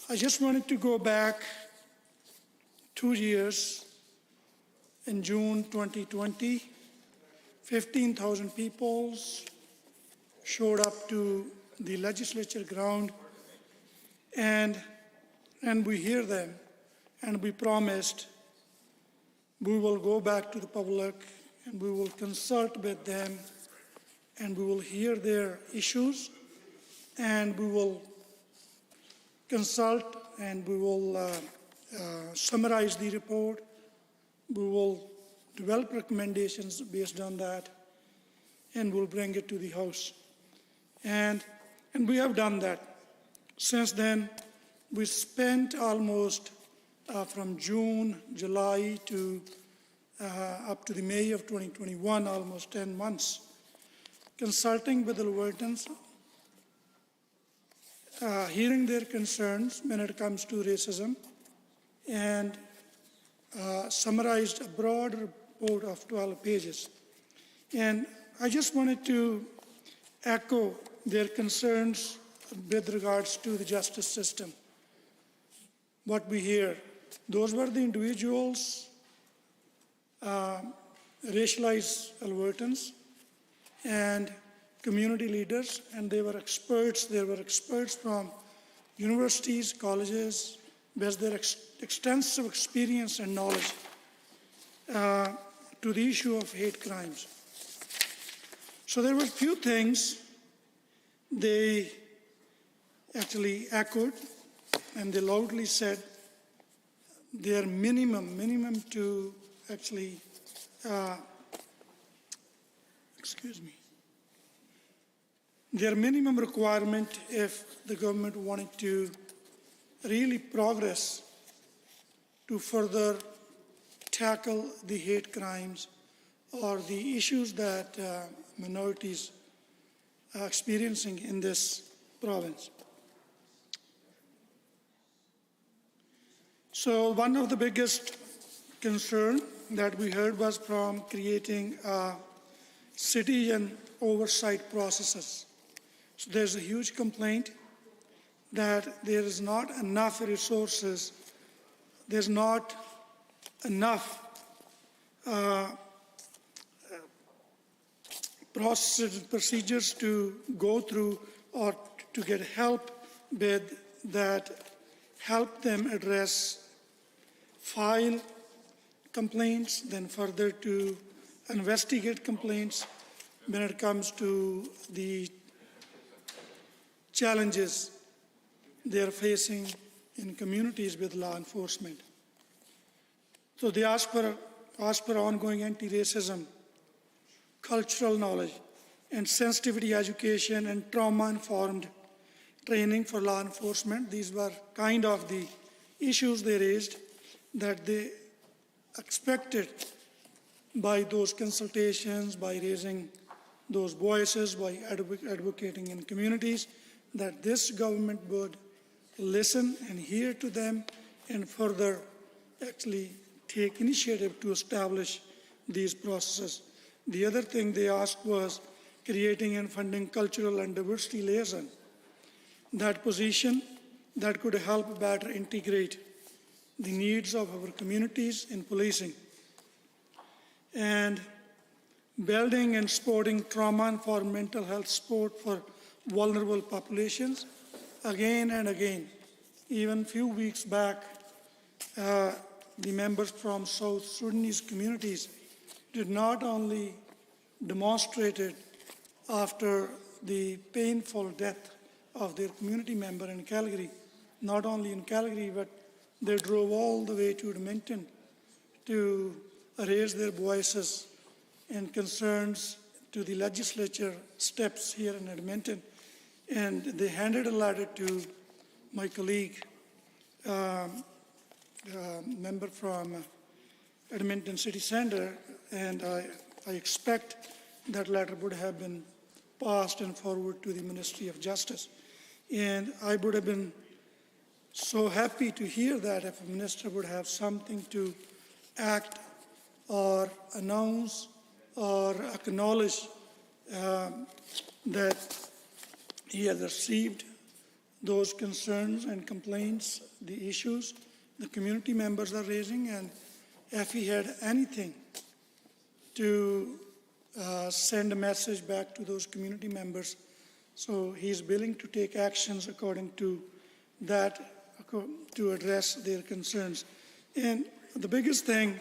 Speaker 8: I just wanted to go back 2 years. In June 2020, 15,000 people showed up to the legislature ground, and we hear them, and we promised we will go back to the public and we will consult with them, and we will hear their issues, and we will consult, and we will summarize the report. We will develop recommendations based on that, and we'll bring it to the House. And we have done that. Since then, we spent almost from June, July to up to the May of 2021, almost 10 months, consulting with the Albertans, hearing their concerns when it comes to racism, and summarized a broad report of 12 pages. And I just wanted to echo their concerns with regards to the justice system. What we hear, those were the individuals, racialized Albertans and community leaders, and they were experts. They were experts from universities, colleges, with their extensive experience and knowledge to the issue of hate crimes. So there were a few things they actually echoed, and they loudly said their minimum to actually, their minimum requirement if the government wanted to really progress to further tackle the hate crimes or the issues that minorities are experiencing in this province. So one of the biggest concerns that we heard was from creating citizen oversight processes. So there's a huge complaint that there is not enough resources, there's not enough procedures to go through or to get help with that help them address, file complaints, then further to investigate complaints when it comes to the challenges they're facing in communities with law enforcement. So they ask for ongoing anti-racism, cultural knowledge, and sensitivity education and trauma-informed training for law enforcement. These were kind of the issues they raised that they expected by those consultations, by raising those voices, by advocating in communities, that this government would listen and hear to them and further actually take initiative to establish these processes. The other thing they asked was creating and funding cultural and diversity liaison. That position that could help better integrate the needs of our communities in policing. And building and supporting trauma-informed mental health support for vulnerable populations, again and again. Even few weeks back, the members from South Sudanese communities did not only demonstrated after the painful death of their community member in Calgary, not only in Calgary, but they drove all the way to Edmonton to raise their voices and concerns to the legislature steps here in Edmonton. And they handed a letter to my colleague, member from Edmonton City Centre, and I expect that letter would have been passed and forwarded to the Ministry of Justice. And I would have been so happy to hear that if a minister would have something to act or announce or acknowledge that he has received those concerns and complaints, the issues the community members are raising, and if he had anything to send a message back to those community members. So he's willing to take actions according to that to address their concerns. And the biggest thing,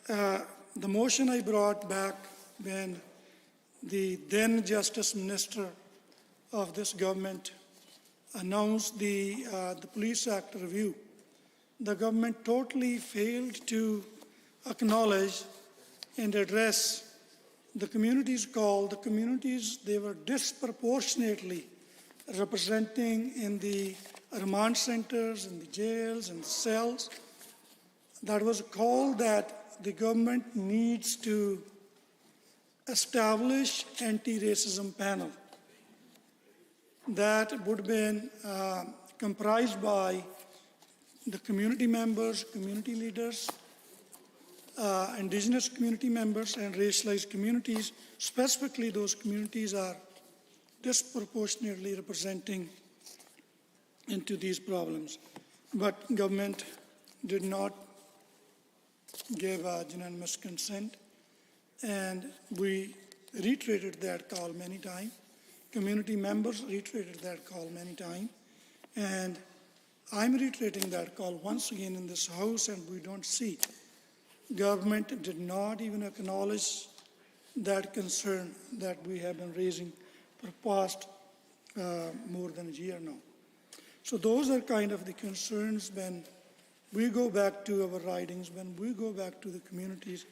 Speaker 8: the motion I brought back when the then Justice Minister of this government announced the Police Act review, the government totally failed to acknowledge and address the communities called. The communities, they were disproportionately representing in the remand centers, in the jails, and cells. That was a call that the government needs to establish anti-racism panel that would have been comprised by the community members, community leaders, indigenous community members, and racialized communities. Specifically, those communities are disproportionately representing into these problems. But government did not give a unanimous consent, and we reiterated that call many times. Community members reiterated that call many times, and I'm reiterating that call once again in this House, and we don't see. Government did not even acknowledge that concern that we have been raising for past more than a year now. So those are kind of the concerns when we go back to our ridings, when we go back to the communities,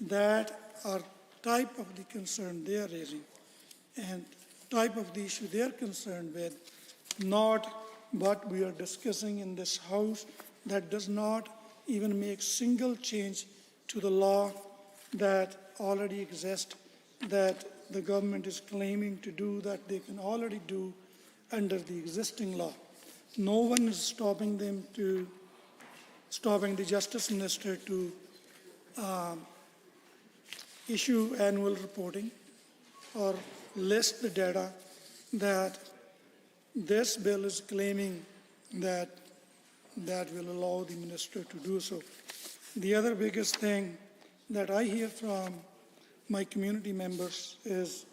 Speaker 8: that are type of the concern they are raising and type of the issue they are concerned with, not what we are discussing in this House that does not even make single change to the law that already exists, that the government is claiming to do, that they can already do under the existing law. No one is stopping the Justice Minister to issue annual reporting or list the data that this bill is claiming that will allow the minister to do so. The other biggest thing that I hear from my community members is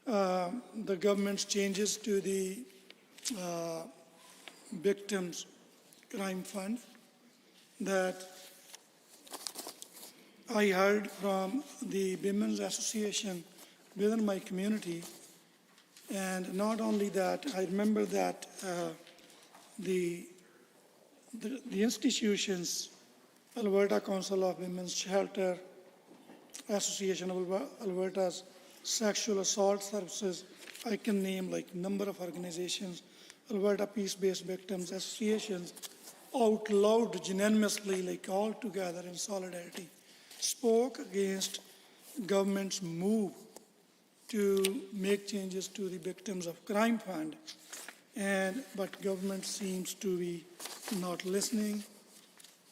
Speaker 8: the government's changes to the victims' crime fund that I heard from the Women's Association within my community. And not only that, I remember that the institutions, Alberta Council of Women's Shelter, Association of Alberta's Sexual Assault Services, I can name like number of organizations, Alberta Peace-Based Victims Associations, out loud, unanimously, like all together in solidarity, spoke against government's move to make changes to the Victims of Crime Fund. But government seems to be not listening.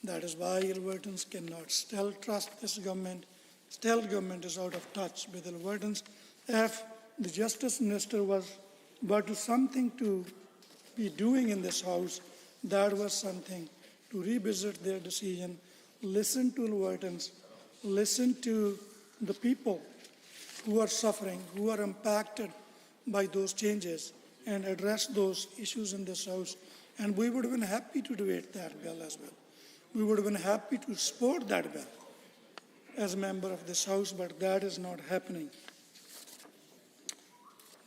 Speaker 8: That is why Albertans cannot still trust this government. Still government is out of touch with Albertans. If the Justice Minister was but something to be doing in this House, that was something to revisit their decision, listen to Albertans, listen to the people who are suffering, who are impacted by those changes, and address those issues in this House. And we would have been happy to debate that bill as well. We would have been happy to support that bill as a member of this House, but that is not happening.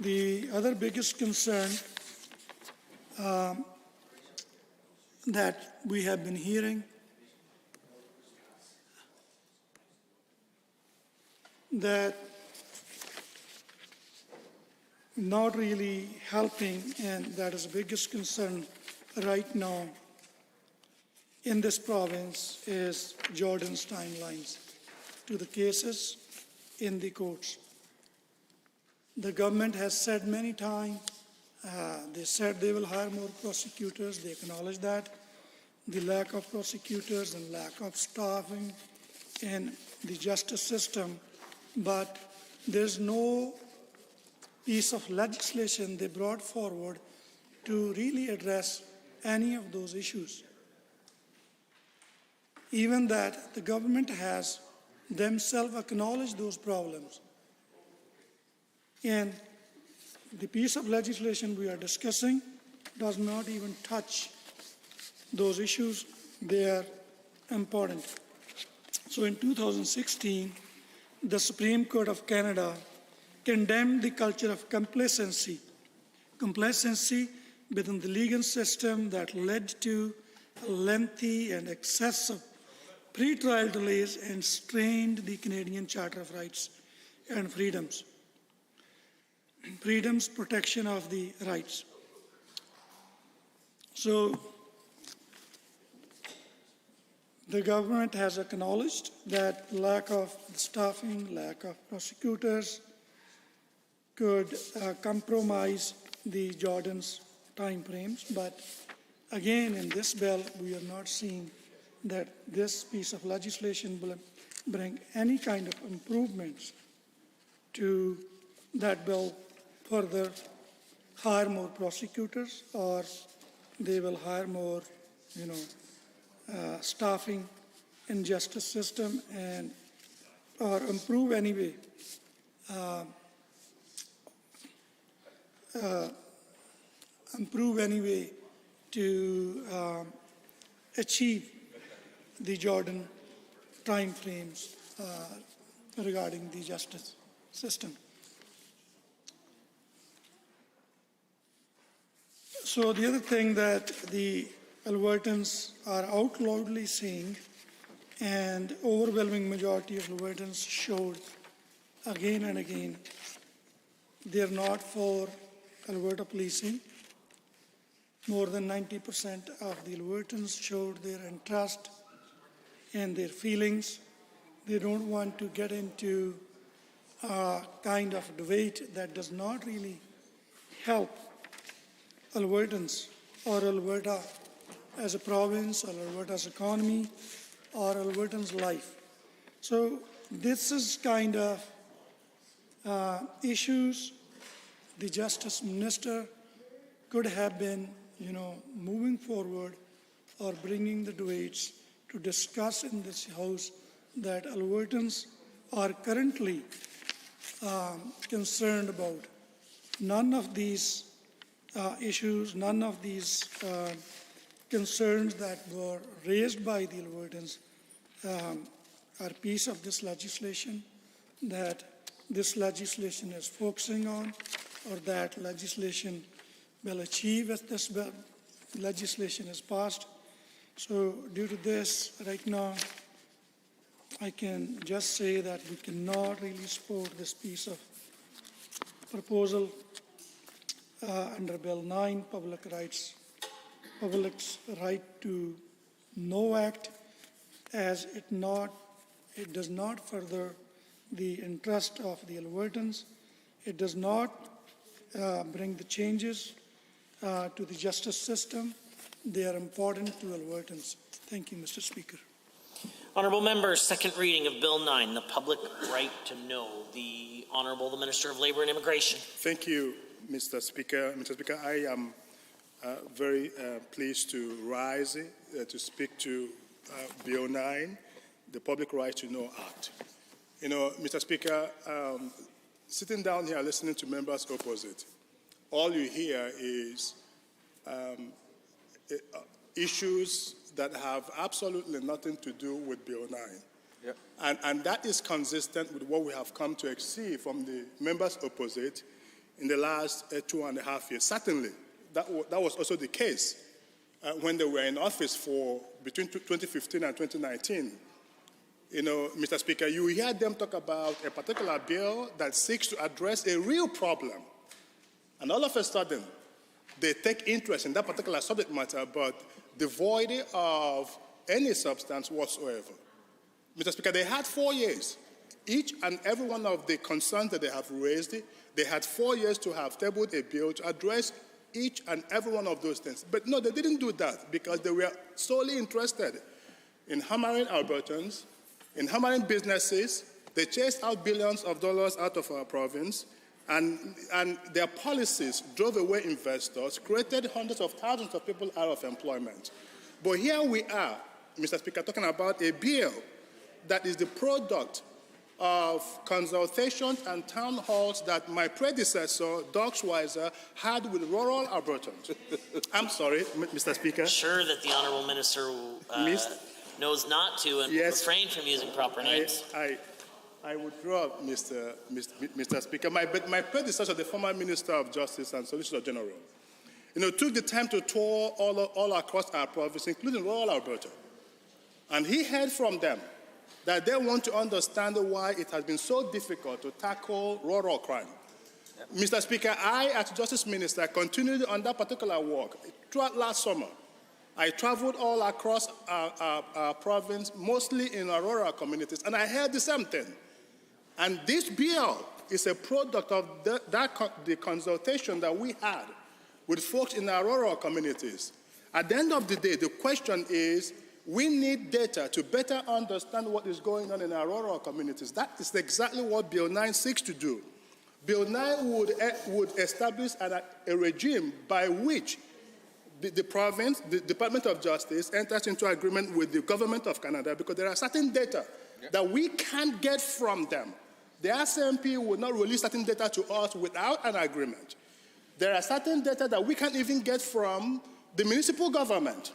Speaker 8: The other biggest concern that we have been hearing that not really helping, and that is the biggest concern right now in this province, is Jordan's timelines to the cases in the courts. The government has said many times, they said they will hire more prosecutors. They acknowledge that. The lack of prosecutors and lack of staffing in the justice system, but there's no piece of legislation they brought forward to really address any of those issues. Even that the government has themselves acknowledged those problems. And the piece of legislation we are discussing does not even touch those issues. They are important. So in 2016, the Supreme Court of Canada condemned the culture of complacency within the legal system that led to lengthy and excessive pre-trial delays and strained the Canadian Charter of Rights and Freedoms. Protection of the rights. So the government has acknowledged that lack of staffing, lack of prosecutors could compromise the Jordan's time frames. But again, in this bill, we are not seeing that this piece of legislation will bring any kind of improvements to that bill. Further hire more prosecutors, or they will hire more, staffing in justice system, and or improve anyway to achieve the Jordan time frames regarding the justice system. So the other thing that the Albertans are out loudly saying, and overwhelming majority of Albertans showed again and again, they're not for Alberta policing. More than 90% of the Albertans showed their interest and their feelings. They don't want to get into a kind of debate that does not really help Albertans or Alberta as a province, or Alberta's economy, or Albertans' life. So this is kind of issues the Justice Minister could have been, moving forward or bringing the debates to discuss in this House that Albertans are currently concerned about. None of these issues, none of these concerns that were raised by the Albertans are piece of this legislation, that this legislation is focusing on, or that legislation will achieve if this legislation is passed. So due to this, right now, I can just say that we cannot really support this piece of proposal under Bill 9, Public's Right to Know Act, as it does not further the interest of the Albertans. It does not bring the changes to the justice system. They are important to Albertans. Thank you, Mr. Speaker.
Speaker 1: Honourable members, second reading of Bill 9, the Public Right to Know. The Honourable the Minister of Labour and Immigration.
Speaker 9: Thank you, Mr. Speaker. Mr. Speaker, I am very pleased to rise to speak to Bill 9, the Public Right to Know Act. Mr. Speaker, sitting down here listening to members opposite, all you hear is issues that have absolutely nothing to do with Bill 9.
Speaker 7: Yep.
Speaker 9: And that is consistent with what we have come to see from the members opposite in the last 2.5 years. Certainly, that was also the case when they were in office for between 2015 and 2019. You know, Mr. Speaker, you hear them talk about a particular bill that seeks to address a real problem. And all of a sudden, they take interest in that particular subject matter, but devoid of any substance whatsoever. Mr. Speaker, they had 4 years. Each and every one of the concerns that they have raised, they had 4 years to have tabled a bill to address each and every one of those things. But no, they didn't do that because they were solely interested in hammering Albertans, in hammering businesses. They chased out billions of dollars out of our province, and their policies drove away investors, created hundreds of thousands of people out of employment. But here we are, Mr. Speaker, talking about a bill that is the product of consultations and town halls that my predecessor, Doug Schweizer, had with rural Albertans. I'm sorry, Mr. Speaker.
Speaker 1: Sure that the Honourable Minister knows not to and refrain from using proper names.
Speaker 9: I withdraw, Mr. Speaker. My predecessor, the former Minister of Justice and Solicitor General, took the time to tour all across our province, including rural Alberta. And he heard from them that they want to understand why it has been so difficult to tackle rural crime. Yep. Mr. Speaker, I, as Justice Minister, continued on that particular work. Throughout last summer, I traveled all across our province, mostly in our rural communities, and I heard the same thing. And this bill is a product of the consultation that we had with folks in our rural communities. At the end of the day, the question is, we need data to better understand what is going on in our rural communities. That is exactly what Bill 9 seeks to do. Bill 9 would establish a regime by which the province, the Department of Justice, enters into agreement with the government of Canada because there are certain data that we can't get from them. The RCMP will not release certain data to us without an agreement. There are certain data that we can't even get from the municipal government.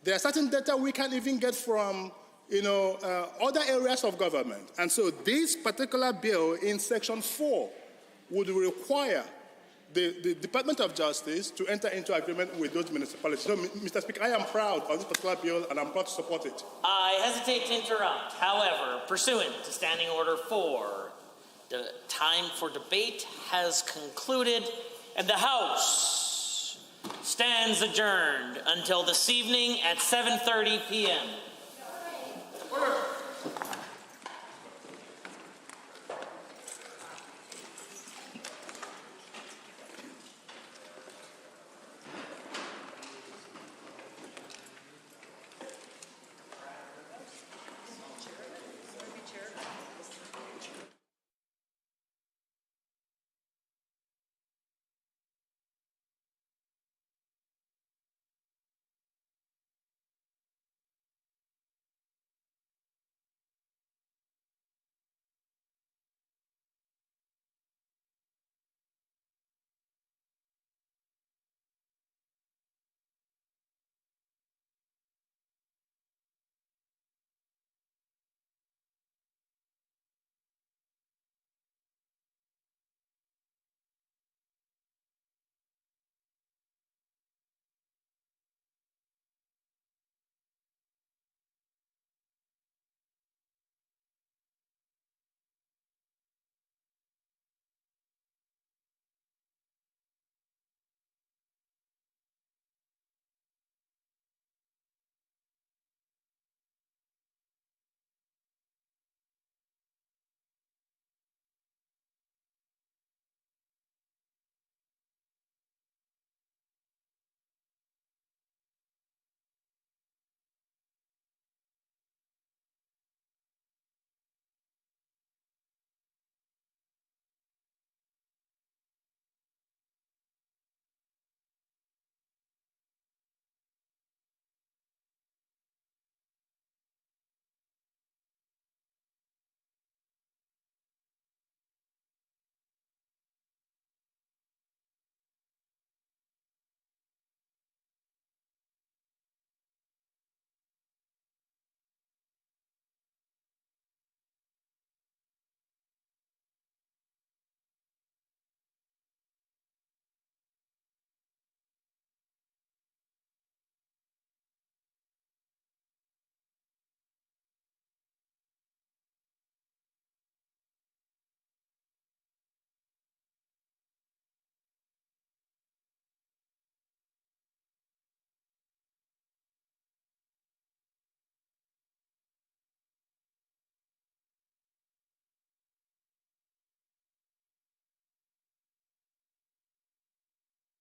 Speaker 9: There are certain data we can't even get from, other areas of government. And so this particular bill in Section 4 would require the Department of Justice to enter into agreement with those municipalities. So, Mr. Speaker, I am proud of this particular bill, and I'm proud to support it.
Speaker 1: I hesitate to interrupt. However, pursuant to Standing Order 4, the time for debate has concluded, and the House stands adjourned until this evening at 7:30 p.m.